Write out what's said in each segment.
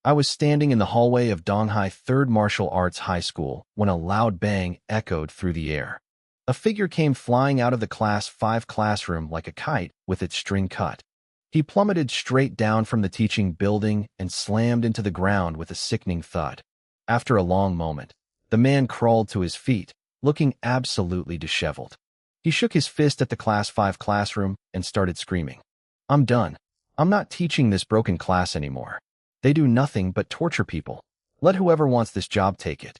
I was standing in the hallway of Donghai Third Martial Arts High School when a loud bang echoed through the air. A figure came flying out of the Class 5 classroom like a kite with its string cut. He plummeted straight down from the teaching building and slammed into the ground with a sickening thud. After a long moment, the man crawled to his feet, looking absolutely disheveled. He shook his fist at the Class 5 classroom and started screaming, "I'm done. I'm not teaching this broken class anymore. They do nothing but torture people. Let whoever wants this job take it."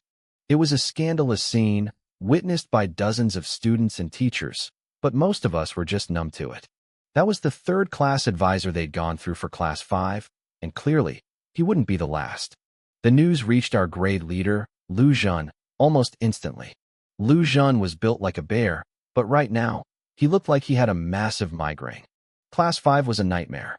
It was a scandalous scene, witnessed by dozens of students and teachers, but most of us were just numb to it. That was the third class advisor they'd gone through for Class 5, and clearly, he wouldn't be the last. The news reached our grade leader, Lu Zhun, almost instantly. Lu Zhun was built like a bear, but right now, he looked like he had a massive migraine. Class 5 was a nightmare.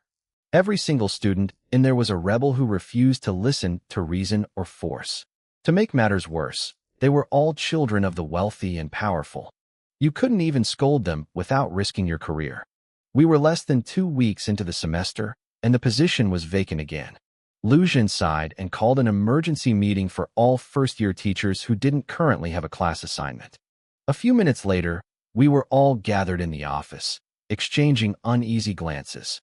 Every single student in there was a rebel who refused to listen to reason or force. To make matters worse, they were all children of the wealthy and powerful. You couldn't even scold them without risking your career. We were less than 2 weeks into the semester, and the position was vacant again. Lu Zhun sighed and called an emergency meeting for all first-year teachers who didn't currently have a class assignment. A few minutes later, we were all gathered in the office, exchanging uneasy glances.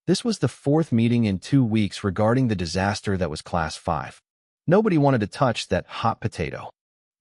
This was the 4th meeting in 2 weeks regarding the disaster that was Class 5. Nobody wanted to touch that hot potato.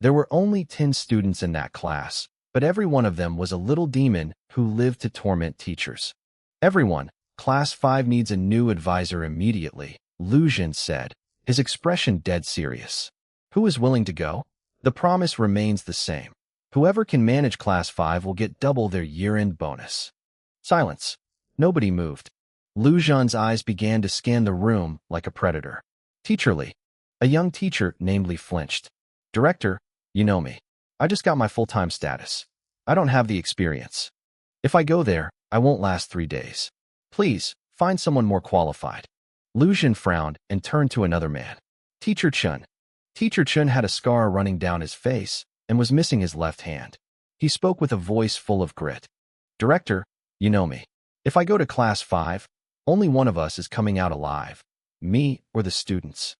There were only 10 students in that class, but every one of them was a little demon who lived to torment teachers. "Everyone, Class 5 needs a new advisor immediately," Lu Zhun said, his expression dead serious. "Who is willing to go? The promise remains the same. Whoever can manage Class 5 will get double their year-end bonus." Silence. Nobody moved. Lu Zhun's eyes began to scan the room like a predator. "Teacher Lee." A young teacher named Lee flinched. "Director, you know me. I just got my full-time status. I don't have the experience. If I go there, I won't last 3 days. Please, find someone more qualified." Lu Zhun frowned and turned to another man. "Teacher Chun." Teacher Chun had a scar running down his face and was missing his left hand. He spoke with a voice full of grit. "Director, you know me. If I go to Class 5, only one of us is coming out alive, me or the students."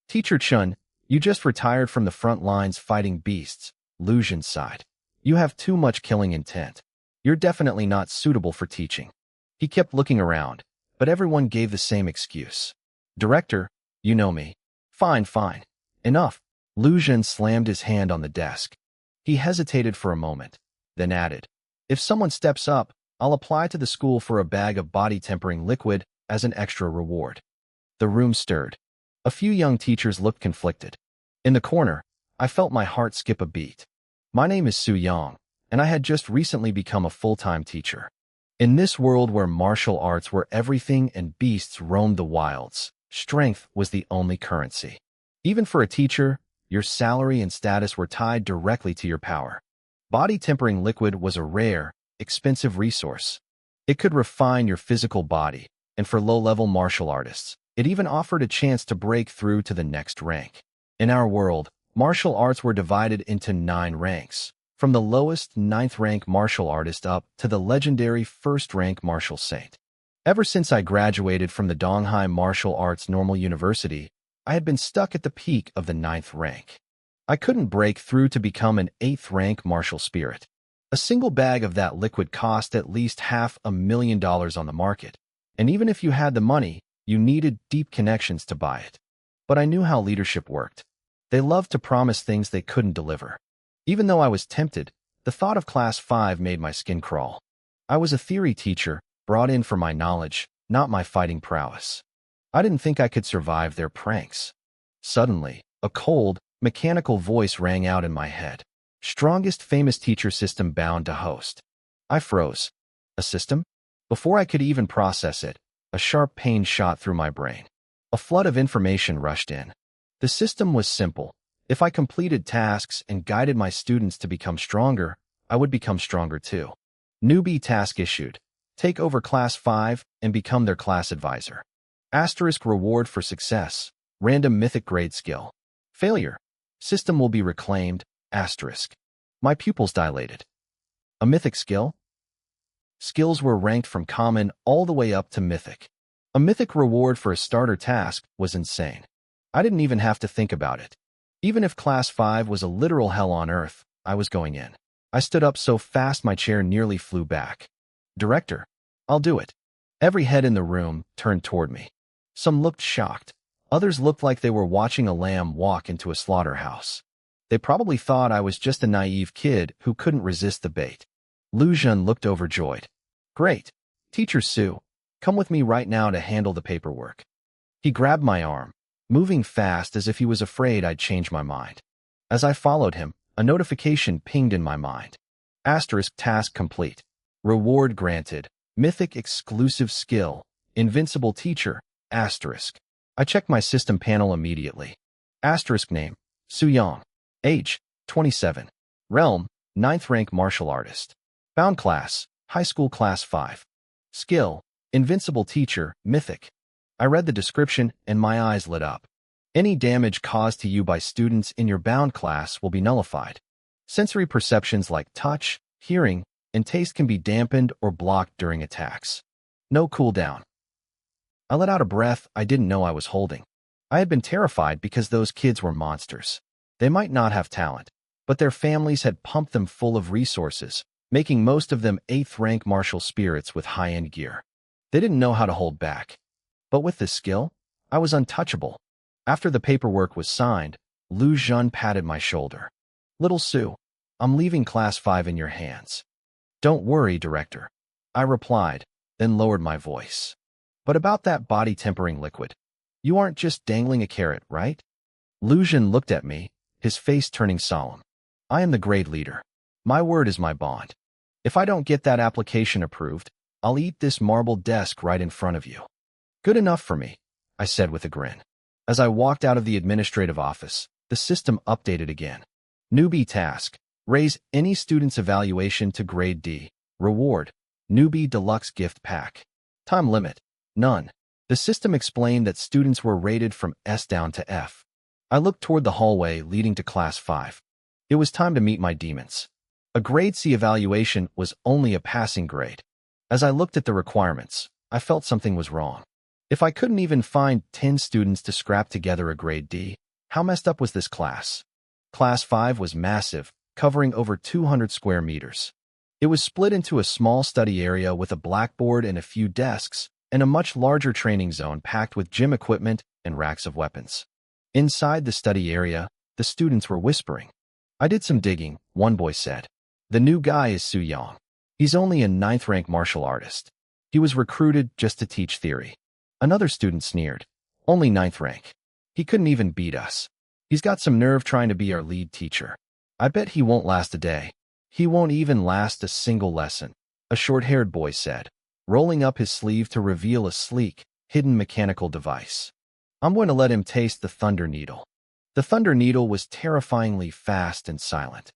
"Teacher Chun, you just retired from the front lines fighting beasts," Lu Zhun sighed. "You have too much killing intent. You're definitely not suitable for teaching." He kept looking around, but everyone gave the same excuse. "Director, you know me. Fine, fine. Enough." Lu Zhun slammed his hand on the desk. He hesitated for a moment, then added, "If someone steps up, I'll apply to the school for a bag of body-tempering liquid as an extra reward." The room stirred. A few young teachers looked conflicted. In the corner, I felt my heart skip a beat. My name is Su Yang, and I had just recently become a full-time teacher. In this world where martial arts were everything and beasts roamed the wilds, strength was the only currency. Even for a teacher, your salary and status were tied directly to your power. Body-tempering liquid was a rare, expensive resource. It could refine your physical body, and for low-level martial artists, it even offered a chance to break through to the next rank. In our world, martial arts were divided into 9 ranks, from the lowest 9th rank martial artist up to the legendary 1st rank martial saint. Ever since I graduated from the Donghai Martial Arts Normal University, I had been stuck at the peak of the 9th rank. I couldn't break through to become an 8th rank martial spirit. A single bag of that liquid cost at least $500,000 on the market, and even if you had the money, you needed deep connections to buy it. But I knew how leadership worked. They loved to promise things they couldn't deliver. Even though I was tempted, the thought of Class 5 made my skin crawl. I was a theory teacher, brought in for my knowledge, not my fighting prowess. I didn't think I could survive their pranks. Suddenly, a cold, mechanical voice rang out in my head. "Strongest famous teacher system bound to host." I froze. A system? Before I could even process it, a sharp pain shot through my brain. A flood of information rushed in. The system was simple. If I completed tasks and guided my students to become stronger, I would become stronger too. Newbie task issued. Take over Class 5 and become their class advisor. Asterisk reward for success. Random mythic grade skill. Failure. System will be reclaimed. Asterisk. My pupils dilated. A mythic skill? Skills were ranked from common all the way up to mythic. A mythic reward for a starter task was insane. I didn't even have to think about it. Even if Class 5 was a literal hell on earth, I was going in. I stood up so fast my chair nearly flew back. Director, I'll do it. Every head in the room turned toward me. Some looked shocked. Others looked like they were watching a lamb walk into a slaughterhouse. They probably thought I was just a naive kid who couldn't resist the bait. Lu Jun looked overjoyed. Great. Teacher Sue, come with me right now to handle the paperwork. He grabbed my arm, moving fast as if he was afraid I'd change my mind. As I followed him, a notification pinged in my mind. Asterisk task complete. Reward granted. Mythic exclusive skill. Invincible teacher. Asterisk. I checked my system panel immediately. Asterisk name. Suyong. Age. 27. Realm. 9th rank martial artist. Bound class. High school class 5. Skill. Invincible teacher. Mythic. I read the description and my eyes lit up. Any damage caused to you by students in your bound class will be nullified. Sensory perceptions like touch, hearing, and taste can be dampened or blocked during attacks. No cooldown. I let out a breath I didn't know I was holding. I had been terrified because those kids were monsters. They might not have talent, but their families had pumped them full of resources, making most of them 8th rank martial spirits with high-end gear. They didn't know how to hold back. But with this skill, I was untouchable. After the paperwork was signed, Lu Jun patted my shoulder. Little Sue, I'm leaving Class 5 in your hands. Don't worry, Director. I replied, then lowered my voice. But about that body-tempering liquid. You aren't just dangling a carrot, right? Lu Jun looked at me, his face turning solemn. I am the grade leader. My word is my bond. If I don't get that application approved, I'll eat this marble desk right in front of you. Good enough for me, I said with a grin. As I walked out of the administrative office, the system updated again. Newbie task. Raise any student's evaluation to grade D. Reward. Newbie deluxe gift pack. Time limit. None. The system explained that students were rated from S down to F. I looked toward the hallway leading to Class 5. It was time to meet my demons. A grade C evaluation was only a passing grade. As I looked at the requirements, I felt something was wrong. If I couldn't even find 10 students to scrap together a grade D, how messed up was this class? Class 5 was massive, covering over 200 square meters. It was split into a small study area with a blackboard and a few desks, and a much larger training zone packed with gym equipment and racks of weapons. Inside the study area, the students were whispering. I did some digging, one boy said. The new guy is Suyong. He's only a 9th rank martial artist. He was recruited just to teach theory. Another student sneered. Only 9th rank. He couldn't even beat us. He's got some nerve trying to be our lead teacher. I bet he won't last a day. He won't even last a single lesson, a short-haired boy said, rolling up his sleeve to reveal a sleek, hidden mechanical device. I'm going to let him taste the Thunder Needle. The Thunder Needle was terrifyingly fast and silent.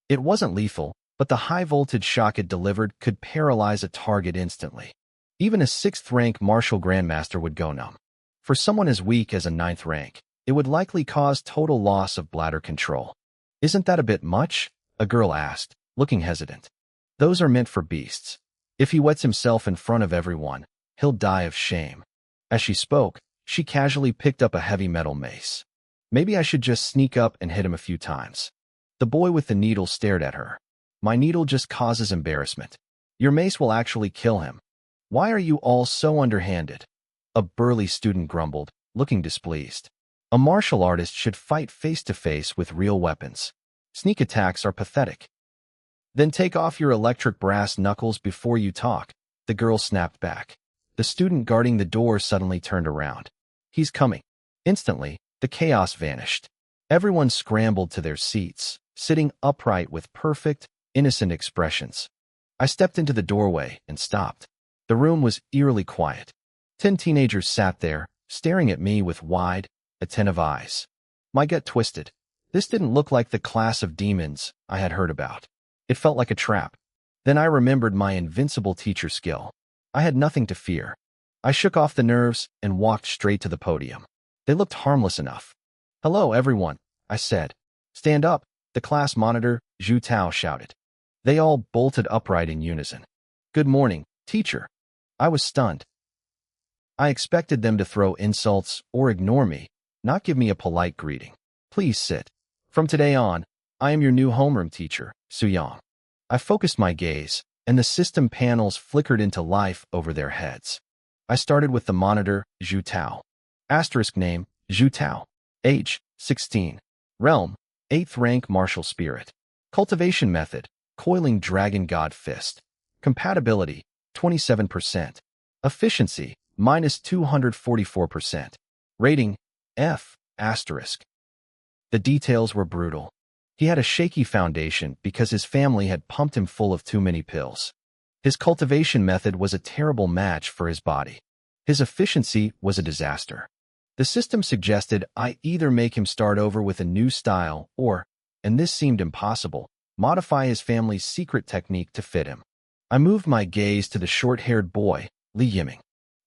It wasn't lethal, but the high-voltage shock it delivered could paralyze a target instantly. Even a 6th rank martial grandmaster would go numb. For someone as weak as a 9th rank, it would likely cause total loss of bladder control. Isn't that a bit much? A girl asked, looking hesitant. Those are meant for beasts. If he wets himself in front of everyone, he'll die of shame. As she spoke, she casually picked up a heavy metal mace. Maybe I should just sneak up and hit him a few times. The boy with the needle stared at her. My needle just causes embarrassment. Your mace will actually kill him. Why are you all so underhanded? A burly student grumbled, looking displeased. A martial artist should fight face-to-face with real weapons. Sneak attacks are pathetic. Then take off your electric brass knuckles before you talk, the girl snapped back. The student guarding the door suddenly turned around. He's coming. Instantly, the chaos vanished. Everyone scrambled to their seats, sitting upright with perfect, innocent expressions. I stepped into the doorway and stopped. The room was eerily quiet. 10 teenagers sat there, staring at me with wide, attentive eyes. My gut twisted. This didn't look like the class of demons I had heard about. It felt like a trap. Then I remembered my invincible teacher skill. I had nothing to fear. I shook off the nerves and walked straight to the podium. They looked harmless enough. Hello, everyone, I said. Stand up, the class monitor, Zhu Tao shouted. They all bolted upright in unison. Good morning, teacher. I was stunned. I expected them to throw insults or ignore me, not give me a polite greeting. Please sit. From today on, I am your new homeroom teacher, Suyang. I focused my gaze, and the system panels flickered into life over their heads. I started with the monitor, Zhu Tao. Asterisk name, Zhu Tao. Age, 16. Realm, 8th rank martial spirit. Cultivation method, coiling dragon god fist. Compatibility, 27%. Efficiency, -244%. Rating, F, asterisk. The details were brutal. He had a shaky foundation because his family had pumped him full of too many pills. His cultivation method was a terrible match for his body. His efficiency was a disaster. The system suggested I either make him start over with a new style or, and this seemed impossible, modify his family's secret technique to fit him. I moved my gaze to the short-haired boy, Li Yiming.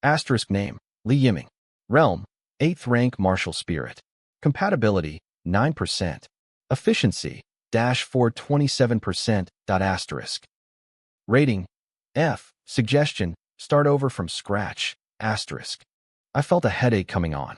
Asterisk name, Li Yiming. Realm, 8th rank martial spirit. Compatibility, 9%. Efficiency, -427%. Asterisk. Rating, F. Suggestion, start over from scratch. Asterisk. I felt a headache coming on.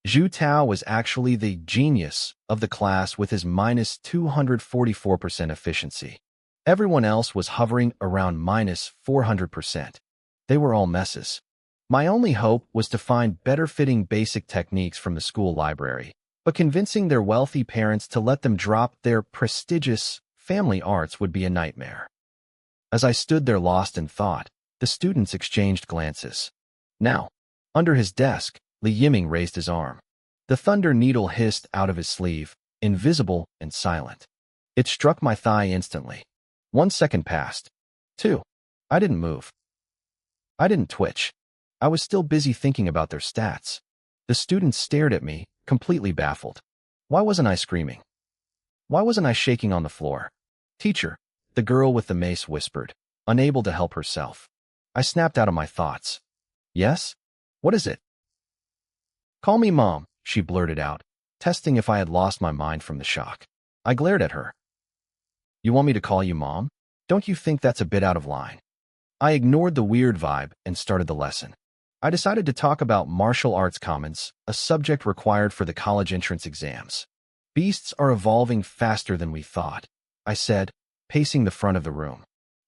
Zhu Tao was actually the genius of the class with his -244% efficiency. Everyone else was hovering around -400%. They were all messes. My only hope was to find better-fitting basic techniques from the school library, but convincing their wealthy parents to let them drop their prestigious family arts would be a nightmare. As I stood there lost in thought, the students exchanged glances. Now, under his desk, Li Yiming raised his arm. The thunder needle hissed out of his sleeve, invisible and silent. It struck my thigh instantly. 1 second passed. 2. I didn't move. I didn't twitch. I was still busy thinking about their stats. The students stared at me, completely baffled. Why wasn't I screaming? Why wasn't I shaking on the floor? Teacher, the girl with the mace whispered, unable to help herself. I snapped out of my thoughts. Yes? What is it? Call me Mom, she blurted out, testing if I had lost my mind from the shock. I glared at her. You want me to call you Mom? Don't you think that's a bit out of line? I ignored the weird vibe and started the lesson. I decided to talk about martial arts commons, a subject required for the college entrance exams. Beasts are evolving faster than we thought, I said, pacing the front of the room.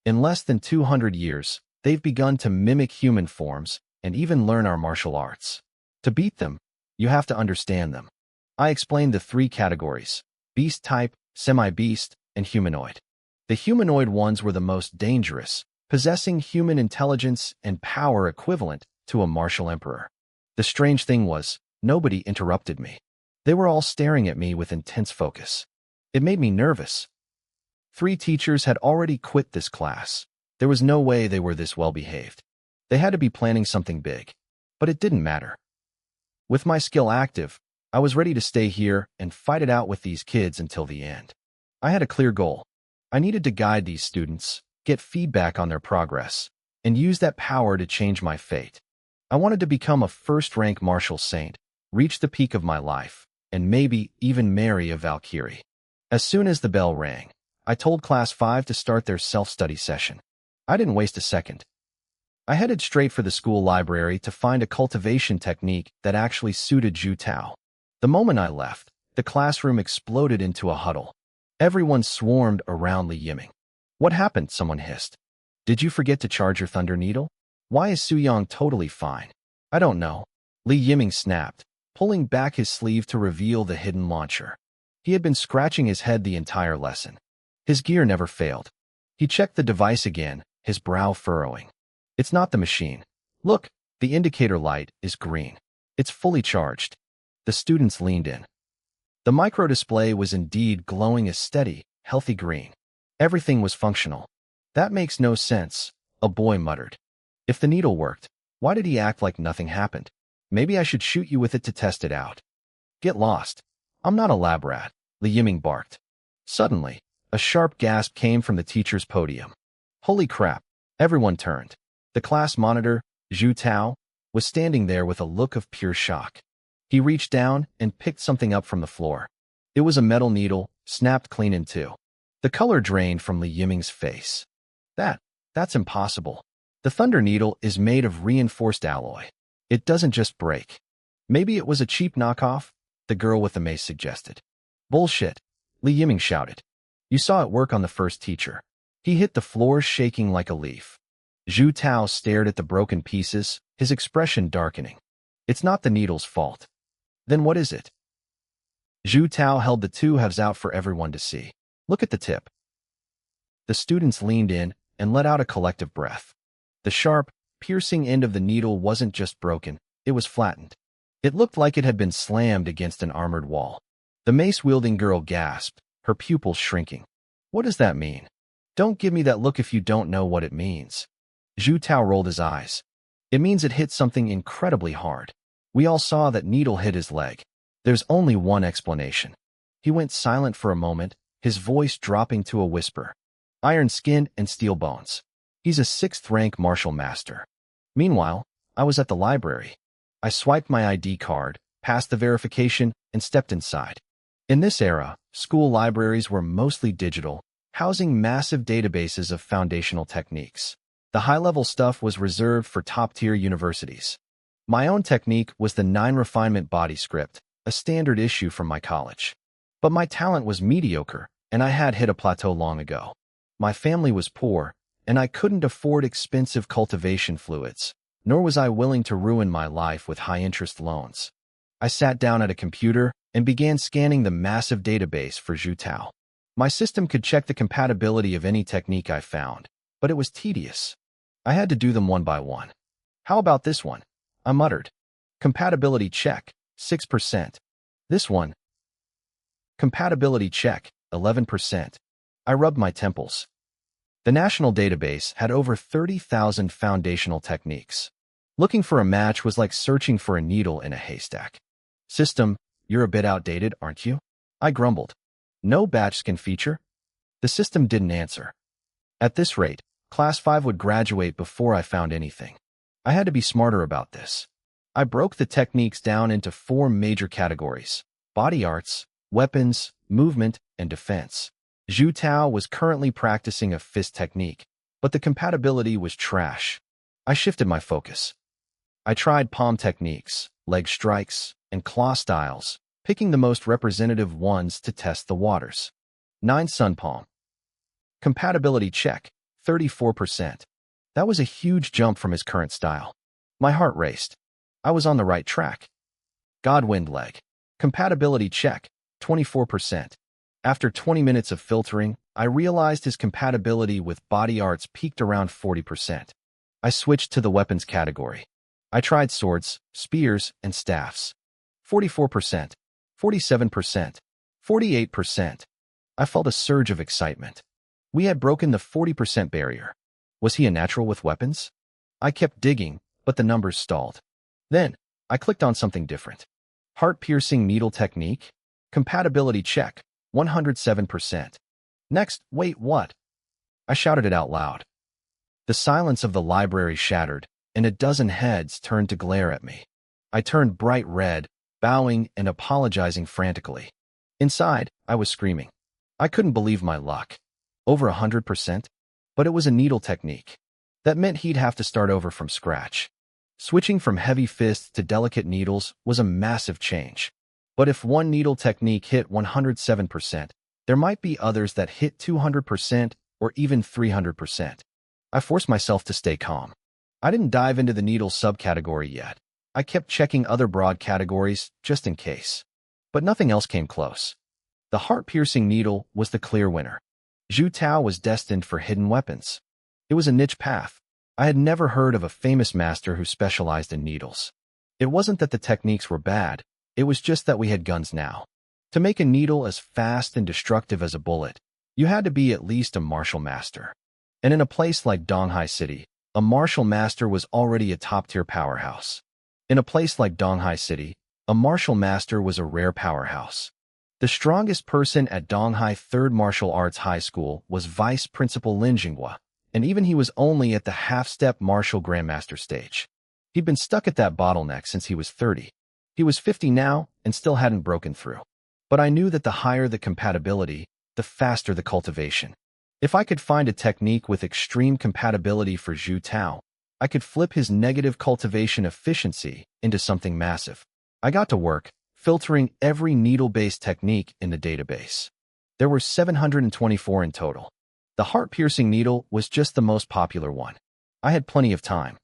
In less than 200 years, they've begun to mimic human forms and even learn our martial arts. To beat them, you have to understand them. I explained the 3 categories: beast type, semi-beast, and humanoid. The humanoid ones were the most dangerous, possessing human intelligence and power equivalent to a martial emperor. The strange thing was, nobody interrupted me. They were all staring at me with intense focus. It made me nervous. 3 teachers had already quit this class. There was no way they were this well-behaved. They had to be planning something big. But it didn't matter. With my skill active, I was ready to stay here and fight it out with these kids until the end. I had a clear goal. I needed to guide these students, get feedback on their progress, and use that power to change my fate. I wanted to become a first-rank martial saint, reach the peak of my life, and maybe even marry a Valkyrie. As soon as the bell rang, I told Class 5 to start their self-study session. I didn't waste a second. I headed straight for the school library to find a cultivation technique that actually suited Zhu Tao. The moment I left, the classroom exploded into a huddle. Everyone swarmed around Li Yiming. What happened? Someone hissed. Did you forget to charge your thunder needle? Why is Suyang totally fine? I don't know. Li Yiming snapped, pulling back his sleeve to reveal the hidden launcher. He had been scratching his head the entire lesson. His gear never failed. He checked the device again, his brow furrowing. It's not the machine. Look, the indicator light is green. It's fully charged. The students leaned in. The microdisplay was indeed glowing a steady, healthy green. Everything was functional. That makes no sense, a boy muttered. If the needle worked, why did he act like nothing happened? Maybe I should shoot you with it to test it out. Get lost. I'm not a lab rat, Li Yiming barked. Suddenly, a sharp gasp came from the teacher's podium. Holy crap, everyone turned. The class monitor, Zhu Tao, was standing there with a look of pure shock. He reached down and picked something up from the floor. It was a metal needle, snapped clean in 2. The color drained from Li Yiming's face. That's impossible. The thunder needle is made of reinforced alloy. It doesn't just break. Maybe it was a cheap knockoff? the girl with the mace suggested. Bullshit, Li Yiming shouted. You saw it work on the first teacher. He hit the floor shaking like a leaf. Zhu Tao stared at the broken pieces, his expression darkening. It's not the needle's fault. Then what is it? Zhu Tao held the two halves out for everyone to see. Look at the tip. The students leaned in and let out a collective breath. The sharp, piercing end of the needle wasn't just broken, it was flattened. It looked like it had been slammed against an armored wall. The mace-wielding girl gasped, her pupils shrinking. What does that mean? Don't give me that look if you don't know what it means. Zhu Tao rolled his eyes. It means it hit something incredibly hard. We all saw that needle hit his leg. There's only one explanation. He went silent for a moment, his voice dropping to a whisper. Iron skin and steel bones. He's a 6th-rank martial master. Meanwhile, I was at the library. I swiped my ID card, passed the verification, and stepped inside. In this era, school libraries were mostly digital, housing massive databases of foundational techniques. The high-level stuff was reserved for top-tier universities. My own technique was the 9 refinement body script, a standard issue from my college. But my talent was mediocre, and I had hit a plateau long ago. My family was poor, and I couldn't afford expensive cultivation fluids, nor was I willing to ruin my life with high-interest loans. I sat down at a computer and began scanning the massive database for Zhu Tao. My system could check the compatibility of any technique I found, but it was tedious. I had to do them one by one. How about this one? I muttered. Compatibility check, 6%. This one. Compatibility check, 11%. I rubbed my temples. The national database had over 30,000 foundational techniques. Looking for a match was like searching for a needle in a haystack. System, you're a bit outdated, aren't you? I grumbled. No batch scan feature? The system didn't answer. At this rate, Class 5 would graduate before I found anything. I had to be smarter about this. I broke the techniques down into 4 major categories: body arts, weapons, movement, and defense. Zhu Tao was currently practicing a fist technique, but the compatibility was trash. I shifted my focus. I tried palm techniques, leg strikes, and claw styles, picking the most representative ones to test the waters. 9 sun palm. Compatibility check, 34%. That was a huge jump from his current style. My heart raced. I was on the right track. Godwind leg. Compatibility check, 24%. After 20 minutes of filtering, I realized his compatibility with body arts peaked around 40%. I switched to the weapons category. I tried swords, spears, and staffs. 44%, 47%, 48%. I felt a surge of excitement. We had broken the 40% barrier. Was he a natural with weapons? I kept digging, but the numbers stalled. Then, I clicked on something different. Heart-piercing needle technique? Compatibility check, 107%. Next, wait, what? I shouted it out loud. The silence of the library shattered, and a dozen heads turned to glare at me. I turned bright red, bowing and apologizing frantically. Inside, I was screaming. I couldn't believe my luck. Over 100%? But it was a needle technique. That meant he'd have to start over from scratch. Switching from heavy fists to delicate needles was a massive change. But if one needle technique hit 107%, there might be others that hit 200% or even 300%. I forced myself to stay calm. I didn't dive into the needle subcategory yet. I kept checking other broad categories just in case. But nothing else came close. The heart-piercing needle was the clear winner. Zhu Tao was destined for hidden weapons. It was a niche path. I had never heard of a famous master who specialized in needles. It wasn't that the techniques were bad, it was just that we had guns now. To make a needle as fast and destructive as a bullet, you had to be at least a martial master. And in a place like Donghai City, a martial master was already a top-tier powerhouse. In a place like Donghai City, a martial master was a rare powerhouse. The strongest person at Donghai 3rd Martial Arts High School was Vice Principal Lin Jinghua, and even he was only at the half-step martial grandmaster stage. He'd been stuck at that bottleneck since he was 30. He was 50 now and still hadn't broken through. But I knew that the higher the compatibility, the faster the cultivation. If I could find a technique with extreme compatibility for Zhu Tao, I could flip his negative cultivation efficiency into something massive. I got to work, filtering every needle-based technique in the database. There were 724 in total. The heart-piercing needle was just the most popular one. I had plenty of time.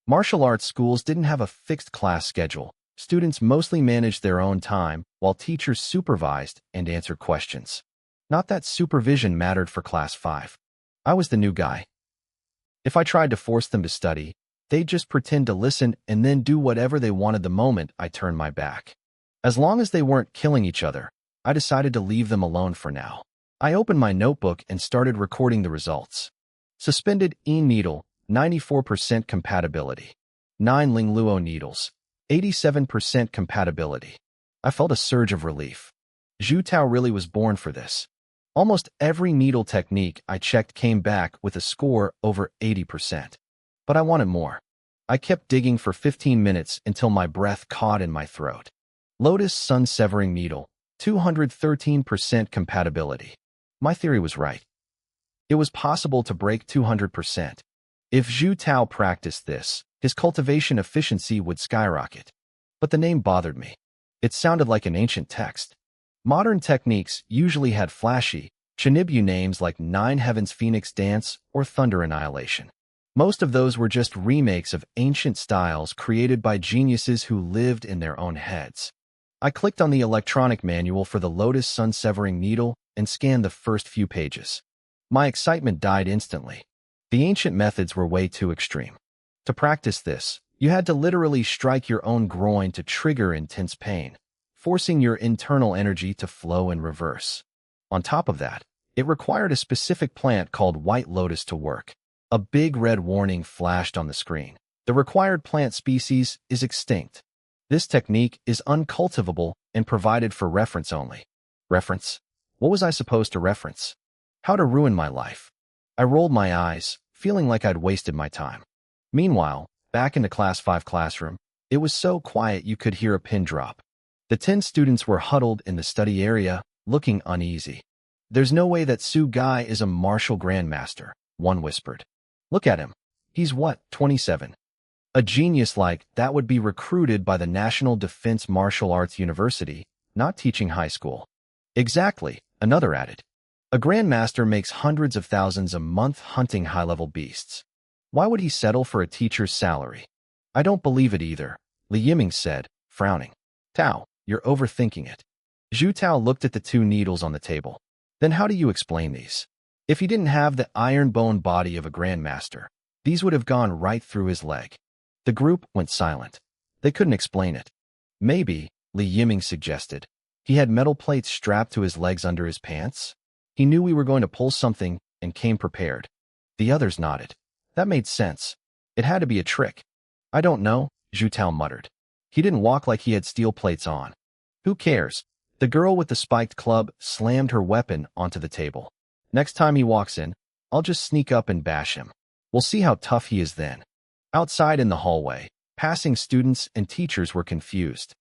Martial arts schools didn't have a fixed class schedule. Students mostly managed their own time, while teachers supervised and answered questions. Not that supervision mattered for Class 5. I was the new guy. If I tried to force them to study, they'd just pretend to listen and then do whatever they wanted the moment I turned my back. As long as they weren't killing each other, I decided to leave them alone for now. I opened my notebook and started recording the results. Suspended needle, 94% compatibility. 9 Lingluo needles, 87% compatibility. I felt a surge of relief. Zhu Tao really was born for this. Almost every needle technique I checked came back with a score over 80%. But I wanted more. I kept digging for 15 minutes until my breath caught in my throat. Lotus Sun Severing Needle, 213% compatibility. My theory was right. It was possible to break 200%. If Zhu Tao practiced this, his cultivation efficiency would skyrocket. But the name bothered me. It sounded like an ancient text. Modern techniques usually had flashy, Chinibyu names like Nine Heavens Phoenix Dance or Thunder Annihilation. Most of those were just remakes of ancient styles created by geniuses who lived in their own heads. I clicked on the electronic manual for the Lotus Sun Severing Needle and scanned the first few pages. My excitement died instantly. The ancient methods were way too extreme. To practice this, you had to literally strike your own groin to trigger intense pain, forcing your internal energy to flow in reverse. On top of that, it required a specific plant called white lotus to work. A big red warning flashed on the screen. The required plant species is extinct. This technique is uncultivable and provided for reference only. Reference? What was I supposed to reference? How to ruin my life? I rolled my eyes, feeling like I'd wasted my time. Meanwhile, back in the Class 5 classroom, it was so quiet you could hear a pin drop. The 10 students were huddled in the study area, looking uneasy. "There's no way that Su Guy is a martial grandmaster," one whispered. "Look at him. He's what, 27? A genius like that would be recruited by the National Defense Martial Arts University, not teaching high school." "Exactly," another added. "A grandmaster makes hundreds of thousands a month hunting high-level beasts. Why would he settle for a teacher's salary?" "I don't believe it either," Li Yiming said, frowning. "Tao, you're overthinking it." Zhu Tao looked at the 2 needles on the table. "Then how do you explain these? If he didn't have the iron bone body of a grandmaster, these would have gone right through his leg." The group went silent. They couldn't explain it. "Maybe," Li Yiming suggested, "he had metal plates strapped to his legs under his pants? He knew we were going to pull something and came prepared." The others nodded. That made sense. It had to be a trick. "I don't know," Zhu Tao muttered. "He didn't walk like he had steel plates on." "Who cares?" The girl with the spiked club slammed her weapon onto the table. "Next time he walks in, I'll just sneak up and bash him. We'll see how tough he is then." Outside in the hallway, passing students and teachers were confused.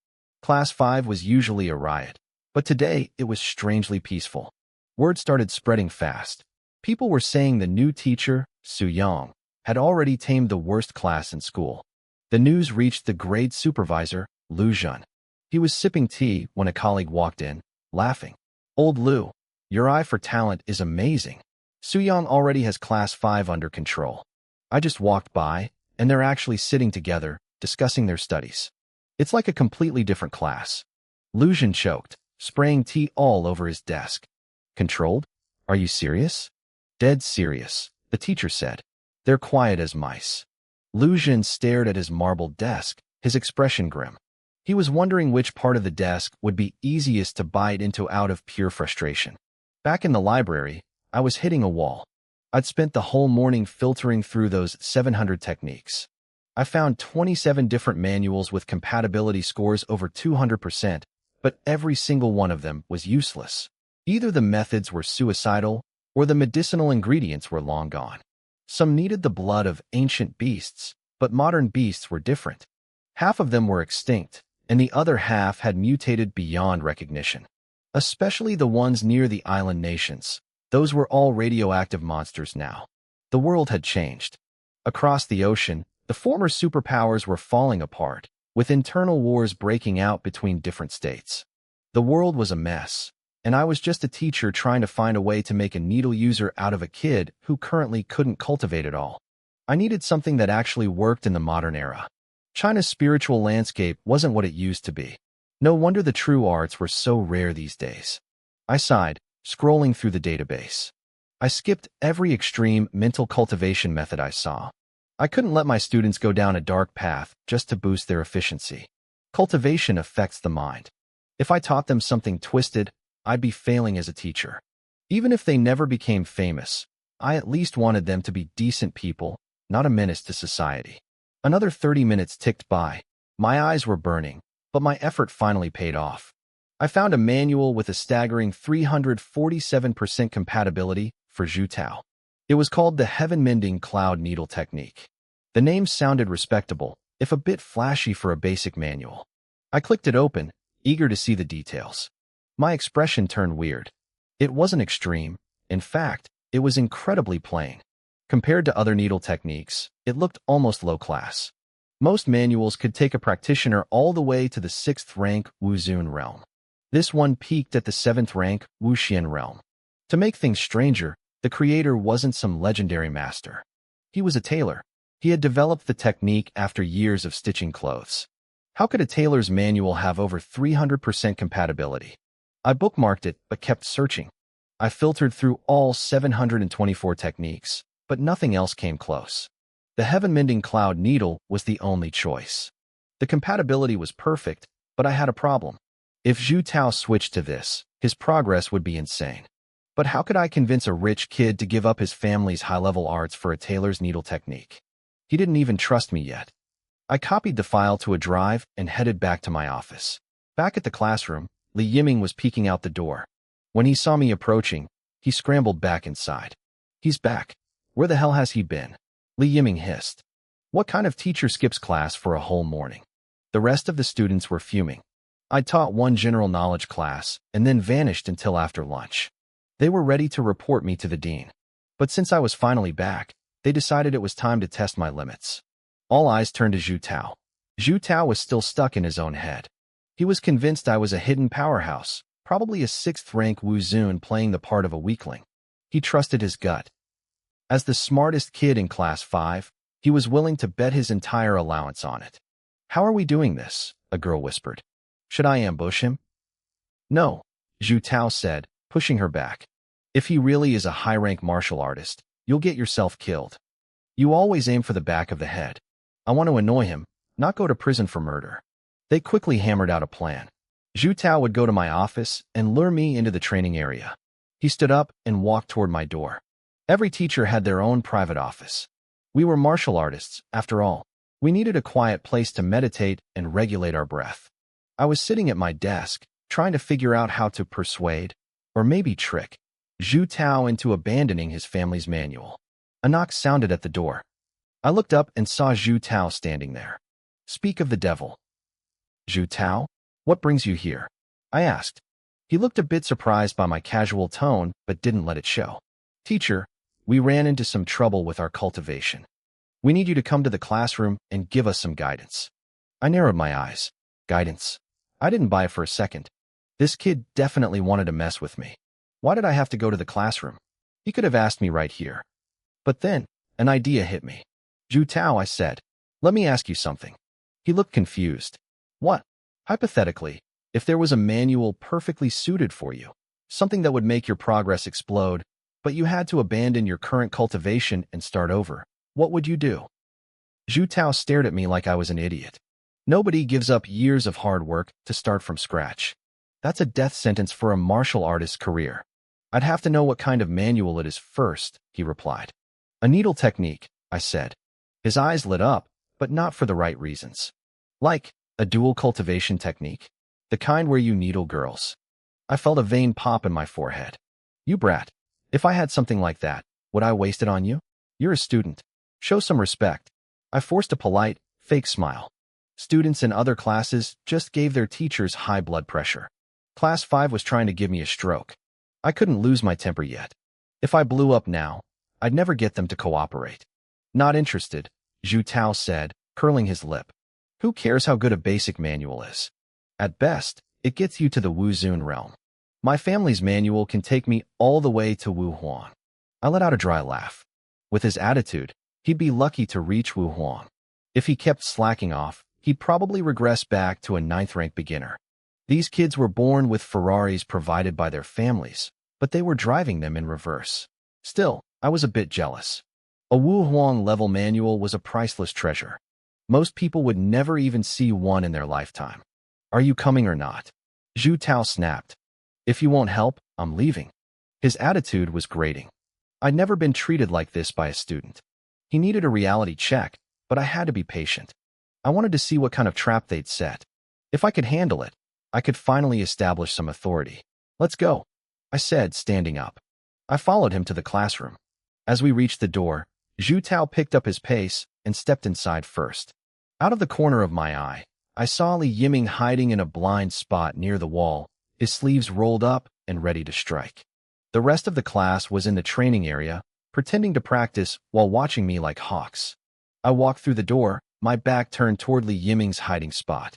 Class 5 was usually a riot, but today it was strangely peaceful. Word started spreading fast. People were saying the new teacher, Su Yang, had already tamed the worst class in school. The news reached the grade supervisor, Lu Jun. He was sipping tea when a colleague walked in, laughing. "Old Lu, your eye for talent is amazing. Su Yang already has Class 5 under control." I just walked by, and they're actually sitting together, discussing their studies. It's like a completely different class. Lu Jun choked, spraying tea all over his desk. "Controlled? Are you serious?" "Dead serious," the teacher said. "They're quiet as mice." Lu Jun stared at his marble desk, his expression grim. He was wondering which part of the desk would be easiest to bite into out of pure frustration. Back in the library, I was hitting a wall. I'd spent the whole morning filtering through those 700 techniques. I found 27 different manuals with compatibility scores over 200%, but every single one of them was useless. Either the methods were suicidal, or the medicinal ingredients were long gone. Some needed the blood of ancient beasts, but modern beasts were different. Half of them were extinct, and the other half had mutated beyond recognition. Especially the ones near the island nations. Those were all radioactive monsters now. The world had changed. Across the ocean, the former superpowers were falling apart, with internal wars breaking out between different states. The world was a mess, and I was just a teacher trying to find a way to make a needle user out of a kid who currently couldn't cultivate it all. I needed something that actually worked in the modern era. China's spiritual landscape wasn't what it used to be. No wonder the true arts were so rare these days. I sighed, scrolling through the database. I skipped every extreme mental cultivation method I saw. I couldn't let my students go down a dark path just to boost their efficiency. Cultivation affects the mind. If I taught them something twisted, I'd be failing as a teacher. Even if they never became famous, I at least wanted them to be decent people, not a menace to society. Another 30 minutes ticked by. My eyes were burning, but my effort finally paid off. I found a manual with a staggering 347% compatibility for Zhu Tao. It was called the Heaven-Mending Cloud Needle Technique. The name sounded respectable, if a bit flashy for a basic manual. I clicked it open, eager to see the details. My expression turned weird. It wasn't extreme. In fact, it was incredibly plain. Compared to other needle techniques, it looked almost low-class. Most manuals could take a practitioner all the way to the 6th rank Wuzun realm. This one peaked at the 7th rank Wuxian realm. To make things stranger, the creator wasn't some legendary master. He was a tailor. He had developed the technique after years of stitching clothes. How could a tailor's manual have over 300% compatibility? I bookmarked it, but kept searching. I filtered through all 724 techniques, but nothing else came close. The Heaven-Mending Cloud Needle was the only choice. The compatibility was perfect, but I had a problem. If Zhu Tao switched to this, his progress would be insane. But how could I convince a rich kid to give up his family's high-level arts for a tailor's needle technique? He didn't even trust me yet. I copied the file to a drive and headed back to my office. Back at the classroom, Li Yiming was peeking out the door. When he saw me approaching, he scrambled back inside. He's back. Where the hell has he been? Li Yiming hissed. What kind of teacher skips class for a whole morning? The rest of the students were fuming. I taught one general knowledge class and then vanished until after lunch. They were ready to report me to the dean. But since I was finally back, they decided it was time to test my limits. All eyes turned to Zhu Tao. Zhu Tao was still stuck in his own head. He was convinced I was a hidden powerhouse, probably a 6th rank Wuzun playing the part of a weakling. He trusted his gut. As the smartest kid in Class 5, he was willing to bet his entire allowance on it. How are we doing this? A girl whispered. Should I ambush him? No, Zhu Tao said, pushing her back. If he really is a high-rank martial artist, you'll get yourself killed. You always aim for the back of the head. I want to annoy him, not go to prison for murder. They quickly hammered out a plan. Zhu Tao would go to my office and lure me into the training area. He stood up and walked toward my door. Every teacher had their own private office. We were martial artists, after all. We needed a quiet place to meditate and regulate our breath. I was sitting at my desk, trying to figure out how to persuade, or maybe trick, Zhu Tao into abandoning his family's manual. A knock sounded at the door. I looked up and saw Zhu Tao standing there. Speak of the devil. Zhu Tao, what brings you here? I asked. He looked a bit surprised by my casual tone, but didn't let it show. Teacher, we ran into some trouble with our cultivation. We need you to come to the classroom and give us some guidance. I narrowed my eyes. Guidance? I didn't buy it for a second. This kid definitely wanted to mess with me. Why did I have to go to the classroom? He could have asked me right here. But then, an idea hit me. Zhu Tao, I said, let me ask you something. He looked confused. What? Hypothetically, if there was a manual perfectly suited for you, something that would make your progress explode, but you had to abandon your current cultivation and start over, what would you do? Zhu Tao stared at me like I was an idiot. Nobody gives up years of hard work to start from scratch. That's a death sentence for a martial artist's career. I'd have to know what kind of manual it is first, he replied. A needle technique, I said. His eyes lit up, but not for the right reasons. Like a dual cultivation technique, the kind where you needle girls. I felt a vein pop in my forehead. You brat. If I had something like that, would I waste it on you? You're a student. Show some respect. I forced a polite, fake smile. Students in other classes just gave their teachers high blood pressure. Class 5 was trying to give me a stroke. I couldn't lose my temper yet. If I blew up now, I'd never get them to cooperate. Not interested, Zhu Tao said, curling his lip. Who cares how good a basic manual is? At best, it gets you to the Wuzun realm. My family's manual can take me all the way to Wuhuan. I let out a dry laugh. With his attitude, he'd be lucky to reach Wuhuan. If he kept slacking off, he'd probably regress back to a 9th-rank beginner. These kids were born with Ferraris provided by their families, but they were driving them in reverse. Still, I was a bit jealous. A Wuhuan-level manual was a priceless treasure. Most people would never even see one in their lifetime. Are you coming or not? Zhu Tao snapped. If you won't help, I'm leaving. His attitude was grating. I'd never been treated like this by a student. He needed a reality check, but I had to be patient. I wanted to see what kind of trap they'd set. If I could handle it, I could finally establish some authority. Let's go, I said, standing up. I followed him to the classroom. As we reached the door, Zhu Tao picked up his pace and stepped inside first. Out of the corner of my eye, I saw Li Yiming hiding in a blind spot near the wall, his sleeves rolled up and ready to strike. The rest of the class was in the training area, pretending to practice while watching me like hawks. I walked through the door, my back turned toward Li Yiming's hiding spot.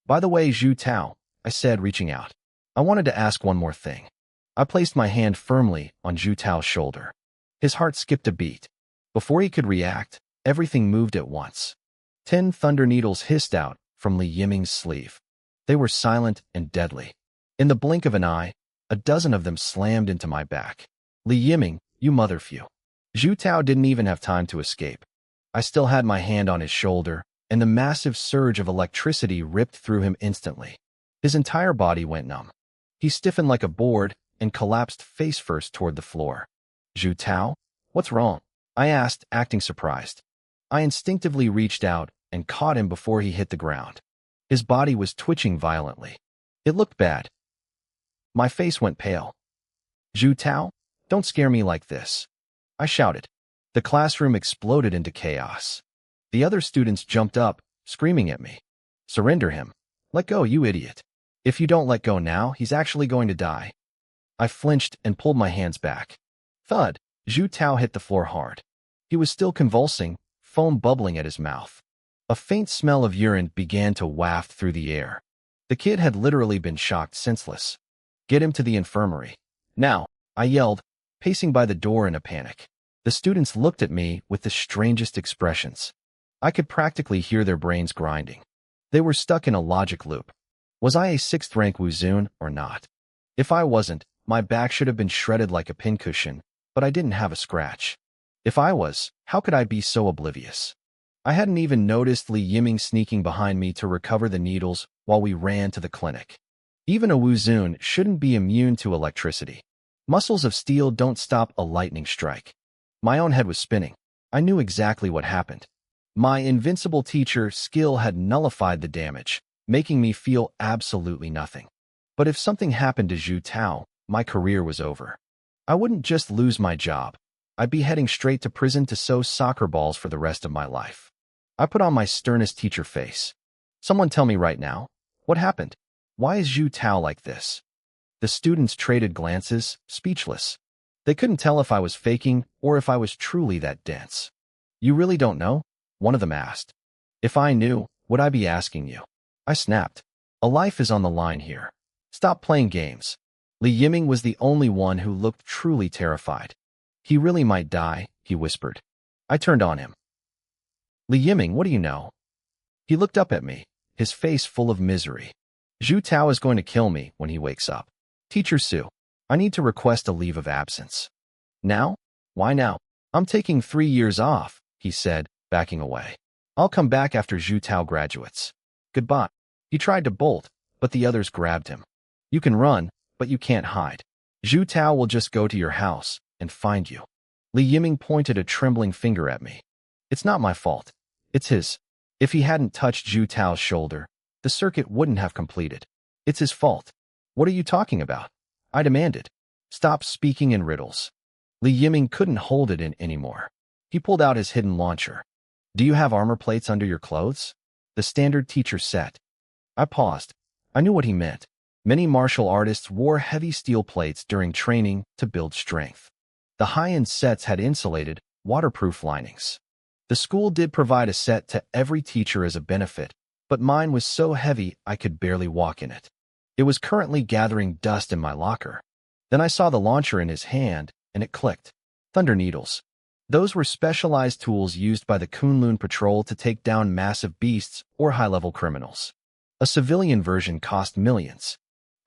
By the way, Zhu Tao, I said, reaching out. I wanted to ask one more thing. I placed my hand firmly on Zhu Tao's shoulder. His heart skipped a beat. Before he could react, everything moved at once. 10 thunder needles hissed out from Li Yiming's sleeve. They were silent and deadly. In the blink of an eye, a dozen of them slammed into my back. Li Yiming, you motherfucker. Zhu Tao didn't even have time to escape. I still had my hand on his shoulder, and the massive surge of electricity ripped through him instantly. His entire body went numb. He stiffened like a board and collapsed face-first toward the floor. Zhu Tao, what's wrong? I asked, acting surprised. I instinctively reached out and caught him before he hit the ground. His body was twitching violently. It looked bad. My face went pale. Zhu Tao, don't scare me like this, I shouted. The classroom exploded into chaos. The other students jumped up, screaming at me. Surrender him. Let go, you idiot. If you don't let go now, he's actually going to die. I flinched and pulled my hands back. Thud. Zhu Tao hit the floor hard. He was still convulsing, foam bubbling at his mouth. A faint smell of urine began to waft through the air. The kid had literally been shocked senseless. Get him to the infirmary. Now, I yelled, pacing by the door in a panic. The students looked at me with the strangest expressions. I could practically hear their brains grinding. They were stuck in a logic loop. Was I a 6th-rank Wuzun or not? If I wasn't, my back should have been shredded like a pincushion, but I didn't have a scratch. If I was, how could I be so oblivious? I hadn't even noticed Li Yiming sneaking behind me to recover the needles while we ran to the clinic. Even a Wuzun shouldn't be immune to electricity. Muscles of steel don't stop a lightning strike. My own head was spinning. I knew exactly what happened. My invincible teacher skill had nullified the damage, making me feel absolutely nothing. But if something happened to Zhu Tao, my career was over. I wouldn't just lose my job. I'd be heading straight to prison to sew soccer balls for the rest of my life. I put on my sternest teacher face. Someone tell me right now, what happened? Why is Zhu Tao like this? The students traded glances, speechless. They couldn't tell if I was faking or if I was truly that dense. You really don't know? One of them asked. If I knew, would I be asking you? I snapped. A life is on the line here. Stop playing games. Li Yiming was the only one who looked truly terrified. He really might die, he whispered. I turned on him. Li Yiming, what do you know? He looked up at me, his face full of misery. Zhu Tao is going to kill me when he wakes up. Teacher Su, I need to request a leave of absence. Now? Why now? I'm taking 3 years off, he said, backing away. I'll come back after Zhu Tao graduates. Goodbye. He tried to bolt, but the others grabbed him. You can run, but you can't hide. Zhu Tao will just go to your house and find you. Li Yiming pointed a trembling finger at me. It's not my fault. It's his. If he hadn't touched Zhu Tao's shoulder, the circuit wouldn't have completed. It's his fault. What are you talking about? I demanded. Stop speaking in riddles. Li Yiming couldn't hold it in anymore. He pulled out his hidden launcher. Do you have armor plates under your clothes? The standard teacher said. I paused. I knew what he meant. Many martial artists wore heavy steel plates during training to build strength. The high-end sets had insulated, waterproof linings. The school did provide a set to every teacher as a benefit, but mine was so heavy I could barely walk in it. It was currently gathering dust in my locker. Then I saw the launcher in his hand, and it clicked. Thunder needles. Those were specialized tools used by the Kunlun Patrol to take down massive beasts or high-level criminals. A civilian version cost millions.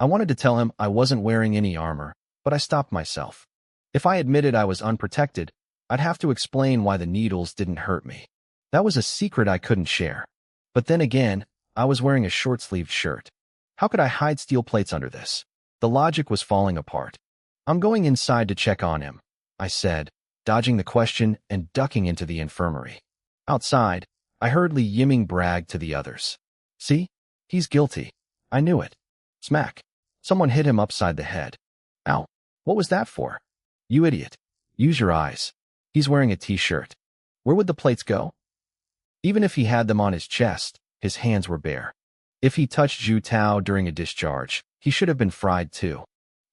I wanted to tell him I wasn't wearing any armor, but I stopped myself. If I admitted I was unprotected, I'd have to explain why the needles didn't hurt me. That was a secret I couldn't share. But then again, I was wearing a short-sleeved shirt. How could I hide steel plates under this? The logic was falling apart. I'm going inside to check on him, I said, dodging the question and ducking into the infirmary. Outside, I heard Li Yiming brag to the others. See? He's guilty. I knew it. Smack. Someone hit him upside the head. Ow. What was that for? You idiot. Use your eyes. He's wearing a t-shirt. Where would the plates go? Even if he had them on his chest, his hands were bare. If he touched Zhu Tao during a discharge, he should have been fried too.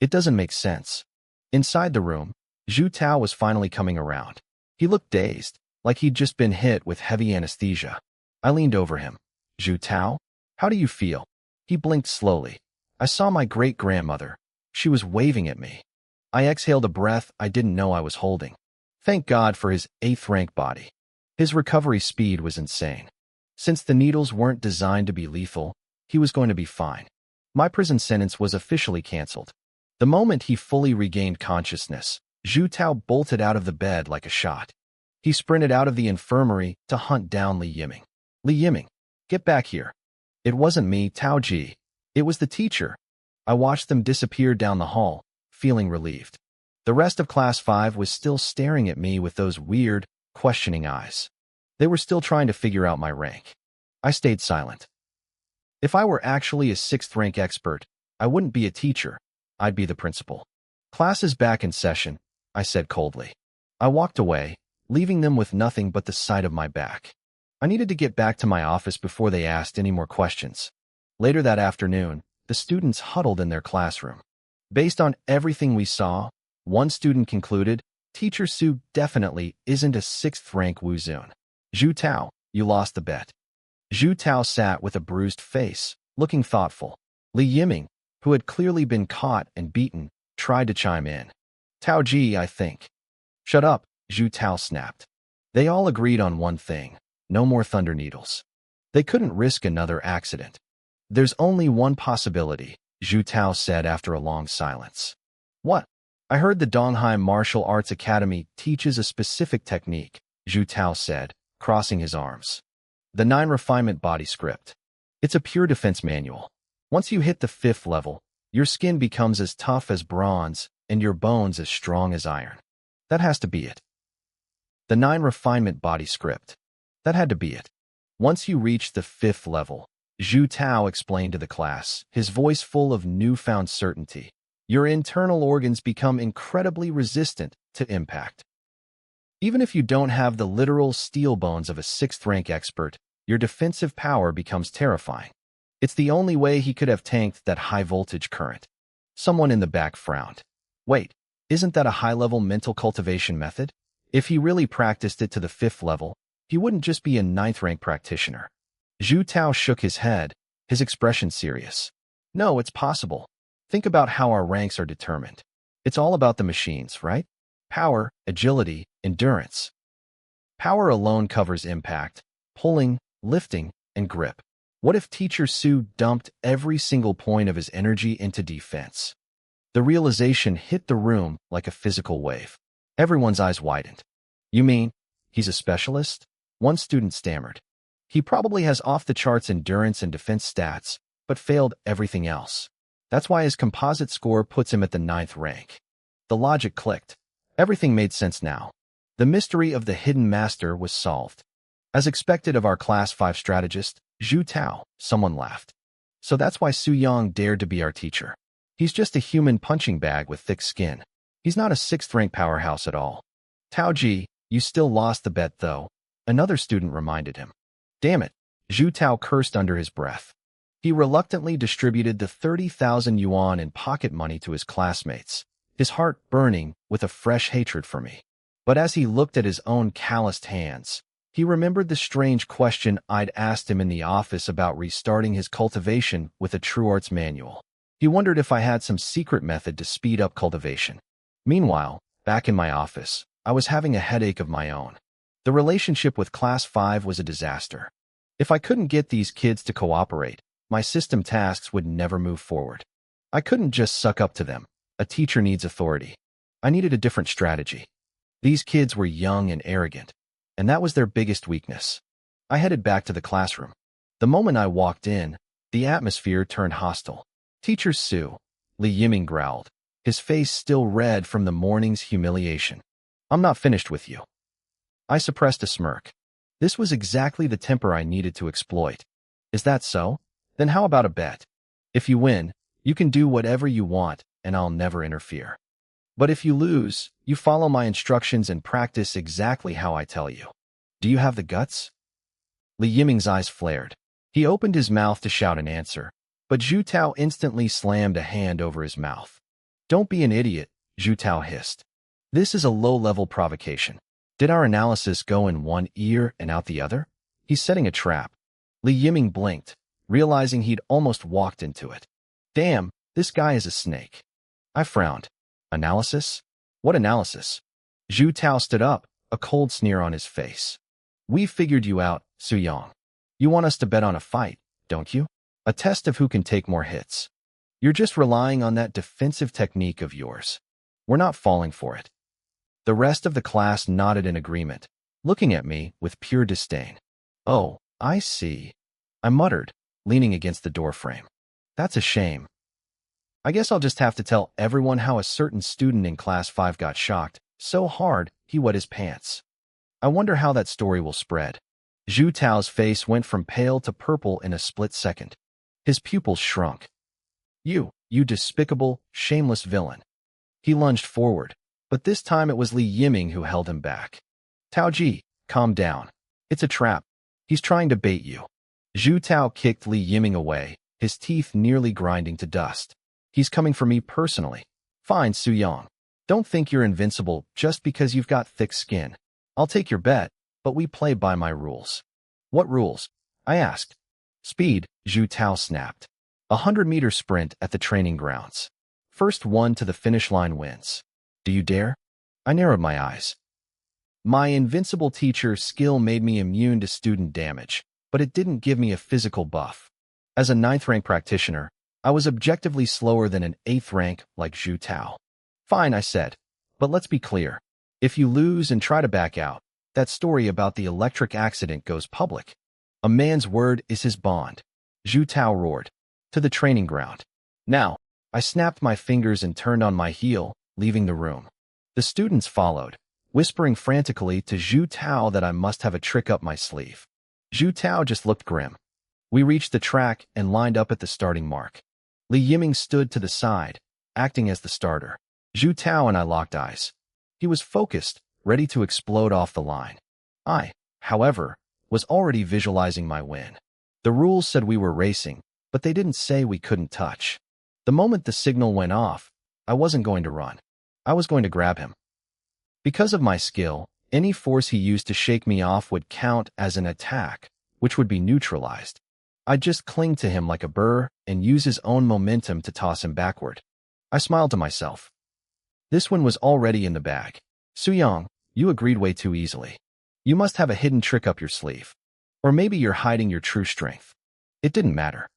It doesn't make sense. Inside the room, Zhu Tao was finally coming around. He looked dazed, like he'd just been hit with heavy anesthesia. I leaned over him. Zhu Tao, how do you feel? He blinked slowly. I saw my great-grandmother. She was waving at me. I exhaled a breath I didn't know I was holding. Thank God for his 8th-rank body. His recovery speed was insane. Since the needles weren't designed to be lethal, he was going to be fine. My prison sentence was officially canceled. The moment he fully regained consciousness, Zhu Tao bolted out of the bed like a shot. He sprinted out of the infirmary to hunt down Li Yiming. Li Yiming, get back here. It wasn't me, Tao Ji. It was the teacher. I watched them disappear down the hall, feeling relieved. The rest of Class 5 was still staring at me with those weird, questioning eyes. They were still trying to figure out my rank. I stayed silent. If I were actually a 6th-rank expert, I wouldn't be a teacher. I'd be the principal. Class is back in session, I said coldly. I walked away, leaving them with nothing but the sight of my back. I needed to get back to my office before they asked any more questions. Later that afternoon, the students huddled in their classroom. Based on everything we saw, one student concluded, Teacher Su definitely isn't a 6th-rank Wuzun. Zhu Tao, you lost the bet. Zhu Tao sat with a bruised face, looking thoughtful. Li Yiming, who had clearly been caught and beaten, tried to chime in. Tao Ji, I think. Shut up, Zhu Tao snapped. They all agreed on one thing, no more thunder needles. They couldn't risk another accident. There's only one possibility, Zhu Tao said after a long silence. What? I heard the Donghai Martial Arts Academy teaches a specific technique, Zhu Tao said, crossing his arms. The 9 Refinement Body Script. It's a pure defense manual. Once you hit the 5th level, your skin becomes as tough as bronze and your bones as strong as iron. That has to be it. The 9 Refinement Body Script. That had to be it. Once you reach the 5th level, Zhu Tao explained to the class, his voice full of newfound certainty. Your internal organs become incredibly resistant to impact. Even if you don't have the literal steel bones of a 6th-rank expert, your defensive power becomes terrifying. It's the only way he could have tanked that high-voltage current. Someone in the back frowned. Wait, isn't that a high-level mental cultivation method? If he really practiced it to the 5th level, he wouldn't just be a 9th-rank practitioner. Zhu Tao shook his head, his expression serious. No, it's possible. Think about how our ranks are determined. It's all about the machines, right? Power, agility, endurance. Power alone covers impact, pulling, lifting, and grip. What if Teacher Su dumped every single point of his energy into defense? The realization hit the room like a physical wave. Everyone's eyes widened. You mean, he's a specialist? One student stammered. He probably has off-the-charts endurance and defense stats, but failed everything else. That's why his composite score puts him at the 9th rank. The logic clicked. Everything made sense now. The mystery of the hidden master was solved. As expected of our Class 5 strategist, Zhu Tao, someone laughed. So that's why Su Yang dared to be our teacher. He's just a human punching bag with thick skin. He's not a 6th-rank powerhouse at all. Tao Ji, you still lost the bet though, another student reminded him. Damn it, Zhu Tao cursed under his breath. He reluctantly distributed the 30,000 yuan in pocket money to his classmates, his heart burning with a fresh hatred for me. But as he looked at his own calloused hands, He remembered the strange question I'd asked him in the office about restarting his cultivation with a true arts manual. He wondered if I had some secret method to speed up cultivation. Meanwhile, back in my office, I was having a headache of my own. The relationship with Class 5 was a disaster. If I couldn't get these kids to cooperate, my system tasks would never move forward. I couldn't just suck up to them. A teacher needs authority. I needed a different strategy. These kids were young and arrogant, and that was their biggest weakness. I headed back to the classroom. The moment I walked in, the atmosphere turned hostile. Teacher Su, Li Yiming growled, his face still red from the morning's humiliation. I'm not finished with you. I suppressed a smirk. This was exactly the temper I needed to exploit. Is that so? Then how about a bet? If you win, you can do whatever you want, and I'll never interfere. But if you lose, you follow my instructions and practice exactly how I tell you. Do you have the guts? Li Yiming's eyes flared. He opened his mouth to shout an answer, but Zhu Tao instantly slammed a hand over his mouth. Don't be an idiot, Zhu Tao hissed. This is a low-level provocation. Did our analysis go in one ear and out the other? He's setting a trap. Li Yiming blinked, realizing he'd almost walked into it. Damn, this guy is a snake. I frowned. Analysis? What analysis? Zhu Tao stood up, a cold sneer on his face. We figured you out, Su Yang. You want us to bet on a fight, don't you? A test of who can take more hits. You're just relying on that defensive technique of yours. We're not falling for it. The rest of the class nodded in agreement, looking at me with pure disdain. Oh, I see. I muttered, leaning against the doorframe. That's a shame. I guess I'll just have to tell everyone how a certain student in Class 5 got shocked so hard he wet his pants. I wonder how that story will spread. Zhu Tao's face went from pale to purple in a split second. His pupils shrunk. You despicable, shameless villain. He lunged forward, but this time it was Li Yiming who held him back. Taoji, calm down. It's a trap. He's trying to bait you. Zhu Tao kicked Li Yiming away, his teeth nearly grinding to dust. He's coming for me personally. Fine, Su Yang. Don't think you're invincible just because you've got thick skin. I'll take your bet, but we play by my rules. What rules? I asked. Speed, Zhu Tao snapped. 100-meter sprint at the training grounds. First one to the finish line wins. Do you dare? I narrowed my eyes. My invincible teacher skill made me immune to student damage, but it didn't give me a physical buff. As a 9th rank practitioner, I was objectively slower than an 8th rank like Zhu Tao. Fine, I said, but let's be clear. If you lose and try to back out, that story about the electric accident goes public. A man's word is his bond. Zhu Tao roared. To the training ground. Now, I snapped my fingers and turned on my heel, leaving the room. The students followed, whispering frantically to Zhu Tao that I must have a trick up my sleeve. Zhu Tao just looked grim. We reached the track and lined up at the starting mark. Li Yiming stood to the side, acting as the starter. Zhu Tao and I locked eyes. He was focused, ready to explode off the line. I, however, was already visualizing my win. The rules said we were racing, but they didn't say we couldn't touch. The moment the signal went off, I wasn't going to run. I was going to grab him. Because of my skill, any force he used to shake me off would count as an attack, which would be neutralized. I'd just cling to him like a burr and use his own momentum to toss him backward. I smiled to myself. This one was already in the bag. Su Yang, you agreed way too easily. You must have a hidden trick up your sleeve. Or maybe you're hiding your true strength. It didn't matter.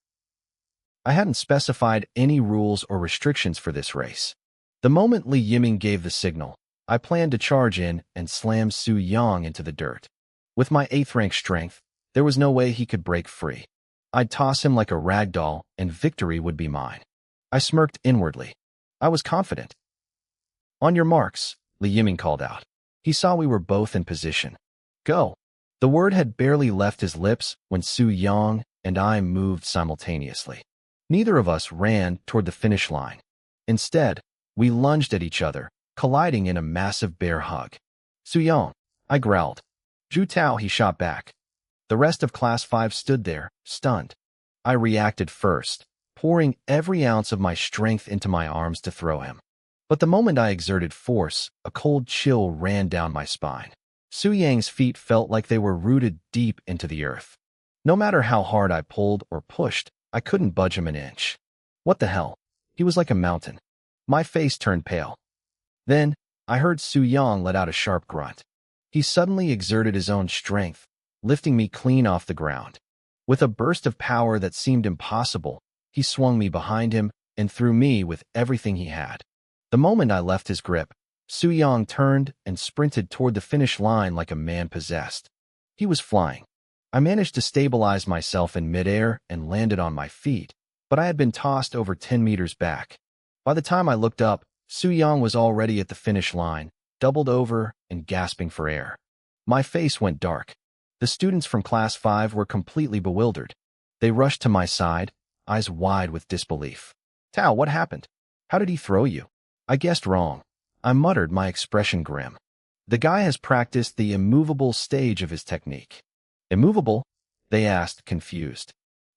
I hadn't specified any rules or restrictions for this race. The moment Li Yiming gave the signal, I planned to charge in and slam Su Yang into the dirt. With my 8th rank strength, there was no way he could break free. I'd toss him like a rag doll, and victory would be mine. I smirked inwardly. I was confident. On your marks, Li Yiming called out. He saw we were both in position. Go. The word had barely left his lips when Su Yang and I moved simultaneously. Neither of us ran toward the finish line. Instead, we lunged at each other, colliding in a massive bear hug. Su Yang, I growled. Zhu Tao, he shot back. The rest of Class 5 stood there, stunned. I reacted first, pouring every ounce of my strength into my arms to throw him. But the moment I exerted force, a cold chill ran down my spine. Su Yang's feet felt like they were rooted deep into the earth. No matter how hard I pulled or pushed, I couldn't budge him an inch. What the hell? He was like a mountain. My face turned pale. Then, I heard Su Yang let out a sharp grunt. He suddenly exerted his own strength, lifting me clean off the ground. With a burst of power that seemed impossible, he swung me behind him and threw me with everything he had. The moment I left his grip, Su Yang turned and sprinted toward the finish line like a man possessed. He was flying. I managed to stabilize myself in midair and landed on my feet, but I had been tossed over 10 meters back. By the time I looked up, Su Yang was already at the finish line, doubled over and gasping for air. My face went dark. The students from Class 5 were completely bewildered. They rushed to my side, eyes wide with disbelief. Tao, what happened? How did he throw you? I guessed wrong. I muttered, my expression grim. The guy has practiced the immovable stage of his technique. Immovable? They asked, confused.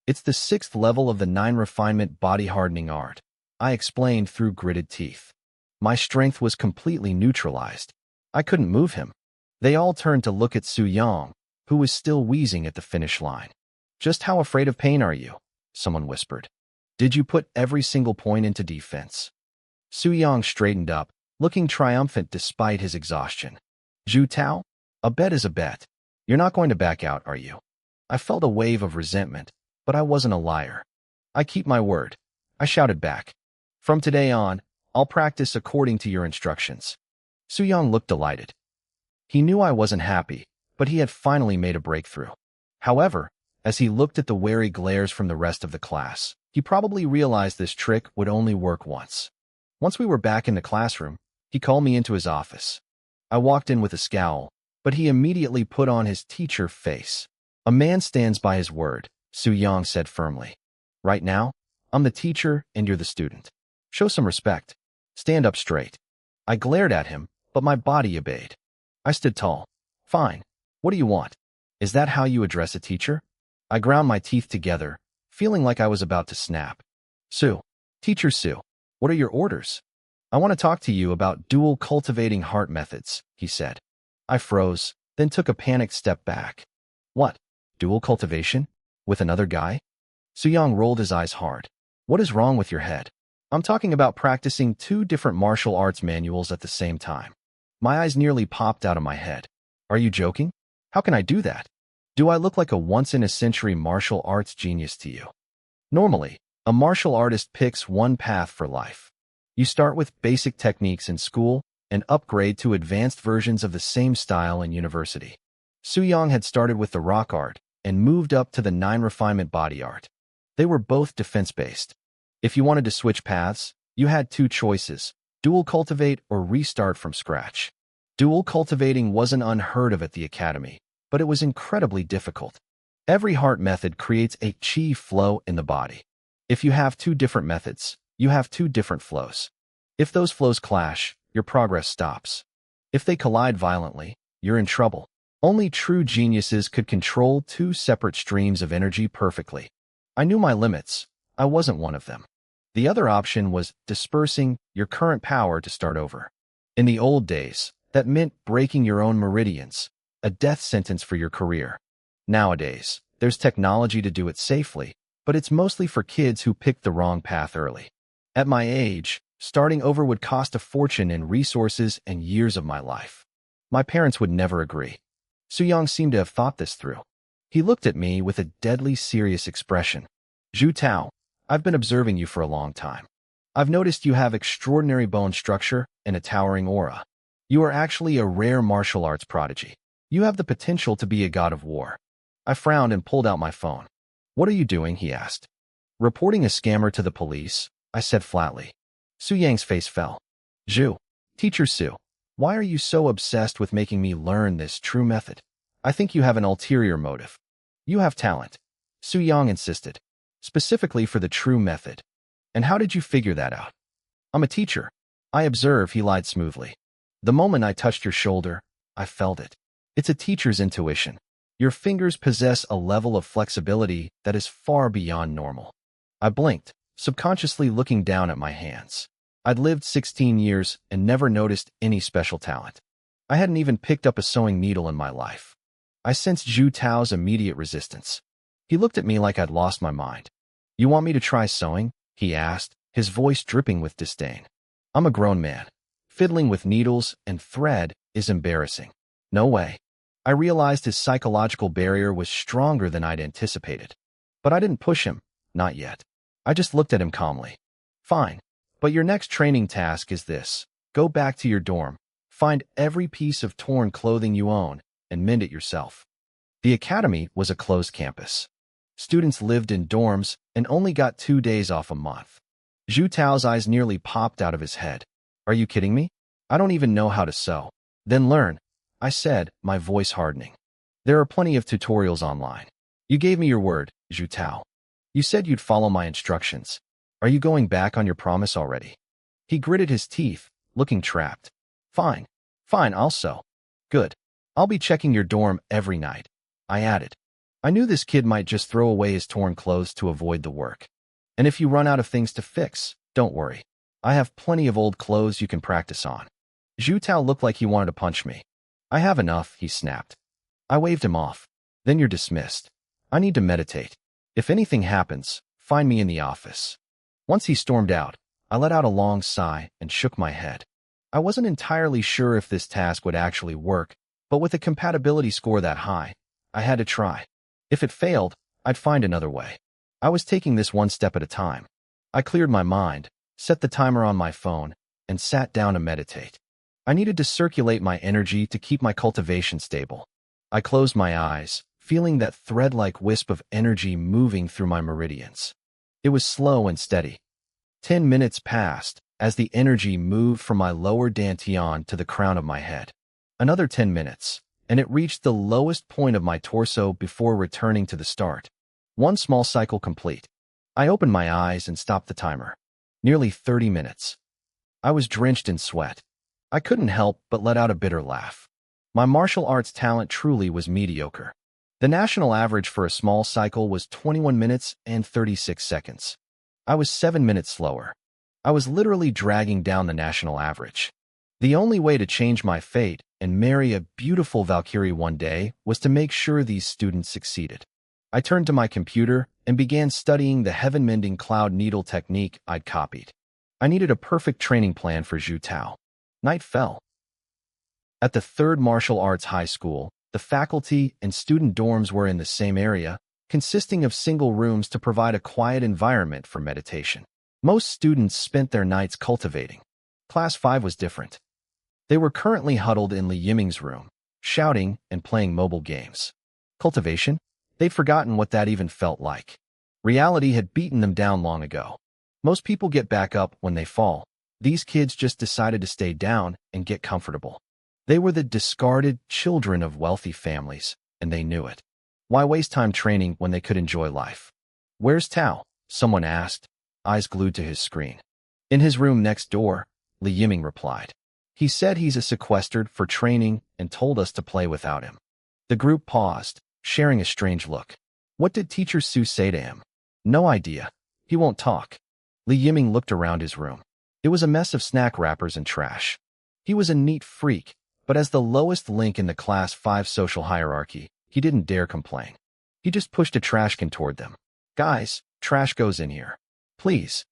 It's the 6th level of the 9 refinement body hardening art. I explained through gritted teeth. My strength was completely neutralized. I couldn't move him. They all turned to look at Su Yang, who was still wheezing at the finish line. Just how afraid of pain are you? Someone whispered. Did you put every single point into defense? Su Yang straightened up, looking triumphant despite his exhaustion. Zhu Tao? A bet is a bet. You're not going to back out, are you? I felt a wave of resentment, but I wasn't a liar. I keep my word. I shouted back. From today on, I'll practice according to your instructions. Su Yang looked delighted. He knew I wasn't happy, but he had finally made a breakthrough. However, as he looked at the wary glares from the rest of the class, he probably realized this trick would only work once. Once we were back in the classroom, he called me into his office. I walked in with a scowl, but he immediately put on his teacher face. A man stands by his word, Su Yang said firmly. Right now, I'm the teacher and you're the student. Show some respect. Stand up straight. I glared at him, but my body obeyed. I stood tall. Fine. What do you want? Is that how you address a teacher? I ground my teeth together, feeling like I was about to snap. Teacher Su, what are your orders? I want to talk to you about dual cultivating heart methods, he said. I froze, then took a panicked step back. What? Dual cultivation? With another guy? Su Yang rolled his eyes hard. What is wrong with your head? I'm talking about practicing 2 different martial arts manuals at the same time. My eyes nearly popped out of my head. Are you joking? How can I do that? Do I look like a once-in-a-century martial arts genius to you? Normally, a martial artist picks one path for life. You start with basic techniques in school and upgrade to advanced versions of the same style in university. Su Yang had started with the rock art and moved up to the 9 refinement body art. They were both defense-based. If you wanted to switch paths, you had 2 choices, dual cultivate or restart from scratch. Dual cultivating wasn't unheard of at the academy, but it was incredibly difficult. Every heart method creates a chi flow in the body. If you have 2 different methods, you have 2 different flows. If those flows clash, your progress stops. If they collide violently, you're in trouble. Only true geniuses could control 2 separate streams of energy perfectly. I knew my limits. I wasn't one of them. The other option was dispersing your current power to start over. In the old days, that meant breaking your own meridians, a death sentence for your career. Nowadays, there's technology to do it safely, but it's mostly for kids who picked the wrong path early. At my age, starting over would cost a fortune in resources and years of my life. My parents would never agree. Su Yang seemed to have thought this through. He looked at me with a deadly serious expression. Zhu Tao, I've been observing you for a long time. I've noticed you have extraordinary bone structure and a towering aura. You are actually a rare martial arts prodigy. You have the potential to be a god of war. I frowned and pulled out my phone. What are you doing? He asked. Reporting a scammer to the police, I said flatly. Su Yang's face fell. Zhu, Teacher Su, why are you so obsessed with making me learn this true method? I think you have an ulterior motive. You have talent, Su Yang insisted, specifically for the true method. And how did you figure that out? I'm a teacher. I observe, he lied smoothly. The moment I touched your shoulder, I felt it. It's a teacher's intuition. Your fingers possess a level of flexibility that is far beyond normal. I blinked, subconsciously looking down at my hands. I'd lived 16 years and never noticed any special talent. I hadn't even picked up a sewing needle in my life. I sensed Zhu Tao's immediate resistance. He looked at me like I'd lost my mind. "You want me to try sewing?" he asked, his voice dripping with disdain. "I'm a grown man. Fiddling with needles and thread is embarrassing." "No way." I realized his psychological barrier was stronger than I'd anticipated. But I didn't push him, not yet. I just looked at him calmly. "Fine, but your next training task is this. Go back to your dorm, find every piece of torn clothing you own, and mend it yourself." The academy was a closed campus. Students lived in dorms and only got 2 days off a month. Zhu Tao's eyes nearly popped out of his head. "Are you kidding me? I don't even know how to sew." "Then learn," I said, my voice hardening. "There are plenty of tutorials online." "You gave me your word, Zhu Tao. You said you'd follow my instructions. Are you going back on your promise already?" He gritted his teeth, looking trapped. Fine, I'll sew." "Good. I'll be checking your dorm every night," I added. I knew this kid might just throw away his torn clothes to avoid the work. "And if you run out of things to fix, don't worry. I have plenty of old clothes you can practice on." Zhu Tao looked like he wanted to punch me. "I have enough," he snapped. I waved him off. "Then you're dismissed. I need to meditate. If anything happens, find me in the office." Once he stormed out, I let out a long sigh and shook my head. I wasn't entirely sure if this task would actually work, but with a compatibility score that high, I had to try. If it failed, I'd find another way. I was taking this one step at a time. I cleared my mind, set the timer on my phone, and sat down to meditate. I needed to circulate my energy to keep my cultivation stable. I closed my eyes, feeling that thread-like wisp of energy moving through my meridians. It was slow and steady. 10 minutes passed as the energy moved from my lower dantian to the crown of my head. Another 10 minutes, and it reached the lowest point of my torso before returning to the start. One small cycle complete. I opened my eyes and stopped the timer. Nearly 30 minutes. I was drenched in sweat. I couldn't help but let out a bitter laugh. My martial arts talent truly was mediocre. The national average for a small cycle was 21 minutes and 36 seconds. I was 7 minutes slower. I was literally dragging down the national average. The only way to change my fate and marry a beautiful Valkyrie one day was to make sure these students succeeded. I turned to my computer and began studying the heaven-mending cloud needle technique I'd copied. I needed a perfect training plan for Zhu Tao. Night fell. At the third martial arts high school, the faculty and student dorms were in the same area, consisting of single rooms to provide a quiet environment for meditation. Most students spent their nights cultivating. Class 5 was different. They were currently huddled in Li Yiming's room, shouting and playing mobile games. Cultivation? They'd forgotten what that even felt like. Reality had beaten them down long ago. Most people get back up when they fall. These kids just decided to stay down and get comfortable. They were the discarded children of wealthy families, and they knew it. Why waste time training when they could enjoy life? "Where's Tao?" someone asked, eyes glued to his screen. "In his room next door," Li Yiming replied. "He said he's sequestered for training and told us to play without him." The group paused, sharing a strange look. What did Teacher Su say to him? "No idea. He won't talk." Li Yiming looked around his room. It was a mess of snack wrappers and trash. He was a neat freak, but as the lowest link in the Class 5 social hierarchy, he didn't dare complain. He just pushed a trash can toward them. "Guys, trash goes in here. Please."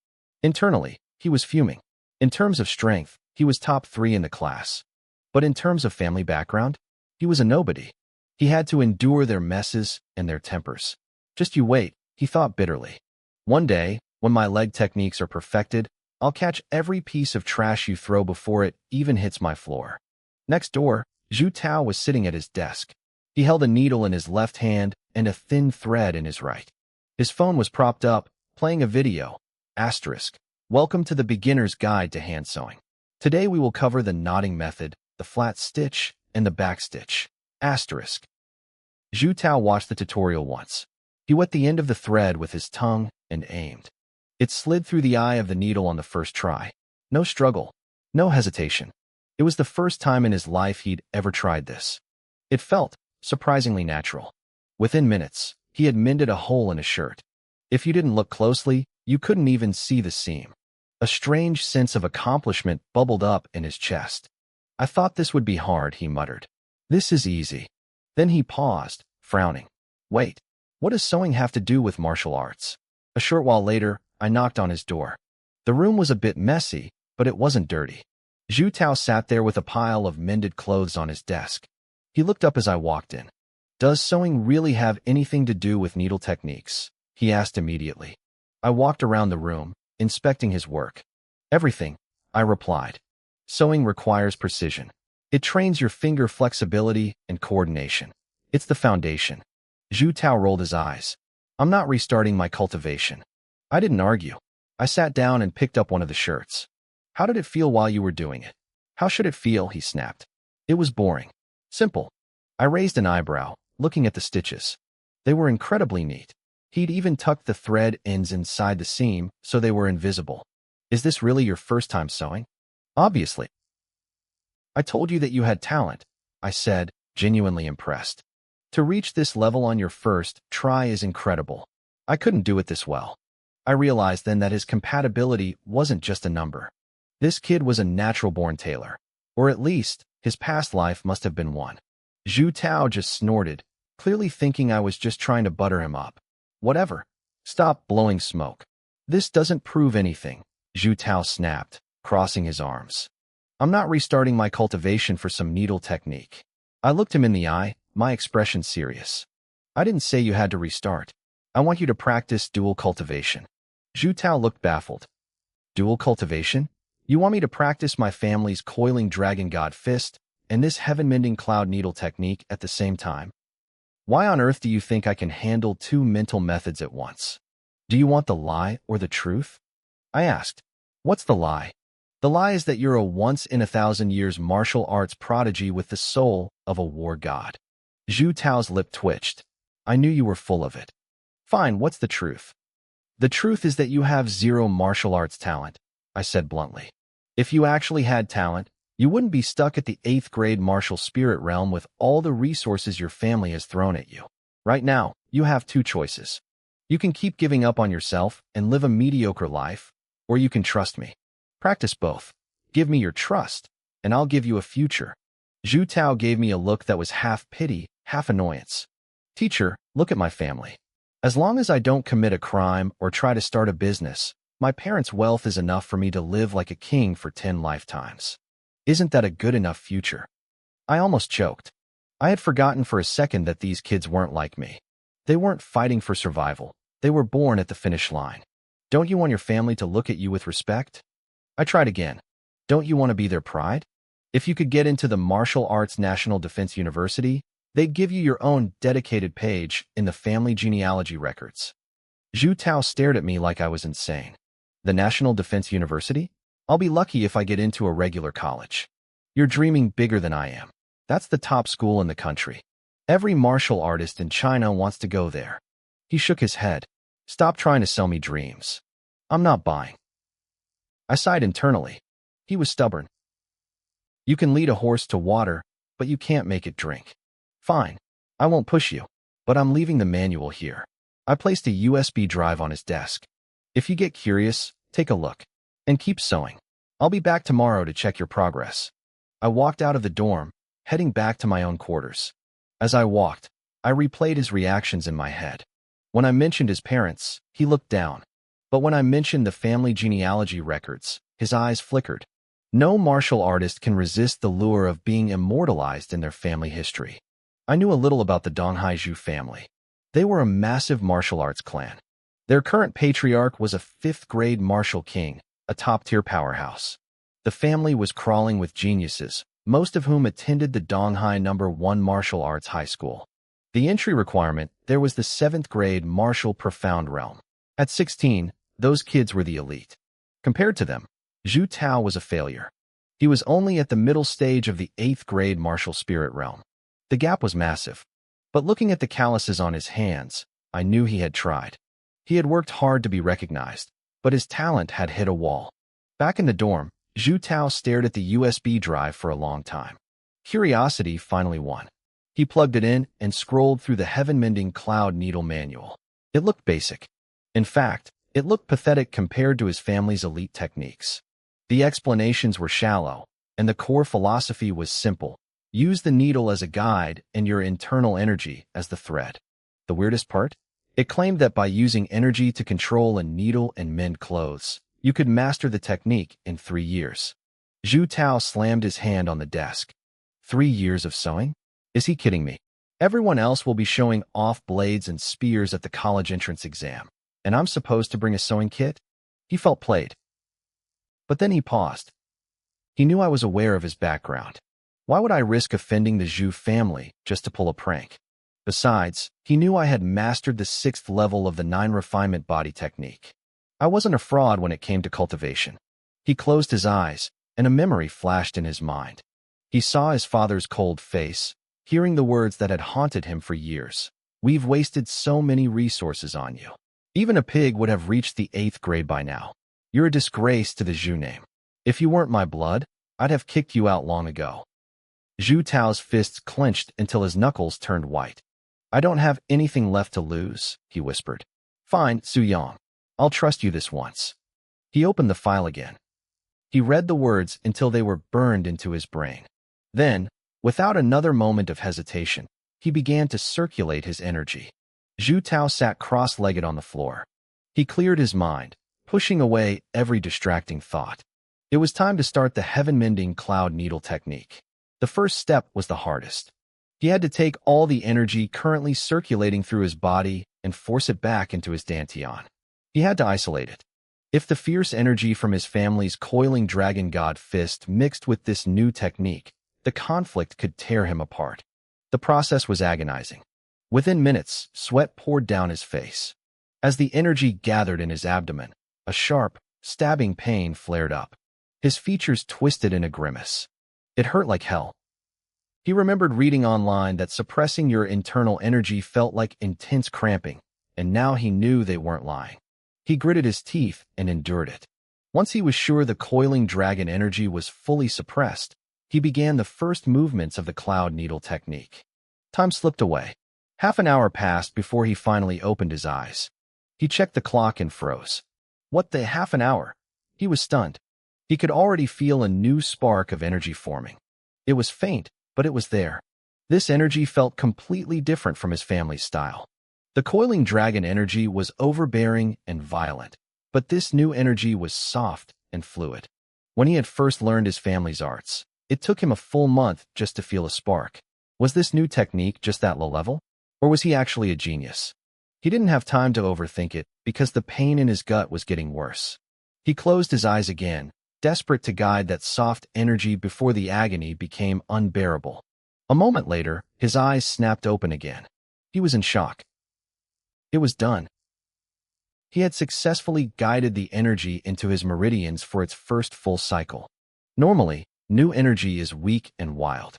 Internally, he was fuming. In terms of strength, he was top 3 in the class. But in terms of family background, he was a nobody. He had to endure their messes and their tempers. "Just you wait," he thought bitterly. "One day, when my leg techniques are perfected, I'll catch every piece of trash you throw before it even hits my floor." Next door, Zhu Tao was sitting at his desk. He held a needle in his left hand and a thin thread in his right. His phone was propped up, playing a video. Welcome to the Beginner's Guide to Hand Sewing. Today we will cover the knotting method, the flat stitch, and the back stitch. Zhu Tao watched the tutorial once. He wet the end of the thread with his tongue and aimed. It slid through the eye of the needle on the first try. No struggle, no hesitation. It was the first time in his life he'd ever tried this. It felt surprisingly natural. Within minutes, he had mended a hole in his shirt. If you didn't look closely, you couldn't even see the seam. A strange sense of accomplishment bubbled up in his chest. I thought this would be hard, he muttered. This is easy. Then he paused, frowning. Wait, what does sewing have to do with martial arts? A short while later, I knocked on his door. The room was a bit messy, but it wasn't dirty. Zhu Tao sat there with a pile of mended clothes on his desk. He looked up as I walked in. Does sewing really have anything to do with needle techniques? He asked immediately. I walked around the room, inspecting his work. Everything, I replied. Sewing requires precision. It trains your finger flexibility and coordination. It's the foundation. Zhu Tao rolled his eyes. I'm not restarting my cultivation. I didn't argue. I sat down and picked up one of the shirts. How did it feel while you were doing it? How should it feel? He snapped. It was boring. Simple. I raised an eyebrow, looking at the stitches. They were incredibly neat. He'd even tucked the thread ends inside the seam so they were invisible. Is this really your first time sewing? Obviously. I told you that you had talent, I said, genuinely impressed. To reach this level on your first try is incredible. I couldn't do it this well. I realized then that his compatibility wasn't just a number. This kid was a natural-born tailor. Or at least, his past life must have been one. Zhu Tao just snorted, clearly thinking I was just trying to butter him up. Whatever. Stop blowing smoke. This doesn't prove anything, Zhu Tao snapped, crossing his arms. I'm not restarting my cultivation for some needle technique. I looked him in the eye, my expression serious. I didn't say you had to restart. I want you to practice dual cultivation. Zhu Tao looked baffled. Dual cultivation? You want me to practice my family's coiling dragon god fist and this heaven-mending cloud needle technique at the same time? Why on earth do you think I can handle two mental methods at once? Do you want the lie or the truth? I asked. What's the lie? The lie is that you're a once-in-a-thousand-years martial arts prodigy with the soul of a war god. Zhu Tao's lip twitched. I knew you were full of it. Fine, what's the truth? The truth is that you have zero martial arts talent, I said bluntly. If you actually had talent, you wouldn't be stuck at the 8th grade martial spirit realm with all the resources your family has thrown at you. Right now, you have two choices. You can keep giving up on yourself and live a mediocre life, or you can trust me. Practice both. Give me your trust, and I'll give you a future. Zhu Tao gave me a look that was half pity, half annoyance. Teacher, look at my family. As long as I don't commit a crime or try to start a business, my parents' wealth is enough for me to live like a king for 10 lifetimes. Isn't that a good enough future? I almost choked. I had forgotten for a second that these kids weren't like me. They weren't fighting for survival. They were born at the finish line. Don't you want your family to look at you with respect? I tried again. Don't you want to be their pride? If you could get into the Martial Arts National Defense University, they'd give you your own dedicated page in the family genealogy records. Zhu Tao stared at me like I was insane. The National Defense University? I'll be lucky if I get into a regular college. You're dreaming bigger than I am. That's the top school in the country. Every martial artist in China wants to go there. He shook his head. Stop trying to sell me dreams. I'm not buying. I sighed internally. He was stubborn. You can lead a horse to water, but you can't make it drink. Fine. I won't push you, but I'm leaving the manual here. I placed a USB drive on his desk. If you get curious, take a look. And keep sewing. I'll be back tomorrow to check your progress. I walked out of the dorm, heading back to my own quarters. As I walked, I replayed his reactions in my head. When I mentioned his parents, he looked down. But when I mentioned the family genealogy records, his eyes flickered. No martial artist can resist the lure of being immortalized in their family history. I knew a little about the Donghaiju family. They were a massive martial arts clan. Their current patriarch was a 5th-grade martial king, a top-tier powerhouse. The family was crawling with geniuses, most of whom attended the Donghai No. 1 Martial Arts High School. The entry requirement, there was the 7th grade Martial Profound Realm. At 16, those kids were the elite. Compared to them, Zhu Tao was a failure. He was only at the middle stage of the 8th grade Martial Spirit Realm. The gap was massive. But looking at the calluses on his hands, I knew he had tried. He had worked hard to be recognized, but his talent had hit a wall. Back in the dorm, Zhu Tao stared at the USB drive for a long time. Curiosity finally won. He plugged it in and scrolled through the heaven-mending cloud needle manual. It looked basic. In fact, it looked pathetic compared to his family's elite techniques. The explanations were shallow, and the core philosophy was simple. Use the needle as a guide and your internal energy as the thread. The weirdest part? It claimed that by using energy to control a needle and mend clothes, you could master the technique in 3 years. Zhu Tao slammed his hand on the desk. 3 years of sewing? Is he kidding me? Everyone else will be showing off blades and spears at the college entrance exam, and I'm supposed to bring a sewing kit? He felt played. But then he paused. He knew I was aware of his background. Why would I risk offending the Zhu family just to pull a prank? Besides, he knew I had mastered the 6th level of the 9 refinement body technique. I wasn't a fraud when it came to cultivation. He closed his eyes, and a memory flashed in his mind. He saw his father's cold face, hearing the words that had haunted him for years. We've wasted so many resources on you. Even a pig would have reached the 8th grade by now. You're a disgrace to the Zhu name. If you weren't my blood, I'd have kicked you out long ago. Zhu Tao's fists clenched until his knuckles turned white. I don't have anything left to lose, he whispered. Fine, Su Yang. I'll trust you this once. He opened the file again. He read the words until they were burned into his brain. Then, without another moment of hesitation, he began to circulate his energy. Zhu Tao sat cross-legged on the floor. He cleared his mind, pushing away every distracting thought. It was time to start the heaven-mending cloud needle technique. The first step was the hardest. He had to take all the energy currently circulating through his body and force it back into his dantian. He had to isolate it. If the fierce energy from his family's coiling dragon god fist mixed with this new technique, the conflict could tear him apart. The process was agonizing. Within minutes, sweat poured down his face. As the energy gathered in his abdomen, a sharp, stabbing pain flared up. His features twisted in a grimace. It hurt like hell. He remembered reading online that suppressing your internal energy felt like intense cramping, and now he knew they weren't lying. He gritted his teeth and endured it. Once he was sure the coiling dragon energy was fully suppressed, he began the first movements of the cloud needle technique. Time slipped away. Half an hour passed before he finally opened his eyes. He checked the clock and froze. What the half an hour? He was stunned. He could already feel a new spark of energy forming. It was faint, but it was there. This energy felt completely different from his family's style. The coiling dragon energy was overbearing and violent, but this new energy was soft and fluid. When he had first learned his family's arts, it took him a full month just to feel a spark. Was this new technique just that low level? Or was he actually a genius? He didn't have time to overthink it because the pain in his gut was getting worse. He closed his eyes again, desperate to guide that soft energy before the agony became unbearable. A moment later, his eyes snapped open again. He was in shock. It was done. He had successfully guided the energy into his meridians for its first full cycle. Normally, new energy is weak and wild.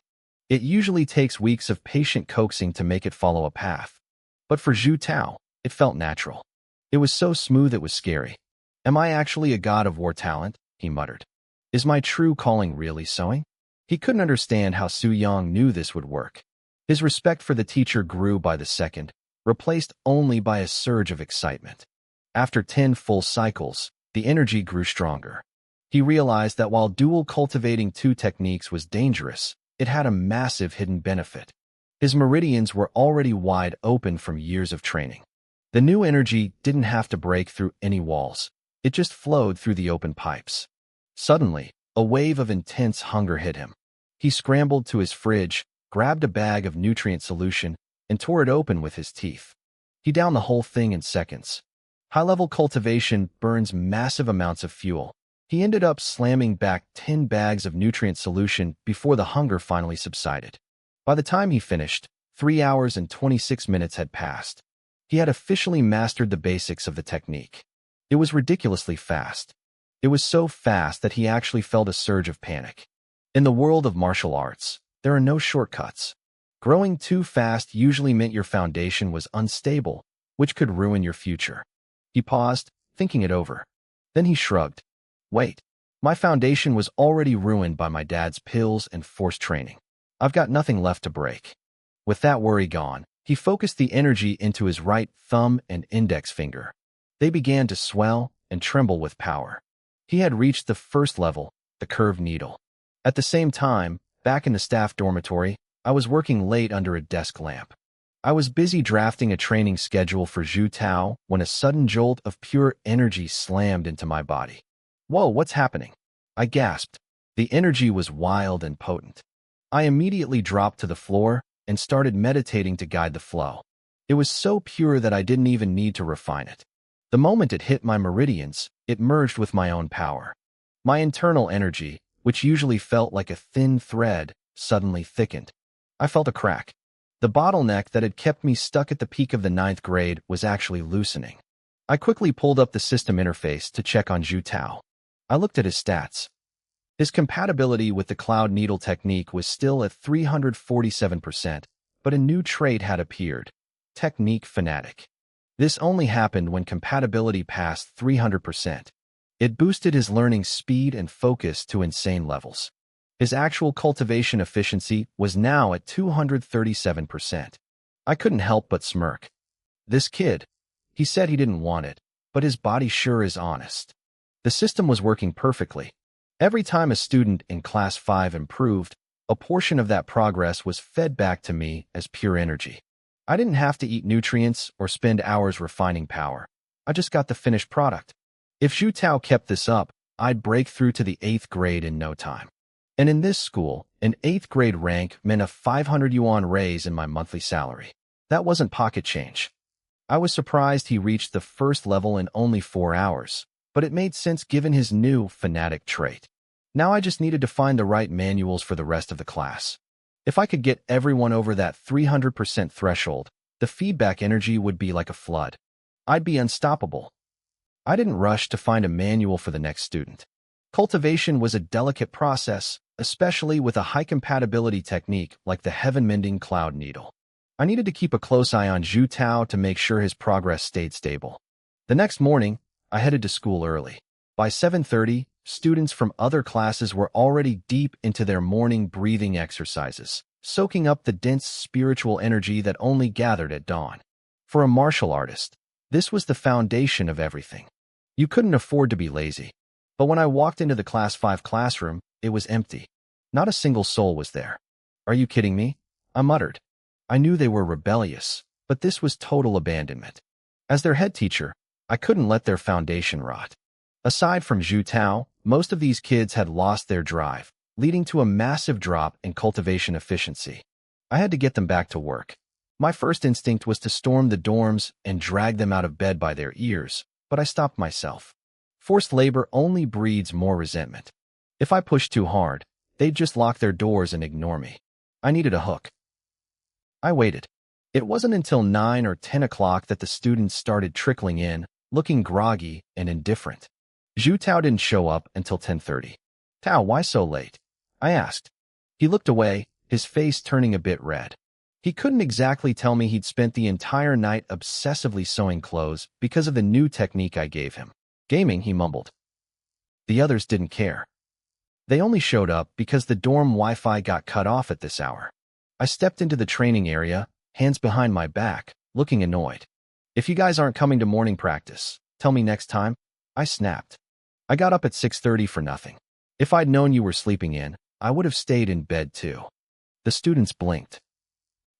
It usually takes weeks of patient coaxing to make it follow a path. But for Zhu Tao, it felt natural. It was so smooth it was scary. Am I actually a god of war talent? He muttered. Is my true calling really sewing? He couldn't understand how Su Yang knew this would work. His respect for the teacher grew by the second, replaced only by a surge of excitement. After 10 full cycles, the energy grew stronger. He realized that while dual cultivating 2 techniques was dangerous, it had a massive hidden benefit. His meridians were already wide open from years of training. The new energy didn't have to break through any walls. It just flowed through the open pipes. Suddenly, a wave of intense hunger hit him. He scrambled to his fridge, grabbed a bag of nutrient solution, and tore it open with his teeth. He downed the whole thing in seconds. High-level cultivation burns massive amounts of fuel. He ended up slamming back 10 bags of nutrient solution before the hunger finally subsided. By the time he finished, 3 hours and 26 minutes had passed. He had officially mastered the basics of the technique. It was ridiculously fast. It was so fast that he actually felt a surge of panic. In the world of martial arts, there are no shortcuts. Growing too fast usually meant your foundation was unstable, which could ruin your future. He paused, thinking it over. Then he shrugged. Wait, my foundation was already ruined by my dad's pills and forced training. I've got nothing left to break. With that worry gone, he focused the energy into his right thumb and index finger. They began to swell and tremble with power. He had reached the first level, the curved needle. At the same time, back in the staff dormitory, I was working late under a desk lamp. I was busy drafting a training schedule for Zhu Tao when a sudden jolt of pure energy slammed into my body. Whoa, what's happening? I gasped. The energy was wild and potent. I immediately dropped to the floor and started meditating to guide the flow. It was so pure that I didn't even need to refine it. The moment it hit my meridians, it merged with my own power. My internal energy, which usually felt like a thin thread, suddenly thickened. I felt a crack. The bottleneck that had kept me stuck at the peak of the 9th grade was actually loosening. I quickly pulled up the system interface to check on Zhu Tao. I looked at his stats. His compatibility with the cloud needle technique was still at 347%, but a new trait had appeared: Technique Fanatic. This only happened when compatibility passed 300%. It boosted his learning speed and focus to insane levels. His actual cultivation efficiency was now at 237%. I couldn't help but smirk. This kid, he said he didn't want it, but his body sure is honest. The system was working perfectly. Every time a student in Class 5 improved, a portion of that progress was fed back to me as pure energy. I didn't have to eat nutrients or spend hours refining power. I just got the finished product. If Zhu Tao kept this up, I'd break through to the 8th grade in no time. And in this school, an 8th grade rank meant a 500 yuan raise in my monthly salary. That wasn't pocket change. I was surprised he reached the first level in only 4 hours, but it made sense given his new fanatic trait. Now I just needed to find the right manuals for the rest of the class. If I could get everyone over that 300% threshold, the feedback energy would be like a flood. I'd be unstoppable. I didn't rush to find a manual for the next student. Cultivation was a delicate process, especially with a high compatibility technique like the heaven-mending cloud needle. I needed to keep a close eye on Zhu Tao to make sure his progress stayed stable. The next morning, I headed to school early. By 7:30, students from other classes were already deep into their morning breathing exercises, soaking up the dense spiritual energy that only gathered at dawn. For a martial artist, this was the foundation of everything. You couldn't afford to be lazy. But when I walked into the Class 5 classroom, it was empty. Not a single soul was there. Are you kidding me? I muttered. I knew they were rebellious, but this was total abandonment. As their head teacher, I couldn't let their foundation rot. Aside from Zhu Tao, most of these kids had lost their drive, leading to a massive drop in cultivation efficiency. I had to get them back to work. My first instinct was to storm the dorms and drag them out of bed by their ears, but I stopped myself. Forced labor only breeds more resentment. If I pushed too hard, they'd just lock their doors and ignore me. I needed a hook. I waited. It wasn't until 9 or 10 o'clock that the students started trickling in, looking groggy and indifferent. Zhu Tao didn't show up until 10:30. Tao, why so late? I asked. He looked away, his face turning a bit red. He couldn't exactly tell me he'd spent the entire night obsessively sewing clothes because of the new technique I gave him. Gaming, he mumbled. The others didn't care. They only showed up because the dorm Wi-Fi got cut off at this hour. I stepped into the training area, hands behind my back, looking annoyed. If you guys aren't coming to morning practice, tell me next time, I snapped. I got up at 6:30 for nothing. If I'd known you were sleeping in, I would have stayed in bed too. The students blinked.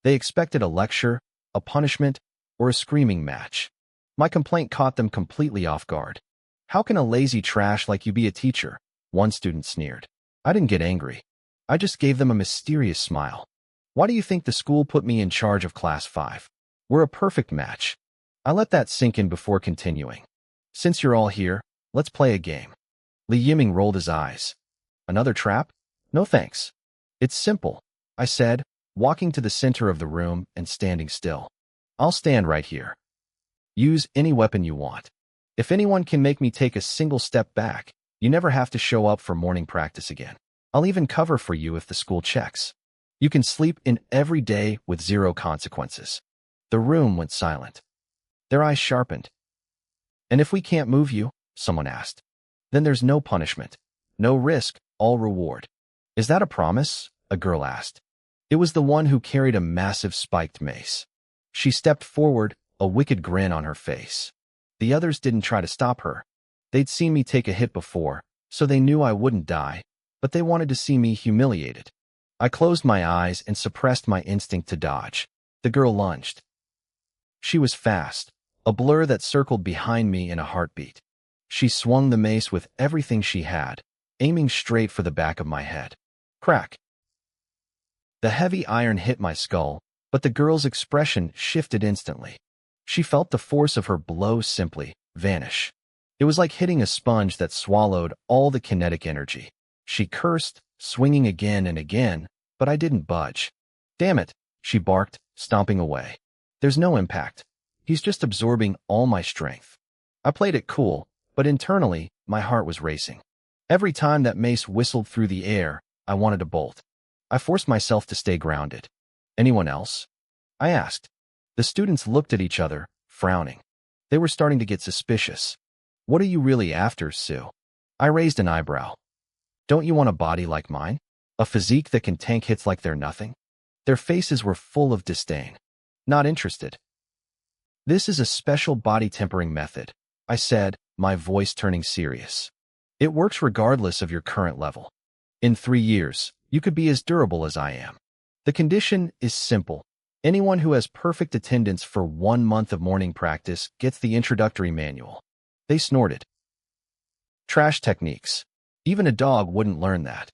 They expected a lecture, a punishment, or a screaming match. My complaint caught them completely off guard. How can a lazy trash like you be a teacher? One student sneered. I didn't get angry. I just gave them a mysterious smile. Why do you think the school put me in charge of Class 5? We're a perfect match. I let that sink in before continuing. Since you're all here, let's play a game. Li Yiming rolled his eyes. Another trap? No thanks. It's simple, I said, walking to the center of the room and standing still. I'll stand right here. Use any weapon you want. If anyone can make me take a single step back, you never have to show up for morning practice again. I'll even cover for you if the school checks. You can sleep in every day with 0 consequences. The room went silent. Their eyes sharpened. And if we can't move you, someone asked, then there's no punishment, no risk, all reward. Is that a promise? A girl asked. It was the one who carried a massive spiked mace. She stepped forward, a wicked grin on her face. The others didn't try to stop her. They'd seen me take a hit before, so they knew I wouldn't die. but they wanted to see me humiliated. I closed my eyes and suppressed my instinct to dodge. The girl lunged. She was fast, a blur that circled behind me in a heartbeat. She swung the mace with everything she had, aiming straight for the back of my head. Crack! The heavy iron hit my skull, but the girl's expression shifted instantly. She felt the force of her blow simply vanish. It was like hitting a sponge that swallowed all the kinetic energy. She cursed, swinging again and again, but I didn't budge. Damn it, she barked, stomping away. There's no impact. He's just absorbing all my strength. I played it cool, but internally, my heart was racing. Every time that mace whistled through the air, I wanted to bolt. I forced myself to stay grounded. Anyone else? I asked. The students looked at each other, frowning. They were starting to get suspicious. What are you really after, Sue? I raised an eyebrow. Don't you want a body like mine? A physique that can tank hits like they're nothing? Their faces were full of disdain. Not interested. This is a special body tempering method, I said, my voice turning serious. It works regardless of your current level. In 3 years, you could be as durable as I am. The condition is simple. Anyone who has perfect attendance for 1 month of morning practice gets the introductory manual. They snorted. Trash techniques. Even a dog wouldn't learn that.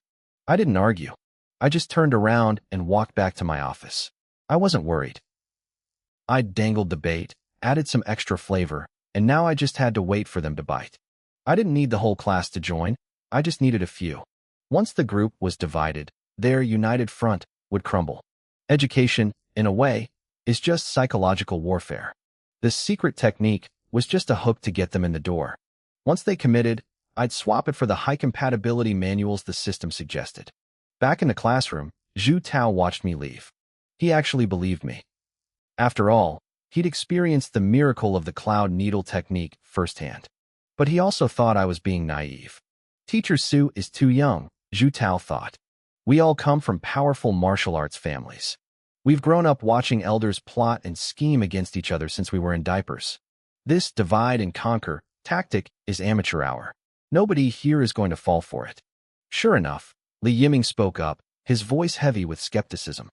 I didn't argue. I just turned around and walked back to my office. I wasn't worried. I'd dangled the bait, added some extra flavor, and now I just had to wait for them to bite. I didn't need the whole class to join. I just needed a few. Once the group was divided, their united front would crumble. Education, in a way, is just psychological warfare. This secret technique was just a hook to get them in the door. Once they committed, I'd swap it for the high compatibility manuals the system suggested. Back in the classroom, Zhu Tao watched me leave. He actually believed me. After all, he'd experienced the miracle of the cloud needle technique firsthand. But he also thought I was being naive. Teacher Sue is too young, Zhu Tao thought. We all come from powerful martial arts families. We've grown up watching elders plot and scheme against each other since we were in diapers. This divide and conquer tactic is amateur hour. Nobody here is going to fall for it. Sure enough, Li Yiming spoke up, his voice heavy with skepticism.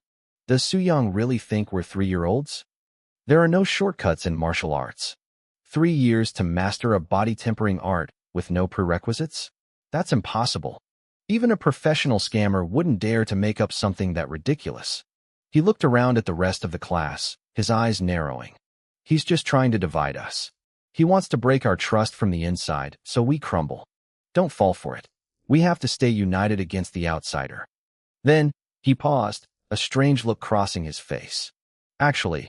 Does Su Yang really think we're 3-year-olds? There are no shortcuts in martial arts. 3 years to master a body-tempering art with no prerequisites? That's impossible. Even a professional scammer wouldn't dare to make up something that ridiculous. He looked around at the rest of the class, his eyes narrowing. He's just trying to divide us. He wants to break our trust from the inside, so we crumble. Don't fall for it. We have to stay united against the outsider. Then, he paused, a strange look crossing his face. Actually,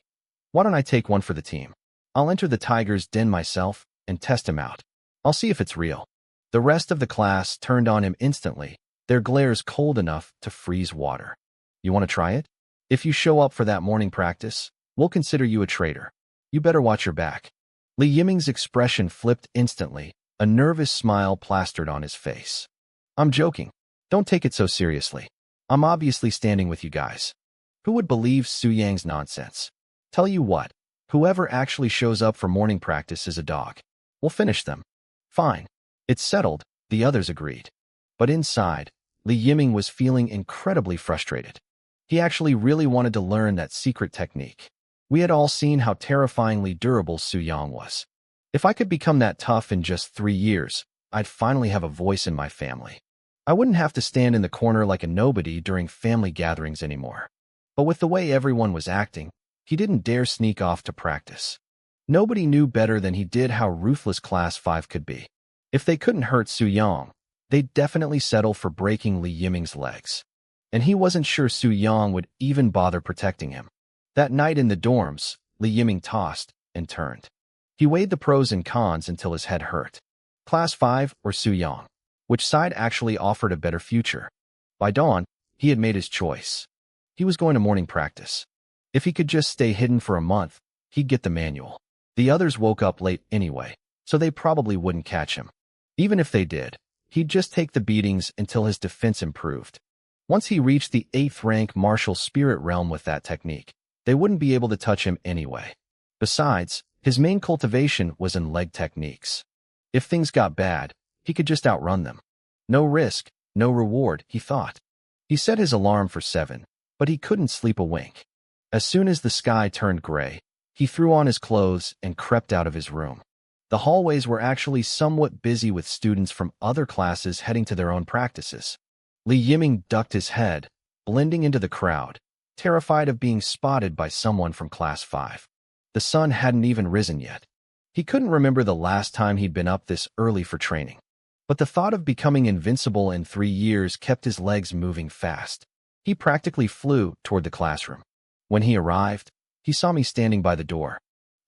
why don't I take one for the team? I'll enter the tiger's den myself and test him out. I'll see if it's real. The rest of the class turned on him instantly, their glares cold enough to freeze water. You want to try it? If you show up for that morning practice, we'll consider you a traitor. You better watch your back. Li Yiming's expression flipped instantly, a nervous smile plastered on his face. I'm joking. Don't take it so seriously. I'm obviously standing with you guys. Who would believe Su Yang's nonsense? Tell you what, whoever actually shows up for morning practice is a dog. We'll finish them. Fine. It's settled, the others agreed. But inside, Li Yiming was feeling incredibly frustrated. He actually really wanted to learn that secret technique. We had all seen how terrifyingly durable Su Yang was. If I could become that tough in just 3 years, I'd finally have a voice in my family. I wouldn't have to stand in the corner like a nobody during family gatherings anymore. But with the way everyone was acting, he didn't dare sneak off to practice. Nobody knew better than he did how ruthless Class 5 could be. If they couldn't hurt Su Yang, they'd definitely settle for breaking Li Yiming's legs. And he wasn't sure Su Yang would even bother protecting him. That night in the dorms, Li Yiming tossed and turned. He weighed the pros and cons until his head hurt. Class 5 or Su Yang? Which side actually offered a better future? By dawn, he had made his choice. He was going to morning practice. If he could just stay hidden for a month, he'd get the manual. The others woke up late anyway, so they probably wouldn't catch him. Even if they did, he'd just take the beatings until his defense improved. Once he reached the 8th rank martial spirit realm with that technique, they wouldn't be able to touch him anyway. Besides, his main cultivation was in leg techniques. If things got bad, he could just outrun them. No risk, No reward, he thought. He set his alarm for 7, but he couldn't sleep a wink. As soon as the sky turned gray, he threw on his clothes and crept out of his room. The hallways were actually somewhat busy with students from other classes heading to their own practices. Li Yiming ducked his head, blending into the crowd, terrified of being spotted by someone from Class 5. The sun hadn't even risen yet. He couldn't remember the last time he'd been up this early for training. But the thought of becoming invincible in 3 years kept his legs moving fast. He practically flew toward the classroom. When he arrived, he saw me standing by the door.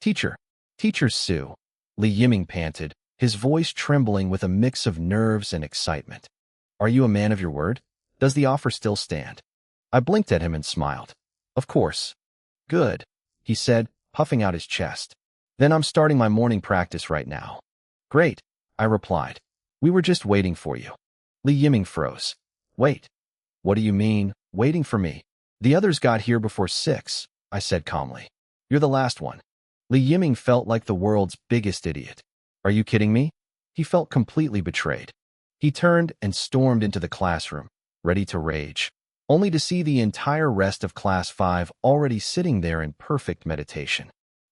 Teacher Sue, Li Yiming panted, his voice trembling with a mix of nerves and excitement. Are you a man of your word? Does the offer still stand? I blinked at him and smiled. Of course. Good, he said, puffing out his chest. Then I'm starting my morning practice right now. Great, I replied. We were just waiting for you. Li Yiming froze. Wait. What do you mean, waiting for me? The others got here before 6, I said calmly. You're the last one. Li Yiming felt like the world's biggest idiot. Are you kidding me? He felt completely betrayed. He turned and stormed into the classroom, ready to rage, only to see the entire rest of Class 5 already sitting there in perfect meditation.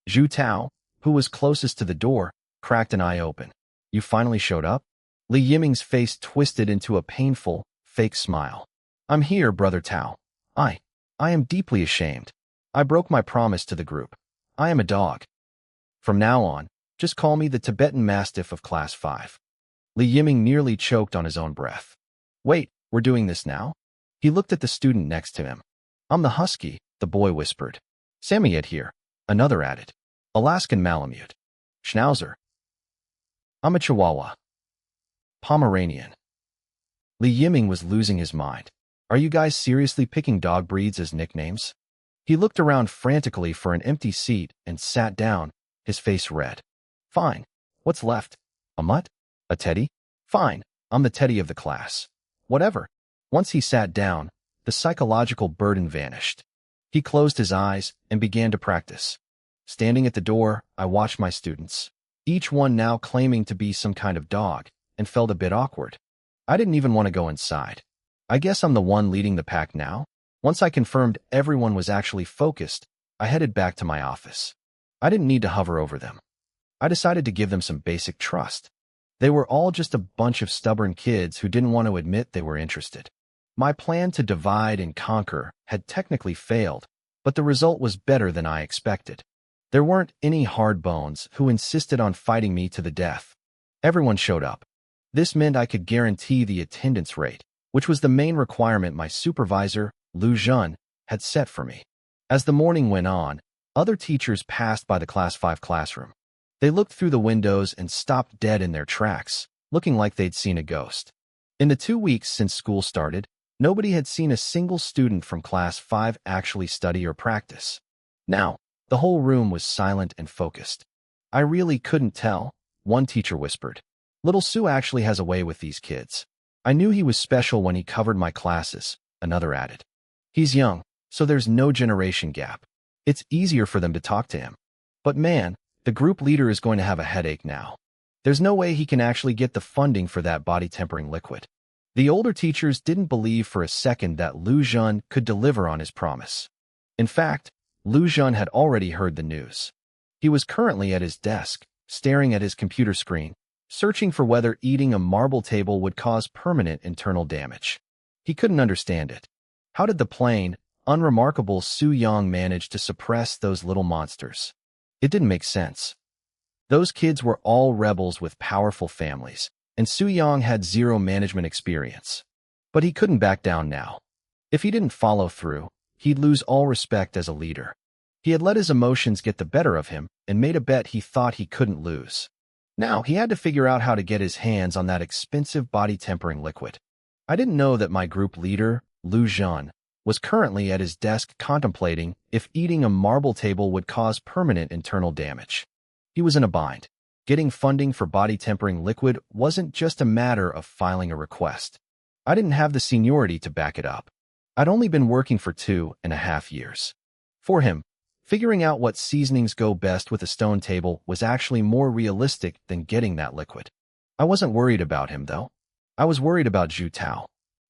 Zhu Tao, who was closest to the door, cracked an eye open. You finally showed up? Li Yiming's face twisted into a painful, fake smile. I'm here, Brother Tao. I am deeply ashamed. I broke my promise to the group. I am a dog. From now on, just call me the Tibetan Mastiff of Class 5. Li Yiming nearly choked on his own breath. Wait, we're doing this now? He looked at the student next to him. I'm the Husky, the boy whispered. Samoyed here, another added. Alaskan Malamute. Schnauzer. I'm a Chihuahua. Pomeranian. Li Yiming was losing his mind. Are you guys seriously picking dog breeds as nicknames? He looked around frantically for an empty seat and sat down, his face red. Fine. What's left? A mutt? A teddy? Fine. I'm the teddy of the class. Whatever. Once he sat down, the psychological burden vanished. He closed his eyes and began to practice. Standing at the door, I watched my students, each one now claiming to be some kind of dog, and felt a bit awkward. I didn't even want to go inside. I guess I'm the one leading the pack now? Once I confirmed everyone was actually focused, I headed back to my office. I didn't need to hover over them. I decided to give them some basic trust. They were all just a bunch of stubborn kids who didn't want to admit they were interested. My plan to divide and conquer had technically failed, but the result was better than I expected. There weren't any hard bones who insisted on fighting me to the death. Everyone showed up. This meant I could guarantee the attendance rate, which was the main requirement my supervisor, Lu Jun, had set for me. As the morning went on, other teachers passed by the Class 5 classroom. They looked through the windows and stopped dead in their tracks, looking like they'd seen a ghost. In the 2 weeks since school started, nobody had seen a single student from Class 5 actually study or practice. Now, the whole room was silent and focused. I really couldn't tell, one teacher whispered. Little Sue actually has a way with these kids. I knew he was special when he covered my classes, another added. He's young, so there's no generation gap. It's easier for them to talk to him. But man, the group leader is going to have a headache now. There's no way he can actually get the funding for that body-tempering liquid. The older teachers didn't believe for a second that Lu Jun could deliver on his promise. In fact, Lu Jun had already heard the news. He was currently at his desk, staring at his computer screen, searching for whether eating a marble table would cause permanent internal damage. He couldn't understand it. How did the plain, unremarkable Su Yang manage to suppress those little monsters? It didn't make sense. Those kids were all rebels with powerful families, and Su Yang had zero management experience. But he couldn't back down now. If he didn't follow through, he'd lose all respect as a leader. He had let his emotions get the better of him and made a bet he thought he couldn't lose. Now, he had to figure out how to get his hands on that expensive body-tempering liquid. I didn't know that my group leader, Lu Jun, was currently at his desk contemplating if eating a marble table would cause permanent internal damage. He was in a bind. Getting funding for body-tempering liquid wasn't just a matter of filing a request. I didn't have the seniority to back it up. I'd only been working for 2.5 years. For him, figuring out what seasonings go best with a stone table was actually more realistic than getting that liquid. I wasn't worried about him, though. I was worried about Zhu Tao.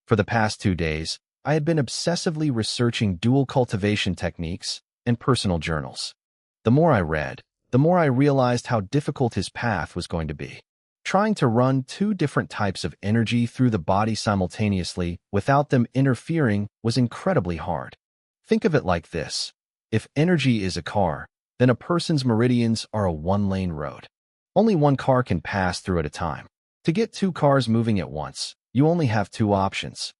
For the past 2 days, I had been obsessively researching dual cultivation techniques and personal journals. The more I read, the more I realized how difficult his path was going to be. Trying to run 2 different types of energy through the body simultaneously without them interfering was incredibly hard. Think of it like this. If energy is a car, then a person's meridians are a 1-lane road. Only one car can pass through at a time. To get 2 cars moving at once, you only have 2 options.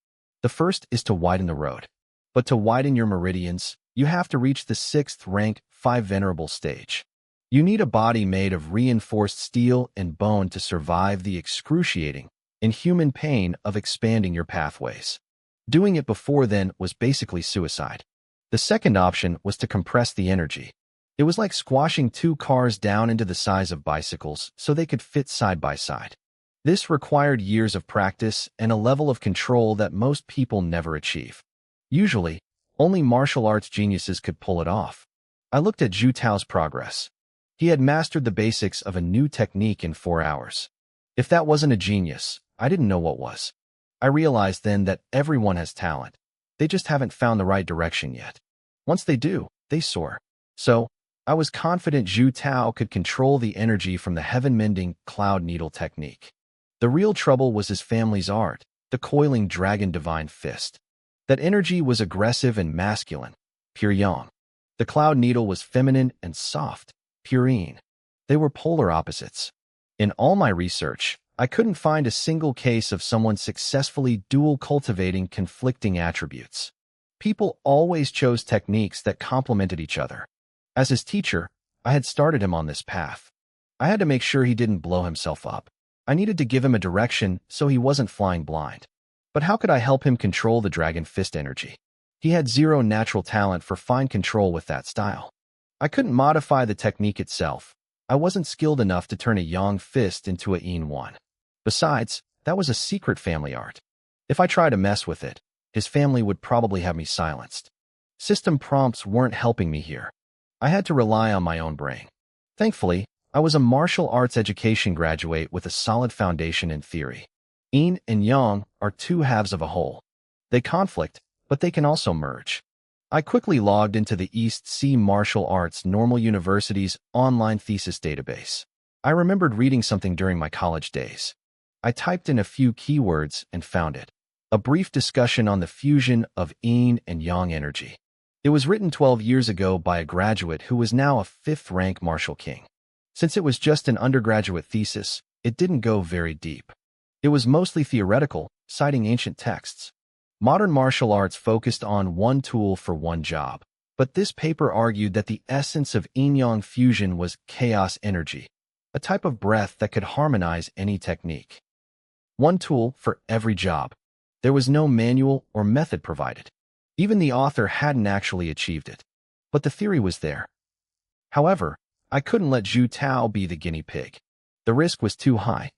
The first is to widen the road. But to widen your meridians, you have to reach the 6th rank 5 venerable stage. You need a body made of reinforced steel and bone to survive the excruciating, inhuman pain of expanding your pathways. Doing it before then was basically suicide. The second option was to compress the energy. It was like squashing 2 cars down into the size of bicycles so they could fit side by side. This required years of practice and a level of control that most people never achieve. Usually, only martial arts geniuses could pull it off. I looked at Zhu Tao's progress. He had mastered the basics of a new technique in 4 hours. If that wasn't a genius, I didn't know what was. I realized then that everyone has talent. They just haven't found the right direction yet. Once they do, they soar. So, I was confident Zhu Tao could control the energy from the heaven-mending cloud needle technique. The real trouble was his family's art, the coiling dragon divine fist. That energy was aggressive and masculine, pure yang. The cloud needle was feminine and soft, pure yin. They were polar opposites. In all my research, I couldn't find a single case of someone successfully dual cultivating conflicting attributes. People always chose techniques that complemented each other. As his teacher, I had started him on this path. I had to make sure he didn't blow himself up. I needed to give him a direction so he wasn't flying blind. But how could I help him control the dragon fist energy? He had 0 natural talent for fine control with that style. I couldn't modify the technique itself. I wasn't skilled enough to turn a yang fist into a yin one. Besides, that was a secret family art. If I tried to mess with it, his family would probably have me silenced. System prompts weren't helping me here. I had to rely on my own brain. Thankfully, I was a martial arts education graduate with a solid foundation in theory. Yin and yang are 2 halves of a whole. They conflict, but they can also merge. I quickly logged into the East Sea Martial Arts Normal University's online thesis database. I remembered reading something during my college days. I typed in a few keywords and found it. A brief discussion on the fusion of yin and yang energy. It was written 12 years ago by a graduate who was now a 5th rank martial king. Since it was just an undergraduate thesis, it didn't go very deep. It was mostly theoretical, citing ancient texts. Modern martial arts focused on one tool for one job, but this paper argued that the essence of yin-yang fusion was chaos energy, a type of breath that could harmonize any technique. One tool for every job. There was no manual or method provided. Even the author hadn't actually achieved it, but the theory was there. However, I couldn't let Zhu Tao be the guinea pig. The risk was too high.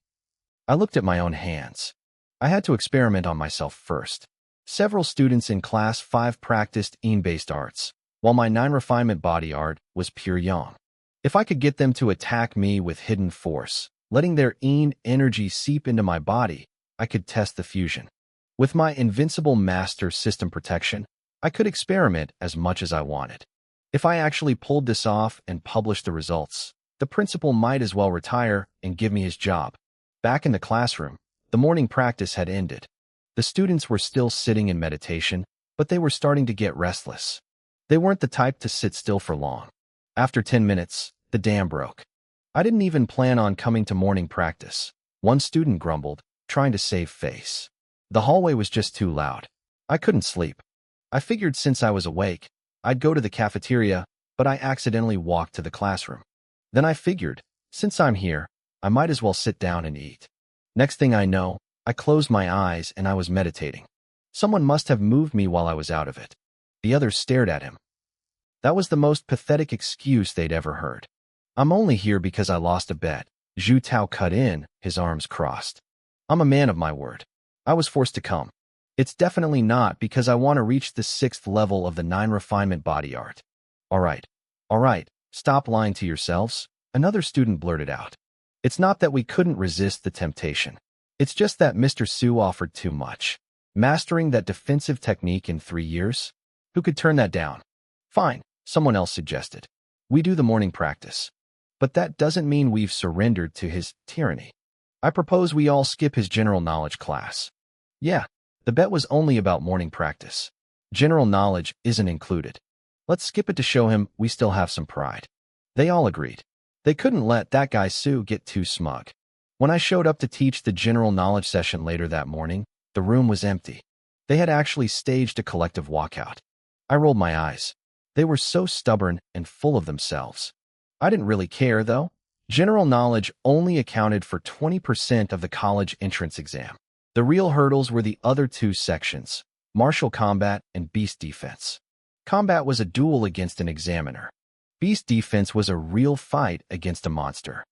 I looked at my own hands. I had to experiment on myself first. Several students in Class 5 practiced yin-based arts, while my 9 refinement body art was pure yang. If I could get them to attack me with hidden force, letting their yin energy seep into my body, I could test the fusion. With my invincible master system protection, I could experiment as much as I wanted. If I actually pulled this off and published the results, the principal might as well retire and give me his job. Back in the classroom, the morning practice had ended. The students were still sitting in meditation, but they were starting to get restless. They weren't the type to sit still for long. After 10 minutes, the dam broke. I didn't even plan on coming to morning practice. One student grumbled, trying to save face. The hallway was just too loud. I couldn't sleep. I figured since I was awake, I'd go to the cafeteria, but I accidentally walked to the classroom. Then I figured, since I'm here, I might as well sit down and eat. Next thing I know, I closed my eyes and I was meditating. Someone must have moved me while I was out of it. The others stared at him. That was the most pathetic excuse they'd ever heard. I'm only here because I lost a bet. Zhu Tao cut in, his arms crossed. I'm a man of my word. I was forced to come. It's definitely not because I want to reach the 6th level of the 9 refinement body art. All right, stop lying to yourselves, another student blurted out. It's not that we couldn't resist the temptation. It's just that Mr. Su offered too much. Mastering that defensive technique in 3 years? Who could turn that down? Fine, someone else suggested. We do the morning practice. But that doesn't mean we've surrendered to his tyranny. I propose we all skip his general knowledge class. Yeah, the bet was only about morning practice. General knowledge isn't included. Let's skip it to show him we still have some pride. They all agreed. They couldn't let that guy Sue get too smug. When I showed up to teach the general knowledge session later that morning, the room was empty. They had actually staged a collective walkout. I rolled my eyes. They were so stubborn and full of themselves. I didn't really care, though. General knowledge only accounted for 20% of the college entrance exam. The real hurdles were the other two sections, martial combat and beast defense. Combat was a duel against an examiner. Beast defense was a real fight against a monster.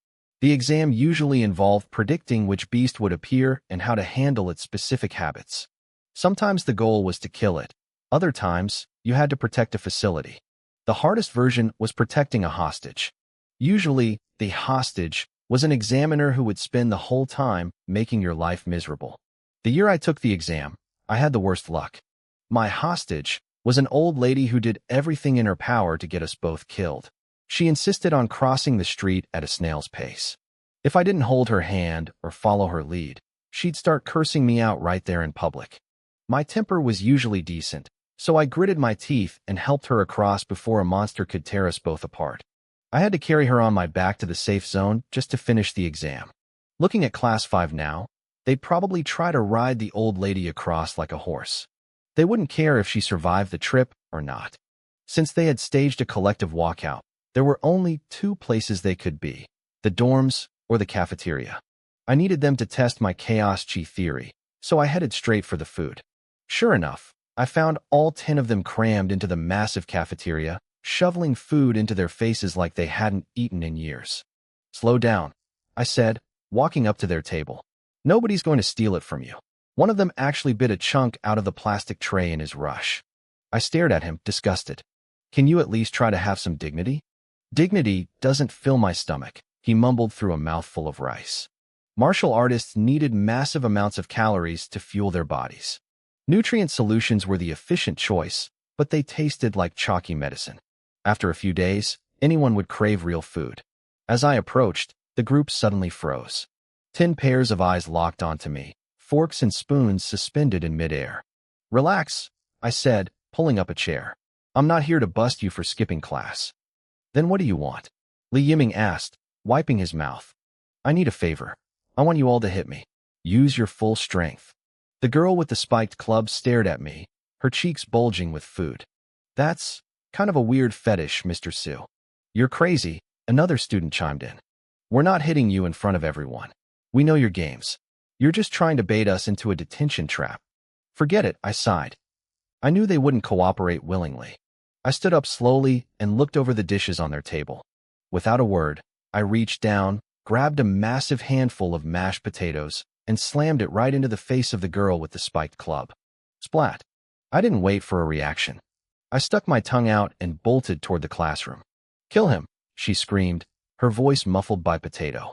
The exam usually involved predicting which beast would appear and how to handle its specific habits. Sometimes the goal was to kill it. Other times, you had to protect a facility. The hardest version was protecting a hostage. Usually, the hostage was an examiner who would spend the whole time making your life miserable. The year I took the exam, I had the worst luck. My hostage was an old lady who did everything in her power to get us both killed. She insisted on crossing the street at a snail's pace. If I didn't hold her hand or follow her lead, she'd start cursing me out right there in public. My temper was usually decent, so I gritted my teeth and helped her across before a monster could tear us both apart. I had to carry her on my back to the safe zone just to finish the exam. Looking at Class 5 now, they'd probably try to ride the old lady across like a horse. They wouldn't care if she survived the trip or not. Since they had staged a collective walkout, there were only 2 places they could be, the dorms or the cafeteria. I needed them to test my chaos chi theory, so I headed straight for the food. Sure enough, I found all 10 of them crammed into the massive cafeteria, shoveling food into their faces like they hadn't eaten in years. Slow down, I said, walking up to their table. Nobody's going to steal it from you. One of them actually bit a chunk out of the plastic tray in his rush. I stared at him, disgusted. Can you at least try to have some dignity? Dignity doesn't fill my stomach, he mumbled through a mouthful of rice. Martial artists needed massive amounts of calories to fuel their bodies. Nutrient solutions were the efficient choice, but they tasted like chalky medicine. After a few days, anyone would crave real food. As I approached, the group suddenly froze. 10 pairs of eyes locked onto me, forks and spoons suspended in midair. Relax, I said, pulling up a chair. I'm not here to bust you for skipping class. Then what do you want? Li Yiming asked, wiping his mouth. I need a favor. I want you all to hit me. Use your full strength. The girl with the spiked club stared at me, her cheeks bulging with food. That's kind of a weird fetish, Mr. Su. You're crazy, another student chimed in. We're not hitting you in front of everyone. We know your games. You're just trying to bait us into a detention trap. Forget it, I sighed. I knew they wouldn't cooperate willingly. I stood up slowly and looked over the dishes on their table. Without a word, I reached down, grabbed a massive handful of mashed potatoes, and slammed it right into the face of the girl with the spiked club. Splat. I didn't wait for a reaction. I stuck my tongue out and bolted toward the classroom. Kill him, she screamed, her voice muffled by potato.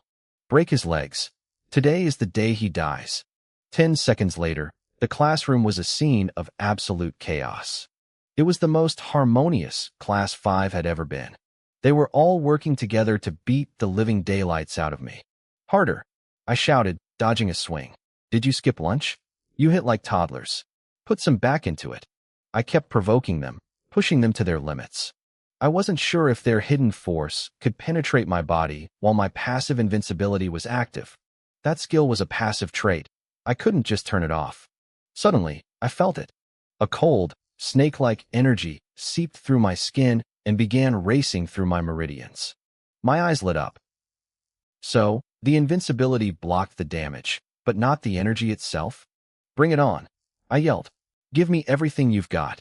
Break his legs. Today is the day he dies. 10 seconds later, the classroom was a scene of absolute chaos. It was the most harmonious Class 5 had ever been. They were all working together to beat the living daylights out of me. Harder, I shouted, dodging a swing. Did you skip lunch? You hit like toddlers. Put some back into it. I kept provoking them, pushing them to their limits. I wasn't sure if their hidden force could penetrate my body while my passive invincibility was active. That skill was a passive trait. I couldn't just turn it off. Suddenly, I felt it. A cold, snake-like energy seeped through my skin and began racing through my meridians. My eyes lit up. So, the invincibility blocked the damage, but not the energy itself? Bring it on, I yelled. Give me everything you've got.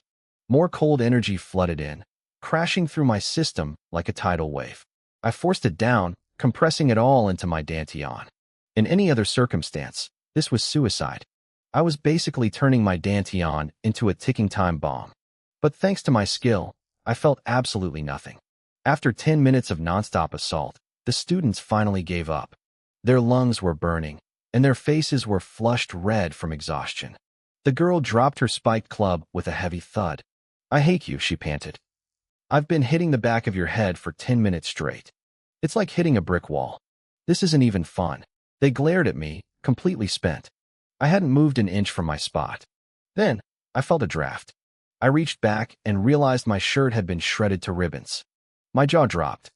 More cold energy flooded in, crashing through my system like a tidal wave. I forced it down, compressing it all into my dantian. In any other circumstance, this was suicide. I was basically turning my dantian into a ticking time bomb. But thanks to my skill, I felt absolutely nothing. After 10 minutes of nonstop assault, the students finally gave up. Their lungs were burning, and their faces were flushed red from exhaustion. The girl dropped her spiked club with a heavy thud. I hate you, she panted. I've been hitting the back of your head for 10 minutes straight. It's like hitting a brick wall. This isn't even fun. They glared at me, completely spent. I hadn't moved an inch from my spot. Then, I felt a draft. I reached back and realized my shirt had been shredded to ribbons. My jaw dropped.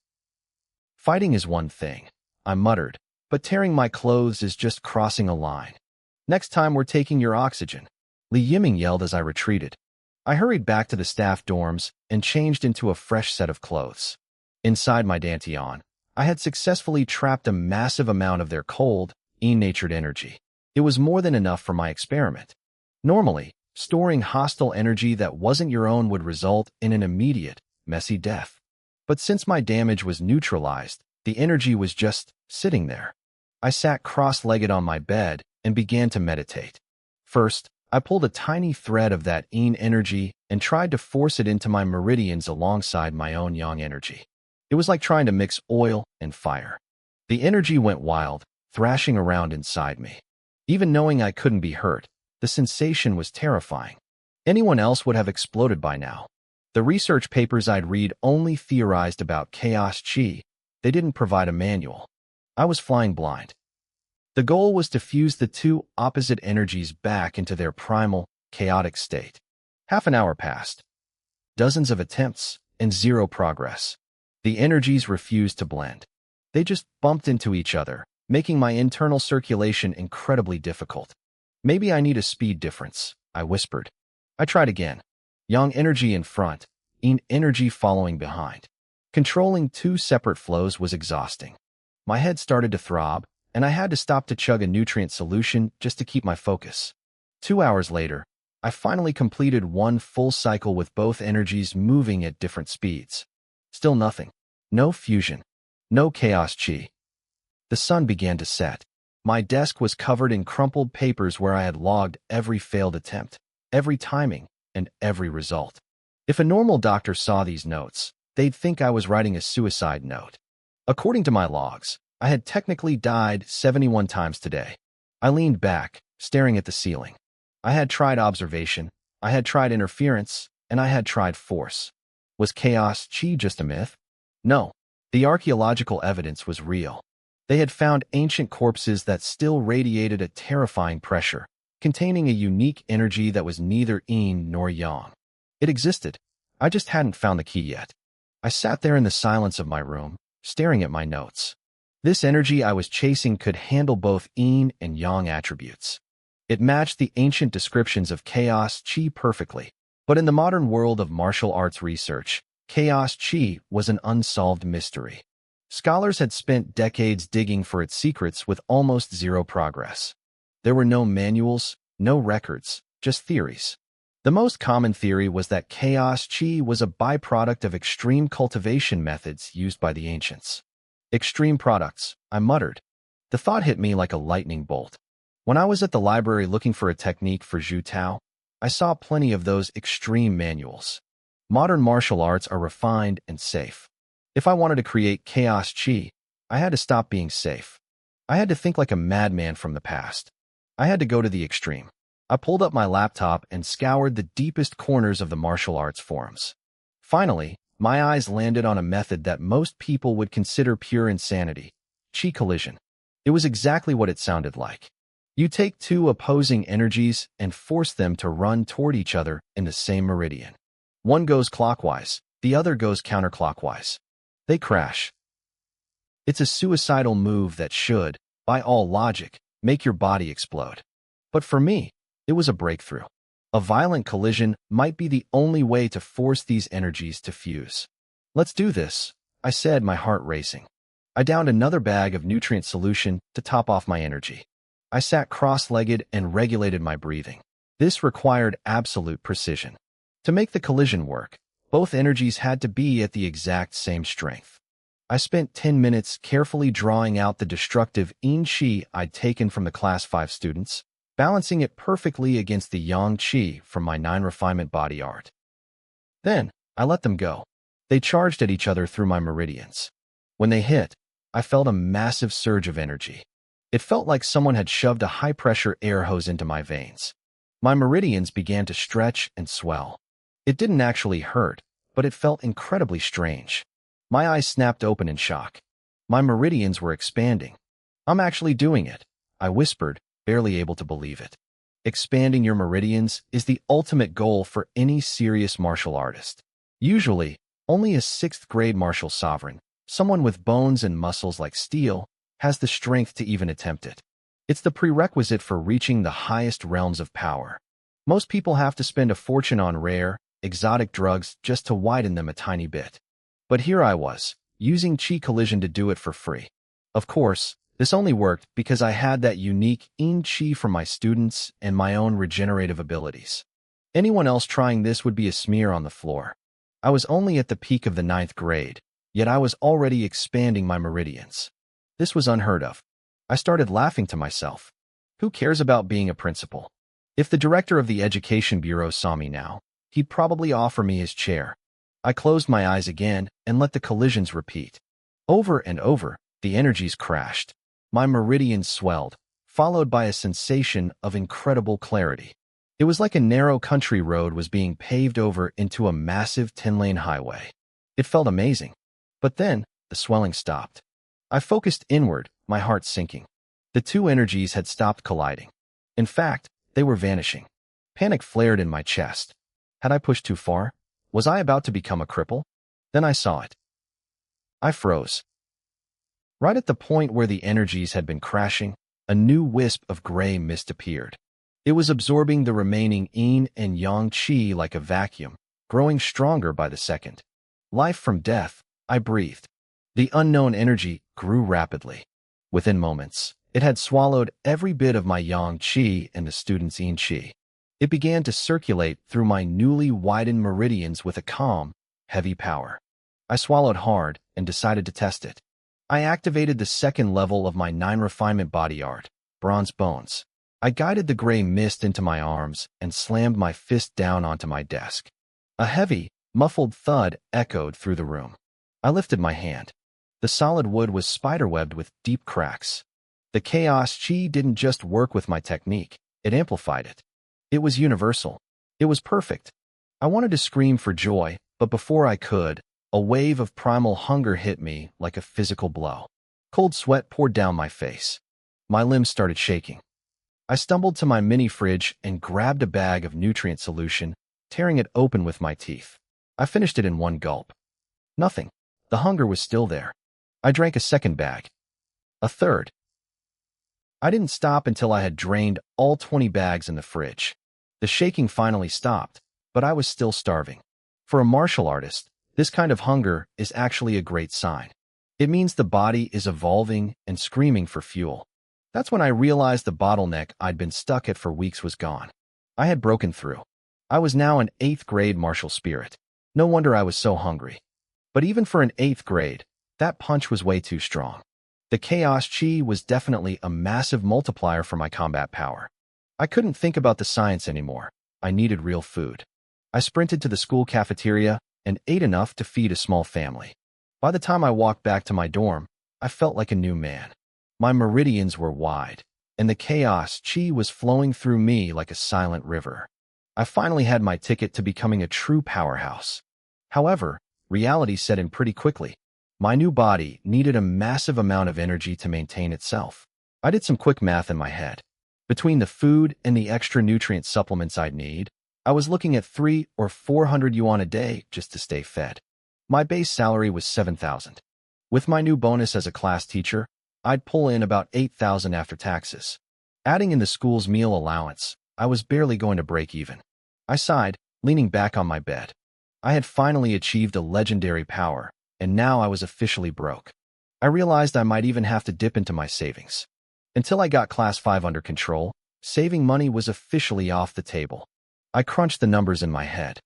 Fighting is one thing, I muttered, but tearing my clothes is just crossing a line. Next time we're taking your oxygen, Li Yiming yelled as I retreated. I hurried back to the staff dorms and changed into a fresh set of clothes. Inside my dantian, I had successfully trapped a massive amount of their cold, natured energy. It was more than enough for my experiment. Normally, storing hostile energy that wasn't your own would result in an immediate, messy death. But since my damage was neutralized, the energy was just sitting there. I sat cross-legged on my bed and began to meditate. First, I pulled a tiny thread of that yin energy and tried to force it into my meridians alongside my own yang energy. It was like trying to mix oil and fire. The energy went wild, thrashing around inside me. Even knowing I couldn't be hurt, the sensation was terrifying. Anyone else would have exploded by now. The research papers I'd read only theorized about chaos chi. They didn't provide a manual. I was flying blind. The goal was to fuse the two opposite energies back into their primal, chaotic state. Half an hour passed. Dozens of attempts, and zero progress. The energies refused to blend. They just bumped into each other, making my internal circulation incredibly difficult. Maybe I need a speed difference, I whispered. I tried again. Yang energy in front, yin energy following behind. Controlling two separate flows was exhausting. My head started to throb, and I had to stop to chug a nutrient solution just to keep my focus. 2 hours later, I finally completed one full cycle with both energies moving at different speeds. Still nothing. No fusion. No chaos chi. The sun began to set. My desk was covered in crumpled papers where I had logged every failed attempt, every timing, and every result. If a normal doctor saw these notes, they'd think I was writing a suicide note. According to my logs, I had technically died 71 times today. I leaned back, staring at the ceiling. I had tried observation, I had tried interference, and I had tried force. Was chaos chi just a myth? No, the archaeological evidence was real. They had found ancient corpses that still radiated a terrifying pressure, containing a unique energy that was neither yin nor yang. It existed. I just hadn't found the key yet. I sat there in the silence of my room, staring at my notes. This energy I was chasing could handle both yin and yang attributes. It matched the ancient descriptions of chaos chi perfectly. But in the modern world of martial arts research, chaos chi was an unsolved mystery. Scholars had spent decades digging for its secrets with almost zero progress. There were no manuals, no records, just theories. The most common theory was that chaos chi was a byproduct of extreme cultivation methods used by the ancients. Extreme products, I muttered. The thought hit me like a lightning bolt. When I was at the library looking for a technique for Zhu Tao, I saw plenty of those extreme manuals. Modern martial arts are refined and safe. If I wanted to create chaos chi, I had to stop being safe. I had to think like a madman from the past. I had to go to the extreme. I pulled up my laptop and scoured the deepest corners of the martial arts forums. Finally, my eyes landed on a method that most people would consider pure insanity: chi collision. It was exactly what it sounded like. You take two opposing energies and force them to run toward each other in the same meridian. One goes clockwise, the other goes counterclockwise. They crash. It's a suicidal move that should, by all logic, make your body explode. But for me, it was a breakthrough. A violent collision might be the only way to force these energies to fuse. Let's do this, I said, my heart racing. I downed another bag of nutrient solution to top off my energy. I sat cross-legged and regulated my breathing. This required absolute precision. To make the collision work, both energies had to be at the exact same strength. I spent 10 minutes carefully drawing out the destructive yin chi I'd taken from the Class 5 students, balancing it perfectly against the yang chi from my 9 refinement body art. Then, I let them go. They charged at each other through my meridians. When they hit, I felt a massive surge of energy. It felt like someone had shoved a high-pressure air hose into my veins. My meridians began to stretch and swell. It didn't actually hurt, but it felt incredibly strange. My eyes snapped open in shock. My meridians were expanding. I'm actually doing it, I whispered, barely able to believe it. Expanding your meridians is the ultimate goal for any serious martial artist. Usually, only a 6th grade martial sovereign, someone with bones and muscles like steel, has the strength to even attempt it. It's the prerequisite for reaching the highest realms of power. Most people have to spend a fortune on rare, exotic drugs just to widen them a tiny bit. But here I was, using Chi Collision to do it for free. Of course, this only worked because I had that unique Chi from my students and my own regenerative abilities. Anyone else trying this would be a smear on the floor. I was only at the peak of the 9th grade, yet I was already expanding my meridians. This was unheard of. I started laughing to myself. Who cares about being a principal? If the director of the Education Bureau saw me now, he'd probably offer me his chair. I closed my eyes again and let the collisions repeat. Over and over, the energies crashed. My meridians swelled, followed by a sensation of incredible clarity. It was like a narrow country road was being paved over into a massive 10-lane highway. It felt amazing. But then, the swelling stopped. I focused inward, my heart sinking. The two energies had stopped colliding. In fact, they were vanishing. Panic flared in my chest. Had I pushed too far? Was I about to become a cripple? Then I saw it. I froze. Right at the point where the energies had been crashing, a new wisp of gray mist appeared. It was absorbing the remaining yin and yang chi like a vacuum, growing stronger by the second. Life from death, I breathed. The unknown energy grew rapidly. Within moments, it had swallowed every bit of my yang chi and the student's yin chi. It began to circulate through my newly widened meridians with a calm, heavy power. I swallowed hard and decided to test it. I activated the second level of my 9 refinement body art, bronze bones. I guided the gray mist into my arms and slammed my fist down onto my desk. A heavy, muffled thud echoed through the room. I lifted my hand. The solid wood was spiderwebbed with deep cracks. The chaos chi didn't just work with my technique, it amplified it. It was universal. It was perfect. I wanted to scream for joy, but before I could, a wave of primal hunger hit me like a physical blow. Cold sweat poured down my face. My limbs started shaking. I stumbled to my mini fridge and grabbed a bag of nutrient solution, tearing it open with my teeth. I finished it in one gulp. Nothing. The hunger was still there. I drank a second bag. A third. I didn't stop until I had drained all 20 bags in the fridge. The shaking finally stopped, but I was still starving. For a martial artist, this kind of hunger is actually a great sign. It means the body is evolving and screaming for fuel. That's when I realized the bottleneck I'd been stuck at for weeks was gone. I had broken through. I was now an 8th grade martial spirit. No wonder I was so hungry. But even for an 8th grade, that punch was way too strong. The chaos chi was definitely a massive multiplier for my combat power. I couldn't think about the science anymore. I needed real food. I sprinted to the school cafeteria and ate enough to feed a small family. By the time I walked back to my dorm, I felt like a new man. My meridians were wide, and the chaos chi was flowing through me like a silent river. I finally had my ticket to becoming a true powerhouse. However, reality set in pretty quickly. My new body needed a massive amount of energy to maintain itself. I did some quick math in my head. Between the food and the extra nutrient supplements I'd need, I was looking at 300 or 400 yuan a day just to stay fed. My base salary was 7,000. With my new bonus as a class teacher, I'd pull in about 8,000 after taxes. Adding in the school's meal allowance, I was barely going to break even. I sighed, leaning back on my bed. I had finally achieved a legendary power, and now I was officially broke. I realized I might even have to dip into my savings. Until I got Class 5 under control, saving money was officially off the table. I crunched the numbers in my head.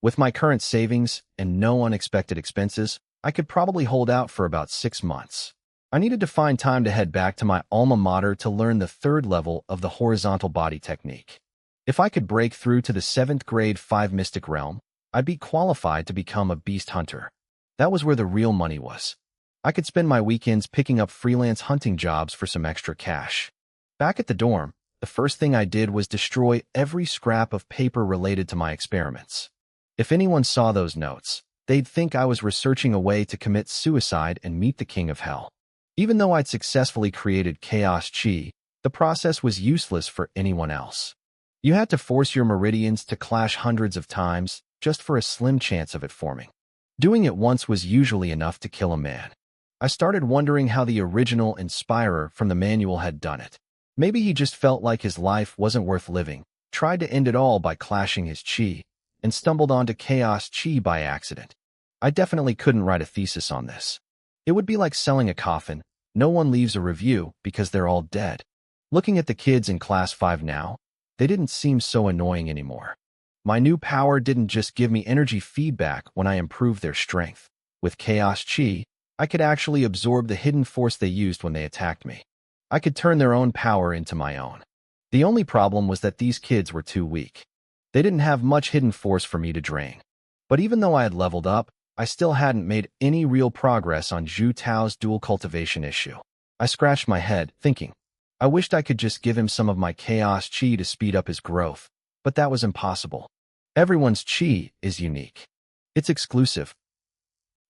With my current savings and no unexpected expenses, I could probably hold out for about 6 months. I needed to find time to head back to my alma mater to learn the 3rd level of the horizontal body technique. If I could break through to the 7th grade 5 mystic realm, I'd be qualified to become a beast hunter. That was where the real money was. I could spend my weekends picking up freelance hunting jobs for some extra cash. Back at the dorm, The first thing I did was destroy every scrap of paper related to my experiments. If anyone saw those notes, they'd think I was researching a way to commit suicide and meet the king of hell. Even though I'd successfully created chaos chi, the process was useless for anyone else. You had to force your meridians to clash hundreds of times just for a slim chance of it forming. Doing it once was usually enough to kill a man. I started wondering how the original inspirer from the manual had done it. Maybe he just felt like his life wasn't worth living, tried to end it all by clashing his chi, and stumbled onto chaos chi by accident. I definitely couldn't write a thesis on this. It would be like selling a coffin. No one leaves a review because they're all dead. Looking at the kids in Class 5 now, they didn't seem so annoying anymore. My new power didn't just give me energy feedback when I improved their strength. With chaos chi, I could actually absorb the hidden force they used when they attacked me. I could turn their own power into my own. The only problem was that these kids were too weak. They didn't have much hidden force for me to drain. But even though I had leveled up, I still hadn't made any real progress on Zhu Tao's dual cultivation issue. I scratched my head, thinking, I wished I could just give him some of my chaos chi to speed up his growth, but that was impossible. Everyone's chi is unique. It's exclusive.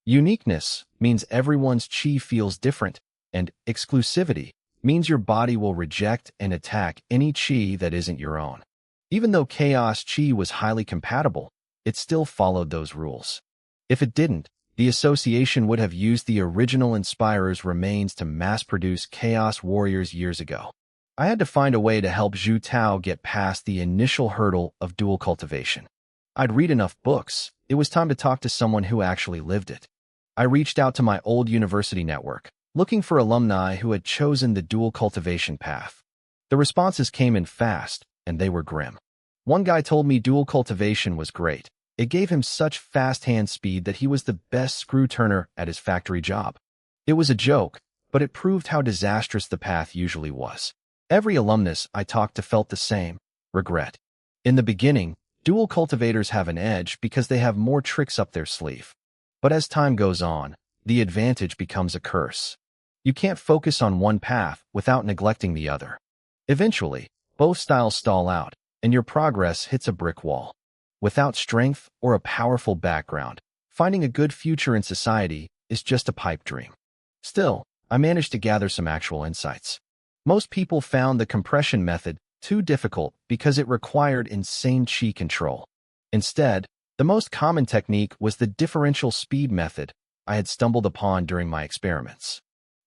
Uniqueness means everyone's chi feels different, and exclusivity means your body will reject and attack any chi that isn't your own. Even though chaos chi was highly compatible, it still followed those rules. If it didn't, the association would have used the original inspirer's remains to mass-produce Chaos Warriors years ago. I had to find a way to help Zhu Tao get past the initial hurdle of dual cultivation. I'd read enough books. It was time to talk to someone who actually lived it. I reached out to my old university network, looking for alumni who had chosen the dual cultivation path. The responses came in fast, and they were grim. One guy told me dual cultivation was great. It gave him such fast hand speed that he was the best screw turner at his factory job. It was a joke, but it proved how disastrous the path usually was. Every alumnus I talked to felt the same, regret. In the beginning, dual cultivators have an edge because they have more tricks up their sleeve. But as time goes on, the advantage becomes a curse. You can't focus on one path without neglecting the other. Eventually, both styles stall out, and your progress hits a brick wall. Without strength or a powerful background, finding a good future in society is just a pipe dream. Still, I managed to gather some actual insights. Most people found the compression method too difficult because it required insane chi control. Instead, the most common technique was the differential speed method I had stumbled upon during my experiments.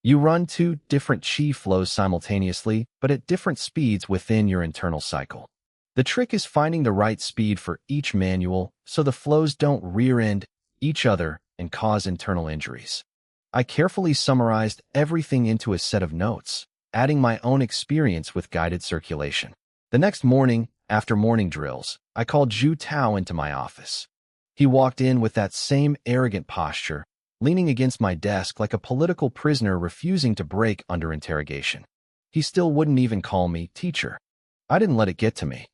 You run two different chi flows simultaneously, but at different speeds within your internal cycle. The trick is finding the right speed for each manual so the flows don't rear-end each other and cause internal injuries. I carefully summarized everything into a set of notes, adding my own experience with guided circulation. The next morning, after morning drills, I called Zhu Tao into my office. He walked in with that same arrogant posture, leaning against my desk like a political prisoner refusing to break under interrogation. He still wouldn't even call me teacher. I didn't let it get to me.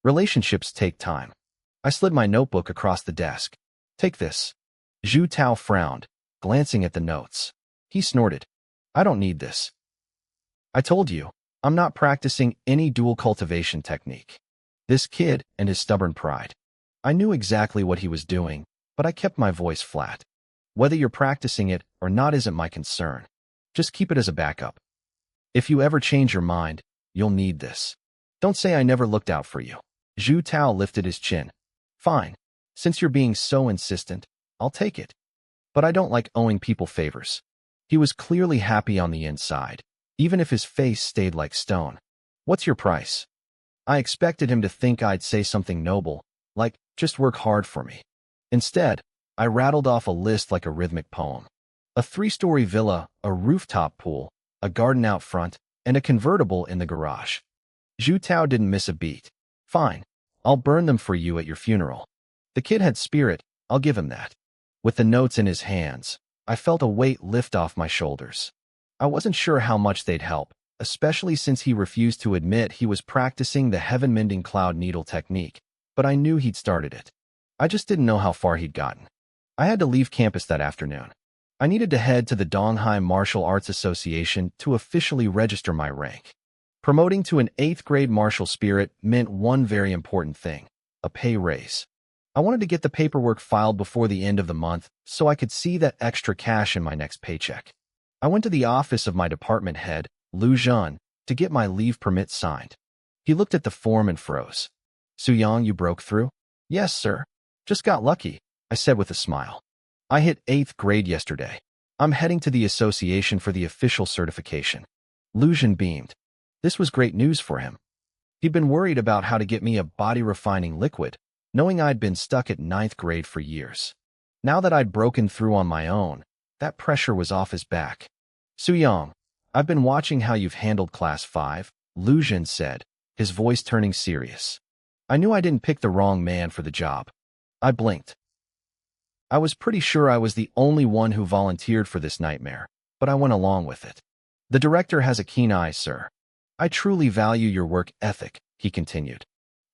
Relationships take time. I slid my notebook across the desk. Take this. Zhu Tao frowned, glancing at the notes. He snorted. I don't need this. I told you, I'm not practicing any dual cultivation technique. This kid and his stubborn pride. I knew exactly what he was doing, but I kept my voice flat. Whether you're practicing it or not isn't my concern. Just keep it as a backup. If you ever change your mind, you'll need this. Don't say I never looked out for you. Zhu Tao lifted his chin. Fine. Since you're being so insistent, I'll take it. But I don't like owing people favors. He was clearly happy on the inside, even if his face stayed like stone. What's your price? I expected him to think I'd say something noble, like, just work hard for me. Instead, I rattled off a list like a rhythmic poem. A 3-story villa, a rooftop pool, a garden out front, and a convertible in the garage. Zhu Tao didn't miss a beat. Fine, I'll burn them for you at your funeral. The kid had spirit, I'll give him that. With the notes in his hands, I felt a weight lift off my shoulders. I wasn't sure how much they'd help, especially since he refused to admit he was practicing the heaven-mending cloud needle technique, but I knew he'd started it. I just didn't know how far he'd gotten. I had to leave campus that afternoon. I needed to head to the Donghai Martial Arts Association to officially register my rank. Promoting to an 8th grade martial spirit meant one very important thing: a pay raise. I wanted to get the paperwork filed before the end of the month so I could see that extra cash in my next paycheck. I went to the office of my department head, Lu Zhan, to get my leave permit signed. He looked at the form and froze. "Suyang, you broke through?" "Yes, sir. Just got lucky," I said with a smile. "I hit 8th grade yesterday. I'm heading to the association for the official certification." Lu Zhan beamed. This was great news for him. He'd been worried about how to get me a body-refining liquid, knowing I'd been stuck at 9th grade for years. Now that I'd broken through on my own, that pressure was off his back. "Suyang, I've been watching how you've handled Class 5, Lu Zhan said, his voice turning serious. I knew I didn't pick the wrong man for the job. I blinked. I was pretty sure I was the only one who volunteered for this nightmare, but I went along with it. "The director has a keen eye, sir. I truly value your work ethic," he continued.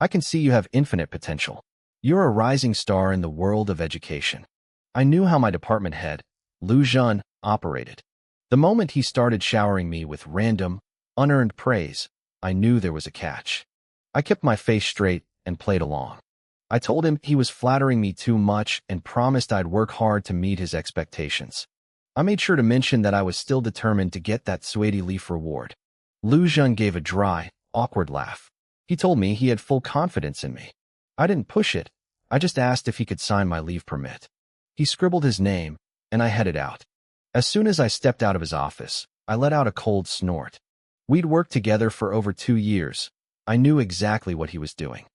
"I can see you have infinite potential. You're a rising star in the world of education." I knew how my department head, Lu Zhan, operated. The moment he started showering me with random, unearned praise, I knew there was a catch. I kept my face straight and played along. I told him he was flattering me too much and promised I'd work hard to meet his expectations. I made sure to mention that I was still determined to get that Suede Leaf reward. Lu Zhan gave a dry, awkward laugh. He told me he had full confidence in me. I didn't push it. I just asked if he could sign my leave permit. He scribbled his name, and I headed out. As soon as I stepped out of his office, I let out a cold snort. We'd worked together for over 2 years. I knew exactly what he was doing.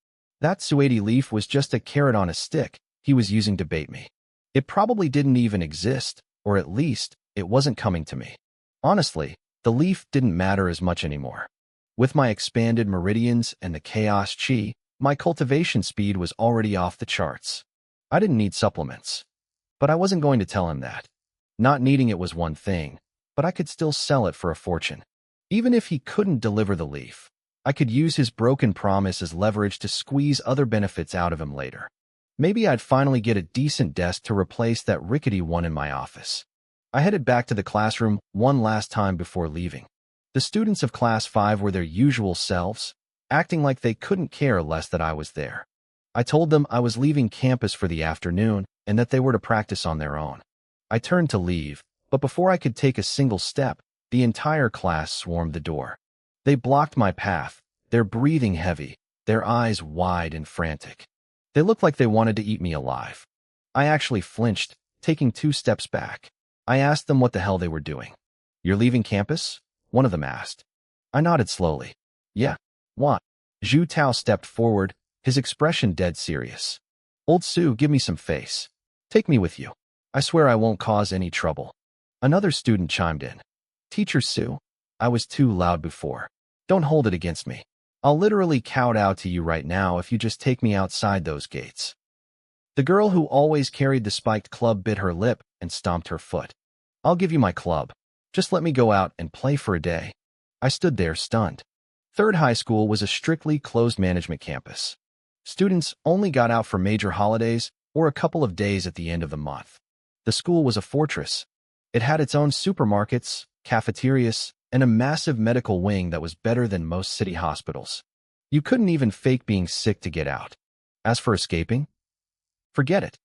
That Suede Leaf was just a carrot on a stick he was using to bait me. It probably didn't even exist, or at least, it wasn't coming to me. Honestly, the leaf didn't matter as much anymore. With my expanded meridians and the chaos chi, my cultivation speed was already off the charts. I didn't need supplements. But I wasn't going to tell him that. Not needing it was one thing, but I could still sell it for a fortune. Even if he couldn't deliver the leaf, I could use his broken promise as leverage to squeeze other benefits out of him later. Maybe I'd finally get a decent desk to replace that rickety one in my office. I headed back to the classroom one last time before leaving. The students of Class 5 were their usual selves, acting like they couldn't care less that I was there. I told them I was leaving campus for the afternoon and that they were to practice on their own. I turned to leave, but before I could take a single step, the entire class swarmed the door. They blocked my path, their breathing heavy, their eyes wide and frantic. They looked like they wanted to eat me alive. I actually flinched, taking 2 steps back. I asked them what the hell they were doing. "You're leaving campus?" one of them asked. I nodded slowly. "Yeah. What?" Zhu Tao stepped forward, his expression dead serious. "Old Su, give me some face. Take me with you. I swear I won't cause any trouble." Another student chimed in. "Teacher Su, I was too loud before. Don't hold it against me. I'll literally kowtow to you right now if you just take me outside those gates." The girl who always carried the spiked club bit her lip and stomped her foot. "I'll give you my club. Just let me go out and play for a day." I stood there stunned. Third High School was a strictly closed management campus. Students only got out for major holidays or a couple of days at the end of the month. The school was a fortress. It had its own supermarkets, cafeterias, and a massive medical wing that was better than most city hospitals. You couldn't even fake being sick to get out. As for escaping, forget it.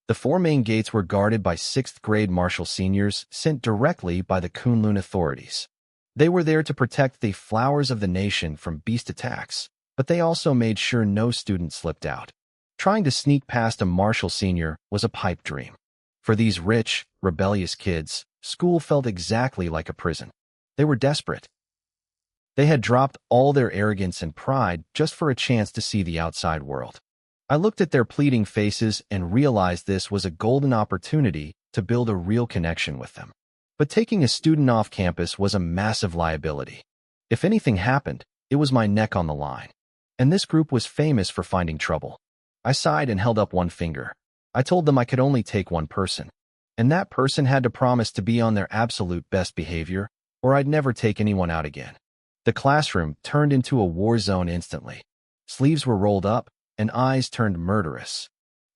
The 4 main gates were guarded by 6th grade martial seniors sent directly by the Kunlun authorities. They were there to protect the flowers of the nation from beast attacks, but they also made sure no student slipped out. Trying to sneak past a martial senior was a pipe dream. For these rich, rebellious kids, school felt exactly like a prison. They were desperate. They had dropped all their arrogance and pride just for a chance to see the outside world. I looked at their pleading faces and realized this was a golden opportunity to build a real connection with them. But taking a student off campus was a massive liability. If anything happened, it was my neck on the line. And this group was famous for finding trouble. I sighed and held up one finger. I told them I could only take one person. And that person had to promise to be on their absolute best behavior, or I'd never take anyone out again. The classroom turned into a war zone instantly. Sleeves were rolled up, and eyes turned murderous.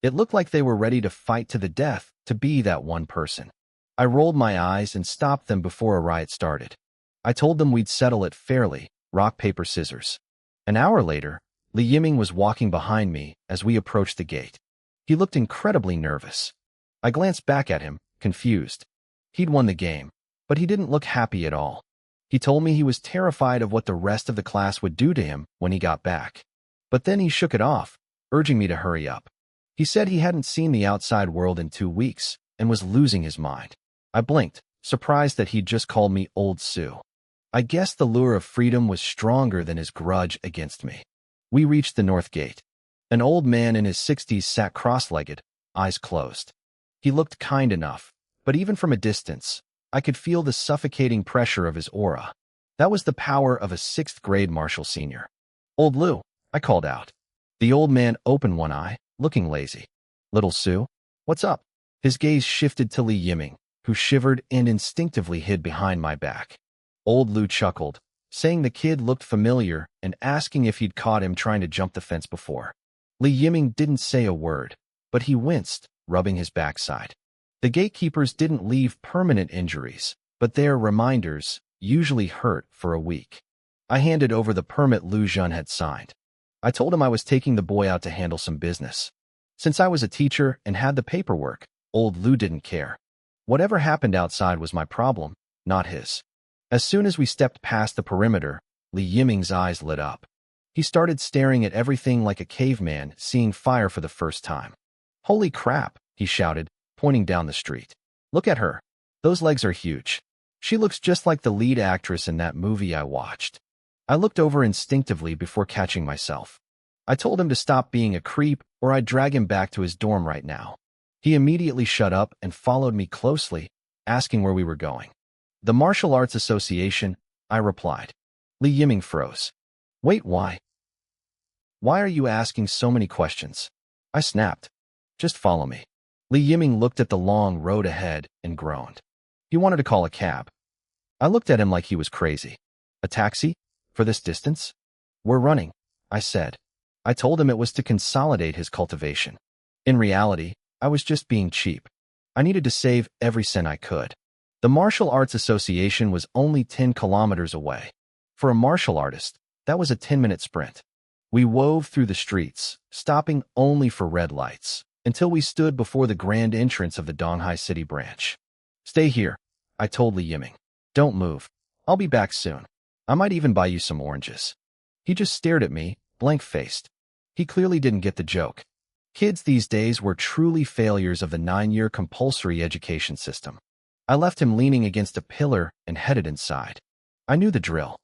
It looked like they were ready to fight to the death to be that one person. I rolled my eyes and stopped them before a riot started. I told them we'd settle it fairly, rock, paper, scissors. An hour later, Li Yiming was walking behind me as we approached the gate. He looked incredibly nervous. I glanced back at him, confused. He'd won the game, but he didn't look happy at all. He told me he was terrified of what the rest of the class would do to him when he got back. But then he shook it off, urging me to hurry up. He said he hadn't seen the outside world in 2 weeks and was losing his mind. I blinked, surprised that he'd just called me Old Sue. I guess the lure of freedom was stronger than his grudge against me. We reached the north gate. An old man in his 60s sat cross-legged, eyes closed. He looked kind enough, but even from a distance, I could feel the suffocating pressure of his aura. That was the power of a 6th-grade martial senior. "Old Lou," I called out. The old man opened one eye, looking lazy. "Little Sue, what's up?" His gaze shifted to Li Yiming, who shivered and instinctively hid behind my back. Old Lou chuckled, saying the kid looked familiar and asking if he'd caught him trying to jump the fence before. Li Yiming didn't say a word, but he winced, rubbing his backside. The gatekeepers didn't leave permanent injuries, but their reminders usually hurt for a week. I handed over the permit Lu Jun had signed. I told him I was taking the boy out to handle some business. Since I was a teacher and had the paperwork, old Lu didn't care. Whatever happened outside was my problem, not his. As soon as we stepped past the perimeter, Li Yiming's eyes lit up. He started staring at everything like a caveman seeing fire for the first time. "Holy crap," he shouted, pointing down the street. "Look at her. Those legs are huge. She looks just like the lead actress in that movie I watched." I looked over instinctively before catching myself. I told him to stop being a creep or I'd drag him back to his dorm right now. He immediately shut up and followed me closely, asking where we were going. "The Martial Arts Association," I replied. Li Yiming froze. "Wait, why? Why are you asking so many questions?" I snapped. "Just follow me." Li Yiming looked at the long road ahead and groaned. He wanted to call a cab. I looked at him like he was crazy. "A taxi? For this distance?" "We're running," I said. I told him it was to consolidate his cultivation. In reality, I was just being cheap. I needed to save every cent I could. The Martial Arts Association was only 10 kilometers away. For a martial artist, that was a 10-minute sprint. We wove through the streets, stopping only for red lights, until we stood before the grand entrance of the Donghai City branch. "Stay here," I told Li Yiming. "Don't move. I'll be back soon. I might even buy you some oranges." He just stared at me, blank-faced. He clearly didn't get the joke. Kids these days were truly failures of the 9-year compulsory education system. I left him leaning against a pillar and headed inside. I knew the drill.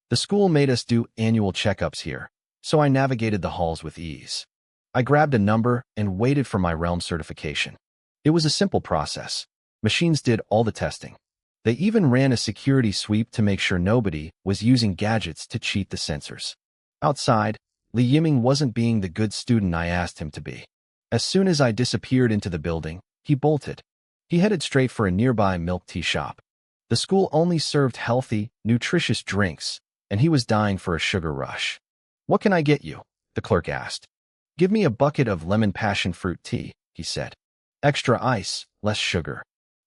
The school made us do annual checkups here, so I navigated the halls with ease. I grabbed a number and waited for my realm certification. It was a simple process. Machines did all the testing. They even ran a security sweep to make sure nobody was using gadgets to cheat the sensors. Outside, Li Yiming wasn't being the good student I asked him to be. As soon as I disappeared into the building, he bolted. He headed straight for a nearby milk tea shop. The school only served healthy, nutritious drinks, and he was dying for a sugar rush. "What can I get you?" the clerk asked. "Give me a bucket of lemon passion fruit tea," he said. "Extra ice, less sugar."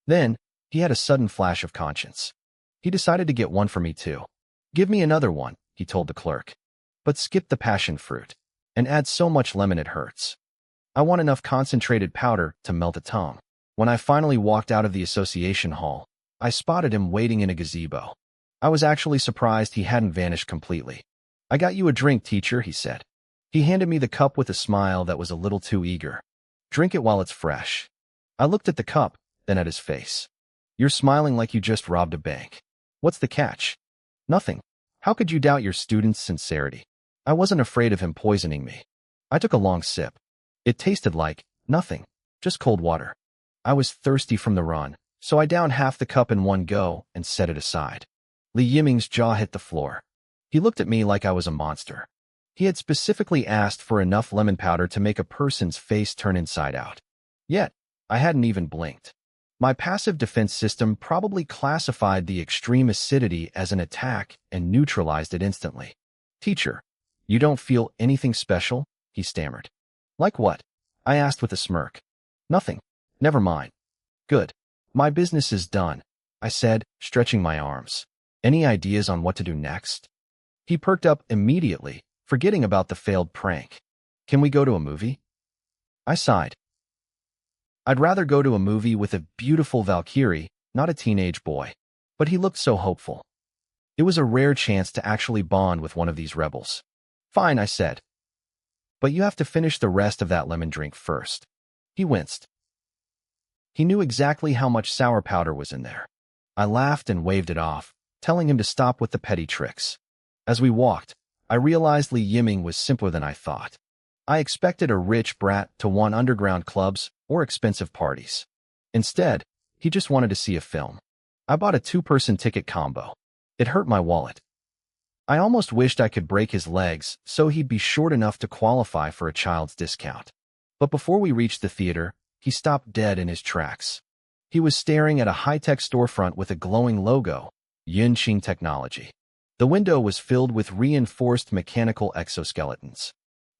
Then, he had a sudden flash of conscience. He decided to get one for me too. "Give me another one," he told the clerk. "But skip the passion fruit. And add so much lemon it hurts. I want enough concentrated powder to melt a tongue." When I finally walked out of the association hall, I spotted him waiting in a gazebo. I was actually surprised he hadn't vanished completely. "I got you a drink, teacher," he said. He handed me the cup with a smile that was a little too eager. "Drink it while it's fresh." I looked at the cup, then at his face. "You're smiling like you just robbed a bank. What's the catch?" "Nothing. How could you doubt your student's sincerity?" I wasn't afraid of him poisoning me. I took a long sip. It tasted like nothing, just cold water. I was thirsty from the run, so I downed half the cup in one go and set it aside. Li Yiming's jaw hit the floor. He looked at me like I was a monster. He had specifically asked for enough lemon powder to make a person's face turn inside out. Yet, I hadn't even blinked. My passive defense system probably classified the extreme acidity as an attack and neutralized it instantly. "Teacher, you don't feel anything special?" he stammered. "Like what?" I asked with a smirk. "Nothing. Never mind." "Good. My business is done," I said, stretching my arms. Any ideas on what to do next? He perked up immediately, forgetting about the failed prank. Can we go to a movie? I sighed. I'd rather go to a movie with a beautiful Valkyrie, not a teenage boy. But he looked so hopeful. It was a rare chance to actually bond with one of these rebels. Fine, I said. But you have to finish the rest of that lemon drink first. He winced. He knew exactly how much sour powder was in there. I laughed and waved it off, telling him to stop with the petty tricks. As we walked, I realized Li Yiming was simpler than I thought. I expected a rich brat to want underground clubs or expensive parties. Instead, he just wanted to see a film. I bought a 2-person ticket combo. It hurt my wallet. I almost wished I could break his legs so he'd be short enough to qualify for a child's discount. But before we reached the theater, he stopped dead in his tracks. He was staring at a high-tech storefront with a glowing logo, Yunqing Technology. The window was filled with reinforced mechanical exoskeletons.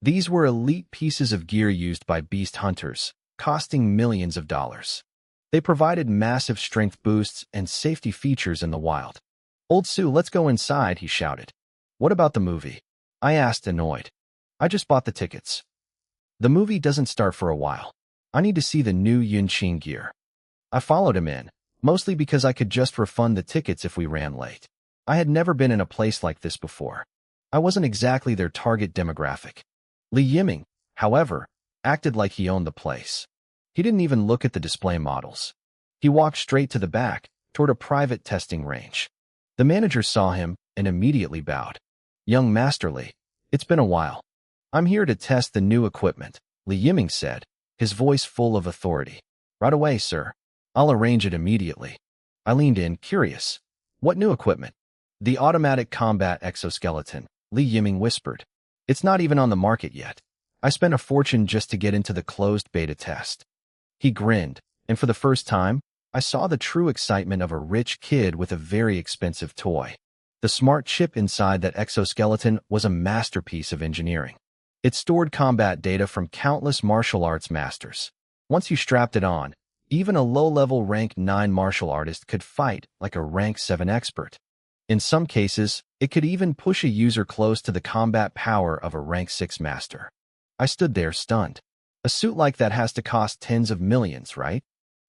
These were elite pieces of gear used by beast hunters, costing millions of dollars. They provided massive strength boosts and safety features in the wild. "Old Sue, let's go inside," he shouted. "What about the movie?" I asked, annoyed. "I just bought the tickets." "The movie doesn't start for a while. I need to see the new Yunqing gear." I followed him in, mostly because I could just refund the tickets if we ran late. I had never been in a place like this before. I wasn't exactly their target demographic. Li Yiming, however, acted like he owned the place. He didn't even look at the display models. He walked straight to the back, toward a private testing range. The manager saw him and immediately bowed. "Young Master Li, it's been a while. I'm here to test the new equipment," Li Yiming said, his voice full of authority. "Right away, sir. I'll arrange it immediately." I leaned in, curious. "What new equipment?" "The automatic combat exoskeleton," Li Yiming whispered. "It's not even on the market yet. I spent a fortune just to get into the closed beta test." He grinned, and for the first time, I saw the true excitement of a rich kid with a very expensive toy. The smart chip inside that exoskeleton was a masterpiece of engineering. It stored combat data from countless martial arts masters. Once you strapped it on, even a low-level rank 9 martial artist could fight like a rank 7 expert. In some cases, it could even push a user close to the combat power of a rank 6 master. I stood there stunned. A suit like that has to cost tens of millions, right?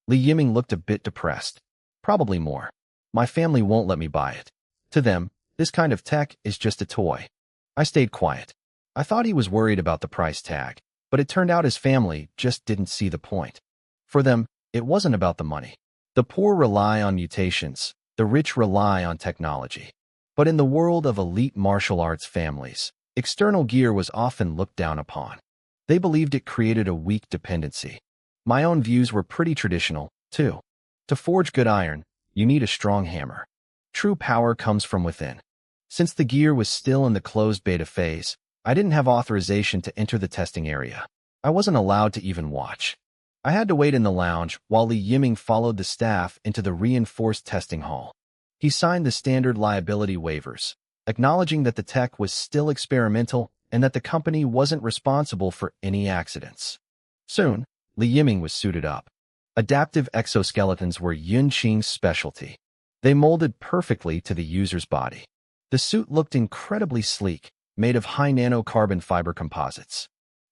Li Yiming looked a bit depressed. "Probably more. My family won't let me buy it. To them, this kind of tech is just a toy." I stayed quiet. I thought he was worried about the price tag, but it turned out his family just didn't see the point. For them, it wasn't about the money. The poor rely on mutations, the rich rely on technology. But in the world of elite martial arts families, external gear was often looked down upon. They believed it created a weak dependency. My own views were pretty traditional, too. To forge good iron, you need a strong hammer. True power comes from within. Since the gear was still in the closed beta phase, I didn't have authorization to enter the testing area. I wasn't allowed to even watch. I had to wait in the lounge while Li Yiming followed the staff into the reinforced testing hall. He signed the standard liability waivers, acknowledging that the tech was still experimental and that the company wasn't responsible for any accidents. Soon, Li Yiming was suited up. Adaptive exoskeletons were Yunqing's specialty. They molded perfectly to the user's body. The suit looked incredibly sleek, made of high nanocarbon fiber composites.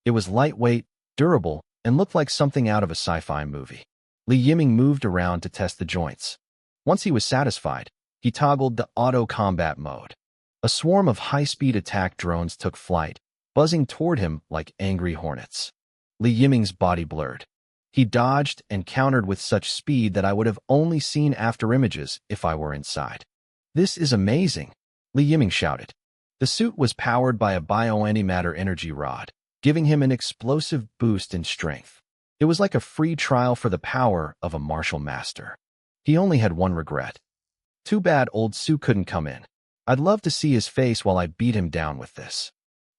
It was lightweight, durable, and looked like something out of a sci-fi movie. Li Yiming moved around to test the joints. Once he was satisfied, he toggled the auto combat mode. A swarm of high-speed attack drones took flight, buzzing toward him like angry hornets. Li Yiming's body blurred. He dodged and countered with such speed that I would have only seen after images if I were inside. "This is amazing," Li Yiming shouted. The suit was powered by a bioantimatter energy rod, giving him an explosive boost in strength. It was like a free trial for the power of a martial master. He only had one regret. Too bad old Sue couldn't come in. I'd love to see his face while I beat him down with this.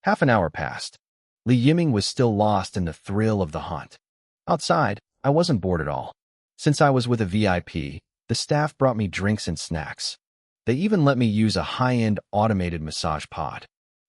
Half an hour passed. Li Yiming was still lost in the thrill of the hunt. Outside, I wasn't bored at all. Since I was with a VIP, the staff brought me drinks and snacks. They even let me use a high-end automated massage pod.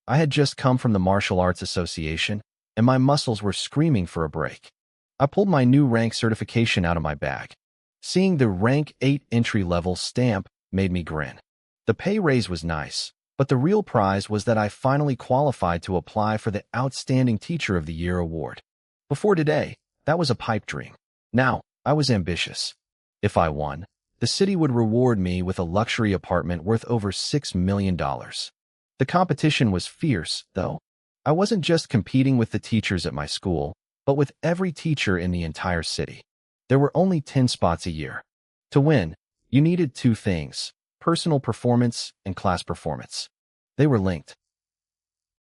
I had just come from the Martial Arts Association, and my muscles were screaming for a break. I pulled my new rank certification out of my bag. Seeing the rank 8 entry-level stamp made me grin. The pay raise was nice, but the real prize was that I finally qualified to apply for the Outstanding Teacher of the Year award. Before today, that was a pipe dream. Now, I was ambitious. If I won, the city would reward me with a luxury apartment worth over $6 million. The competition was fierce, though. I wasn't just competing with the teachers at my school, but with every teacher in the entire city. There were only 10 spots a year. To win, you needed two things: personal performance and class performance. They were linked.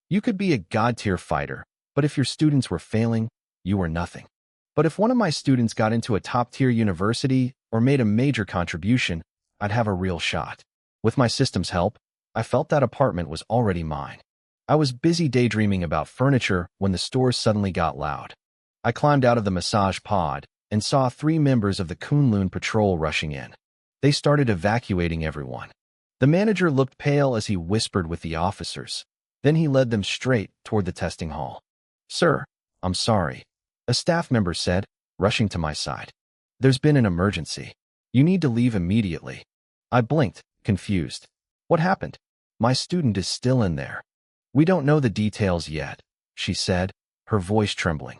You could be a god-tier fighter, but if your students were failing, you were nothing. But if one of my students got into a top-tier university or made a major contribution, I'd have a real shot. With my system's help, I felt that apartment was already mine. I was busy daydreaming about furniture when the store suddenly got loud. I climbed out of the massage pod and saw 3 members of the Kunlun patrol rushing in. They started evacuating everyone. The manager looked pale as he whispered with the officers. Then he led them straight toward the testing hall. "Sir, I'm sorry," a staff member said, rushing to my side. "There's been an emergency. You need to leave immediately." I blinked, confused. "What happened?" "My student is still in there." "We don't know the details yet," she said, her voice trembling.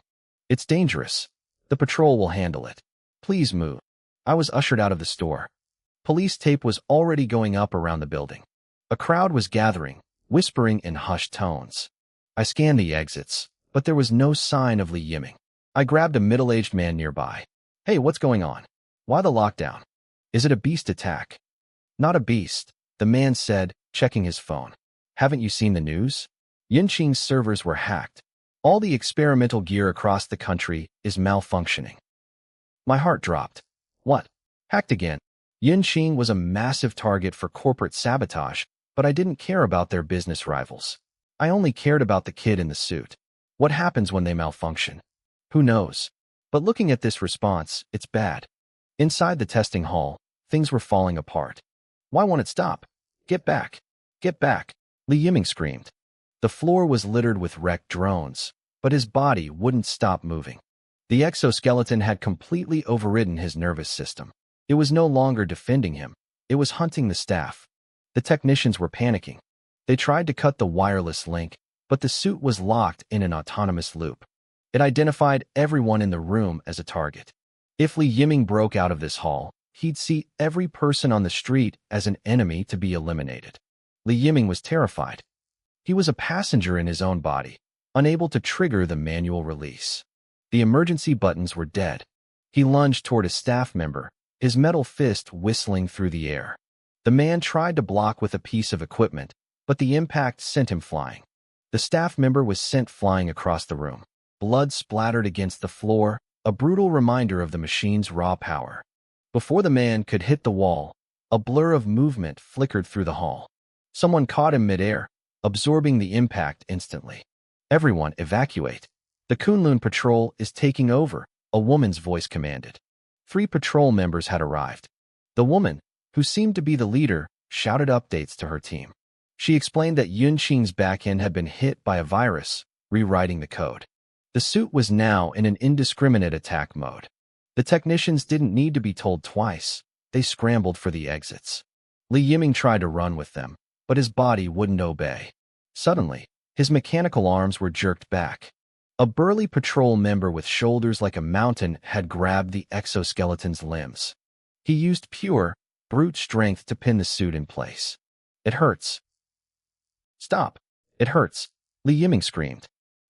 "It's dangerous. The patrol will handle it. Please move." I was ushered out of the store. Police tape was already going up around the building. A crowd was gathering, whispering in hushed tones. I scanned the exits, but there was no sign of Li Yiming. I grabbed a middle-aged man nearby. "Hey, what's going on? Why the lockdown? Is it a beast attack?" "Not a beast," the man said, checking his phone. "Haven't you seen the news? Yinqing's servers were hacked. All the experimental gear across the country is malfunctioning." My heart dropped. "What? Hacked again?" Yinqing was a massive target for corporate sabotage, but I didn't care about their business rivals. I only cared about the kid in the suit. What happens when they malfunction? Who knows? But looking at this response, it's bad. Inside the testing hall, things were falling apart. "Why won't it stop? Get back! Get back!" Li Yiming screamed. The floor was littered with wrecked drones, but his body wouldn't stop moving. The exoskeleton had completely overridden his nervous system. It was no longer defending him. It was hunting the staff. The technicians were panicking. They tried to cut the wireless link, but the suit was locked in an autonomous loop. It identified everyone in the room as a target. If Li Yiming broke out of this hall, he'd see every person on the street as an enemy to be eliminated. Li Yiming was terrified. He was a passenger in his own body, unable to trigger the manual release. The emergency buttons were dead. He lunged toward a staff member, his metal fist whistling through the air. The man tried to block with a piece of equipment, but the impact sent him flying. The staff member was sent flying across the room. Blood splattered against the floor, a brutal reminder of the machine's raw power. Before the man could hit the wall, a blur of movement flickered through the hall. Someone caught him midair, absorbing the impact instantly. "Everyone, evacuate. The Kunlun patrol is taking over," a woman's voice commanded. 3 patrol members had arrived. The woman, who seemed to be the leader, shouted updates to her team. She explained that Yunqing's backend had been hit by a virus, rewriting the code. The suit was now in an indiscriminate attack mode. The technicians didn't need to be told twice. They scrambled for the exits. Li Yiming tried to run with them, but his body wouldn't obey. Suddenly, his mechanical arms were jerked back. A burly patrol member with shoulders like a mountain had grabbed the exoskeleton's limbs. He used pure, brute strength to pin the suit in place. "It hurts." "Stop! It hurts!" Li Yiming screamed.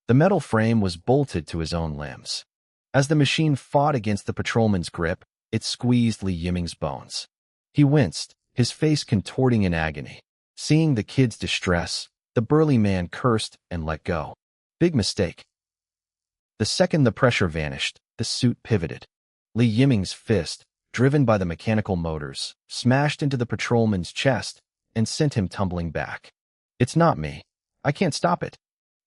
The metal frame was bolted to his own limbs. As the machine fought against the patrolman's grip, it squeezed Li Yiming's bones. He winced, his face contorting in agony. Seeing the kid's distress, the burly man cursed and let go. Big mistake. The second the pressure vanished, the suit pivoted. Li Yiming's fist, driven by the mechanical motors, smashed into the patrolman's chest and sent him tumbling back. "It's not me. I can't stop it,"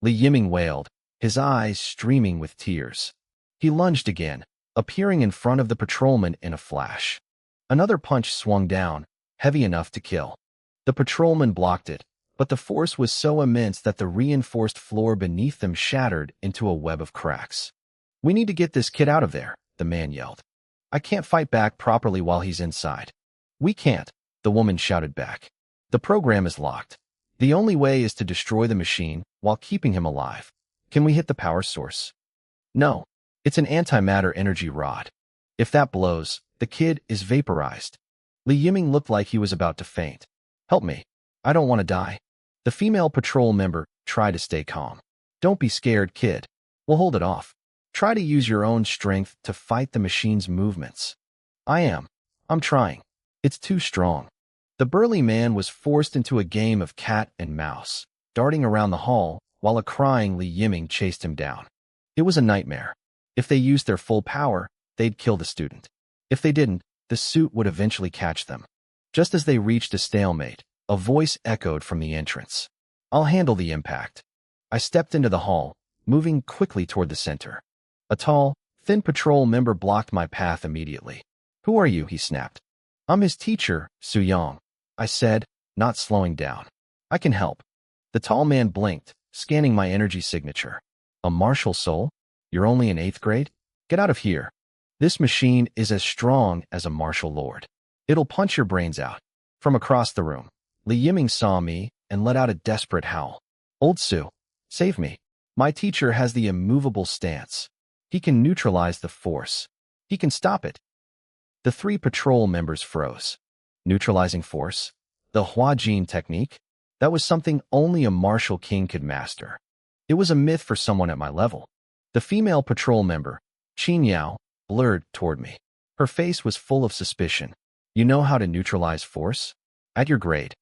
Li Yiming wailed, his eyes streaming with tears. He lunged again, appearing in front of the patrolman in a flash. Another punch swung down, heavy enough to kill. The patrolman blocked it, but the force was so immense that the reinforced floor beneath them shattered into a web of cracks. "We need to get this kid out of there," the man yelled. "I can't fight back properly while he's inside." "We can't," the woman shouted back. The program is locked. The only way is to destroy the machine while keeping him alive. Can we hit the power source? No. It's an antimatter energy rod. If that blows, the kid is vaporized. Li Yiming looked like he was about to faint. Help me. I don't want to die. The female patrol member tried to stay calm. Don't be scared, kid. We'll hold it off. Try to use your own strength to fight the machine's movements. I'm trying. It's too strong. The burly man was forced into a game of cat and mouse, darting around the hall while a crying Li Yiming chased him down. It was a nightmare. If they used their full power, they'd kill the student. If they didn't, the suit would eventually catch them. Just as they reached a stalemate, a voice echoed from the entrance. I'll handle the impact. I stepped into the hall, moving quickly toward the center. A tall, thin patrol member blocked my path immediately. Who are you? He snapped. I'm his teacher, Su Yang, I said, not slowing down. I can help. The tall man blinked, scanning my energy signature. A martial soul? You're only in 8th grade? Get out of here. This machine is as strong as a martial lord. It'll punch your brains out. From across the room, Li Yiming saw me and let out a desperate howl. Old Su, save me. My teacher has the immovable stance. He can neutralize the force. He can stop it. The 3 patrol members froze. Neutralizing force? The Huajin technique? That was something only a martial king could master. It was a myth for someone at my level. The female patrol member, Qin Yao, blurred toward me. Her face was full of suspicion. You know how to neutralize force? At your grade.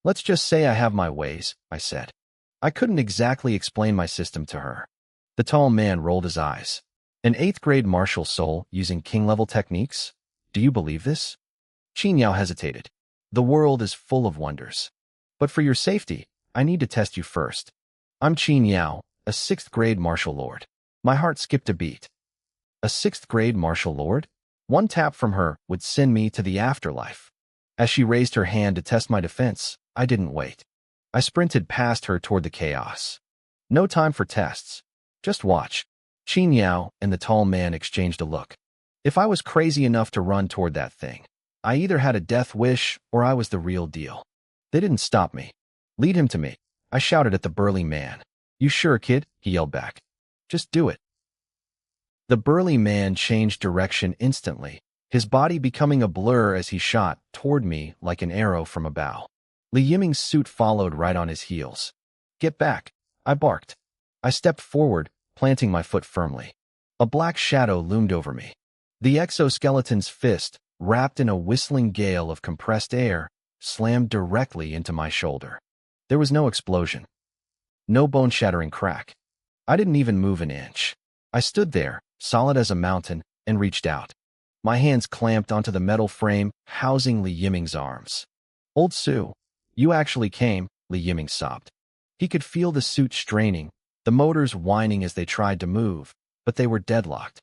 Let's just say I have my ways, I said. I couldn't exactly explain my system to her. The tall man rolled his eyes. An 8th grade martial soul using king-level techniques? Do you believe this? Qin Yao hesitated. The world is full of wonders. But for your safety, I need to test you first. I'm Qin Yao, a 6th grade martial lord. My heart skipped a beat. A 6th grade martial lord? One tap from her would send me to the afterlife. As she raised her hand to test my defense, I didn't wait. I sprinted past her toward the chaos. No time for tests. Just watch. Qin Yao and the tall man exchanged a look. If I was crazy enough to run toward that thing, I either had a death wish or I was the real deal. They didn't stop me. Lead him to me. I shouted at the burly man. You sure, kid? He yelled back. Just do it. The burly man changed direction instantly, his body becoming a blur as he shot toward me like an arrow from a bow. Li Yiming's suit followed right on his heels. Get back, I barked. I stepped forward, planting my foot firmly. A black shadow loomed over me. The exoskeleton's fist, wrapped in a whistling gale of compressed air, slammed directly into my shoulder. There was no explosion. No bone-shattering crack. I didn't even move an inch. I stood there, solid as a mountain, and reached out. My hands clamped onto the metal frame housing Li Yiming's arms. Old Su, you actually came, Li Yiming sobbed. He could feel the suit straining, the motors whining as they tried to move, but they were deadlocked.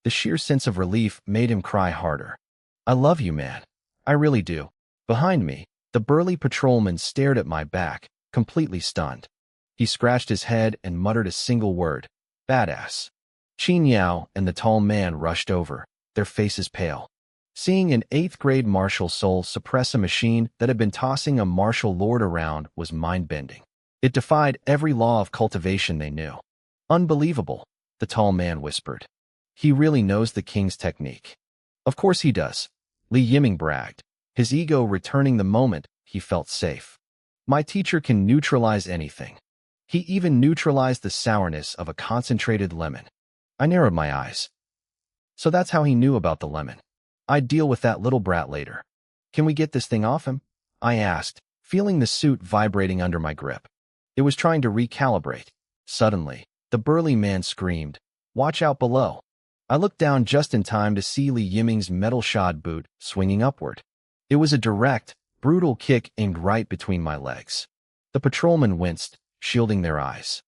The sheer sense of relief made him cry harder. I love you, man. I really do. Behind me, the burly patrolman stared at my back, completely stunned. He scratched his head and muttered a single word. Badass. Qin Yao and the tall man rushed over, their faces pale. Seeing an 8th grade martial soul suppress a machine that had been tossing a martial lord around was mind-bending. It defied every law of cultivation they knew. Unbelievable, the tall man whispered. He really knows the king's technique. Of course he does, Li Yiming bragged, his ego returning the moment he felt safe. My teacher can neutralize anything. He even neutralized the sourness of a concentrated lemon. I narrowed my eyes. So that's how he knew about the lemon. I'd deal with that little brat later. Can we get this thing off him? I asked, feeling the suit vibrating under my grip. It was trying to recalibrate. Suddenly, the burly man screamed, "Watch out below." I looked down just in time to see Li Yiming's metal-shod boot swinging upward. It was a direct, brutal kick aimed right between my legs. The patrolmen winced, shielding their eyes.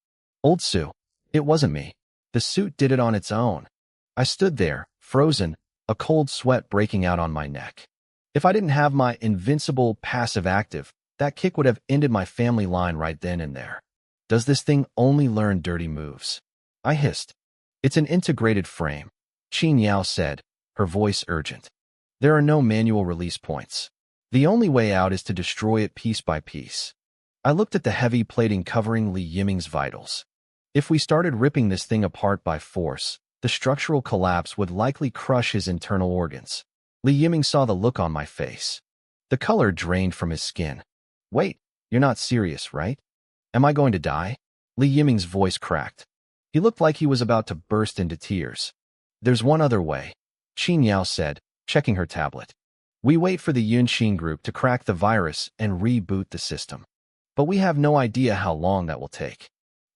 Old Su, it wasn't me. The suit did it on its own. I stood there, frozen, a cold sweat breaking out on my neck. If I didn't have my invincible passive active, that kick would have ended my family line right then and there. Does this thing only learn dirty moves? I hissed. It's an integrated frame, Qin Yao said, her voice urgent. There are no manual release points. The only way out is to destroy it piece by piece. I looked at the heavy plating covering Li Yiming's vitals. If we started ripping this thing apart by force, the structural collapse would likely crush his internal organs. Li Yiming saw the look on my face. The color drained from his skin. Wait, you're not serious, right? Am I going to die? Li Yiming's voice cracked. He looked like he was about to burst into tears. There's one other way, Qin Yao said, checking her tablet. We wait for the Yunxin group to crack the virus and reboot the system. But we have no idea how long that will take.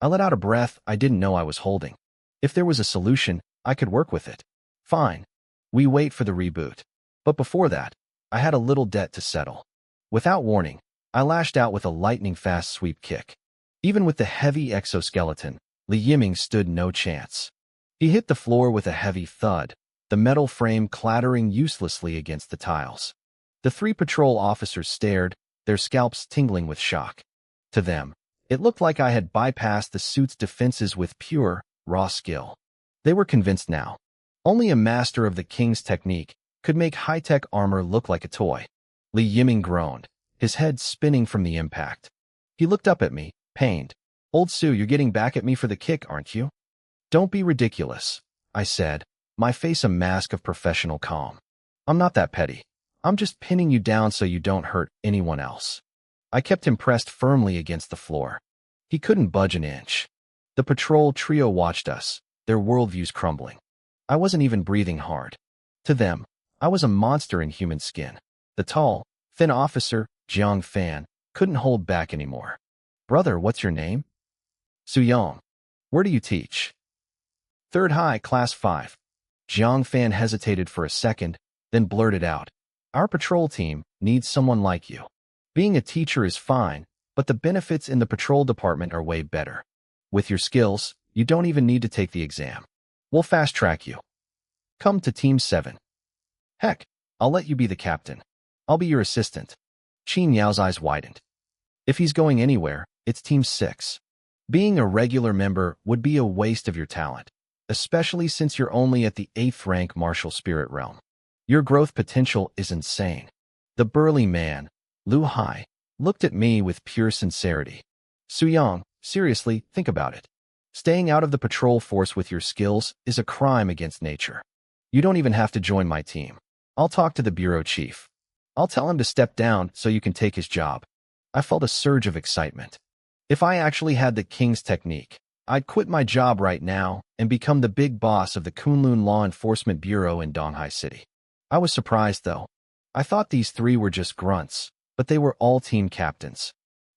I let out a breath I didn't know I was holding. If there was a solution, I could work with it. Fine. We wait for the reboot. But before that, I had a little debt to settle. Without warning, I lashed out with a lightning-fast sweep kick. Even with the heavy exoskeleton, Li Yiming stood no chance. He hit the floor with a heavy thud, the metal frame clattering uselessly against the tiles. The 3 patrol officers stared, their scalps tingling with shock. To them, it looked like I had bypassed the suit's defenses with pure, raw skill. They were convinced now. Only a master of the king's technique could make high-tech armor look like a toy. Li Yiming groaned, his head spinning from the impact. He looked up at me, pained. Old Su, you're getting back at me for the kick, aren't you? Don't be ridiculous, I said, my face a mask of professional calm. I'm not that petty. I'm just pinning you down so you don't hurt anyone else. I kept him pressed firmly against the floor. He couldn't budge an inch. The patrol trio watched us, their worldviews crumbling. I wasn't even breathing hard. To them, I was a monster in human skin. The tall, thin officer, Jiang Fan, couldn't hold back anymore. Brother, what's your name? Su Yong. Where do you teach? Third High, Class 5. Jiang Fan hesitated for a second, then blurted out. Our patrol team needs someone like you. Being a teacher is fine, but the benefits in the patrol department are way better. With your skills, you don't even need to take the exam. We'll fast-track you. Come to Team 7. Heck, I'll let you be the captain. I'll be your assistant. Qin Yao's eyes widened. If he's going anywhere, it's Team 6. Being a regular member would be a waste of your talent, especially since you're only at the 8th rank martial spirit realm. Your growth potential is insane. The burly man, Lu Hai, looked at me with pure sincerity. Su Yang, seriously, think about it. Staying out of the patrol force with your skills is a crime against nature. You don't even have to join my team. I'll talk to the bureau chief. I'll tell him to step down so you can take his job. I felt a surge of excitement. If I actually had the king's technique, I'd quit my job right now and become the big boss of the Kunlun Law Enforcement Bureau in Donghai City. I was surprised, though. I thought these 3 were just grunts, but they were all team captains.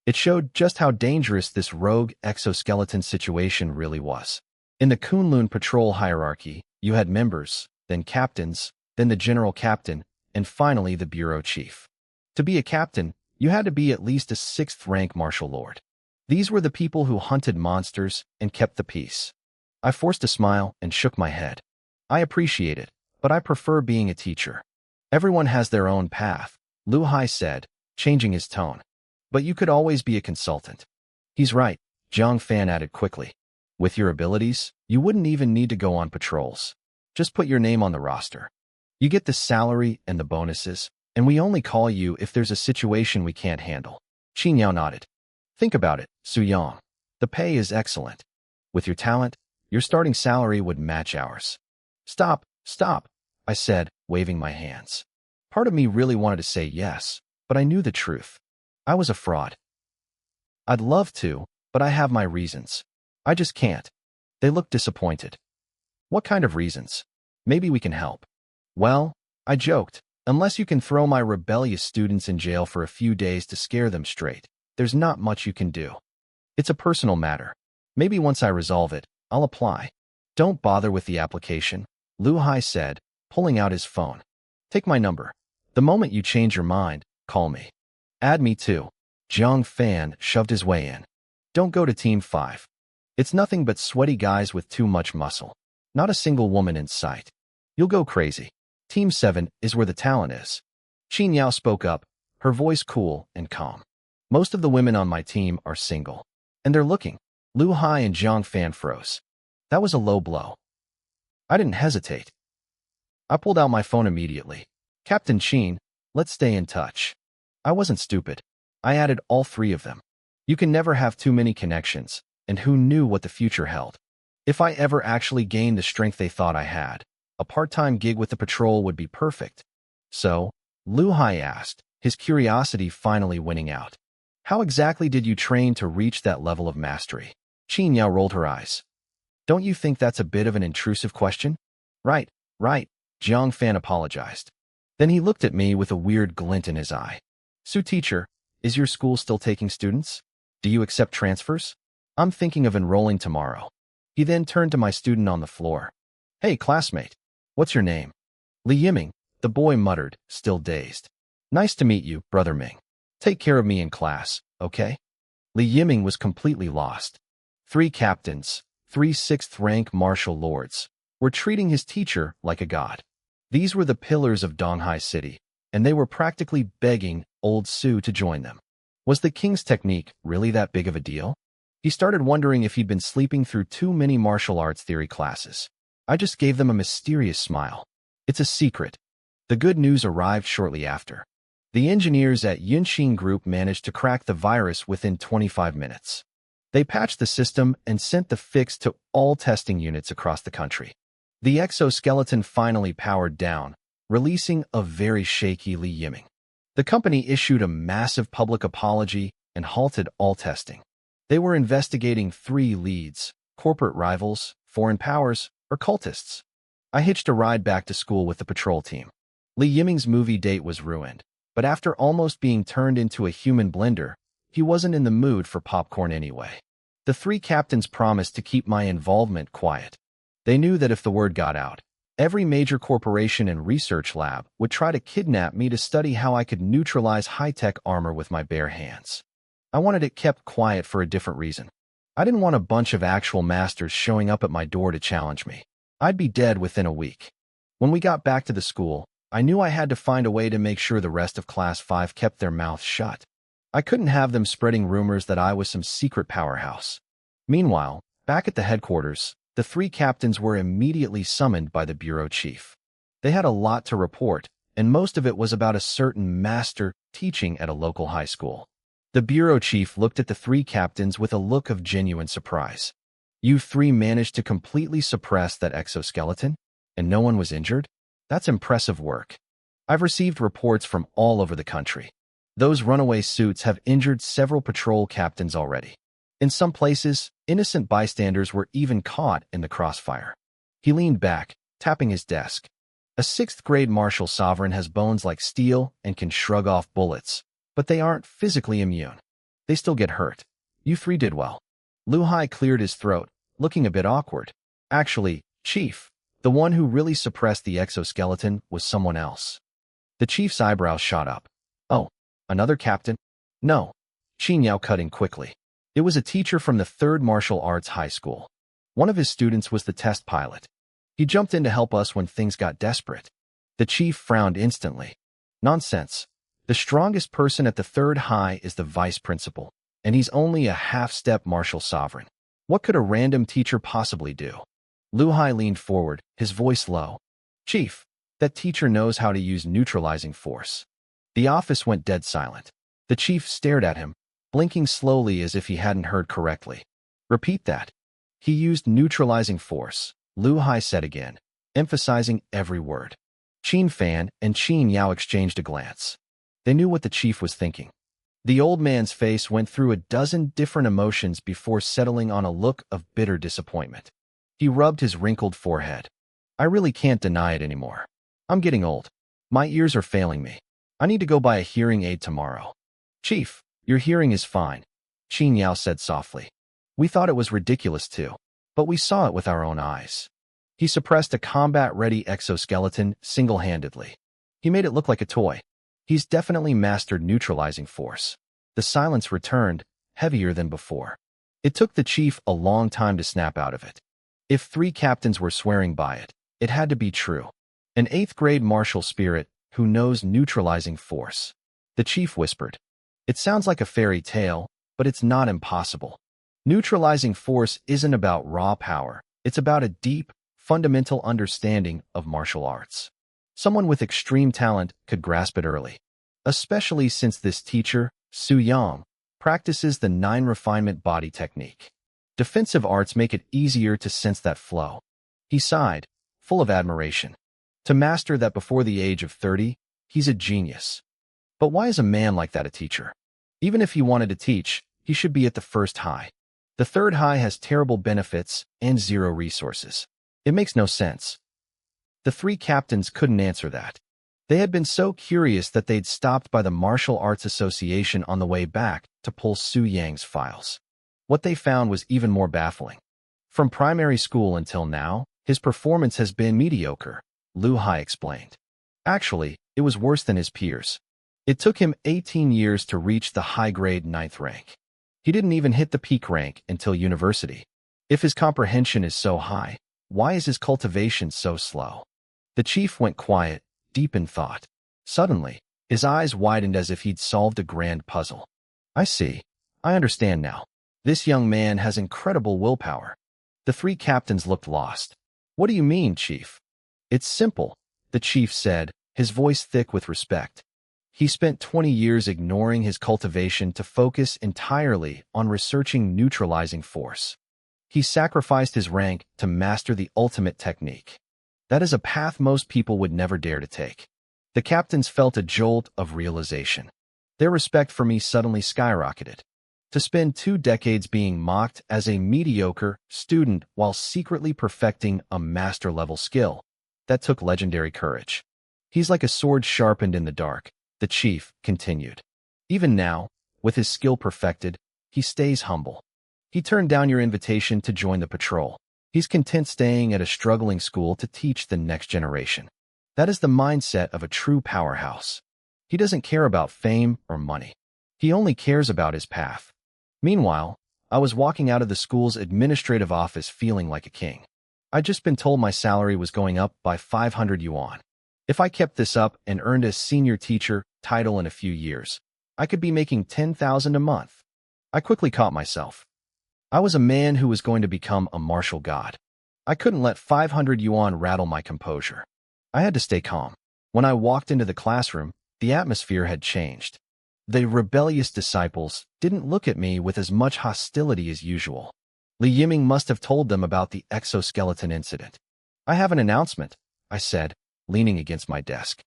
It showed just how dangerous this rogue exoskeleton situation really was. In the Kunlun patrol hierarchy, you had members, then captains, then the general captain, and finally the bureau chief. To be a captain, you had to be at least a 6th rank martial lord. These were the people who hunted monsters and kept the peace. I forced a smile and shook my head. I appreciate it, but I prefer being a teacher. Everyone has their own path, Lu Hai said, changing his tone. But you could always be a consultant. He's right, Jiang Fan added quickly. With your abilities, you wouldn't even need to go on patrols. Just put your name on the roster. You get the salary and the bonuses, and we only call you if there's a situation we can't handle. Qin Yao nodded. Think about it, Su Yang. The pay is excellent. With your talent, your starting salary would match ours. Stop, I said, waving my hands. Part of me really wanted to say yes, but I knew the truth. I was a fraud. I'd love to, but I have my reasons. I just can't. They looked disappointed. What kind of reasons? Maybe we can help. Well, I joked, unless you can throw my rebellious students in jail for a few days to scare them straight, there's not much you can do. It's a personal matter. Maybe once I resolve it, I'll apply. Don't bother with the application, Lu Hai said, pulling out his phone. Take my number. The moment you change your mind, call me. Add me too. Jiang Fan shoved his way in. Don't go to Team 5. It's nothing but sweaty guys with too much muscle. Not a single woman in sight. You'll go crazy. Team 7 is where the talent is. Qin Yao spoke up, her voice cool and calm. Most of the women on my team are single. And they're looking. Lu Hai and Jiang Fan froze. That was a low blow. I didn't hesitate. I pulled out my phone immediately. Captain Qin, let's stay in touch. I wasn't stupid. I added all three of them. You can never have too many connections, and who knew what the future held? If I ever actually gained the strength they thought I had, a part-time gig with the patrol would be perfect. So, Lu Hai asked, his curiosity finally winning out. How exactly did you train to reach that level of mastery? Qin Yao rolled her eyes. Don't you think that's a bit of an intrusive question? Right, Jiang Fan apologized. Then he looked at me with a weird glint in his eye. Su teacher, is your school still taking students? Do you accept transfers? I'm thinking of enrolling tomorrow. He then turned to my student on the floor. Hey, classmate. What's your name? Li Yiming, the boy muttered, still dazed. Nice to meet you, Brother Ming. Take care of me in class, okay? Li Yiming was completely lost. 3 captains, 3 sixth-rank martial lords, were treating his teacher like a god. These were the pillars of Donghai City, and they were practically begging old Su to join them. Was the king's technique really that big of a deal? He started wondering if he'd been sleeping through too many martial arts theory classes. I just gave them a mysterious smile. It's a secret. The good news arrived shortly after. The engineers at Yunxin Group managed to crack the virus within 25 minutes. They patched the system and sent the fix to all testing units across the country. The exoskeleton finally powered down, releasing a very shaky Li Yiming. The company issued a massive public apology and halted all testing. They were investigating 3 leads: corporate rivals, foreign powers, or cultists. I hitched a ride back to school with the patrol team. Li Yiming's movie date was ruined, but after almost being turned into a human blender, he wasn't in the mood for popcorn anyway. The 3 captains promised to keep my involvement quiet. They knew that if the word got out, every major corporation and research lab would try to kidnap me to study how I could neutralize high-tech armor with my bare hands. I wanted it kept quiet for a different reason. I didn't want a bunch of actual masters showing up at my door to challenge me. I'd be dead within a week. When we got back to the school, I knew I had to find a way to make sure the rest of Class 5 kept their mouths shut. I couldn't have them spreading rumors that I was some secret powerhouse. Meanwhile, back at the headquarters, the 3 captains were immediately summoned by the bureau chief. They had a lot to report, and most of it was about a certain master teaching at a local high school. The bureau chief looked at the 3 captains with a look of genuine surprise. You 3 managed to completely suppress that exoskeleton, and no one was injured? That's impressive work. I've received reports from all over the country. Those runaway suits have injured several patrol captains already. In some places, innocent bystanders were even caught in the crossfire. He leaned back, tapping his desk. A 6th-grade martial sovereign has bones like steel and can shrug off bullets, but they aren't physically immune. They still get hurt. You 3 did well. Lu Hai cleared his throat, looking a bit awkward. Actually, Chief, the one who really suppressed the exoskeleton was someone else. The chief's eyebrows shot up. Oh, another captain? No. Qin Yao cut in quickly. It was a teacher from the 3rd Martial Arts High School. One of his students was the test pilot. He jumped in to help us when things got desperate. The chief frowned instantly. Nonsense. The strongest person at the 3rd High is the vice principal, and he's only a half-step martial sovereign. What could a random teacher possibly do? Lu Hai leaned forward, his voice low. Chief, that teacher knows how to use neutralizing force. The office went dead silent. The chief stared at him, blinking slowly as if he hadn't heard correctly. Repeat that. He used neutralizing force, Lu Hai said again, emphasizing every word. Qin Fan and Qin Yao exchanged a glance. They knew what the chief was thinking. The old man's face went through a dozen different emotions before settling on a look of bitter disappointment. He rubbed his wrinkled forehead. I really can't deny it anymore. I'm getting old. My ears are failing me. I need to go buy a hearing aid tomorrow. Chief, your hearing is fine, Qin Yao said softly. We thought it was ridiculous too, but we saw it with our own eyes. He suppressed a combat-ready exoskeleton single-handedly. He made it look like a toy. He's definitely mastered neutralizing force. The silence returned, heavier than before. It took the chief a long time to snap out of it. If 3 captains were swearing by it, it had to be true. An 8th-grade martial spirit who knows neutralizing force. The chief whispered. It sounds like a fairy tale, but it's not impossible. Neutralizing force isn't about raw power. It's about a deep, fundamental understanding of martial arts. Someone with extreme talent could grasp it early. especially since this teacher, Su Yang, practices the 9 refinement body technique. Defensive arts make it easier to sense that flow. He sighed, full of admiration. To master that before the age of 30, he's a genius. But why is a man like that a teacher? Even if he wanted to teach, he should be at the first high. The third high has terrible benefits and 0 resources. It makes no sense. The 3 captains couldn't answer that. They had been so curious that they'd stopped by the Martial Arts Association on the way back to pull Su Yang's files. What they found was even more baffling. From primary school until now, his performance has been mediocre, Lu Hai explained. Actually, it was worse than his peers. It took him 18 years to reach the high-grade 9th rank. He didn't even hit the peak rank until university. If his comprehension is so high, why is his cultivation so slow? The chief went quiet, deep in thought. Suddenly, his eyes widened as if he'd solved a grand puzzle. I see. I understand now. This young man has incredible willpower. The 3 captains looked lost. What do you mean, Chief? It's simple, the chief said, his voice thick with respect. He spent 20 years ignoring his cultivation to focus entirely on researching neutralizing force. He sacrificed his rank to master the ultimate technique. That is a path most people would never dare to take. The captains felt a jolt of realization. Their respect for me suddenly skyrocketed. To spend 2 decades being mocked as a mediocre student while secretly perfecting a master-level skill, that took legendary courage. He's like a sword sharpened in the dark, the chief continued. Even now, with his skill perfected, he stays humble. He turned down your invitation to join the patrol. He's content staying at a struggling school to teach the next generation. That is the mindset of a true powerhouse. He doesn't care about fame or money. He only cares about his path. Meanwhile, I was walking out of the school's administrative office feeling like a king. I'd just been told my salary was going up by 500 yuan. If I kept this up and earned a senior teacher title in a few years, I could be making 10,000 a month. I quickly caught myself. I was a man who was going to become a martial god. I couldn't let 500 yuan rattle my composure. I had to stay calm. When I walked into the classroom, the atmosphere had changed. The rebellious disciples didn't look at me with as much hostility as usual. Li Yiming must have told them about the exoskeleton incident. I have an announcement, I said, leaning against my desk.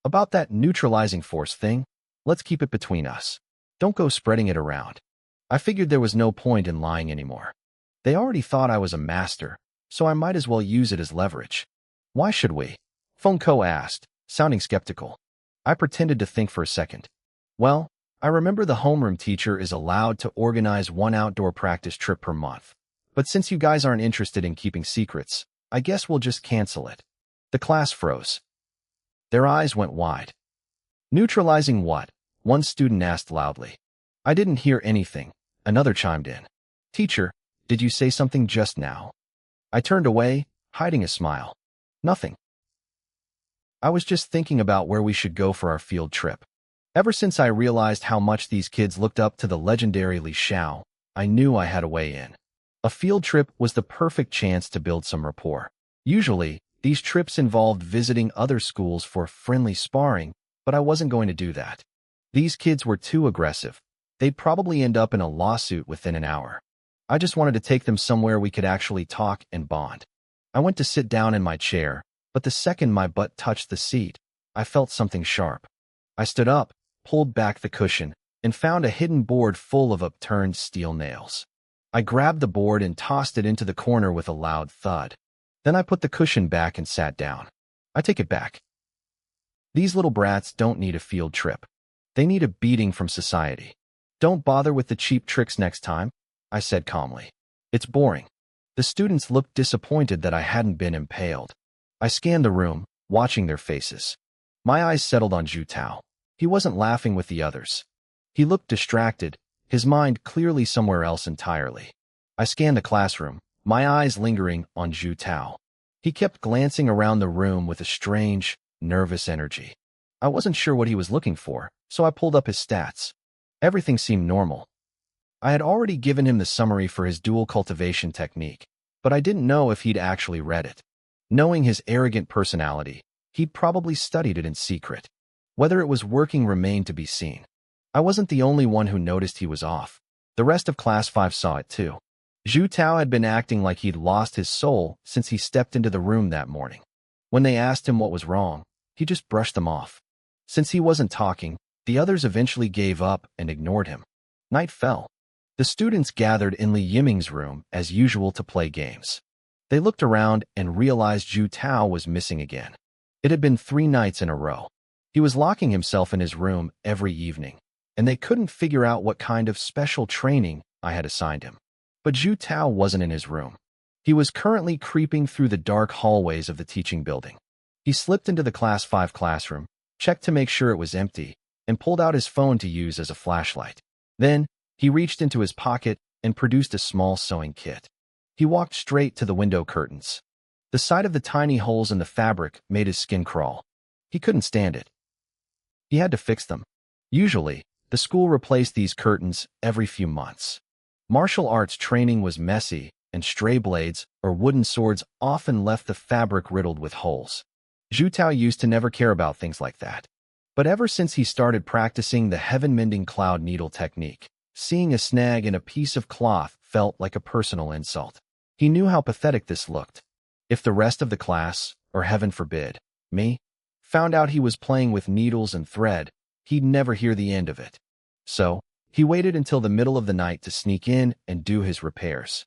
About that neutralizing force thing, let's keep it between us. Don't go spreading it around. I figured there was no point in lying anymore. They already thought I was a master, so I might as well use it as leverage. Why should we? Feng Ko asked, sounding skeptical. I pretended to think for a second. Well, I remember the homeroom teacher is allowed to organize 1 outdoor practice trip per month. But since you guys aren't interested in keeping secrets, I guess we'll just cancel it. The class froze. Their eyes went wide. Neutralizing what? One student asked loudly. I didn't hear anything, another chimed in. Teacher, did you say something just now? I turned away, hiding a smile. Nothing. I was just thinking about where we should go for our field trip. Ever since I realized how much these kids looked up to the legendary Li Xiao, I knew I had a way in. A field trip was the perfect chance to build some rapport. Usually, these trips involved visiting other schools for friendly sparring, but I wasn't going to do that. These kids were too aggressive. They'd probably end up in a lawsuit within an hour. I just wanted to take them somewhere we could actually talk and bond. I went to sit down in my chair, but the second my butt touched the seat, I felt something sharp. I stood up, pulled back the cushion, and found a hidden board full of upturned steel nails. I grabbed the board and tossed it into the corner with a loud thud. Then I put the cushion back and sat down. I take it back. These little brats don't need a field trip. They need a beating from society. Don't bother with the cheap tricks next time, I said calmly. It's boring. The students looked disappointed that I hadn't been impaled. I scanned the room, watching their faces. My eyes settled on Zhu Tao. He wasn't laughing with the others. He looked distracted, his mind clearly somewhere else entirely. I scanned the classroom, my eyes lingering on Zhu Tao. He kept glancing around the room with a strange, nervous energy. I wasn't sure what he was looking for, so I pulled up his stats. Everything seemed normal. I had already given him the summary for his dual cultivation technique, but I didn't know if he'd actually read it. Knowing his arrogant personality, he'd probably studied it in secret. Whether it was working remained to be seen. I wasn't the only one who noticed he was off. The rest of Class 5 saw it too. Zhu Tao had been acting like he'd lost his soul since he stepped into the room that morning. When they asked him what was wrong, he just brushed them off. Since he wasn't talking, the others eventually gave up and ignored him. Night fell. The students gathered in Li Yiming's room as usual to play games. They looked around and realized Zhu Tao was missing again. It had been 3 nights in a row. He was locking himself in his room every evening, and they couldn't figure out what kind of special training I had assigned him. But Zhu Tao wasn't in his room. He was currently creeping through the dark hallways of the teaching building. He slipped into the Class 5 classroom, checked to make sure it was empty, and pulled out his phone to use as a flashlight. Then, he reached into his pocket and produced a small sewing kit. He walked straight to the window curtains. The sight of the tiny holes in the fabric made his skin crawl. He couldn't stand it. He had to fix them. Usually, the school replaced these curtains every few months. Martial arts training was messy, and stray blades or wooden swords often left the fabric riddled with holes. Zhu Tao used to never care about things like that. But ever since he started practicing the heaven-mending cloud needle technique, seeing a snag in a piece of cloth felt like a personal insult. He knew how pathetic this looked. If the rest of the class, or heaven forbid, me, found out he was playing with needles and thread, he'd never hear the end of it. So, he waited until the middle of the night to sneak in and do his repairs.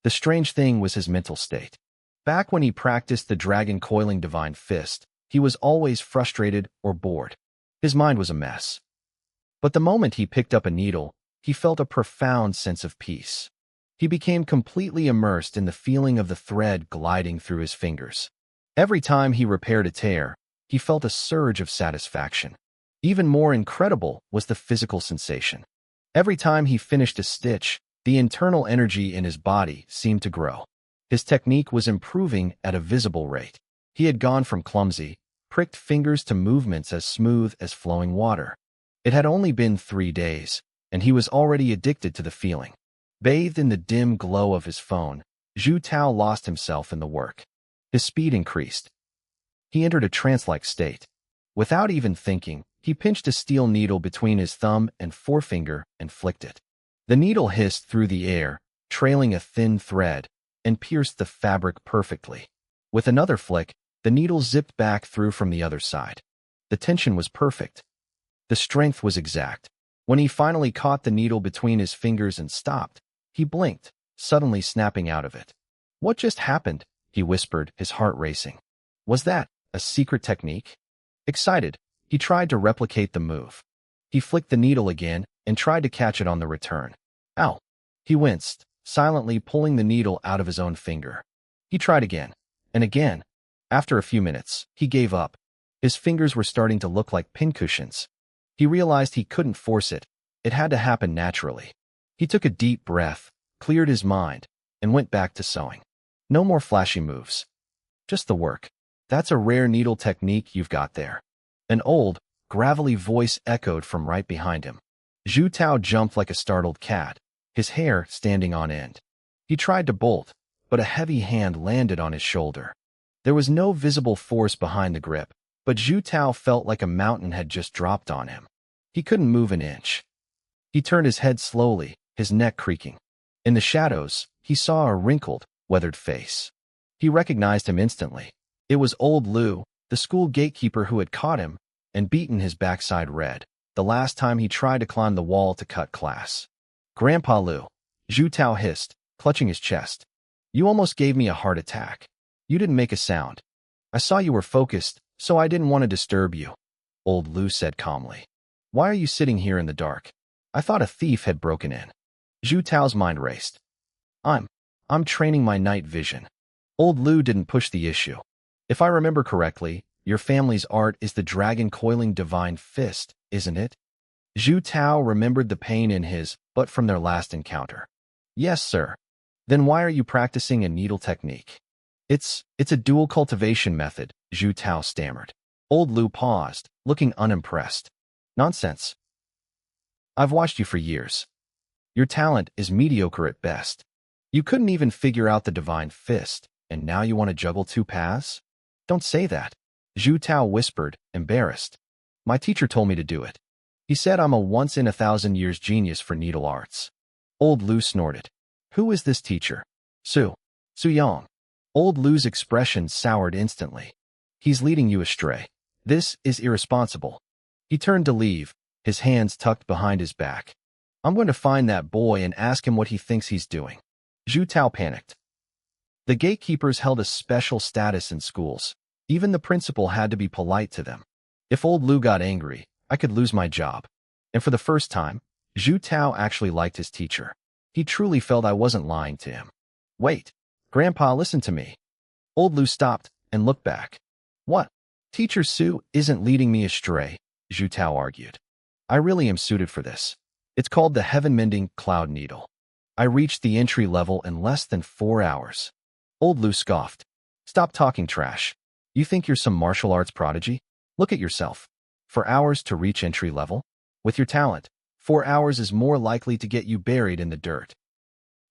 The strange thing was his mental state. Back when he practiced the dragon coiling divine fist, he was always frustrated or bored. His mind was a mess. But the moment he picked up a needle, he felt a profound sense of peace. He became completely immersed in the feeling of the thread gliding through his fingers. Every time he repaired a tear, he felt a surge of satisfaction. Even more incredible was the physical sensation. Every time he finished a stitch, the internal energy in his body seemed to grow. His technique was improving at a visible rate. He had gone from clumsy, pricked fingers to movements as smooth as flowing water. It had only been 3 days, and he was already addicted to the feeling. Bathed in the dim glow of his phone, Zhu Tao lost himself in the work. His speed increased. He entered a trance-like state. Without even thinking, he pinched a steel needle between his thumb and forefinger and flicked it. The needle hissed through the air, trailing a thin thread, and pierced the fabric perfectly. With another flick, the needle zipped back through from the other side. The tension was perfect. The strength was exact. When he finally caught the needle between his fingers and stopped, he blinked, suddenly snapping out of it. "What just happened?" he whispered, his heart racing. Was that a secret technique? Excited, he tried to replicate the move. He flicked the needle again and tried to catch it on the return. Ow! He winced, silently pulling the needle out of his own finger. He tried again, and again. After a few minutes, he gave up. His fingers were starting to look like pincushions. He realized he couldn't force it. It had to happen naturally. He took a deep breath, cleared his mind, and went back to sewing. No more flashy moves. Just the work. "That's a rare needle technique you've got there." An old, gravelly voice echoed from right behind him. Zhu Tao jumped like a startled cat, his hair standing on end. He tried to bolt, but a heavy hand landed on his shoulder. There was no visible force behind the grip, but Zhu Tao felt like a mountain had just dropped on him. He couldn't move an inch. He turned his head slowly, his neck creaking. In the shadows, he saw a wrinkled, weathered face. He recognized him instantly. It was old Lu, the school gatekeeper who had caught him and beaten his backside red the last time he tried to climb the wall to cut class. "Grandpa Lu," Zhu Tao hissed, clutching his chest. "You almost gave me a heart attack. You didn't make a sound. I saw you were focused, so I didn't want to disturb you," old Lu said calmly. "Why are you sitting here in the dark? I thought a thief had broken in." Zhu Tao's mind raced. I'm training my night vision." Old Lu didn't push the issue. "If I remember correctly, your family's art is the dragon coiling divine fist, isn't it?" Zhu Tao remembered the pain in his butt from their last encounter. "Yes, sir." "Then why are you practicing a needle technique?" It's a dual cultivation method," Zhu Tao stammered. Old Lu paused, looking unimpressed. "Nonsense. I've watched you for years. Your talent is mediocre at best. You couldn't even figure out the divine fist, and now you want to juggle 2 paths? Don't say that," Zhu Tao whispered, embarrassed. My teacher told me to do it. He said I'm a once-in-a-thousand-years genius for needle arts. Old Lu snorted. Who is this teacher? Su-Yang. Old Lu's expression soured instantly. He's leading you astray. This is irresponsible. He turned to leave, his hands tucked behind his back. I'm going to find that boy and ask him what he thinks he's doing. Zhu Tao panicked. The gatekeepers held a special status in schools. Even the principal had to be polite to them. If old Lu got angry, I could lose my job. And for the first time, Zhu Tao actually liked his teacher. He truly felt I wasn't lying to him. Wait, Grandpa, listen to me. Old Lu stopped and looked back. What? Teacher Su isn't leading me astray, Zhu Tao argued. I really am suited for this. It's called the Heaven-Mending Cloud Needle. I reached the entry level in less than 4 hours. Old Lu scoffed. Stop talking trash. You think you're some martial arts prodigy? Look at yourself. 4 hours to reach entry level? With your talent, 4 hours is more likely to get you buried in the dirt.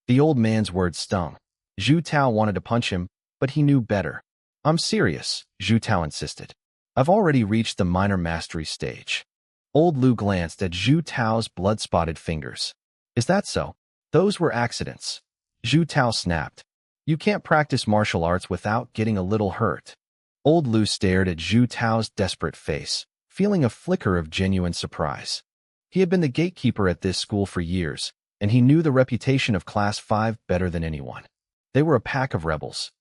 The old man's words stung. Zhu Tao wanted to punch him, but he knew better. I'm serious, Zhu Tao insisted. I've already reached the minor mastery stage. Old Lu glanced at Zhu Tao's blood-spotted fingers. Is that so? Those were accidents. Zhu Tao snapped. You can't practice martial arts without getting a little hurt. Old Lu stared at Zhu Tao's desperate face, feeling a flicker of genuine surprise. He had been the gatekeeper at this school for years, and he knew the reputation of Class 5 better than anyone. They were a pack of rebels.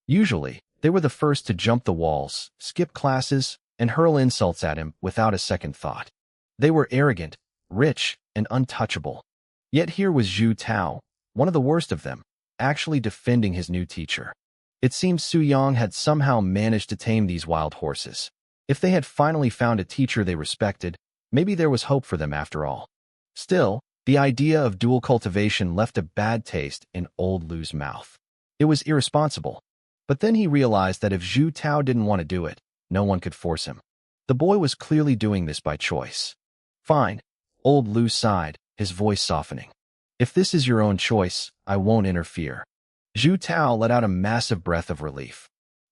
Usually, they were the first to jump the walls, skip classes, and hurl insults at him without a second thought. They were arrogant, rich, and untouchable. Yet here was Zhu Tao, one of the worst of them, actually defending his new teacher. It seemed Su-Yang had somehow managed to tame these wild horses. If they had finally found a teacher they respected, maybe there was hope for them after all. Still, the idea of dual cultivation left a bad taste in old Lu's mouth. It was irresponsible. But then he realized that if Zhu Tao didn't want to do it, no one could force him. The boy was clearly doing this by choice. Fine, old Lu sighed, his voice softening. If this is your own choice, I won't interfere. Zhu Tao let out a massive breath of relief.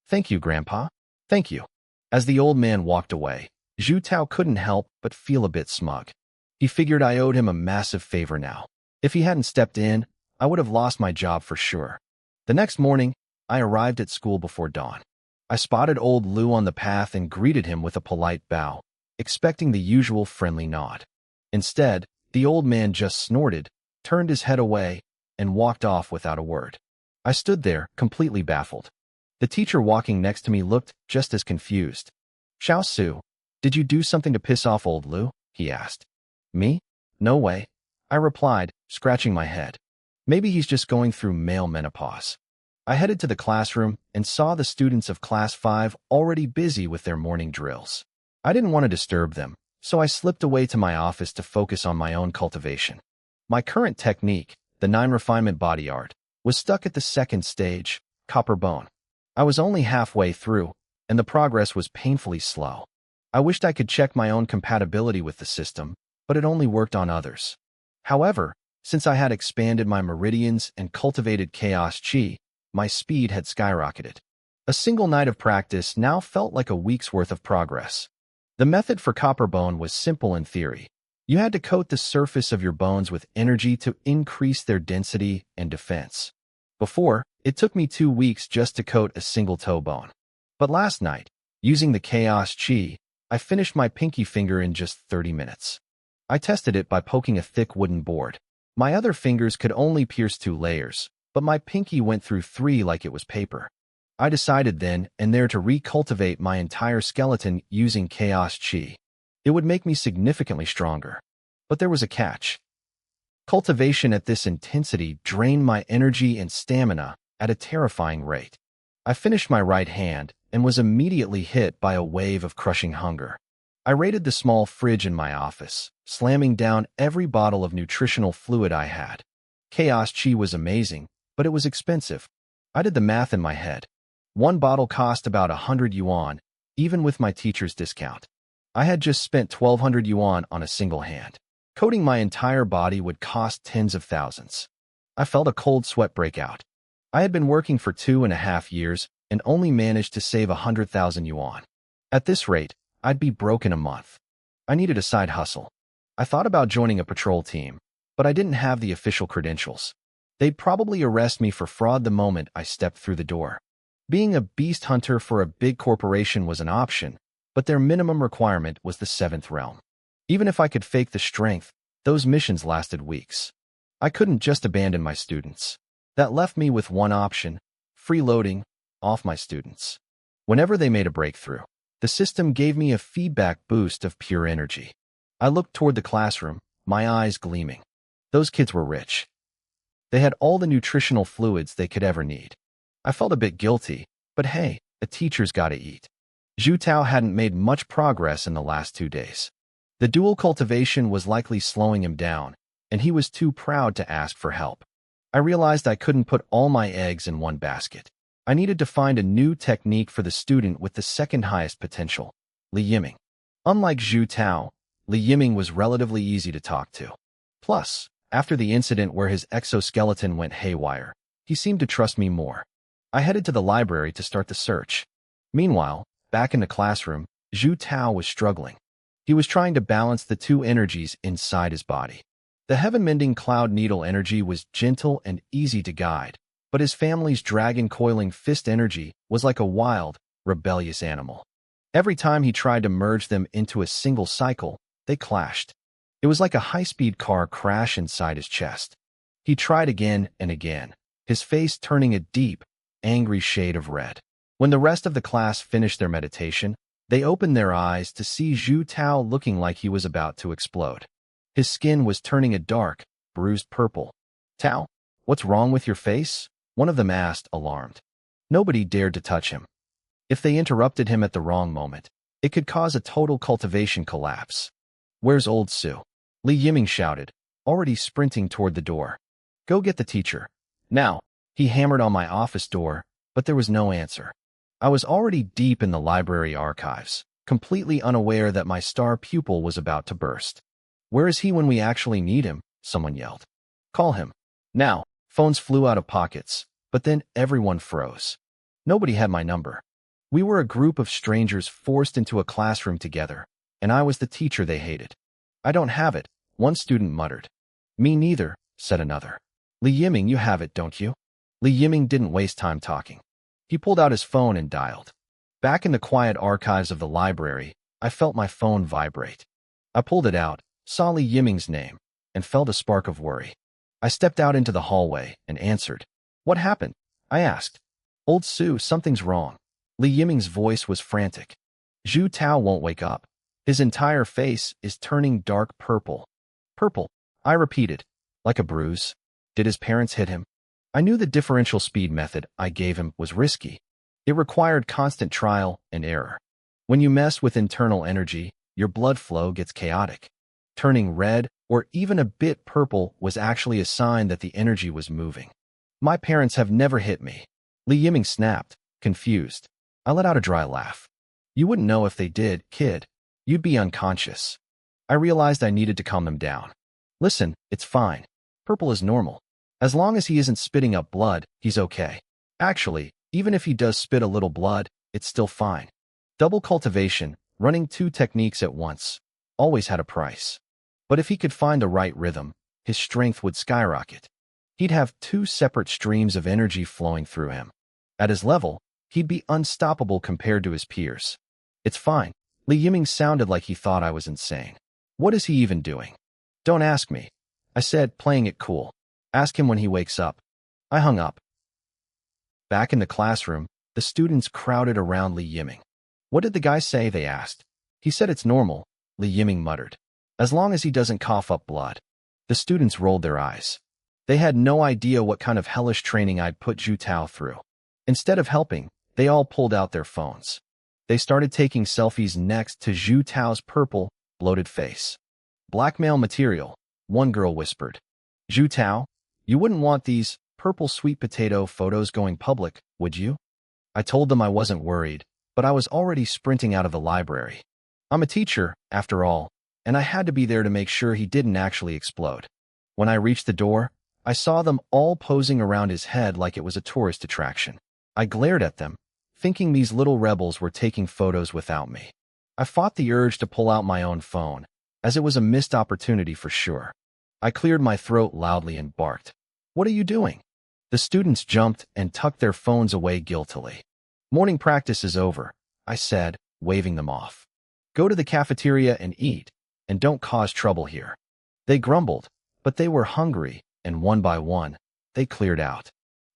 Thank you, Grandpa. Thank you. As the old man walked away, Zhu Tao couldn't help but feel a bit smug. He figured I owed him a massive favor now. If he hadn't stepped in, I would have lost my job for sure. The next morning, I arrived at school before dawn. I spotted old Lu on the path and greeted him with a polite bow, expecting the usual friendly nod. Instead, the old man just snorted, turned his head away, and walked off without a word. I stood there, completely baffled. The teacher walking next to me looked just as confused. Xiao Su, did you do something to piss off old Lu? He asked. Me? No way. I replied, scratching my head. Maybe he's just going through male menopause. I headed to the classroom and saw the students of Class 5 already busy with their morning drills. I didn't want to disturb them, so I slipped away to my office to focus on my own cultivation. My current technique, the 9 refinement body art, was stuck at the second stage, copper bone. I was only halfway through, and the progress was painfully slow. I wished I could check my own compatibility with the system, but it only worked on others. However, since I had expanded my meridians and cultivated chaos chi, my speed had skyrocketed. A single night of practice now felt like a week's worth of progress. The method for copper bone was simple in theory. You had to coat the surface of your bones with energy to increase their density and defense. Before, it took me 2 weeks just to coat a single toe bone. But last night, using the chaos chi, I finished my pinky finger in just 30 minutes. I tested it by poking a thick wooden board. My other fingers could only pierce 2 layers, but my pinky went through 3 like it was paper. I decided then and there to recultivate my entire skeleton using chaos chi. It would make me significantly stronger. But there was a catch. Cultivation at this intensity drained my energy and stamina at a terrifying rate. I finished my right hand and was immediately hit by a wave of crushing hunger. I raided the small fridge in my office, slamming down every bottle of nutritional fluid I had. Chaos chi was amazing, but it was expensive. I did the math in my head. 1 bottle cost about 100 yuan, even with my teacher's discount. I had just spent 1,200 yuan on a single hand. Coating my entire body would cost tens of thousands. I felt a cold sweat break out. I had been working for 2.5 years and only managed to save 100,000 yuan. At this rate, I'd be broke in a month. I needed a side hustle. I thought about joining a patrol team, but I didn't have the official credentials. They'd probably arrest me for fraud the moment I stepped through the door. Being a beast hunter for a big corporation was an option, but their minimum requirement was the 7th realm. Even if I could fake the strength, those missions lasted weeks. I couldn't just abandon my students. That left me with one option: freeloading off my students. Whenever they made a breakthrough, the system gave me a feedback boost of pure energy. I looked toward the classroom, my eyes gleaming. Those kids were rich. They had all the nutritional fluids they could ever need. I felt a bit guilty, but hey, a teacher's gotta eat. Zhu Tao hadn't made much progress in the last 2 days. The dual cultivation was likely slowing him down, and he was too proud to ask for help. I realized I couldn't put all my eggs in one basket. I needed to find a new technique for the student with the second highest potential, Li Yiming. Unlike Zhu Tao, Li Yiming was relatively easy to talk to. Plus, after the incident where his exoskeleton went haywire, he seemed to trust me more. I headed to the library to start the search. Meanwhile, back in the classroom, Zhu Tao was struggling. He was trying to balance the two energies inside his body. The heaven-mending cloud needle energy was gentle and easy to guide, but his family's dragon-coiling fist energy was like a wild, rebellious animal. Every time he tried to merge them into a single cycle, they clashed. It was like a high-speed car crash inside his chest. He tried again and again, his face turning a deep, angry shade of red. When the rest of the class finished their meditation, they opened their eyes to see Zhu Tao looking like he was about to explode. His skin was turning a dark, bruised purple. "Tao, what's wrong with your face?" one of them asked, alarmed. Nobody dared to touch him. If they interrupted him at the wrong moment, it could cause a total cultivation collapse. "Where's old Su?" Li Yiming shouted, already sprinting toward the door. "Go get the teacher. Now." He hammered on my office door, but there was no answer. I was already deep in the library archives, completely unaware that my star pupil was about to burst. "Where is he when we actually need him?" someone yelled. "Call him. Now." Phones flew out of pockets, but then everyone froze. Nobody had my number. We were a group of strangers forced into a classroom together, and I was the teacher they hated. "I don't have it," one student muttered. "Me neither," said another. "Li Yiming, you have it, don't you?" Li Yiming didn't waste time talking. He pulled out his phone and dialed. Back in the quiet archives of the library, I felt my phone vibrate. I pulled it out, saw Li Yiming's name, and felt a spark of worry. I stepped out into the hallway and answered. "What happened?" I asked. "Old Su, something's wrong." Li Yiming's voice was frantic. "Zhu Tao won't wake up. His entire face is turning dark purple." "Purple," I repeated, "like a bruise. Did his parents hit him?" I knew the differential speed method I gave him was risky. It required constant trial and error. When you mess with internal energy, your blood flow gets chaotic. Turning red or even a bit purple was actually a sign that the energy was moving. "My parents have never hit me." Li Yiming snapped, confused. I let out a dry laugh. "You wouldn't know if they did, kid. You'd be unconscious." I realized I needed to calm them down. "Listen, it's fine. Purple is normal. As long as he isn't spitting up blood, he's okay. Actually, even if he does spit a little blood, it's still fine." Double cultivation, running 2 techniques at once, always had a price. But if he could find the right rhythm, his strength would skyrocket. He'd have 2 separate streams of energy flowing through him. At his level, he'd be unstoppable compared to his peers. "It's fine." Li Yiming sounded like he thought I was insane. "What is he even doing?" "Don't ask me," I said, playing it cool. "Ask him when he wakes up." I hung up. Back in the classroom, the students crowded around Li Yiming. "What did the guy say?" they asked. "He said it's normal," Li Yiming muttered. "As long as he doesn't cough up blood." The students rolled their eyes. They had no idea what kind of hellish training I'd put Zhu Tao through. Instead of helping, they all pulled out their phones. They started taking selfies next to Zhu Tao's purple, bloated face. "Blackmail material," one girl whispered. "Zhu Tao, you wouldn't want these purple sweet potato photos going public, would you?" I told them I wasn't worried, but I was already sprinting out of the library. I'm a teacher, after all, and I had to be there to make sure he didn't actually explode. When I reached the door, I saw them all posing around his head like it was a tourist attraction. I glared at them, thinking these little rebels were taking photos without me. I fought the urge to pull out my own phone, as it was a missed opportunity for sure. I cleared my throat loudly and barked. "What are you doing?" The students jumped and tucked their phones away guiltily. "Morning practice is over," I said, waving them off. "Go to the cafeteria and eat, and don't cause trouble here." They grumbled, but they were hungry, and one by one, they cleared out.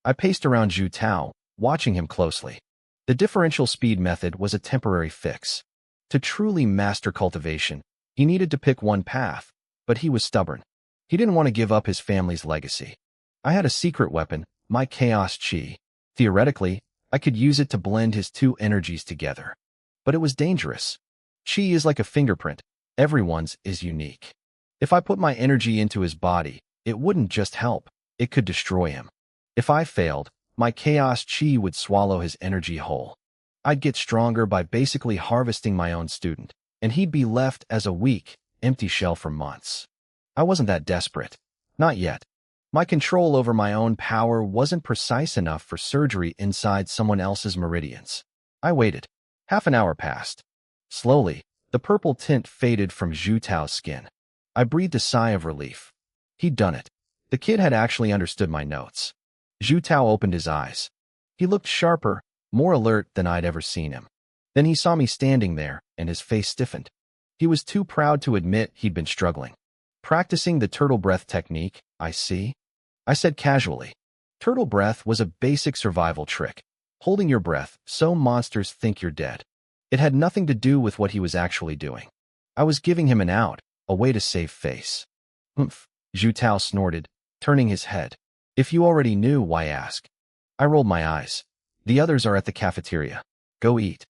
I paced around Zhu Tao, watching him closely. The differential speed method was a temporary fix. To truly master cultivation, he needed to pick one path, but he was stubborn. He didn't want to give up his family's legacy. I had a secret weapon, my Chaos Chi. Theoretically, I could use it to blend his two energies together. But it was dangerous. Chi is like a fingerprint. Everyone's is unique. If I put my energy into his body, it wouldn't just help, it could destroy him. If I failed, my Chaos Chi would swallow his energy whole. I'd get stronger by basically harvesting my own student, and he'd be left as a weak, empty shell for months. I wasn't that desperate. Not yet. My control over my own power wasn't precise enough for surgery inside someone else's meridians. I waited. Half an hour passed. Slowly, the purple tint faded from Zhu Tao's skin. I breathed a sigh of relief. He'd done it. The kid had actually understood my notes. Zhu Tao opened his eyes. He looked sharper, more alert than I'd ever seen him. Then he saw me standing there, and his face stiffened. He was too proud to admit he'd been struggling. "Practicing the turtle breath technique, I see," I said casually. Turtle breath was a basic survival trick, holding your breath so monsters think you're dead. It had nothing to do with what he was actually doing. I was giving him an out, a way to save face. "Humph," Zhu Tao snorted, turning his head. "If you already knew, why ask?" I rolled my eyes. "The others are at the cafeteria. Go eat."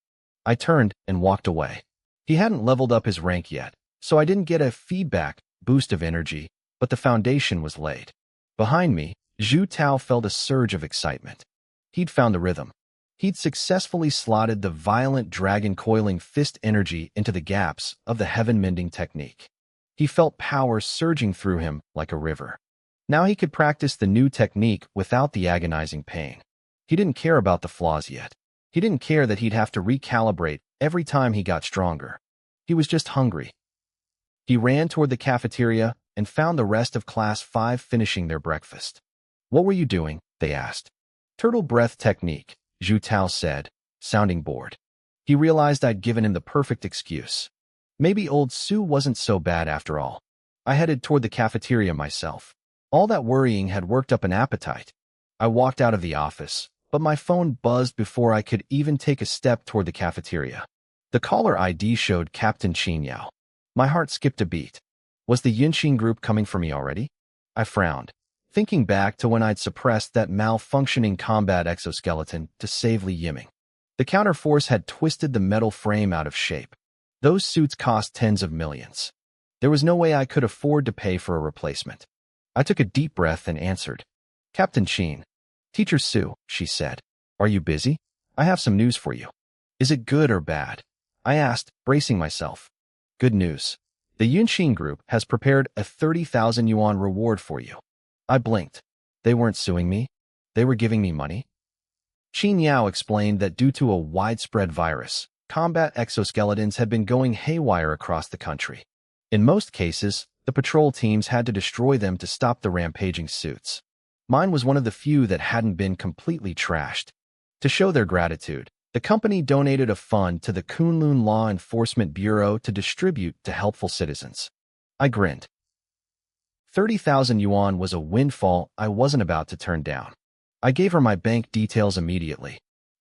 I turned and walked away. He hadn't leveled up his rank yet, so I didn't get a feedback boost of energy, but the foundation was laid. Behind me, Zhu Tao felt a surge of excitement. He'd found the rhythm. He'd successfully slotted the violent dragon coiling fist energy into the gaps of the heaven-mending technique. He felt power surging through him like a river. Now he could practice the new technique without the agonizing pain. He didn't care about the flaws yet. He didn't care that he'd have to recalibrate every time he got stronger. He was just hungry. He ran toward the cafeteria and found the rest of Class 5 finishing their breakfast. "What were you doing?" they asked. "Turtle breath technique," Zhu Tao said, sounding bored. He realized I'd given him the perfect excuse. Maybe old Sue wasn't so bad after all. I headed toward the cafeteria myself. All that worrying had worked up an appetite. I walked out of the office, but my phone buzzed before I could even take a step toward the cafeteria. The caller ID showed Captain Qin Yao. My heart skipped a beat. Was the Yinxin group coming for me already? I frowned, thinking back to when I'd suppressed that malfunctioning combat exoskeleton to save Li Yiming. The counterforce had twisted the metal frame out of shape. Those suits cost tens of millions. There was no way I could afford to pay for a replacement. I took a deep breath and answered. "Captain Qin." "Teacher Sue," she said. "Are you busy? I have some news for you." "Is it good or bad?" I asked, bracing myself. "Good news. The Yunxin Group has prepared a 30,000 yuan reward for you." I blinked. They weren't suing me. They were giving me money. Qin Yao explained that due to a widespread virus, combat exoskeletons had been going haywire across the country. In most cases, the patrol teams had to destroy them to stop the rampaging suits. Mine was one of the few that hadn't been completely trashed. To show their gratitude, the company donated a fund to the Kunlun Law Enforcement Bureau to distribute to helpful citizens. I grinned. 30,000 yuan was a windfall I wasn't about to turn down. I gave her my bank details immediately.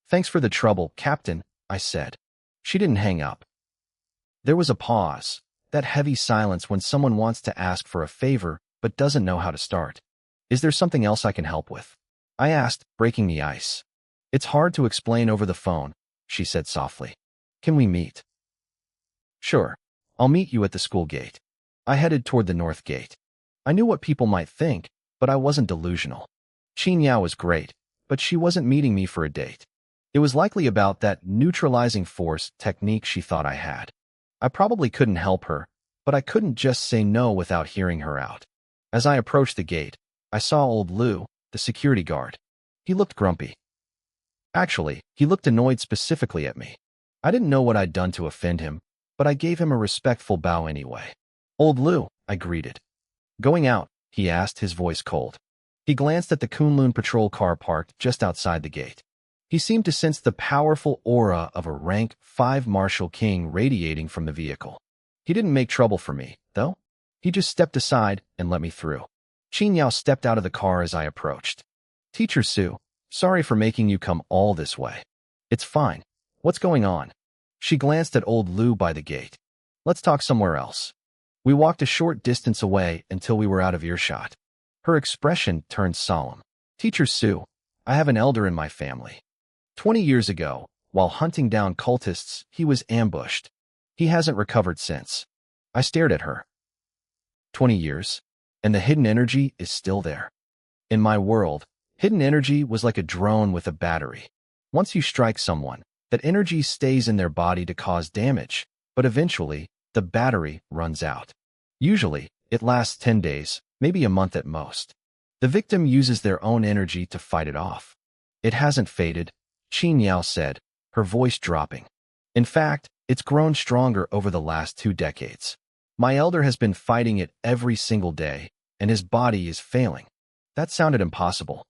"Thanks for the trouble, Captain," I said. She didn't hang up. There was a pause, that heavy silence when someone wants to ask for a favor but doesn't know how to start. "Is there something else I can help with?" I asked, breaking the ice. "It's hard to explain over the phone," she said softly. "Can we meet?" "Sure. I'll meet you at the school gate." I headed toward the north gate. I knew what people might think, but I wasn't delusional. Qin Yao was great, but she wasn't meeting me for a date. It was likely about that neutralizing force technique she thought I had. I probably couldn't help her, but I couldn't just say no without hearing her out. As I approached the gate, I saw old Lu, the security guard. He looked grumpy. Actually, he looked annoyed specifically at me. I didn't know what I'd done to offend him, but I gave him a respectful bow anyway. "Old Lu," I greeted. "Going out?" he asked, his voice cold. He glanced at the Kunlun patrol car parked just outside the gate. He seemed to sense the powerful aura of a rank 5 martial king radiating from the vehicle. He didn't make trouble for me, though. He just stepped aside and let me through. Qin Yao stepped out of the car as I approached. "Teacher Su, sorry for making you come all this way." "It's fine. What's going on?" She glanced at old Lu by the gate. "Let's talk somewhere else." We walked a short distance away until we were out of earshot. Her expression turned solemn. "Teacher Su, I have an elder in my family. 20 years ago, while hunting down cultists, he was ambushed. He hasn't recovered since." I stared at her. 20 years? And the hidden energy is still there. In my world, hidden energy was like a drone with a battery. Once you strike someone, that energy stays in their body to cause damage, but eventually, the battery runs out. Usually, it lasts 10 days, maybe a month at most. The victim uses their own energy to fight it off. "It hasn't faded," Qin Yao said, her voice dropping. "In fact, it's grown stronger over the last 2 decades. My elder has been fighting it every single day, and his body is failing." That sounded impossible.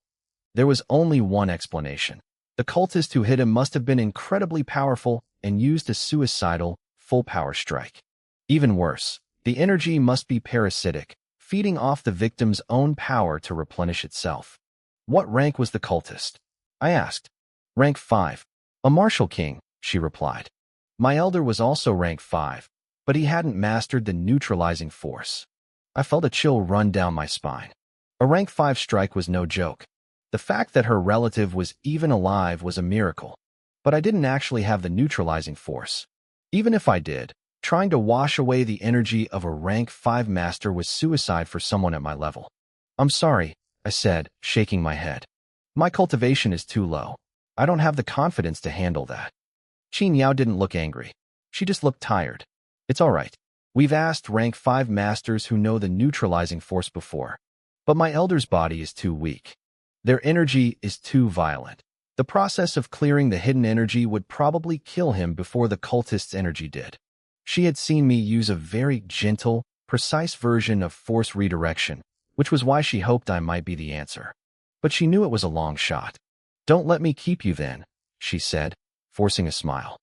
There was only one explanation. The cultist who hit him must have been incredibly powerful and used a suicidal, full-power strike. Even worse, the energy must be parasitic, feeding off the victim's own power to replenish itself. "What rank was the cultist?" I asked. "Rank 5. A martial king," she replied. "My elder was also rank 5, but he hadn't mastered the neutralizing force." I felt a chill run down my spine. A rank 5 strike was no joke. The fact that her relative was even alive was a miracle. But I didn't actually have the neutralizing force. Even if I did, trying to wash away the energy of a rank 5 master was suicide for someone at my level. "I'm sorry," I said, shaking my head. "My cultivation is too low. I don't have the confidence to handle that." Qin Yao didn't look angry. She just looked tired. "It's all right. We've asked rank 5 masters who know the neutralizing force before. But my elder's body is too weak. Their energy is too violent. The process of clearing the hidden energy would probably kill him before the cultist's energy did." She had seen me use a very gentle, precise version of force redirection, which was why she hoped I might be the answer. But she knew it was a long shot. "Don't let me keep you then," she said, forcing a smile.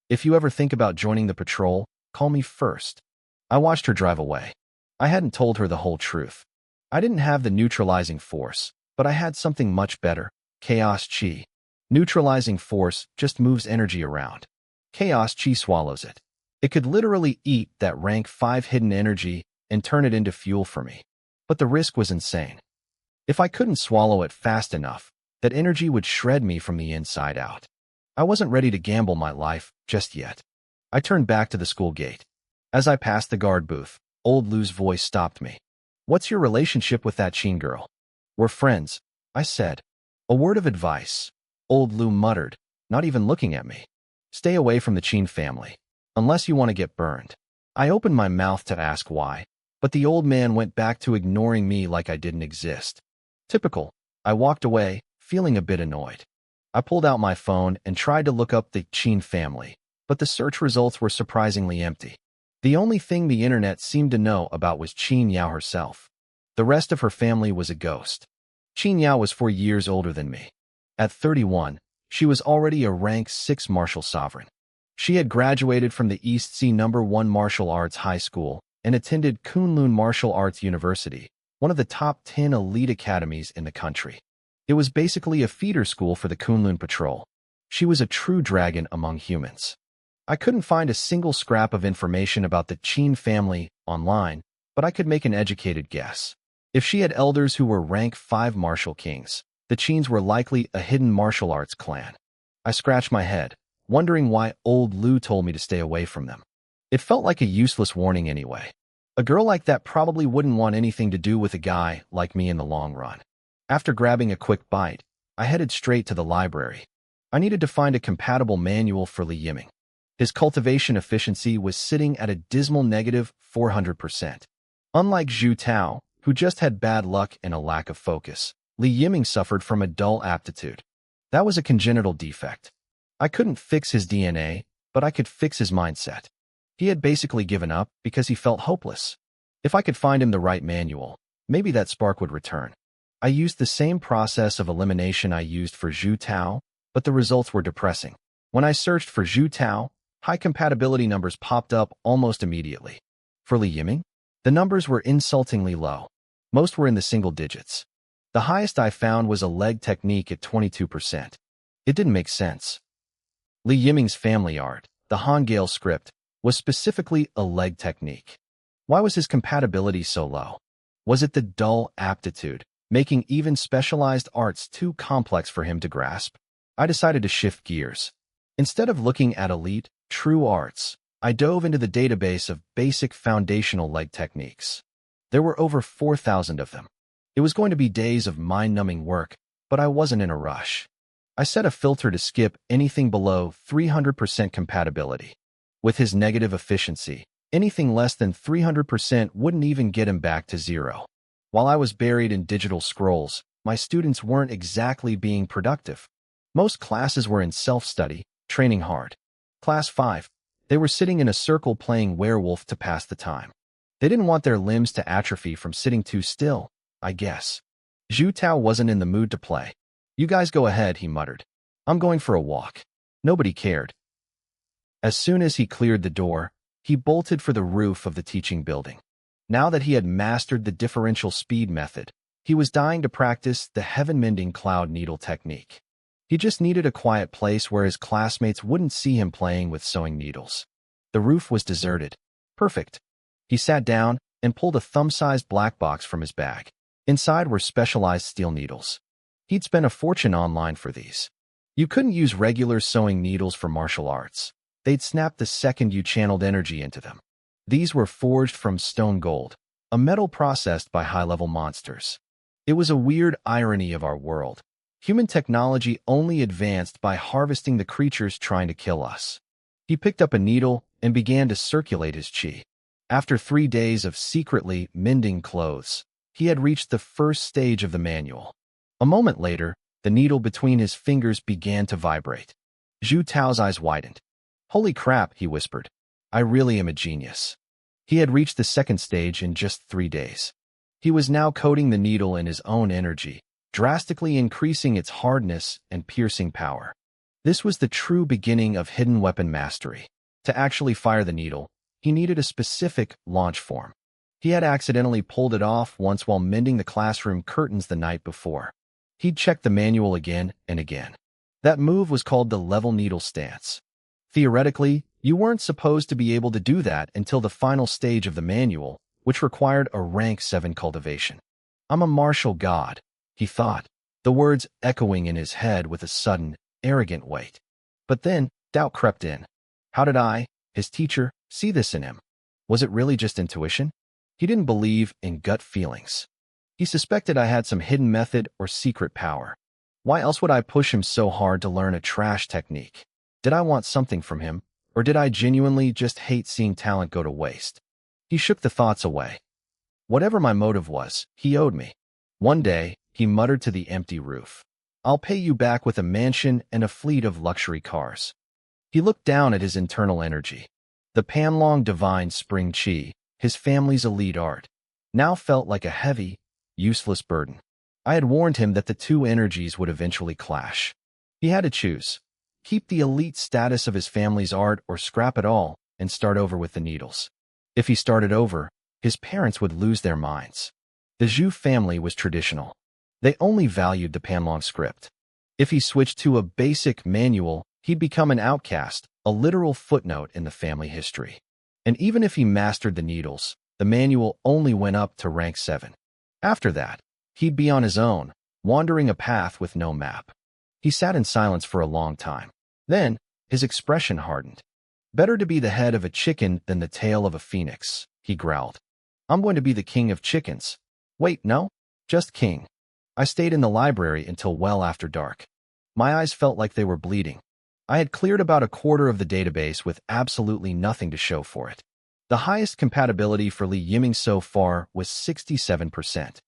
"If you ever think about joining the patrol, call me first." I watched her drive away. I hadn't told her the whole truth. I didn't have the neutralizing force, but I had something much better: chaos chi. Neutralizing force just moves energy around. Chaos chi swallows it. It could literally eat that rank 5 hidden energy and turn it into fuel for me. But the risk was insane. If I couldn't swallow it fast enough, that energy would shred me from the inside out. I wasn't ready to gamble my life just yet. I turned back to the school gate. As I passed the guard booth, old Lu's voice stopped me. "What's your relationship with that Qin girl?" "We're friends," I said. "A word of advice," old Lu muttered, not even looking at me. "Stay away from the Qin family, unless you want to get burned." I opened my mouth to ask why, but the old man went back to ignoring me like I didn't exist. Typical. I walked away, feeling a bit annoyed. I pulled out my phone and tried to look up the Qin family, but the search results were surprisingly empty. The only thing the internet seemed to know about was Qin Yao herself. The rest of her family was a ghost. Qin Yao was 4 years older than me. At 31, she was already a rank 6 martial sovereign. She had graduated from the East Sea No.1 Martial Arts High School and attended Kunlun Martial Arts University, one of the top 10 elite academies in the country. It was basically a feeder school for the Kunlun Patrol. She was a true dragon among humans. I couldn't find a single scrap of information about the Qin family online, but I could make an educated guess. If she had elders who were rank 5 martial kings, the Qins were likely a hidden martial arts clan. I scratched my head, wondering why old Lu told me to stay away from them. It felt like a useless warning anyway. A girl like that probably wouldn't want anything to do with a guy like me in the long run. After grabbing a quick bite, I headed straight to the library. I needed to find a compatible manual for Li Yiming. His cultivation efficiency was sitting at a dismal negative 400%. Unlike Zhu Tao, who just had bad luck and a lack of focus, Li Yiming suffered from a dull aptitude. That was a congenital defect. I couldn't fix his DNA, but I could fix his mindset. He had basically given up because he felt hopeless. If I could find him the right manual, maybe that spark would return. I used the same process of elimination I used for Zhu Tao, but the results were depressing. When I searched for Zhu Tao, high compatibility numbers popped up almost immediately. For Li Yiming, the numbers were insultingly low. Most were in the single digits. The highest I found was a leg technique at 22%. It didn't make sense. Li Yiming's family art, the Hangul script, was specifically a leg technique. Why was his compatibility so low? Was it the dull aptitude, making even specialized arts too complex for him to grasp? I decided to shift gears. Instead of looking at elite, true arts, I dove into the database of basic foundational leg techniques. There were over 4,000 of them. It was going to be days of mind-numbing work, but I wasn't in a rush. I set a filter to skip anything below 300% compatibility. With his negative efficiency, anything less than 300% wouldn't even get him back to zero. While I was buried in digital scrolls, my students weren't exactly being productive. Most classes were in self-study, training hard. Class 5, they were sitting in a circle playing werewolf to pass the time. They didn't want their limbs to atrophy from sitting too still, I guess. Zhu Tao wasn't in the mood to play. "You guys go ahead," he muttered. "I'm going for a walk." Nobody cared. As soon as he cleared the door, he bolted for the roof of the teaching building. Now that he had mastered the differential speed method, he was dying to practice the heaven-mending cloud needle technique. He just needed a quiet place where his classmates wouldn't see him playing with sewing needles. The roof was deserted. Perfect. He sat down and pulled a thumb-sized black box from his bag. Inside were specialized steel needles. He'd spent a fortune online for these. You couldn't use regular sewing needles for martial arts. They'd snap the second you channeled energy into them. These were forged from stone gold, a metal processed by high-level monsters. It was a weird irony of our world. Human technology only advanced by harvesting the creatures trying to kill us. He picked up a needle and began to circulate his chi. After 3 days of secretly mending clothes, he had reached the first stage of the manual. A moment later, the needle between his fingers began to vibrate. Zhu Tao's eyes widened. "Holy crap," he whispered. "I really am a genius." He had reached the second stage in just 3 days. He was now coating the needle in his own energy, drastically increasing its hardness and piercing power. This was the true beginning of hidden weapon mastery. To actually fire the needle, he needed a specific launch form. He had accidentally pulled it off once while mending the classroom curtains the night before. He'd checked the manual again and again. That move was called the level needle stance. Theoretically, you weren't supposed to be able to do that until the final stage of the manual, which required a rank 7 cultivation. "I'm a martial god," he thought, the words echoing in his head with a sudden, arrogant weight. But then, doubt crept in. How did I, his teacher, see this in him? Was it really just intuition? He didn't believe in gut feelings. He suspected I had some hidden method or secret power. Why else would I push him so hard to learn a trash technique? Did I want something from him, or did I genuinely just hate seeing talent go to waste? He shook the thoughts away. Whatever my motive was, he owed me. One day, he muttered to the empty roof, "I'll pay you back with a mansion and a fleet of luxury cars." He looked down at his internal energy. The Panlong divine spring chi, his family's elite art, now felt like a heavy, useless burden. I had warned him that the two energies would eventually clash. He had to choose. Keep the elite status of his family's art or scrap it all and start over with the needles. If he started over, his parents would lose their minds. The Zhu family was traditional. They only valued the Panlong script. If he switched to a basic manual, he'd become an outcast, a literal footnote in the family history. And even if he mastered the needles, the manual only went up to rank 7. After that, he'd be on his own, wandering a path with no map. He sat in silence for a long time. Then, his expression hardened. "Better to be the head of a chicken than the tail of a phoenix," he growled. "I'm going to be the king of chickens." Wait, no, just king. I stayed in the library until well after dark. My eyes felt like they were bleeding. I had cleared about a quarter of the database with absolutely nothing to show for it. The highest compatibility for Li Yiming so far was 67%.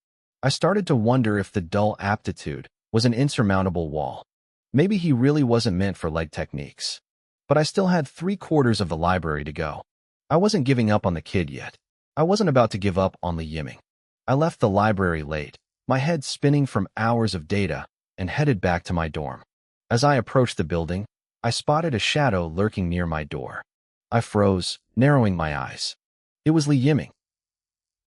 I started to wonder if the dull aptitude was an insurmountable wall. Maybe he really wasn't meant for leg techniques. But I still had 3/4 of the library to go. I wasn't giving up on the kid yet. I wasn't about to give up on Li Yiming. I left the library late, my head spinning from hours of data, and headed back to my dorm. As I approached the building, I spotted a shadow lurking near my door. I froze, narrowing my eyes. It was Li Yiming.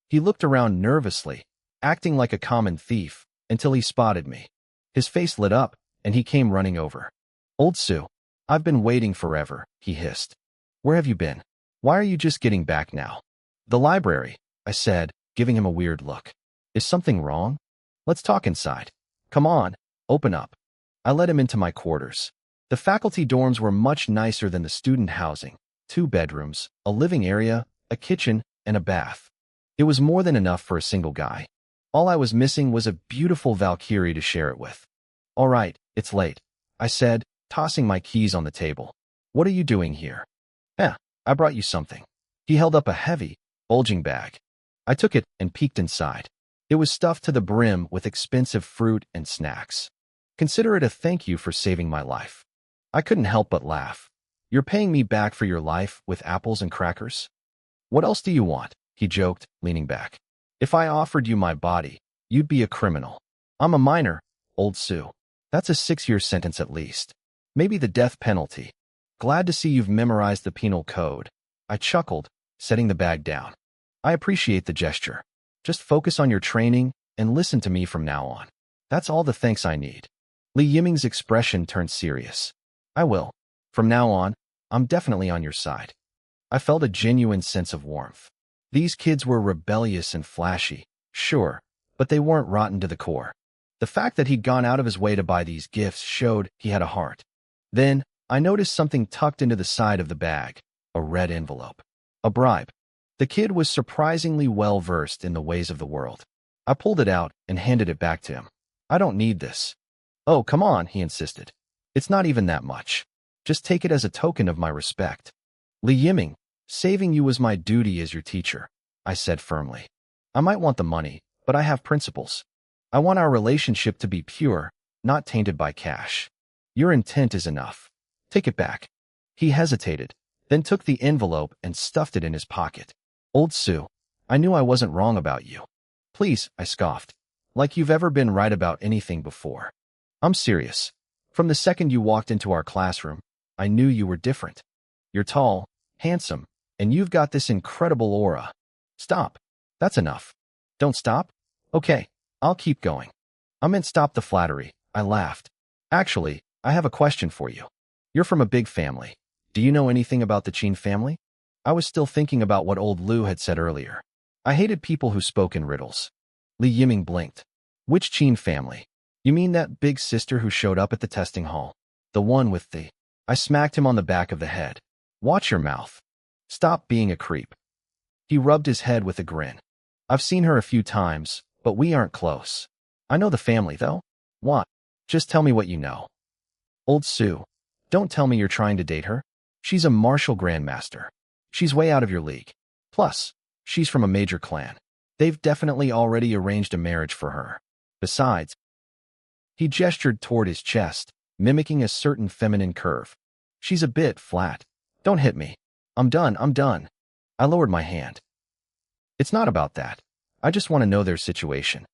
He looked around nervously, acting like a common thief, until he spotted me. His face lit up, and he came running over. "Old Sue, I've been waiting forever," he hissed. "Where have you been? Why are you just getting back now?" "The library," I said, giving him a weird look. "Is something wrong? Let's talk inside. Come on, open up." I led him into my quarters. The faculty dorms were much nicer than the student housing. 2 bedrooms, a living area, a kitchen, and a bath. It was more than enough for a single guy. All I was missing was a beautiful Valkyrie to share it with. "All right, it's late," I said, tossing my keys on the table. "What are you doing here?" I brought you something." He held up a heavy, bulging bag. I took it and peeked inside. It was stuffed to the brim with expensive fruit and snacks. "Consider it a thank you for saving my life." I couldn't help but laugh. "You're paying me back for your life with apples and crackers?" "What else do you want?" he joked, leaning back. "If I offered you my body, you'd be a criminal. I'm a minor, Old Sue. That's a 6-year sentence at least. Maybe the death penalty. Glad to see you've memorized the penal code." I chuckled, setting the bag down. "I appreciate the gesture. Just focus on your training and listen to me from now on. That's all the thanks I need." Li Yiming's expression turned serious. "I will. From now on, I'm definitely on your side." I felt a genuine sense of warmth. These kids were rebellious and flashy, sure, but they weren't rotten to the core. The fact that he'd gone out of his way to buy these gifts showed he had a heart. Then, I noticed something tucked into the side of the bag, a red envelope. A bribe. The kid was surprisingly well-versed in the ways of the world. I pulled it out and handed it back to him. "I don't need this." "Oh, come on," he insisted. "It's not even that much. Just take it as a token of my respect." "Li Yiming, saving you was my duty as your teacher," I said firmly. "I might want the money, but I have principles. I want our relationship to be pure, not tainted by cash. Your intent is enough. Take it back." He hesitated, then took the envelope and stuffed it in his pocket. "Old Sue, I knew I wasn't wrong about you." "Please," I scoffed. "Like you've ever been right about anything before." "I'm serious. From the second you walked into our classroom, I knew you were different. You're tall, handsome, and you've got this incredible aura." "Stop. That's enough." "Don't stop?" "Okay, I'll keep going." "I meant stop the flattery," I laughed. "Actually, I have a question for you. You're from a big family. Do you know anything about the Qin family?" I was still thinking about what old Lu had said earlier. I hated people who spoke in riddles. Li Yiming blinked. "Which Qin family? You mean that big sister who showed up at the testing hall? The one with the—" I smacked him on the back of the head. "Watch your mouth. Stop being a creep." He rubbed his head with a grin. "I've seen her a few times, but we aren't close. I know the family, though." "What? Just tell me what you know." "Old Sue, don't tell me you're trying to date her. She's a martial grandmaster. She's way out of your league. Plus, she's from a major clan. They've definitely already arranged a marriage for her. Besides—" He gestured toward his chest, mimicking a certain feminine curve. "She's a bit flat. Don't hit me. I'm done. I lowered my hand. "It's not about that. I just want to know their situation."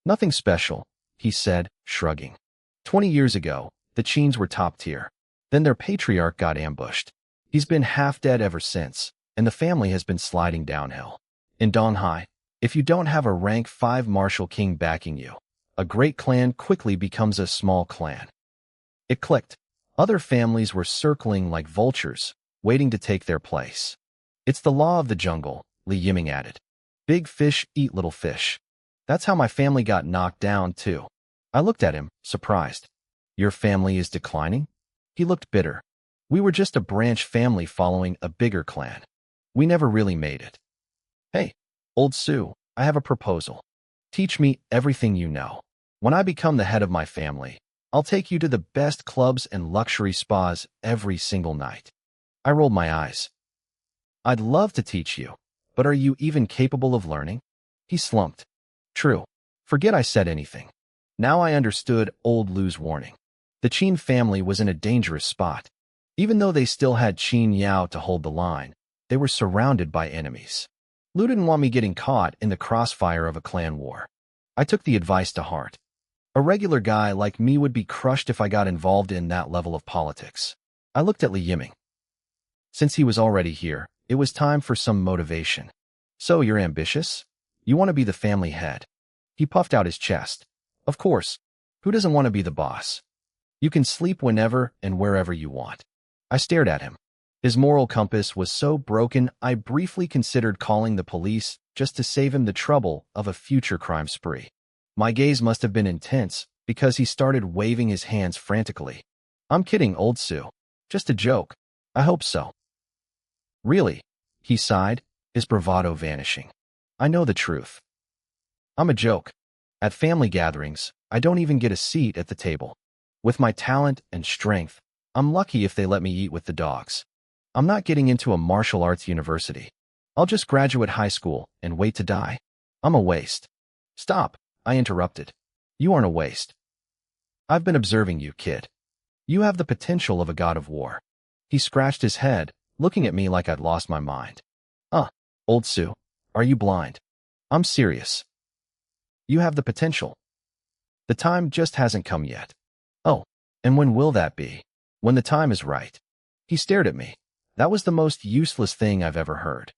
"Nothing special," he said, shrugging. 20 years ago, the Qins were top tier. Then their patriarch got ambushed. He's been half dead ever since, and the family has been sliding downhill. In Donghai, if you don't have a rank 5 martial king backing you, a great clan quickly becomes a small clan. It clicked. Other families were circling like vultures, waiting to take their place. "It's the law of the jungle," Li Yiming added. "Big fish eat little fish. That's how my family got knocked down, too." I looked at him, surprised. "Your family is declining?" He looked bitter. "We were just a branch family following a bigger clan. We never really made it." "Hey, Old Sue, I have a proposal. Teach me everything you know. When I become the head of my family, I'll take you to the best clubs and luxury spas every single night." I rolled my eyes. "I'd love to teach you, but are you even capable of learning?" He slumped. "True. Forget I said anything." Now I understood old Lu's warning. The Qin family was in a dangerous spot. Even though they still had Qin Yao to hold the line, they were surrounded by enemies. Lu didn't want me getting caught in the crossfire of a clan war. I took the advice to heart. A regular guy like me would be crushed if I got involved in that level of politics. I looked at Li Yiming. Since he was already here, it was time for some motivation. So you're ambitious? You want to be the family head? He puffed out his chest. Of course. Who doesn't want to be the boss? You can sleep whenever and wherever you want. I stared at him. His moral compass was so broken, I briefly considered calling the police just to save him the trouble of a future crime spree. My gaze must have been intense because he started waving his hands frantically. I'm kidding, old Sue. Just a joke. I hope so. Really? He sighed, his bravado vanishing. I know the truth. I'm a joke. At family gatherings, I don't even get a seat at the table. With my talent and strength, I'm lucky if they let me eat with the dogs. I'm not getting into a martial arts university. I'll just graduate high school and wait to die. I'm a waste. Stop, I interrupted. You aren't a waste. I've been observing you, kid. You have the potential of a god of war. He scratched his head, looking at me like I'd lost my mind. Old Sue, are you blind? I'm serious. You have the potential. The time just hasn't come yet. Oh, and when will that be? When the time is right. He stared at me. That was the most useless thing I've ever heard.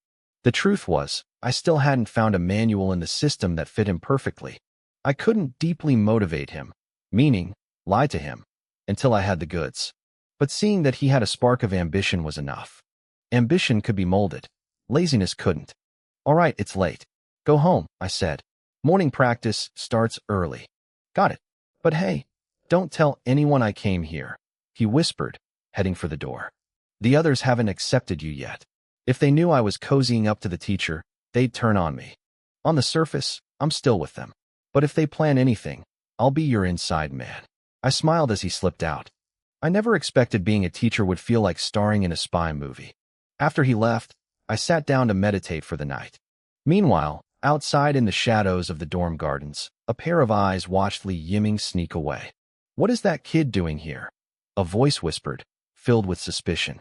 The truth was, I still hadn't found a manual in the system that fit him perfectly. I couldn't deeply motivate him, meaning, lie to him, until I had the goods. But seeing that he had a spark of ambition was enough. Ambition could be molded. Laziness couldn't. All right, it's late. Go home, I said. Morning practice starts early. Got it. But hey, don't tell anyone I came here, he whispered, heading for the door. The others haven't accepted you yet. If they knew I was cozying up to the teacher, they'd turn on me. On the surface, I'm still with them. But if they plan anything, I'll be your inside man. I smiled as he slipped out. I never expected being a teacher would feel like starring in a spy movie. After he left, I sat down to meditate for the night. Meanwhile, outside in the shadows of the dorm gardens, a pair of eyes watched Li Yiming sneak away. What is that kid doing here? A voice whispered, filled with suspicion.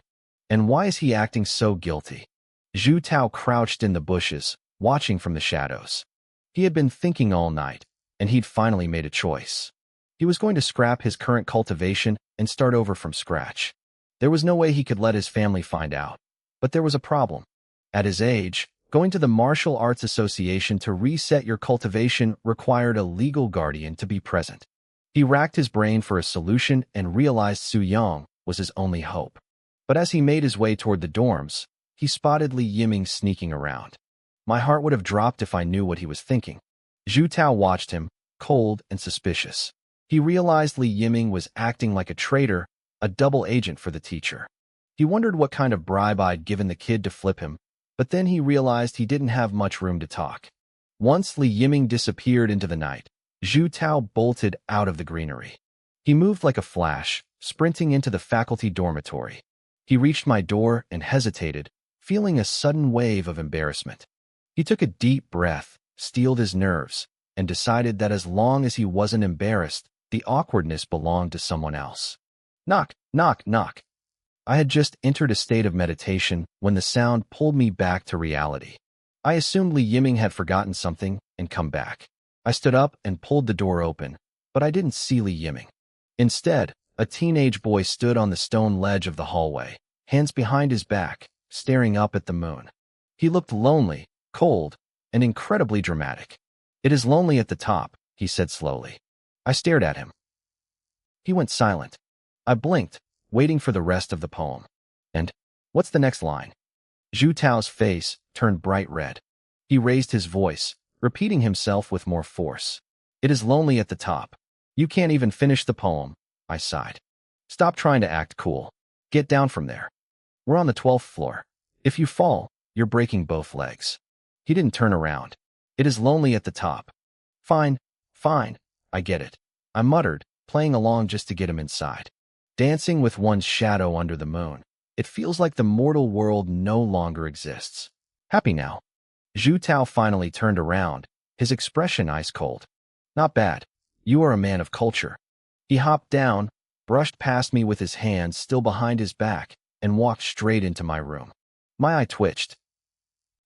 And why is he acting so guilty? Zhu Tao crouched in the bushes, watching from the shadows. He had been thinking all night, and he'd finally made a choice. He was going to scrap his current cultivation and start over from scratch. There was no way he could let his family find out. But there was a problem. At his age, going to the Martial Arts Association to reset your cultivation required a legal guardian to be present. He racked his brain for a solution and realized Su Yang was his only hope. But as he made his way toward the dorms, he spotted Li Yiming sneaking around. My heart would have dropped if I knew what he was thinking. Zhu Tao watched him, cold and suspicious. He realized Li Yiming was acting like a traitor, a double agent for the teacher. He wondered what kind of bribe I'd given the kid to flip him, but then he realized he didn't have much room to talk. Once Li Yiming disappeared into the night, Zhu Tao bolted out of the greenery. He moved like a flash, sprinting into the faculty dormitory. He reached my door and hesitated, feeling a sudden wave of embarrassment. He took a deep breath, steeled his nerves, and decided that as long as he wasn't embarrassed, the awkwardness belonged to someone else. Knock, knock, knock. I had just entered a state of meditation when the sound pulled me back to reality. I assumed Li Yiming had forgotten something and come back. I stood up and pulled the door open, but I didn't see Li Yiming. Instead, a teenage boy stood on the stone ledge of the hallway, hands behind his back, staring up at the moon. He looked lonely, cold, and incredibly dramatic. It is lonely at the top, he said slowly. I stared at him. He went silent. I blinked, waiting for the rest of the poem. And, what's the next line? Zhu Tao's face turned bright red. He raised his voice, repeating himself with more force. It is lonely at the top. You can't even finish the poem, I sighed. Stop trying to act cool. Get down from there. We're on the 12th floor. If you fall, you're breaking both legs. He didn't turn around. It is lonely at the top. Fine, fine, I get it. I muttered, playing along just to get him inside. Dancing with one's shadow under the moon. It feels like the mortal world no longer exists. Happy now. Zhu Tao finally turned around, his expression ice cold. Not bad. You are a man of culture. He hopped down, brushed past me with his hands still behind his back, and walked straight into my room. My eye twitched.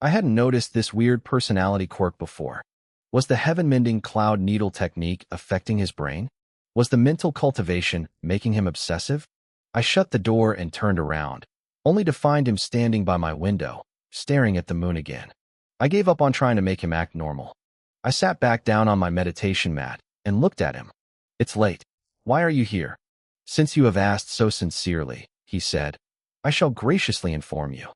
I hadn't noticed this weird personality quirk before. Was the heaven-mending cloud needle technique affecting his brain? Was the mental cultivation making him obsessive? I shut the door and turned around, only to find him standing by my window, staring at the moon again. I gave up on trying to make him act normal. I sat back down on my meditation mat and looked at him. It's late. Why are you here? Since you have asked so sincerely, he said, I shall graciously inform you.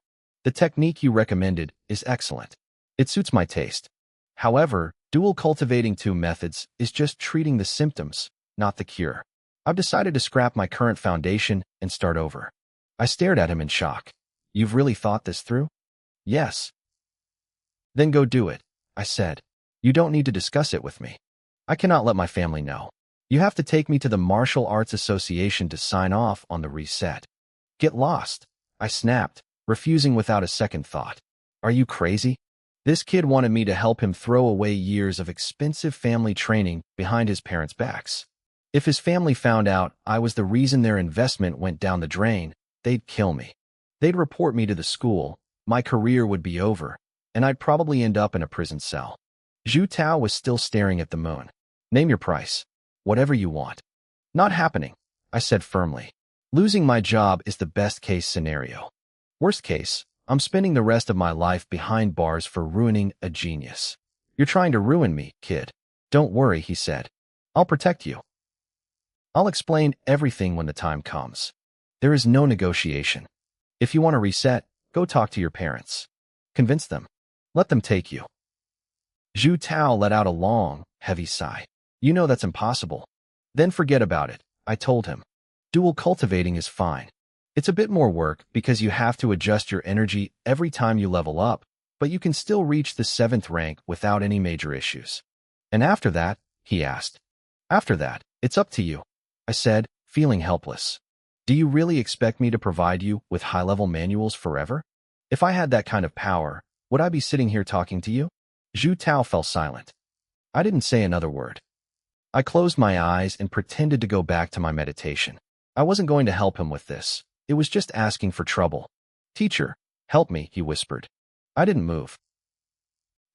The technique you recommended is excellent. It suits my taste. However, dual cultivating two methods is just treating the symptoms, not the cure. I've decided to scrap my current foundation and start over. I stared at him in shock. You've really thought this through? Yes. Then go do it, I said. You don't need to discuss it with me. I cannot let my family know. You have to take me to the Martial Arts Association to sign off on the reset. Get lost, I snapped, refusing without a second thought. Are you crazy? This kid wanted me to help him throw away years of expensive family training behind his parents' backs. If his family found out I was the reason their investment went down the drain, they'd kill me. They'd report me to the school, my career would be over, and I'd probably end up in a prison cell. Zhu Tao was still staring at the moon. Name your price. Whatever you want. Not happening, I said firmly. Losing my job is the best-case scenario. Worst case, I'm spending the rest of my life behind bars for ruining a genius. You're trying to ruin me, kid. Don't worry, he said. I'll protect you. I'll explain everything when the time comes. There is no negotiation. If you want to reset, go talk to your parents. Convince them. Let them take you. Zhu Tao let out a long, heavy sigh. You know that's impossible. Then forget about it, I told him. Dual cultivating is fine. It's a bit more work because you have to adjust your energy every time you level up, but you can still reach the 7th rank without any major issues. And after that, he asked. After that, it's up to you, I said, feeling helpless. Do you really expect me to provide you with high-level manuals forever? If I had that kind of power, would I be sitting here talking to you? Zhu Tao fell silent. I didn't say another word. I closed my eyes and pretended to go back to my meditation. I wasn't going to help him with this. It was just asking for trouble. Teacher, help me, he whispered. I didn't move.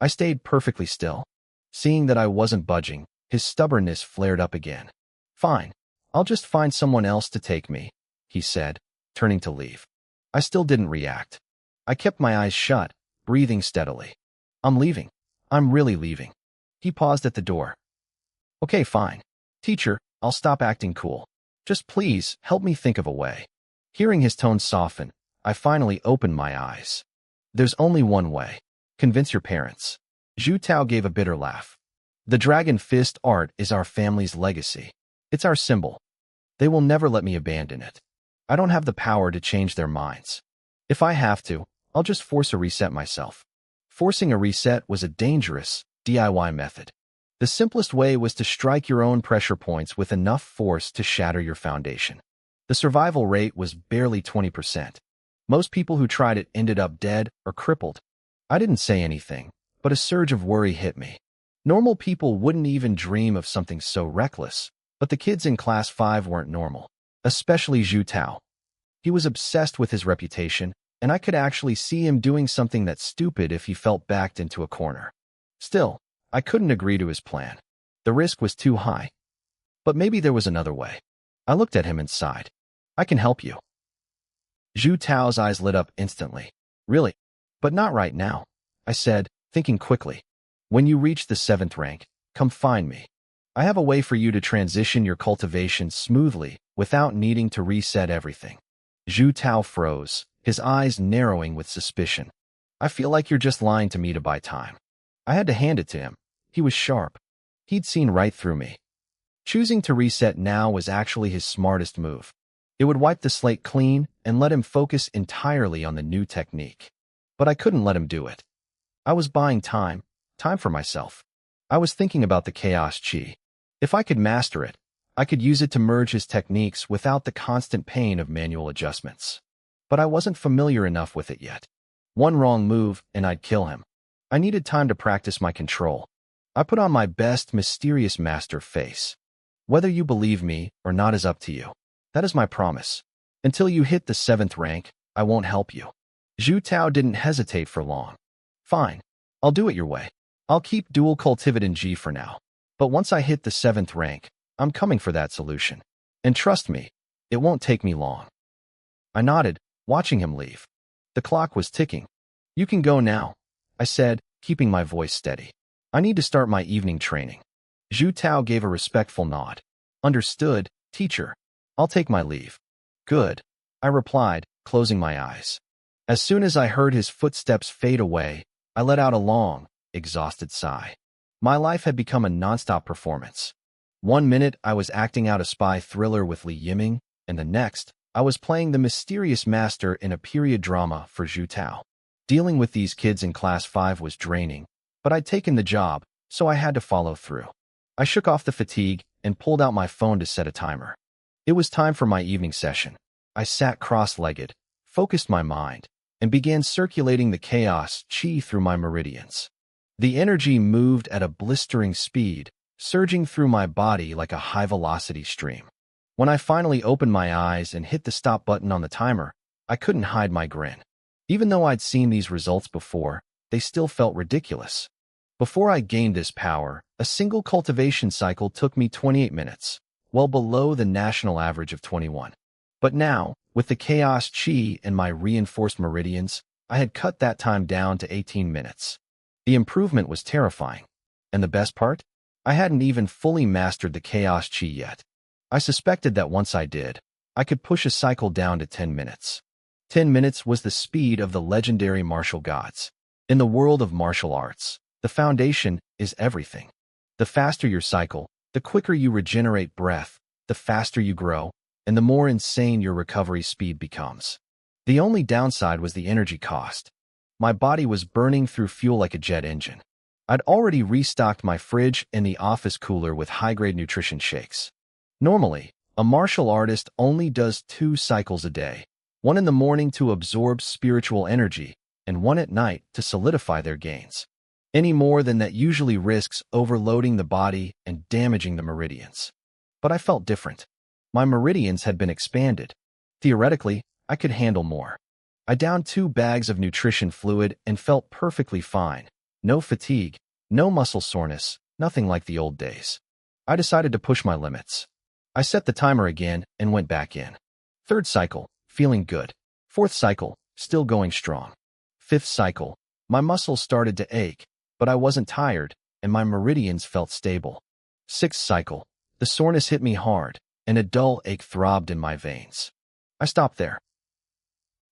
I stayed perfectly still. Seeing that I wasn't budging, his stubbornness flared up again. Fine, I'll just find someone else to take me, he said, turning to leave. I still didn't react. I kept my eyes shut, breathing steadily. I'm leaving. I'm really leaving. He paused at the door. Okay, fine. Teacher, I'll stop acting cool. Just please help me think of a way. Hearing his tone soften, I finally opened my eyes. There's only one way. Convince your parents. Zhu Tao gave a bitter laugh. The dragon fist art is our family's legacy. It's our symbol. They will never let me abandon it. I don't have the power to change their minds. If I have to, I'll just force a reset myself. Forcing a reset was a dangerous, DIY method. The simplest way was to strike your own pressure points with enough force to shatter your foundation. The survival rate was barely 20%. Most people who tried it ended up dead or crippled. I didn't say anything, but a surge of worry hit me. Normal people wouldn't even dream of something so reckless, but the kids in Class 5 weren't normal, especially Zhu Tao. He was obsessed with his reputation, and I could actually see him doing something that's stupid if he felt backed into a corner. Still, I couldn't agree to his plan. The risk was too high. But maybe there was another way. I looked at him and sighed. I can help you. Zhu Tao's eyes lit up instantly. Really? But not right now, I said, thinking quickly. When you reach the 7th rank, come find me. I have a way for you to transition your cultivation smoothly without needing to reset everything. Zhu Tao froze, his eyes narrowing with suspicion. I feel like you're just lying to me to buy time. I had to hand it to him. He was sharp. He'd seen right through me. Choosing to reset now was actually his smartest move. It would wipe the slate clean and let him focus entirely on the new technique. But I couldn't let him do it. I was buying time for myself. I was thinking about the chaos chi. If I could master it, I could use it to merge his techniques without the constant pain of manual adjustments. But I wasn't familiar enough with it yet. One wrong move and I'd kill him. I needed time to practice my control. I put on my best mysterious master face. Whether you believe me or not is up to you. That is my promise. Until you hit the 7th rank, I won't help you. Zhu Tao didn't hesitate for long. Fine, I'll do it your way. I'll keep dual cultivated in G for now. But once I hit the 7th rank, I'm coming for that solution. And trust me, it won't take me long. I nodded, watching him leave. The clock was ticking. You can go now, I said, keeping my voice steady. I need to start my evening training. Zhu Tao gave a respectful nod. Understood, teacher. I'll take my leave. Good, I replied, closing my eyes. As soon as I heard his footsteps fade away, I let out a long, exhausted sigh. My life had become a nonstop performance. 1 minute I was acting out a spy thriller with Li Yiming, and the next, I was playing the mysterious master in a period drama for Zhu Tao. Dealing with these kids in Class 5 was draining, but I'd taken the job, so I had to follow through. I shook off the fatigue and pulled out my phone to set a timer. It was time for my evening session. I sat cross-legged, focused my mind, and began circulating the chaos chi through my meridians. The energy moved at a blistering speed, surging through my body like a high-velocity stream. When I finally opened my eyes and hit the stop button on the timer, I couldn't hide my grin. Even though I'd seen these results before, they still felt ridiculous. Before I gained this power, a single cultivation cycle took me 28 minutes, well below the national average of 21. But now, with the chaos chi and my reinforced meridians, I had cut that time down to 18 minutes. The improvement was terrifying. And the best part? I hadn't even fully mastered the chaos chi yet. I suspected that once I did, I could push a cycle down to 10 minutes. 10 minutes was the speed of the legendary martial gods. In the world of martial arts, the foundation is everything. The faster your cycle, the quicker you regenerate breath, the faster you grow, and the more insane your recovery speed becomes. The only downside was the energy cost. My body was burning through fuel like a jet engine. I'd already restocked my fridge and the office cooler with high-grade nutrition shakes. Normally, a martial artist only does 2 cycles a day, one in the morning to absorb spiritual energy, and one at night to solidify their gains. Any more than that usually risks overloading the body and damaging the meridians. But I felt different. My meridians had been expanded. Theoretically, I could handle more. I downed 2 bags of nutrition fluid and felt perfectly fine. No fatigue, no muscle soreness, nothing like the old days. I decided to push my limits. I set the timer again and went back in. 3rd cycle, feeling good. 4th cycle, still going strong. 5th cycle, my muscles started to ache, but I wasn't tired, and my meridians felt stable. 6th cycle, the soreness hit me hard, and a dull ache throbbed in my veins. I stopped there.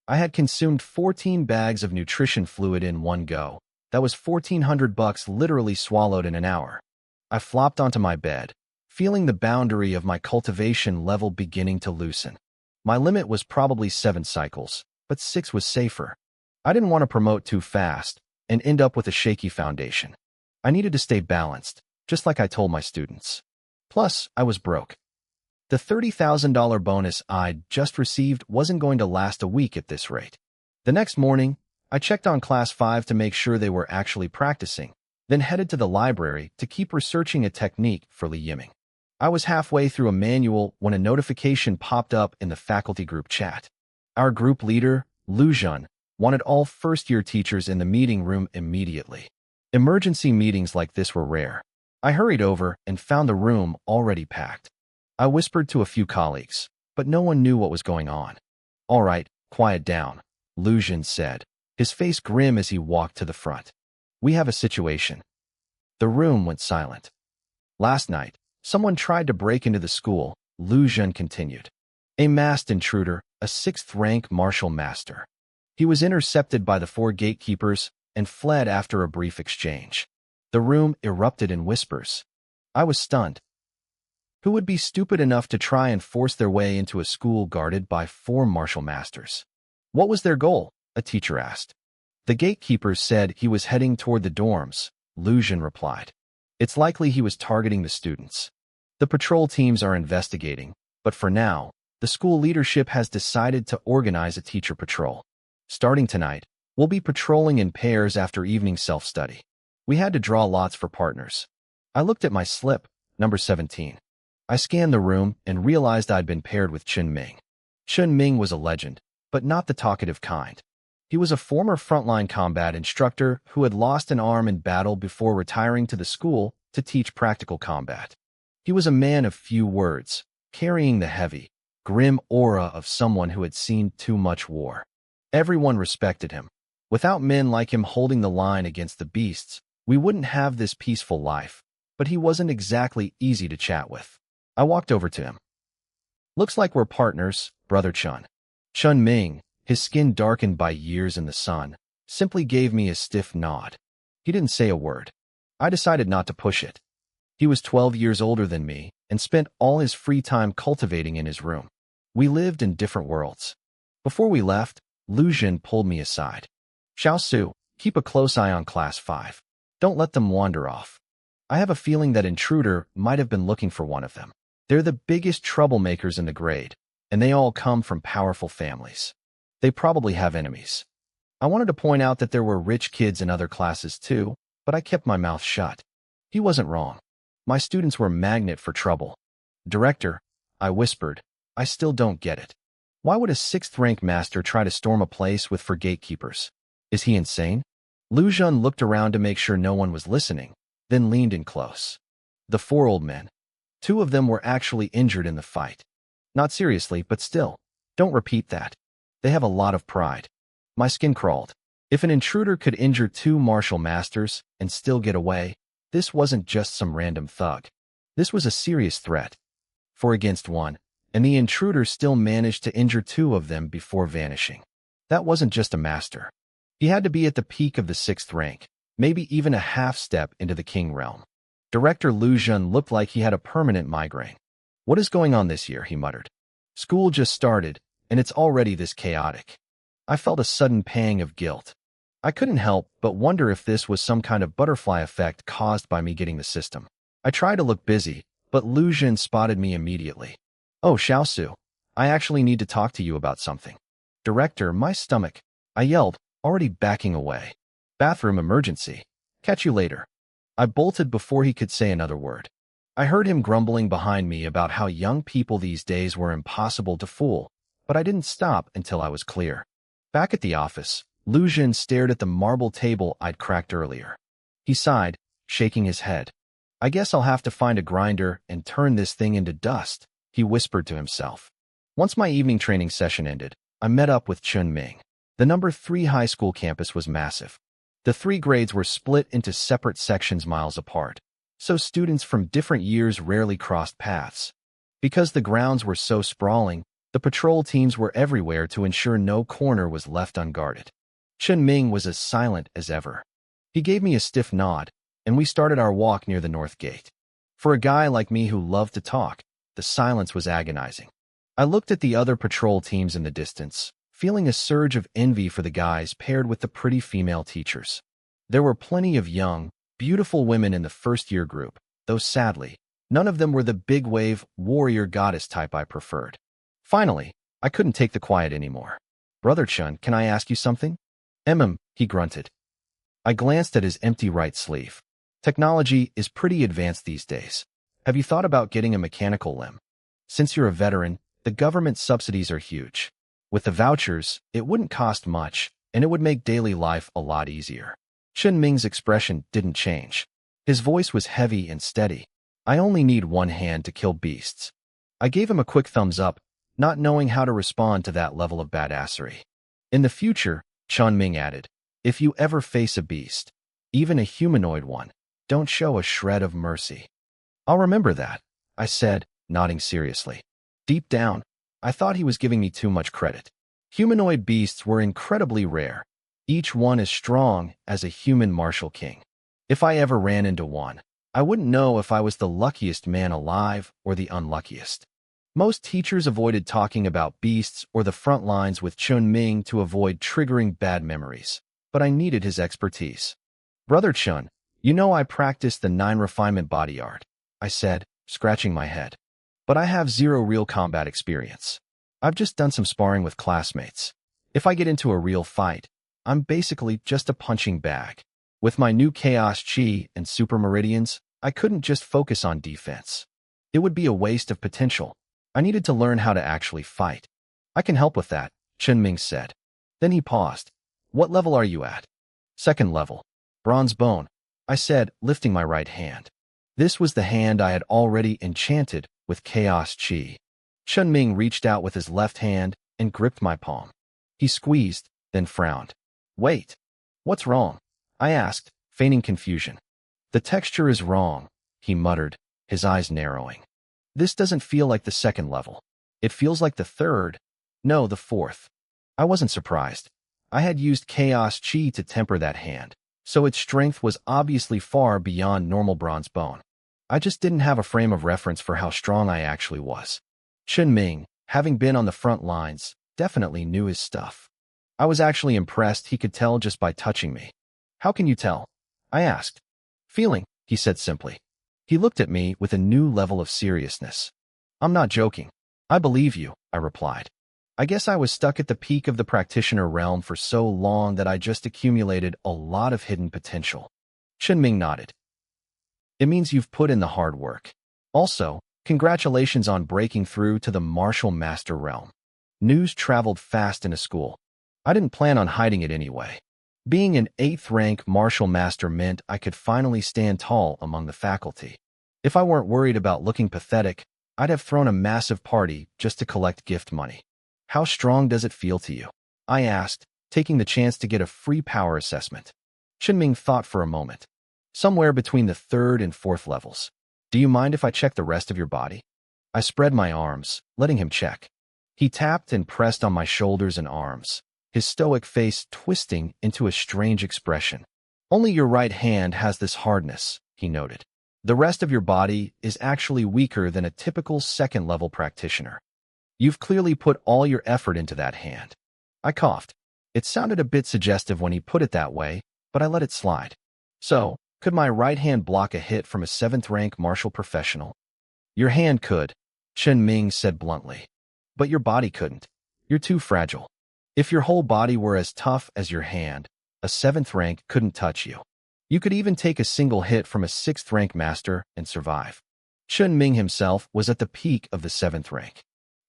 I had consumed 14 bags of nutrition fluid in one go. That was $1,400 literally swallowed in an hour. I flopped onto my bed, feeling the boundary of my cultivation level beginning to loosen. My limit was probably 7 cycles, but 6 was safer. I didn't want to promote too fast and end up with a shaky foundation. I needed to stay balanced, just like I told my students. Plus, I was broke. The $30,000 bonus I'd just received wasn't going to last a week at this rate. The next morning, I checked on Class 5 to make sure they were actually practicing, then headed to the library to keep researching a technique for Li Yiming. I was halfway through a manual when a notification popped up in the faculty group chat. Our group leader, Lu Jun, wanted all first-year teachers in the meeting room immediately. Emergency meetings like this were rare. I hurried over and found the room already packed. I whispered to a few colleagues, but no one knew what was going on. "All right, quiet down," Lu Jun said, his face grim as he walked to the front. "We have a situation." The room went silent. "Last night, someone tried to break into the school," Lu Jun continued. "A masked intruder, a 6th-rank martial master. He was intercepted by the 4 gatekeepers and fled after a brief exchange." The room erupted in whispers. I was stunned. Who would be stupid enough to try and force their way into a school guarded by 4 martial masters? "What was their goal?" a teacher asked. "The gatekeepers said he was heading toward the dorms," Lu Jun replied. "It's likely he was targeting the students. The patrol teams are investigating, but for now, the school leadership has decided to organize a teacher patrol. Starting tonight, we'll be patrolling in pairs after evening self-study. We had to draw lots for partners." I looked at my slip, number 17. I scanned the room and realized I'd been paired with Chun Ming. Chun Ming was a legend, but not the talkative kind. He was a former frontline combat instructor who had lost an arm in battle before retiring to the school to teach practical combat. He was a man of few words, carrying the heavy, grim aura of someone who had seen too much war. Everyone respected him. Without men like him holding the line against the beasts, we wouldn't have this peaceful life, but he wasn't exactly easy to chat with. I walked over to him. "Looks like we're partners, Brother Chun." Chun Ming, his skin darkened by years in the sun, simply gave me a stiff nod. He didn't say a word. I decided not to push it. He was 12 years older than me and spent all his free time cultivating in his room. We lived in different worlds. Before we left, Lu Jin pulled me aside. "Xiao Su, keep a close eye on Class 5. Don't let them wander off. I have a feeling that Intruder might have been looking for one of them. They're the biggest troublemakers in the grade, and they all come from powerful families. They probably have enemies." I wanted to point out that there were rich kids in other classes too, but I kept my mouth shut. He wasn't wrong. My students were a magnet for trouble. "Director," I whispered, "I still don't get it. Why would a 6th-rank master try to storm a place with 4 gatekeepers? Is he insane?" Lu Jun looked around to make sure no one was listening, then leaned in close. The 4 old men. 2 of them were actually injured in the fight. Not seriously, but still. Don't repeat that. They have a lot of pride. My skin crawled. If an intruder could injure 2 martial masters and still get away, this wasn't just some random thug. This was a serious threat. 4 against 1, and the intruder still managed to injure 2 of them before vanishing. That wasn't just a master. He had to be at the peak of the 6th rank, maybe even a half step into the king realm. Director Lu Jun looked like he had a permanent migraine. "What is going on this year?" he muttered. "School just started, and it's already this chaotic." I felt a sudden pang of guilt. I couldn't help but wonder if this was some kind of butterfly effect caused by me getting the system. I tried to look busy, but Lu Jun spotted me immediately. "Oh, Xiao Su, I actually need to talk to you about something." "Director, my stomach," I yelled, already backing away. "Bathroom emergency. Catch you later." I bolted before he could say another word. I heard him grumbling behind me about how young people these days were impossible to fool, but I didn't stop until I was clear. Back at the office, Lu Jin stared at the marble table I'd cracked earlier. He sighed, shaking his head. "I guess I'll have to find a grinder and turn this thing into dust," he whispered to himself. Once my evening training session ended, I met up with Chun Ming. The number 3 high school campus was massive. The 3 grades were split into separate sections miles apart, so students from different years rarely crossed paths. Because the grounds were so sprawling, the patrol teams were everywhere to ensure no corner was left unguarded. Chun Ming was as silent as ever. He gave me a stiff nod, and we started our walk near the north gate. For a guy like me who loved to talk, the silence was agonizing. I looked at the other patrol teams in the distance, feeling a surge of envy for the guys paired with the pretty female teachers. There were plenty of young, beautiful women in the first-year group, though sadly, none of them were the big-wave, warrior goddess type I preferred. Finally, I couldn't take the quiet anymore. "Brother Chun, can I ask you something?" He grunted. I glanced at his empty right sleeve. "Technology is pretty advanced these days. Have you thought about getting a mechanical limb? Since you're a veteran, the government subsidies are huge. With the vouchers, it wouldn't cost much, and it would make daily life a lot easier." Chun Ming's expression didn't change. His voice was heavy and steady. "I only need one hand to kill beasts." I gave him a quick thumbs up, not knowing how to respond to that level of badassery. "In the future," Chun Ming added, "if you ever face a beast, even a humanoid one, don't show a shred of mercy." "I'll remember that," I said, nodding seriously. Deep down, I thought he was giving me too much credit. Humanoid beasts were incredibly rare, each one as strong as a human martial king. If I ever ran into one, I wouldn't know if I was the luckiest man alive or the unluckiest. Most teachers avoided talking about beasts or the front lines with Chun Ming to avoid triggering bad memories, but I needed his expertise. "Brother Chun, you know I practice the 9 refinement body art," I said, scratching my head. "But I have 0 real combat experience. I've just done some sparring with classmates. If I get into a real fight, I'm basically just a punching bag. With my new Chaos Chi and Super Meridians, I couldn't just focus on defense. It would be a waste of potential. I needed to learn how to actually fight." "I can help with that," Chun Ming said. Then he paused. What level are you at? Second level. Bronze bone, I said, lifting my right hand. This was the hand I had already enchanted with chaos chi. Chunming reached out with his left hand and gripped my palm. He squeezed, then frowned. Wait. What's wrong? I asked, feigning confusion. The texture is wrong, he muttered, his eyes narrowing. This doesn't feel like the second level. It feels like the third. No, the fourth. I wasn't surprised. I had used chaos chi to temper that hand, so its strength was obviously far beyond normal bronze bone. I just didn't have a frame of reference for how strong I actually was. Chunming, having been on the front lines, definitely knew his stuff. I was actually impressed he could tell just by touching me. How can you tell? I asked. Feeling, he said simply. He looked at me with a new level of seriousness. I'm not joking. I believe you, I replied. I guess I was stuck at the peak of the practitioner realm for so long that I just accumulated a lot of hidden potential. Chunming nodded. It means you've put in the hard work. Also, congratulations on breaking through to the martial master realm. News traveled fast in a school. I didn't plan on hiding it anyway. Being an 8th rank martial master meant I could finally stand tall among the faculty. If I weren't worried about looking pathetic, I'd have thrown a massive party just to collect gift money. How strong does it feel to you? I asked, taking the chance to get a free power assessment. Chunming thought for a moment. Somewhere between the 3rd and 4th levels. Do you mind if I check the rest of your body? I spread my arms, letting him check. He tapped and pressed on my shoulders and arms, his stoic face twisting into a strange expression. Only your right hand has this hardness, he noted. The rest of your body is actually weaker than a typical 2nd level practitioner. You've clearly put all your effort into that hand. I coughed. It sounded a bit suggestive when he put it that way, but I let it slide. So, could my right hand block a hit from a 7th rank martial professional? Your hand could, Chunming said bluntly. But your body couldn't. You're too fragile. If your whole body were as tough as your hand, a 7th rank couldn't touch you. You could even take a single hit from a 6th rank master and survive. Chunming himself was at the peak of the 7th rank.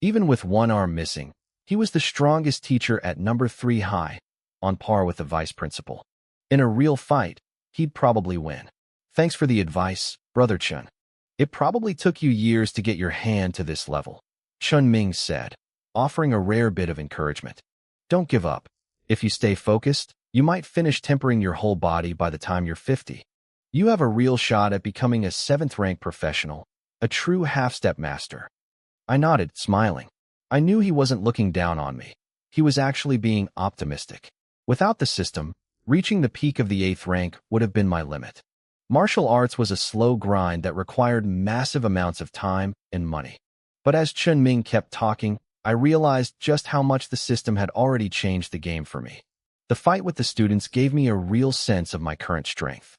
Even with one arm missing, he was the strongest teacher at number 3 high, on par with the vice principal. In a real fight, he'd probably win. Thanks for the advice, Brother Chun. It probably took you years to get your hand to this level, Chunming said, offering a rare bit of encouragement. Don't give up. If you stay focused, you might finish tempering your whole body by the time you're 50. You have a real shot at becoming a 7th rank professional, a true half-step master. I nodded, smiling. I knew he wasn't looking down on me. He was actually being optimistic. Without the system, reaching the peak of the 8th rank would have been my limit. Martial arts was a slow grind that required massive amounts of time and money. But as Chunming kept talking, I realized just how much the system had already changed the game for me. The fight with the students gave me a real sense of my current strength.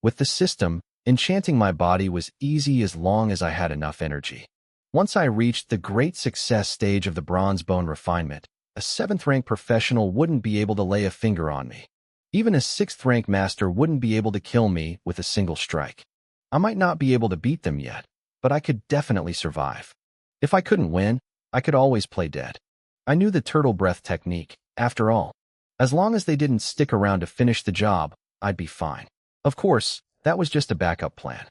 With the system, enchanting my body was easy as long as I had enough energy. Once I reached the great success stage of the bronze bone refinement, a 7th rank professional wouldn't be able to lay a finger on me. Even a 6th rank master wouldn't be able to kill me with a single strike. I might not be able to beat them yet, but I could definitely survive. If I couldn't win, I could always play dead. I knew the turtle breath technique, after all. As long as they didn't stick around to finish the job, I'd be fine. Of course, that was just a backup plan.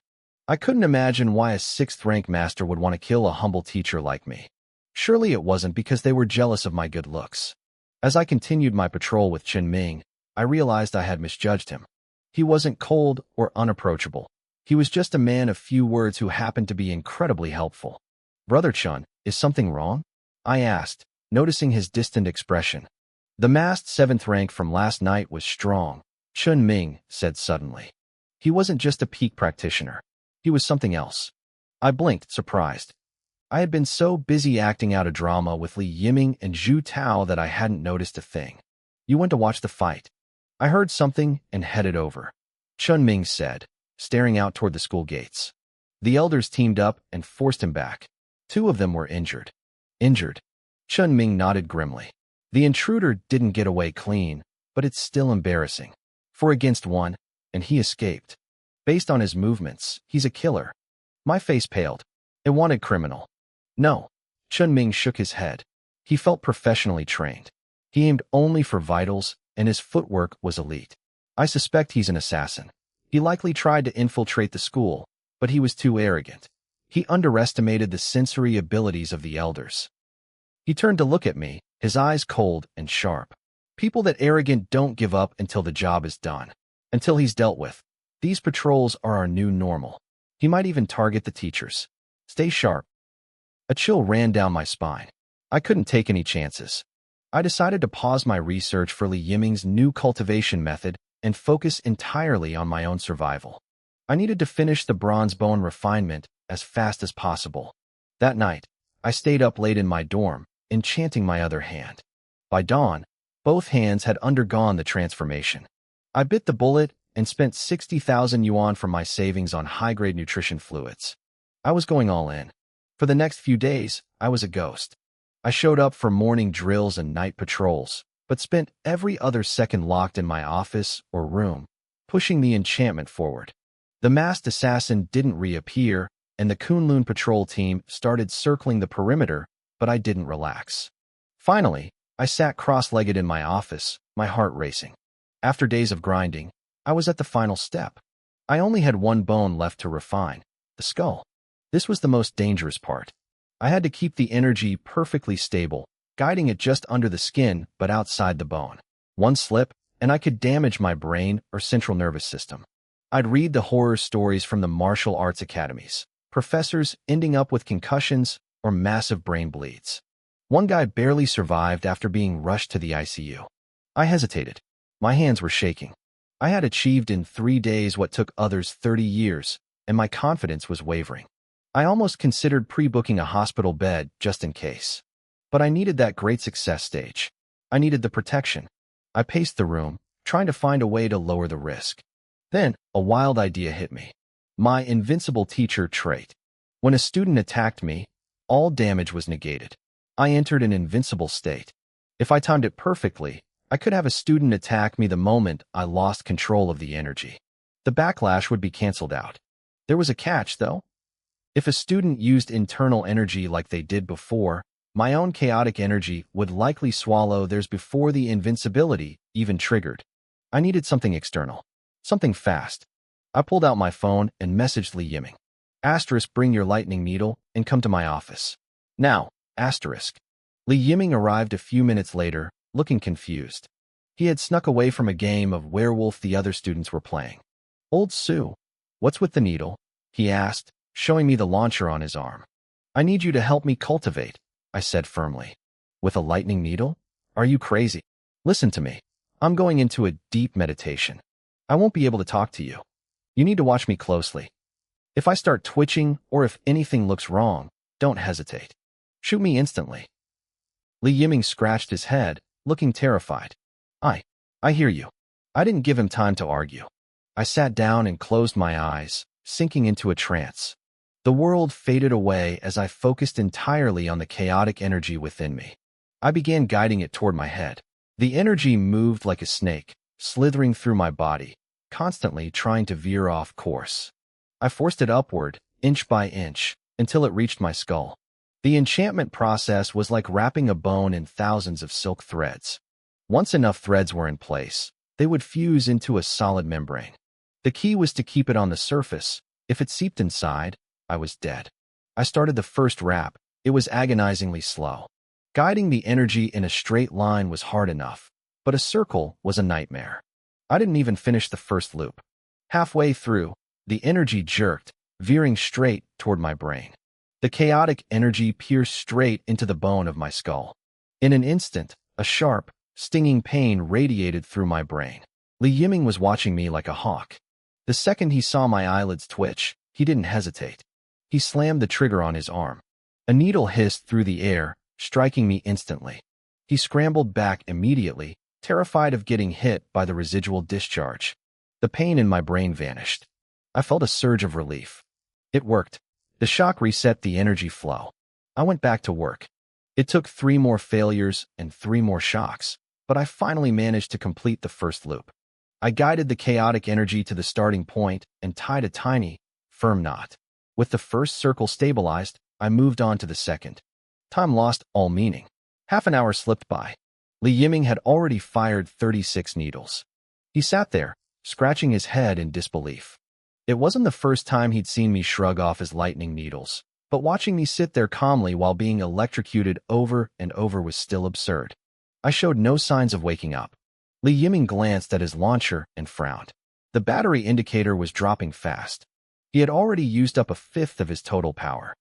I couldn't imagine why a 6th rank master would want to kill a humble teacher like me. Surely it wasn't because they were jealous of my good looks. As I continued my patrol with Chunming, I realized I had misjudged him. He wasn't cold or unapproachable. He was just a man of few words who happened to be incredibly helpful. Brother Chun, is something wrong? I asked, noticing his distant expression. The masked 7th rank from last night was strong, Chunming said suddenly. He wasn't just a peak practitioner. He was something else. I blinked, surprised. I had been so busy acting out a drama with Li Yiming and Zhu Tao that I hadn't noticed a thing. You went to watch the fight. I heard something and headed over, Chunming said, staring out toward the school gates. The elders teamed up and forced him back. 2 of them were injured. Injured? Chunming nodded grimly. The intruder didn't get away clean, but it's still embarrassing. 4 against 1, and he escaped. Based on his movements, he's a killer. My face paled. A wanted criminal. No. Chunming shook his head. He felt professionally trained. He aimed only for vitals and his footwork was elite. I suspect he's an assassin. He likely tried to infiltrate the school, but he was too arrogant. He underestimated the sensory abilities of the elders. He turned to look at me, his eyes cold and sharp. People that arrogant don't give up until the job is done. Until he's dealt with. These patrols are our new normal. He might even target the teachers. Stay sharp. A chill ran down my spine. I couldn't take any chances. I decided to pause my research for Li Yiming's new cultivation method and focus entirely on my own survival. I needed to finish the bronze bone refinement as fast as possible. That night, I stayed up late in my dorm, enchanting my other hand. By dawn, both hands had undergone the transformation. I bit the bullet and spent 60,000 yuan from my savings on high-grade nutrition fluids. I was going all in. For the next few days, I was a ghost. I showed up for morning drills and night patrols, but spent every other second locked in my office or room, pushing the enchantment forward. The masked assassin didn't reappear, and the Kunlun patrol team started circling the perimeter, but I didn't relax. Finally, I sat cross-legged in my office, my heart racing. After days of grinding, I was at the final step. I only had one bone left to refine, the skull. This was the most dangerous part. I had to keep the energy perfectly stable, guiding it just under the skin but outside the bone. One slip, and I could damage my brain or central nervous system. I'd read the horror stories from the martial arts academies, professors ending up with concussions or massive brain bleeds. One guy barely survived after being rushed to the ICU. I hesitated. My hands were shaking. I had achieved in 3 days what took others 30 years, and my confidence was wavering. I almost considered pre-booking a hospital bed just in case. But I needed that great success stage. I needed the protection. I paced the room, trying to find a way to lower the risk. Then, a wild idea hit me. My invincible teacher trait. When a student attacked me, all damage was negated. I entered an invincible state. If I timed it perfectly, I could have a student attack me the moment I lost control of the energy. The backlash would be canceled out. There was a catch, though. If a student used internal energy like they did before, my own chaotic energy would likely swallow theirs before the invincibility even triggered. I needed something external. Something fast. I pulled out my phone and messaged Li Yiming. *, bring your lightning needle and come to my office. Now, *. Li Yiming arrived a few minutes later, looking confused. He had snuck away from a game of werewolf the other students were playing. Old Sue, what's with the needle? He asked, showing me the launcher on his arm. I need you to help me cultivate, I said firmly. With a lightning needle? Are you crazy? Listen to me. I'm going into a deep meditation. I won't be able to talk to you. You need to watch me closely. If I start twitching or if anything looks wrong, don't hesitate. Shoot me instantly. Li Yiming scratched his head, looking terrified. I hear you. I didn't give him time to argue. I sat down and closed my eyes, sinking into a trance. The world faded away as I focused entirely on the chaotic energy within me. I began guiding it toward my head. The energy moved like a snake, slithering through my body, constantly trying to veer off course. I forced it upward, inch by inch, until it reached my skull. The enchantment process was like wrapping a bone in thousands of silk threads. Once enough threads were in place, they would fuse into a solid membrane. The key was to keep it on the surface. If it seeped inside, I was dead. I started the first wrap. It was agonizingly slow. Guiding the energy in a straight line was hard enough, but a circle was a nightmare. I didn't even finish the first loop. Halfway through, the energy jerked, veering straight toward my brain. The chaotic energy pierced straight into the bone of my skull. In an instant, a sharp, stinging pain radiated through my brain. Li Yiming was watching me like a hawk. The second he saw my eyelids twitch, he didn't hesitate. He slammed the trigger on his arm. A needle hissed through the air, striking me instantly. He scrambled back immediately, terrified of getting hit by the residual discharge. The pain in my brain vanished. I felt a surge of relief. It worked. The shock reset the energy flow. I went back to work. It took 3 more failures and 3 more shocks, but I finally managed to complete the first loop. I guided the chaotic energy to the starting point and tied a tiny, firm knot. With the first circle stabilized, I moved on to the second. Time lost all meaning. Half an hour slipped by. Li Yiming had already fired 36 needles. He sat there, scratching his head in disbelief. It wasn't the first time he'd seen me shrug off his lightning needles, but watching me sit there calmly while being electrocuted over and over was still absurd. I showed no signs of waking up. Li Yiming glanced at his launcher and frowned. The battery indicator was dropping fast. He had already used up a fifth of his total power.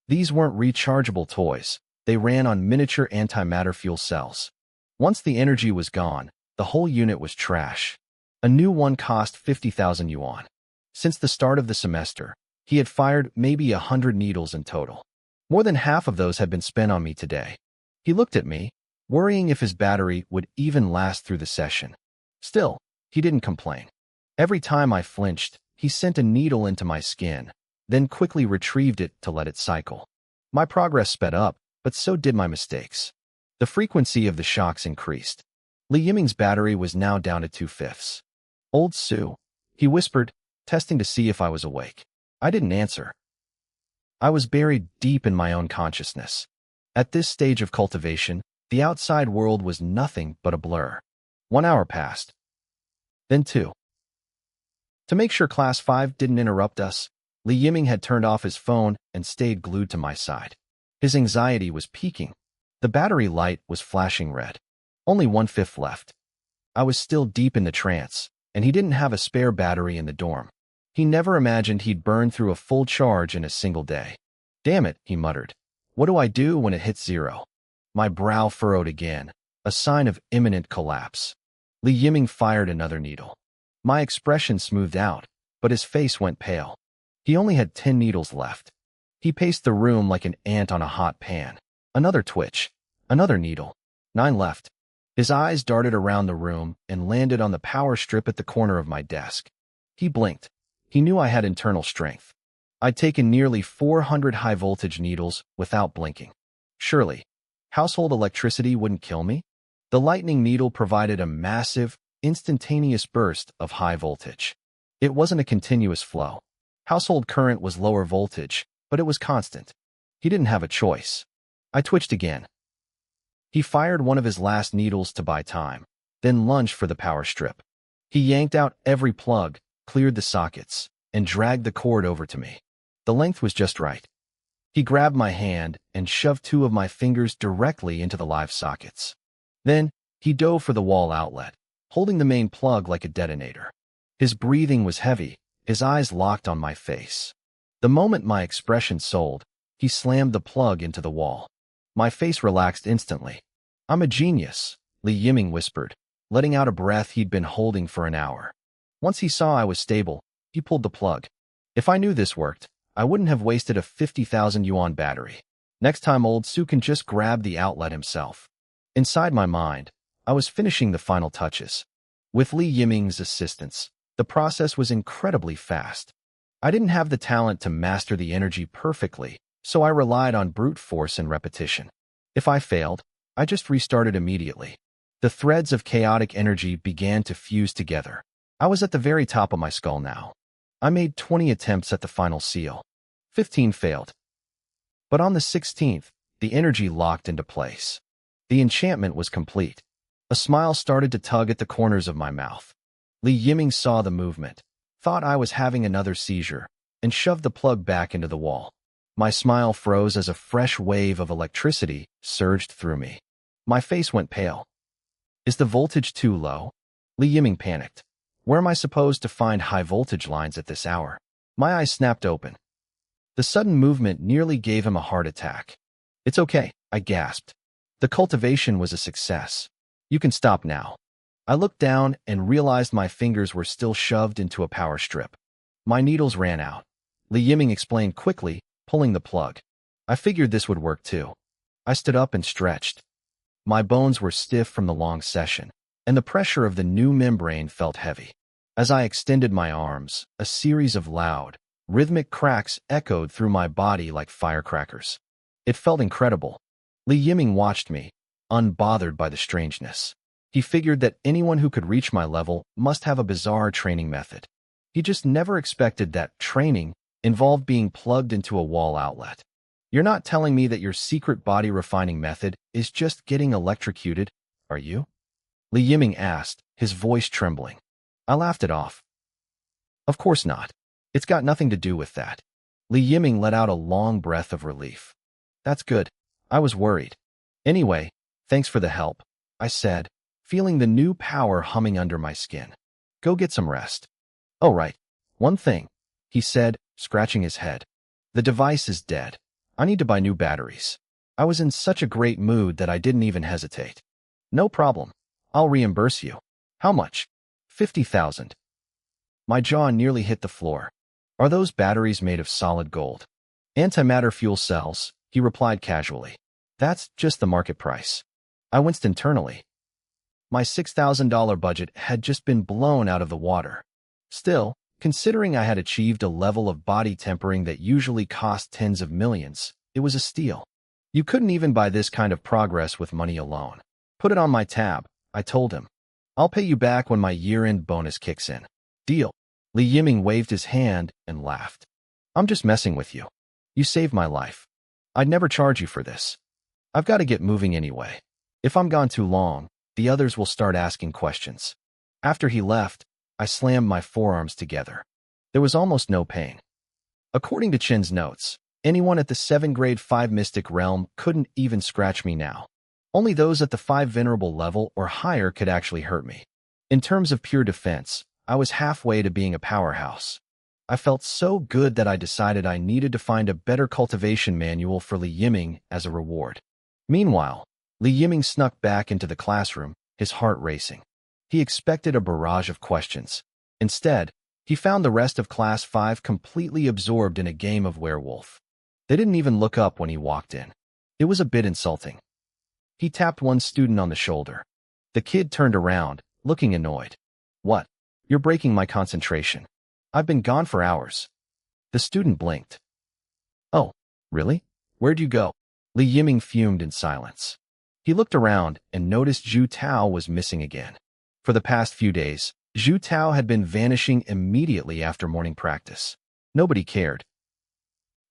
These weren't rechargeable toys. They ran on miniature antimatter fuel cells. Once the energy was gone, the whole unit was trash. A new one cost 50,000 yuan. Since the start of the semester, he had fired maybe 100 needles in total. More than half of those had been spent on me today. He looked at me, worrying if his battery would even last through the session. Still, he didn't complain. Every time I flinched, he sent a needle into my skin, then quickly retrieved it to let it cycle. My progress sped up, but so did my mistakes. The frequency of the shocks increased. Li Yiming's battery was now down to 2/5. "Old Sue," he whispered, testing to see if I was awake. I didn't answer. I was buried deep in my own consciousness. At this stage of cultivation, the outside world was nothing but a blur. 1 hour passed. Then 2. To make sure Class 5 didn't interrupt us, Li Yiming had turned off his phone and stayed glued to my side. His anxiety was peaking. The battery light was flashing red. Only 1/5 left. I was still deep in the trance, and he didn't have a spare battery in the dorm. He never imagined he'd burn through a full charge in a single day. "Damn it," he muttered. "What do I do when it hits 0? My brow furrowed again, a sign of imminent collapse. Li Yiming fired another needle. My expression smoothed out, but his face went pale. He only had 10 needles left. He paced the room like an ant on a hot pan. Another twitch. Another needle. 9 left. His eyes darted around the room and landed on the power strip at the corner of my desk. He blinked. He knew I had internal strength. I'd taken nearly 400 high-voltage needles without blinking. Surely, household electricity wouldn't kill me? The lightning needle provided a massive, instantaneous burst of high voltage. It wasn't a continuous flow. Household current was lower voltage, but it was constant. He didn't have a choice. I twitched again. He fired one of his last needles to buy time, then lunged for the power strip. He yanked out every plug, cleared the sockets, and dragged the cord over to me. The length was just right. He grabbed my hand and shoved 2 of my fingers directly into the live sockets. Then, he dove for the wall outlet, holding the main plug like a detonator. His breathing was heavy, his eyes locked on my face. The moment my expression sold, he slammed the plug into the wall. My face relaxed instantly. "I'm a genius," Li Yiming whispered, letting out a breath he'd been holding for an hour. Once he saw I was stable, he pulled the plug. If I knew this worked, I wouldn't have wasted a 50,000 yuan battery. Next time old Su can just grab the outlet himself. Inside my mind, I was finishing the final touches. With Li Yiming's assistance, the process was incredibly fast. I didn't have the talent to master the energy perfectly, so I relied on brute force and repetition. If I failed, I just restarted immediately. The threads of chaotic energy began to fuse together. I was at the very top of my skull now. I made 20 attempts at the final seal. 15 failed. But on the 16th, the energy locked into place. The enchantment was complete. A smile started to tug at the corners of my mouth. Li Yiming saw the movement, thought I was having another seizure, and shoved the plug back into the wall. My smile froze as a fresh wave of electricity surged through me. My face went pale. "Is the voltage too low?" Li Yiming panicked. "Where am I supposed to find high-voltage lines at this hour?" My eyes snapped open. The sudden movement nearly gave him a heart attack. "It's okay," I gasped. "The cultivation was a success. You can stop now." I looked down and realized my fingers were still shoved into a power strip. My needles ran out. Li Yiming explained quickly, pulling the plug. I figured this would work too. I stood up and stretched. My bones were stiff from the long session, and the pressure of the new membrane felt heavy. As I extended my arms, a series of loud, rhythmic cracks echoed through my body like firecrackers. It felt incredible. Li Yiming watched me, unbothered by the strangeness. He figured that anyone who could reach my level must have a bizarre training method. He just never expected that training involved being plugged into a wall outlet. "You're not telling me that your secret body refining method is just getting electrocuted?" are you? Li Yiming asked, his voice trembling. I laughed it off. Of course not. It's got nothing to do with that. Li Yiming let out a long breath of relief. That's good. I was worried. Anyway, thanks for the help, I said, feeling the new power humming under my skin. Go get some rest. Oh right. One thing, he said, scratching his head. The device is dead. I need to buy new batteries. I was in such a great mood that I didn't even hesitate. No problem. I'll reimburse you. How much? 50,000. My jaw nearly hit the floor. Are those batteries made of solid gold? Antimatter fuel cells, he replied casually. That's just the market price. I winced internally. My $6,000 budget had just been blown out of the water. Still, considering I had achieved a level of body tempering that usually cost tens of millions, it was a steal. You couldn't even buy this kind of progress with money alone. Put it on my tab, I told him. I'll pay you back when my year-end bonus kicks in. Deal. Li Yiming waved his hand and laughed. I'm just messing with you. You saved my life. I'd never charge you for this. I've got to get moving anyway. If I'm gone too long, the others will start asking questions. After he left, I slammed my forearms together. There was almost no pain. According to Chin's notes, anyone at the 7th grade 5 mystic realm couldn't even scratch me now. Only those at the 5 venerable level or higher could actually hurt me. In terms of pure defense, I was halfway to being a powerhouse. I felt so good that I decided I needed to find a better cultivation manual for Li Yiming as a reward. Meanwhile, Li Yiming snuck back into the classroom, his heart racing. He expected a barrage of questions. Instead, he found the rest of Class 5 completely absorbed in a game of werewolf. They didn't even look up when he walked in. It was a bit insulting. He tapped one student on the shoulder. The kid turned around, looking annoyed. What? You're breaking my concentration. I've been gone for hours. The student blinked. Oh, really? Where'd you go? Li Yiming fumed in silence. He looked around and noticed Zhu Tao was missing again. For the past few days, Zhu Tao had been vanishing immediately after morning practice. Nobody cared.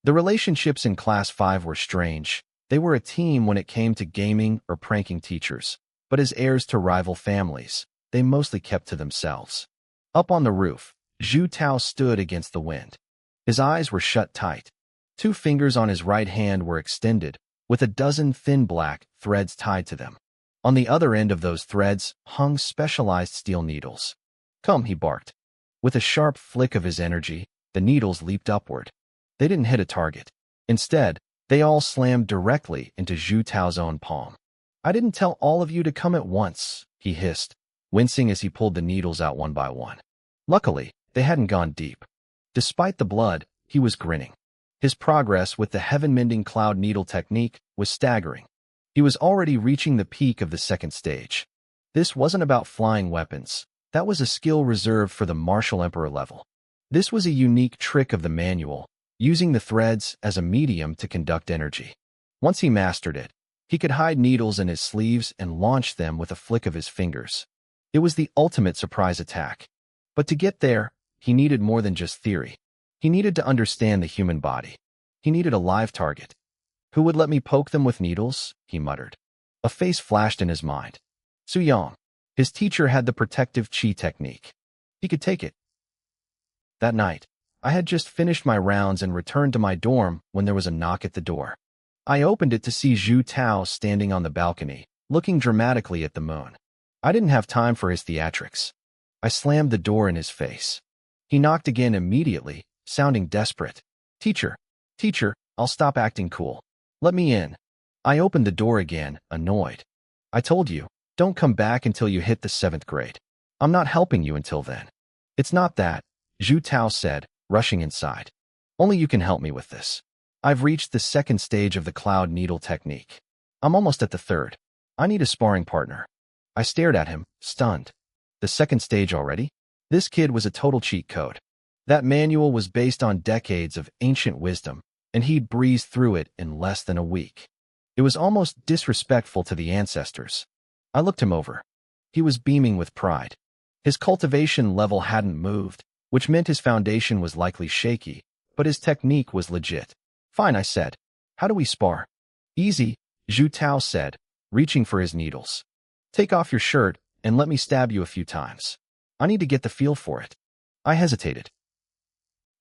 The relationships in Class 5 were strange. They were a team when it came to gaming or pranking teachers, but as heirs to rival families, they mostly kept to themselves. Up on the roof, Zhu Tao stood against the wind. His eyes were shut tight. 2 fingers on his right hand were extended, with a dozen thin black threads tied to them. On the other end of those threads hung specialized steel needles. Come, he barked. With a sharp flick of his energy, the needles leaped upward. They didn't hit a target. Instead, they all slammed directly into Zhu Tao's own palm. I didn't tell all of you to come at once, he hissed, wincing as he pulled the needles out one by one. Luckily, they hadn't gone deep. Despite the blood, he was grinning. His progress with the heaven-mending cloud needle technique was staggering. He was already reaching the peak of the 2nd stage. This wasn't about flying weapons. That was a skill reserved for the martial emperor level. This was a unique trick of the manual, using the threads as a medium to conduct energy. Once he mastered it, he could hide needles in his sleeves and launch them with a flick of his fingers. It was the ultimate surprise attack. But to get there, he needed more than just theory. He needed to understand the human body. He needed a live target. Who would let me poke them with needles? He muttered. A face flashed in his mind. Su Yang. His teacher had the protective chi technique. He could take it. That night, I had just finished my rounds and returned to my dorm when there was a knock at the door. I opened it to see Zhu Tao standing on the balcony, looking dramatically at the moon. I didn't have time for his theatrics. I slammed the door in his face. He knocked again immediately, sounding desperate. Teacher, I'll stop acting cool. Let me in. I opened the door again, annoyed. I told you, don't come back until you hit the 7th grade. I'm not helping you until then. It's not that, Zhu Tao said, rushing inside. Only you can help me with this. I've reached the 2nd stage of the cloud needle technique. I'm almost at the 3rd. I need a sparring partner. I stared at him, stunned. The 2nd stage already? This kid was a total cheat code. That manual was based on decades of ancient wisdom, and he'd breezed through it in less than a week. It was almost disrespectful to the ancestors. I looked him over. He was beaming with pride. His cultivation level hadn't moved, which meant his foundation was likely shaky, but his technique was legit. Fine, I said. How do we spar? Easy, Zhu Tao said, reaching for his needles. Take off your shirt and let me stab you a few times. I need to get the feel for it. I hesitated.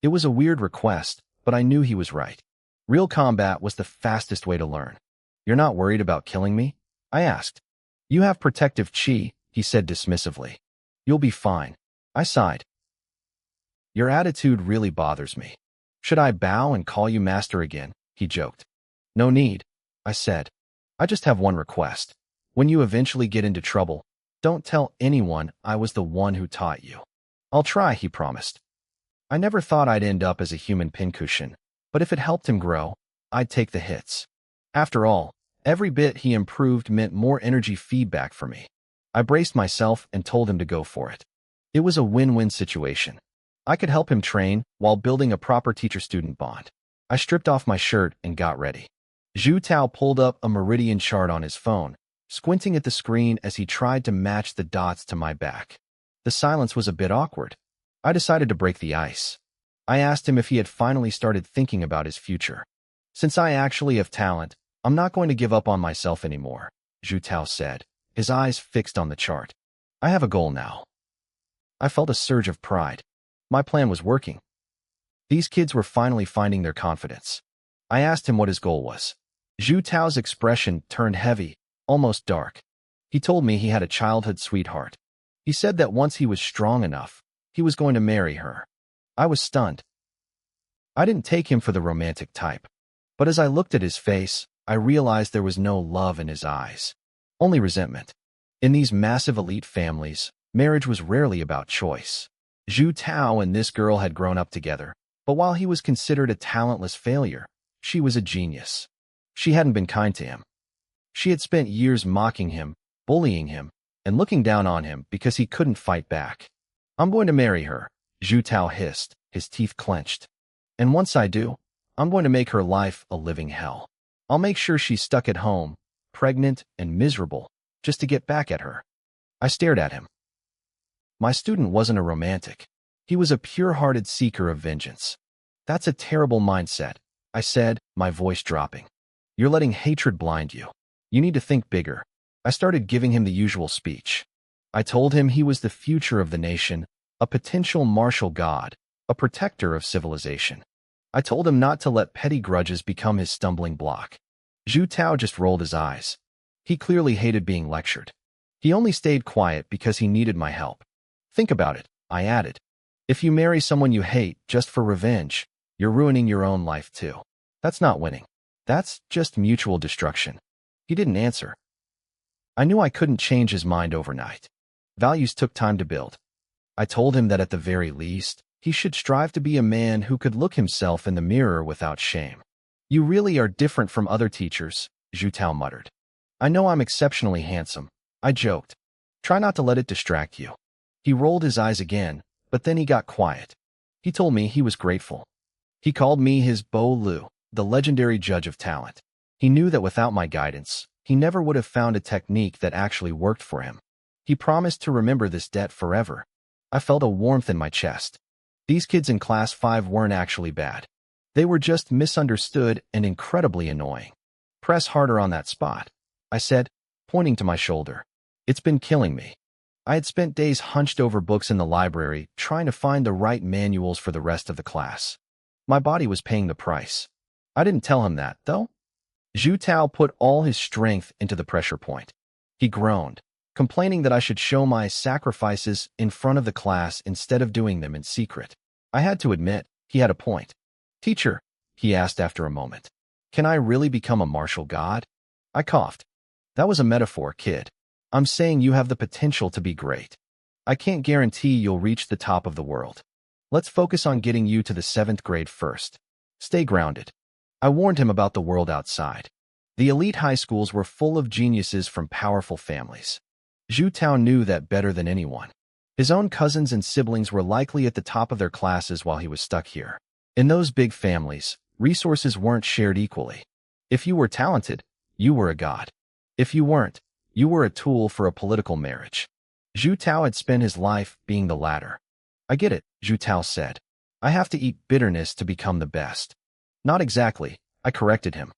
It was a weird request, but I knew he was right. Real combat was the fastest way to learn. You're not worried about killing me? I asked. You have protective chi, he said dismissively. You'll be fine. I sighed. Your attitude really bothers me. Should I bow and call you master again? He joked. No need, I said. I just have one request. When you eventually get into trouble, don't tell anyone I was the one who taught you. I'll try, he promised. I never thought I'd end up as a human pincushion, but if it helped him grow, I'd take the hits. After all, every bit he improved meant more energy feedback for me. I braced myself and told him to go for it. It was a win-win situation. I could help him train while building a proper teacher-student bond. I stripped off my shirt and got ready. Zhu Tao pulled up a meridian chart on his phone, squinting at the screen as he tried to match the dots to my back. The silence was a bit awkward. I decided to break the ice. I asked him if he had finally started thinking about his future. Since I actually have talent, I'm not going to give up on myself anymore, Zhu Tao said, his eyes fixed on the chart. I have a goal now. I felt a surge of pride. My plan was working. These kids were finally finding their confidence. I asked him what his goal was. Zhu Tao's expression turned heavy, almost dark. He told me he had a childhood sweetheart. He said that once he was strong enough, he was going to marry her. I was stunned. I didn't take him for the romantic type, but as I looked at his face, I realized there was no love in his eyes, only resentment. In these massive elite families, marriage was rarely about choice. Zhu Tao and this girl had grown up together, but while he was considered a talentless failure, she was a genius. She hadn't been kind to him. She had spent years mocking him, bullying him, and looking down on him because he couldn't fight back. I'm going to marry her, Zhu Tao hissed, his teeth clenched. And once I do, I'm going to make her life a living hell. I'll make sure she's stuck at home, pregnant and miserable, just to get back at her. I stared at him. My student wasn't a romantic. He was a pure-hearted seeker of vengeance. That's a terrible mindset, I said, my voice dropping. You're letting hatred blind you. You need to think bigger. I started giving him the usual speech. I told him he was the future of the nation, a potential martial god, a protector of civilization. I told him not to let petty grudges become his stumbling block. Zhu Tao just rolled his eyes. He clearly hated being lectured. He only stayed quiet because he needed my help. Think about it, I added. If you marry someone you hate just for revenge, you're ruining your own life too. That's not winning. That's just mutual destruction. He didn't answer. I knew I couldn't change his mind overnight. Values took time to build. I told him that at the very least, he should strive to be a man who could look himself in the mirror without shame. You really are different from other teachers, Zhu Tao muttered. I know I'm exceptionally handsome, I joked. Try not to let it distract you. He rolled his eyes again, but then he got quiet. He told me he was grateful. He called me his Bo Lu, the legendary judge of talent. He knew that without my guidance, he never would have found a technique that actually worked for him. He promised to remember this debt forever. I felt a warmth in my chest. These kids in Class 5 weren't actually bad. They were just misunderstood and incredibly annoying. Press harder on that spot, I said, pointing to my shoulder. It's been killing me. I had spent days hunched over books in the library trying to find the right manuals for the rest of the class. My body was paying the price. I didn't tell him that, though. Zhu Tao put all his strength into the pressure point. He groaned, complaining that I should show my sacrifices in front of the class instead of doing them in secret. I had to admit, he had a point. Teacher, he asked after a moment, can I really become a martial god? I coughed. That was a metaphor, kid. I'm saying you have the potential to be great. I can't guarantee you'll reach the top of the world. Let's focus on getting you to the 7th grade first. Stay grounded. I warned him about the world outside. The elite high schools were full of geniuses from powerful families. Zhu Tao knew that better than anyone. His own cousins and siblings were likely at the top of their classes while he was stuck here. In those big families, resources weren't shared equally. If you were talented, you were a god. If you weren't, you were a tool for a political marriage. Zhu Tao had spent his life being the latter. I get it, Zhu Tao said. I have to eat bitterness to become the best. Not exactly, I corrected him.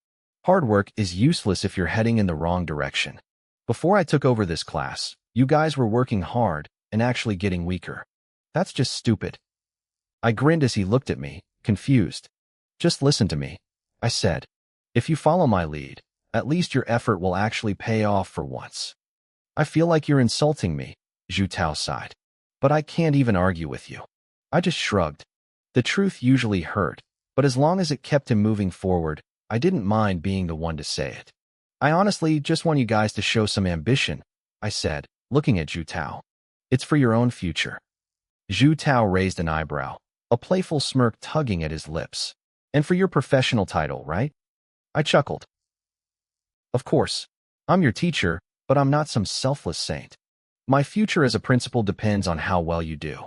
Hard work is useless if you're heading in the wrong direction. Before I took over this class, you guys were working hard and actually getting weaker. That's just stupid. I grinned as he looked at me, confused. Just listen to me, I said. If you follow my lead, at least your effort will actually pay off for once. I feel like you're insulting me, Zhu Tao sighed. But I can't even argue with you. I just shrugged. The truth usually hurt, but as long as it kept him moving forward, I didn't mind being the one to say it. I honestly just want you guys to show some ambition, I said, looking at Zhu Tao. It's for your own future. Zhu Tao raised an eyebrow, a playful smirk tugging at his lips. And for your professional title, right? I chuckled. Of course. I'm your teacher, but I'm not some selfless saint. My future as a principal depends on how well you do.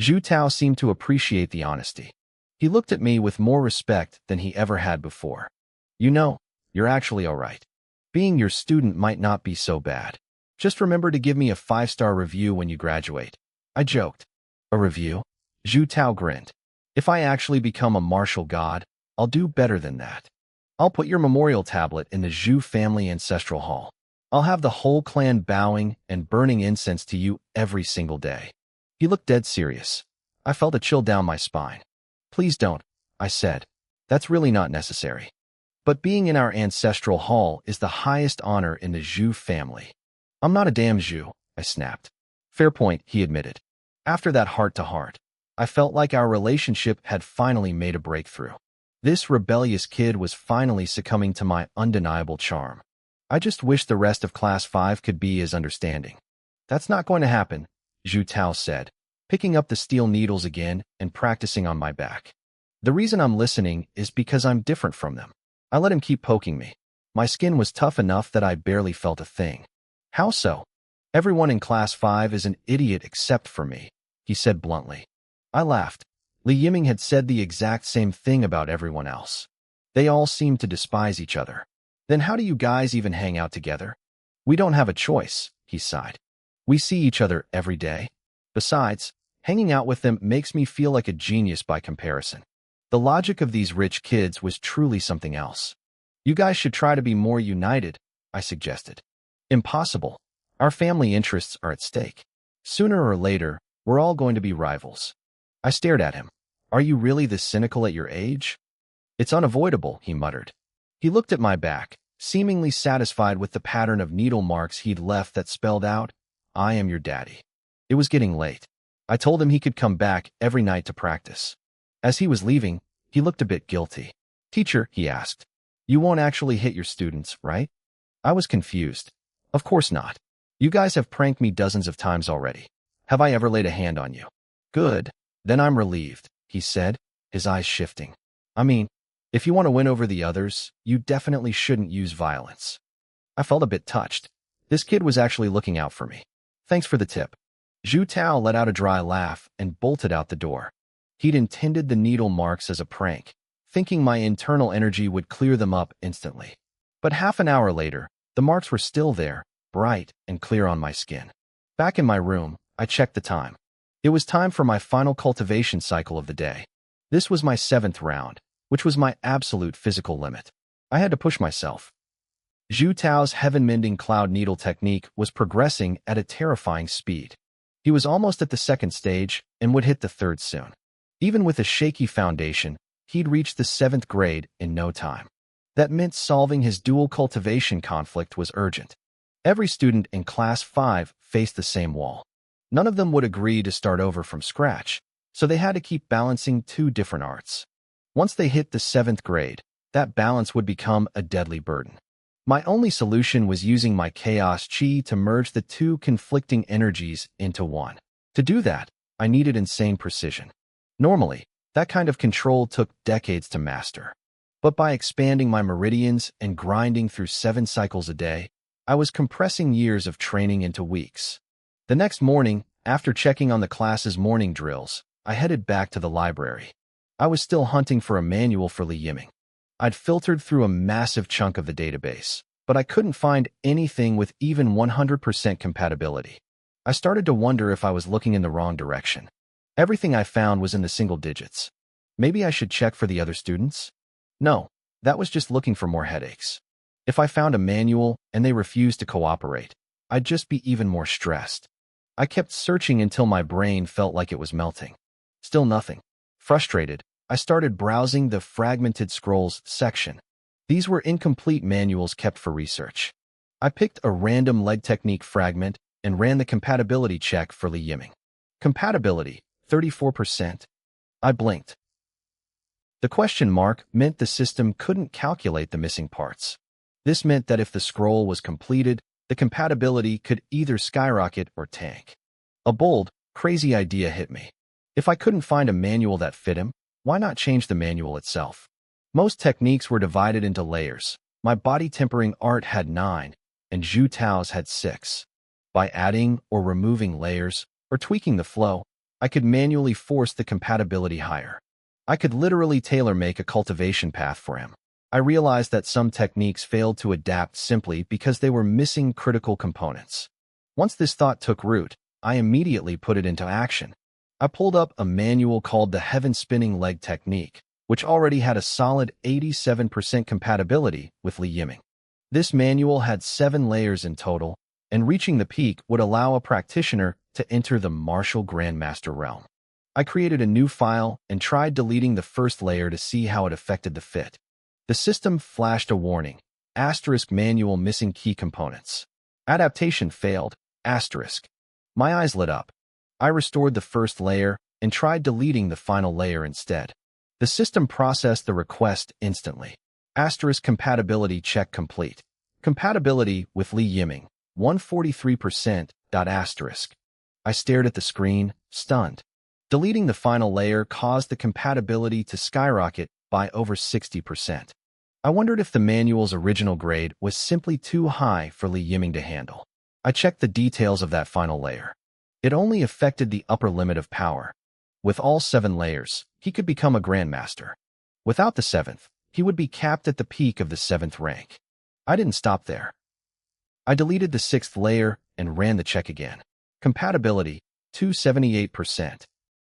Zhu Tao seemed to appreciate the honesty. He looked at me with more respect than he ever had before. You know, you're actually all right. Being your student might not be so bad. Just remember to give me a 5-star review when you graduate. I joked. A review? Zhu Tao grinned. If I actually become a martial god, I'll do better than that. I'll put your memorial tablet in the Zhu family ancestral hall. I'll have the whole clan bowing and burning incense to you every single day. He looked dead serious. I felt a chill down my spine. Please don't, I said. That's really not necessary. But being in our ancestral hall is the highest honor in the Zhu family. I'm not a damn Zhu, I snapped. Fair point, he admitted. After that heart-to-heart, I felt like our relationship had finally made a breakthrough. This rebellious kid was finally succumbing to my undeniable charm. I just wish the rest of Class 5 could be as understanding. That's not going to happen, Zhu Tao said, picking up the steel needles again and practicing on my back. The reason I'm listening is because I'm different from them. I let him keep poking me. My skin was tough enough that I barely felt a thing. How so? Everyone in Class 5 is an idiot except for me, he said bluntly. I laughed. Li Yiming had said the exact same thing about everyone else. They all seemed to despise each other. Then how do you guys even hang out together? We don't have a choice, he sighed. We see each other every day. Besides, hanging out with them makes me feel like a genius by comparison. The logic of these rich kids was truly something else. You guys should try to be more united, I suggested. Impossible. Our family interests are at stake. Sooner or later, we're all going to be rivals. I stared at him. Are you really this cynical at your age? It's unavoidable, he muttered. He looked at my back, seemingly satisfied with the pattern of needle marks he'd left that spelled out, I am your daddy. It was getting late. I told him he could come back every night to practice. As he was leaving, he looked a bit guilty. Teacher, he asked, you won't actually hit your students, right? I was confused. Of course not. You guys have pranked me dozens of times already. Have I ever laid a hand on you? Good. Then I'm relieved, he said, his eyes shifting. I mean, if you want to win over the others, you definitely shouldn't use violence. I felt a bit touched. This kid was actually looking out for me. Thanks for the tip. Zhu Tao let out a dry laugh and bolted out the door. He'd intended the needle marks as a prank, thinking my internal energy would clear them up instantly. But half an hour later, the marks were still there, bright and clear on my skin. Back in my room, I checked the time. It was time for my final cultivation cycle of the day. This was my 7th round, which was my absolute physical limit. I had to push myself. Zhu Tao's heaven-mending cloud needle technique was progressing at a terrifying speed. He was almost at the 2nd stage and would hit the 3rd soon. Even with a shaky foundation, he'd reach the 7th grade in no time. That meant solving his dual cultivation conflict was urgent. Every student in Class 5 faced the same wall. None of them would agree to start over from scratch, so they had to keep balancing 2 different arts. Once they hit the 7th grade, that balance would become a deadly burden. My only solution was using my chaos chi to merge the 2 conflicting energies into one. To do that, I needed insane precision. Normally, that kind of control took decades to master. But by expanding my meridians and grinding through 7 cycles a day, I was compressing years of training into weeks. The next morning, after checking on the class's morning drills, I headed back to the library. I was still hunting for a manual for Li Yiming. I'd filtered through a massive chunk of the database, but I couldn't find anything with even 100% compatibility. I started to wonder if I was looking in the wrong direction. Everything I found was in the single digits. Maybe I should check for the other students? No, that was just looking for more headaches. If I found a manual and they refused to cooperate, I'd just be even more stressed. I kept searching until my brain felt like it was melting. Still nothing. Frustrated, I started browsing the fragmented scrolls section. These were incomplete manuals kept for research. I picked a random leg technique fragment and ran the compatibility check for Li Yiming. Compatibility, 34%. I blinked. The question mark meant the system couldn't calculate the missing parts. This meant that if the scroll was completed, the compatibility could either skyrocket or tank. A bold, crazy idea hit me. If I couldn't find a manual that fit him, why not change the manual itself? Most techniques were divided into layers. My body tempering art had 9, and Zhu Tao's had 6. By adding or removing layers, or tweaking the flow, I could manually force the compatibility higher. I could literally tailor-make a cultivation path for him. I realized that some techniques failed to adapt simply because they were missing critical components. Once this thought took root, I immediately put it into action. I pulled up a manual called the Heaven Spinning Leg Technique, which already had a solid 87% compatibility with Li Yiming. This manual had 7 layers in total, and reaching the peak would allow a practitioner to enter the martial grandmaster realm. I created a new file and tried deleting the first layer to see how it affected the fit. The system flashed a warning, *manual missing key components. Adaptation failed, *. My eyes lit up. I restored the first layer and tried deleting the final layer instead. The system processed the request instantly. * compatibility check complete. Compatibility with Li Yiming, 143%. I stared at the screen, stunned. Deleting the final layer caused the compatibility to skyrocket by over 60%. I wondered if the manual's original grade was simply too high for Li Yiming to handle. I checked the details of that final layer. It only affected the upper limit of power. With all 7 layers, he could become a grandmaster. Without the 7th, he would be capped at the peak of the 7th rank. I didn't stop there. I deleted the 6th layer and ran the check again. Compatibility, 278%.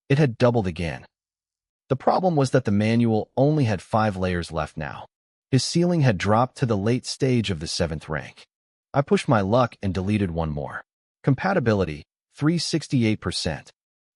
It had doubled again. The problem was that the manual only had 5 layers left now. His ceiling had dropped to the late stage of the 7th rank. I pushed my luck and deleted one more. Compatibility, 368%.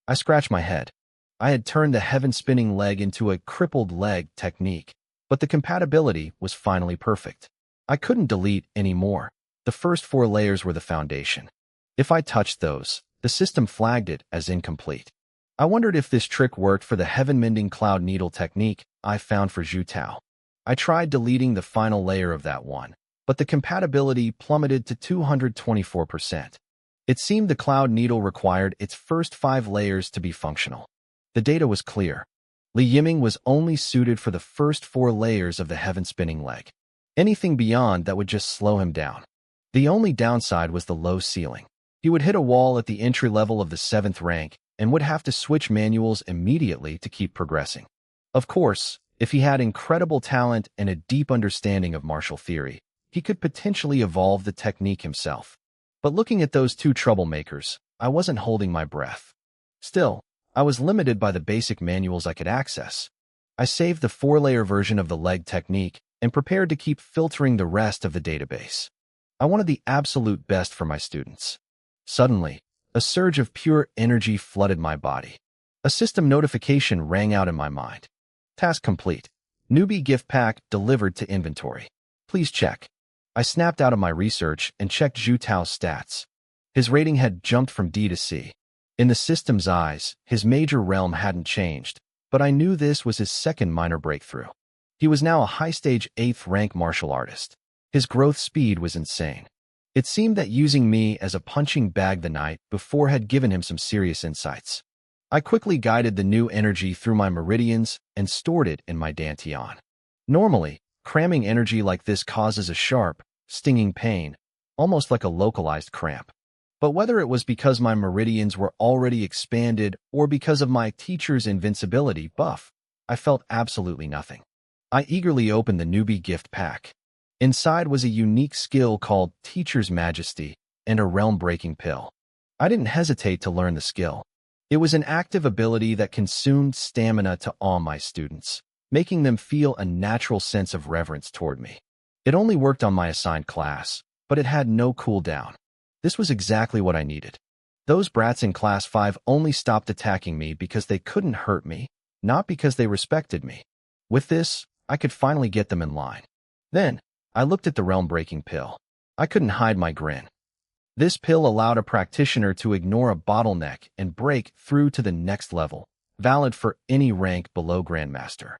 I scratched my head. I had turned the heaven spinning leg into a crippled leg technique, but the compatibility was finally perfect. I couldn't delete any more. The first 4 layers were the foundation. If I touched those, the system flagged it as incomplete. I wondered if this trick worked for the heaven mending cloud needle technique I found for Zhu Tao. I tried deleting the final layer of that one, but the compatibility plummeted to 224%. It seemed the cloud needle required its first 5 layers to be functional. The data was clear. Li Yiming was only suited for the first 4 layers of the heaven spinning leg. Anything beyond that would just slow him down. The only downside was the low ceiling. He would hit a wall at the entry level of the 7th rank and would have to switch manuals immediately to keep progressing. Of course, if he had incredible talent and a deep understanding of martial theory, he could potentially evolve the technique himself. But looking at those 2 troublemakers, I wasn't holding my breath. Still, I was limited by the basic manuals I could access. I saved the 4-layer version of the leg technique and prepared to keep filtering the rest of the database. I wanted the absolute best for my students. Suddenly, a surge of pure energy flooded my body. A system notification rang out in my mind. Task complete. Newbie gift pack delivered to inventory. Please check. I snapped out of my research and checked Zhu Tao's stats. His rating had jumped from D to C. In the system's eyes, his major realm hadn't changed, but I knew this was his second minor breakthrough. He was now a high-stage 8th rank martial artist. His growth speed was insane. It seemed that using me as a punching bag the night before had given him some serious insights. I quickly guided the new energy through my meridians and stored it in my dantian. Normally, cramming energy like this causes a sharp, stinging pain, almost like a localized cramp. But whether it was because my meridians were already expanded or because of my teacher's invincibility buff, I felt absolutely nothing. I eagerly opened the newbie gift pack. Inside was a unique skill called Teacher's Majesty and a realm-breaking pill. I didn't hesitate to learn the skill. It was an active ability that consumed stamina to awe my students, making them feel a natural sense of reverence toward me. It only worked on my assigned class, but it had no cooldown. This was exactly what I needed. Those brats in Class 5 only stopped attacking me because they couldn't hurt me, not because they respected me. With this, I could finally get them in line. Then, I looked at the realm-breaking pill. I couldn't hide my grin. This pill allowed a practitioner to ignore a bottleneck and break through to the next level, valid for any rank below Grandmaster.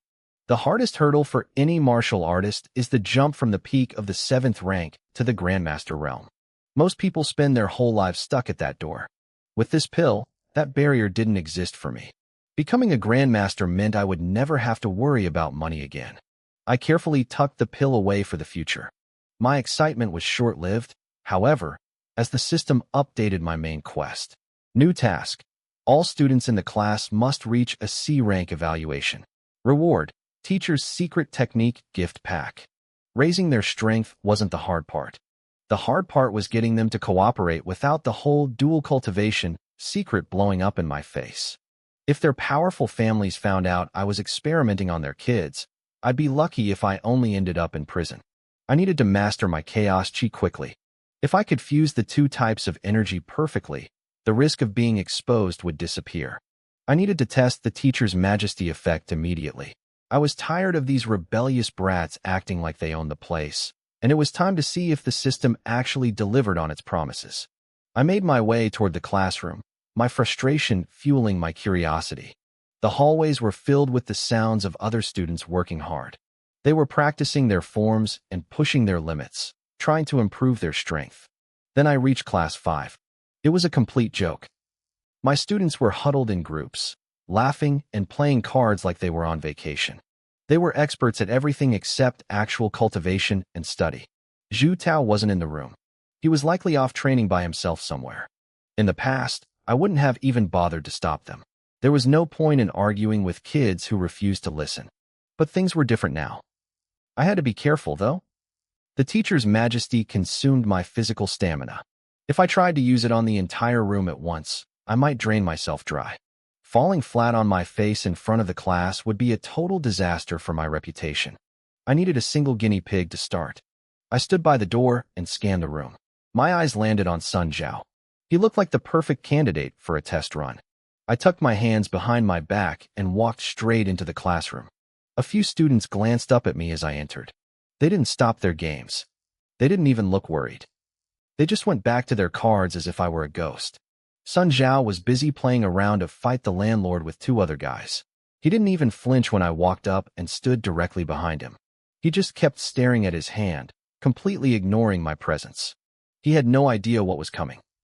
The hardest hurdle for any martial artist is the jump from the peak of the 7th rank to the Grandmaster realm. Most people spend their whole lives stuck at that door. With this pill, that barrier didn't exist for me. Becoming a Grandmaster meant I would never have to worry about money again. I carefully tucked the pill away for the future. My excitement was short-lived, however, as the system updated my main quest. New task. All students in the class must reach a C rank evaluation. Reward. Teacher's secret technique gift pack. Raising their strength wasn't the hard part. The hard part was getting them to cooperate without the whole dual cultivation secret blowing up in my face. If their powerful families found out I was experimenting on their kids, I'd be lucky if I only ended up in prison. I needed to master my chaos chi quickly. If I could fuse the two types of energy perfectly, the risk of being exposed would disappear. I needed to test the teacher's majesty effect immediately. I was tired of these rebellious brats acting like they owned the place, and it was time to see if the system actually delivered on its promises. I made my way toward the classroom, my frustration fueling my curiosity. The hallways were filled with the sounds of other students working hard. They were practicing their forms and pushing their limits, trying to improve their strength. Then I reached Class 5. It was a complete joke. My students were huddled in groups, laughing and playing cards like they were on vacation. They were experts at everything except actual cultivation and study. Zhu Tao wasn't in the room. He was likely off training by himself somewhere. In the past, I wouldn't have even bothered to stop them. There was no point in arguing with kids who refused to listen. But things were different now. I had to be careful, though. The teacher's majesty consumed my physical stamina. If I tried to use it on the entire room at once, I might drain myself dry. Falling flat on my face in front of the class would be a total disaster for my reputation. I needed a single guinea pig to start. I stood by the door and scanned the room. My eyes landed on Sun Zhao. He looked like the perfect candidate for a test run. I tucked my hands behind my back and walked straight into the classroom. A few students glanced up at me as I entered. They didn't stop their games. They didn't even look worried. They just went back to their cards as if I were a ghost. Sun Zhao was busy playing a round of Fight the Landlord with two other guys. He didn't even flinch when I walked up and stood directly behind him. He just kept staring at his hand, completely ignoring my presence. He had no idea what was coming.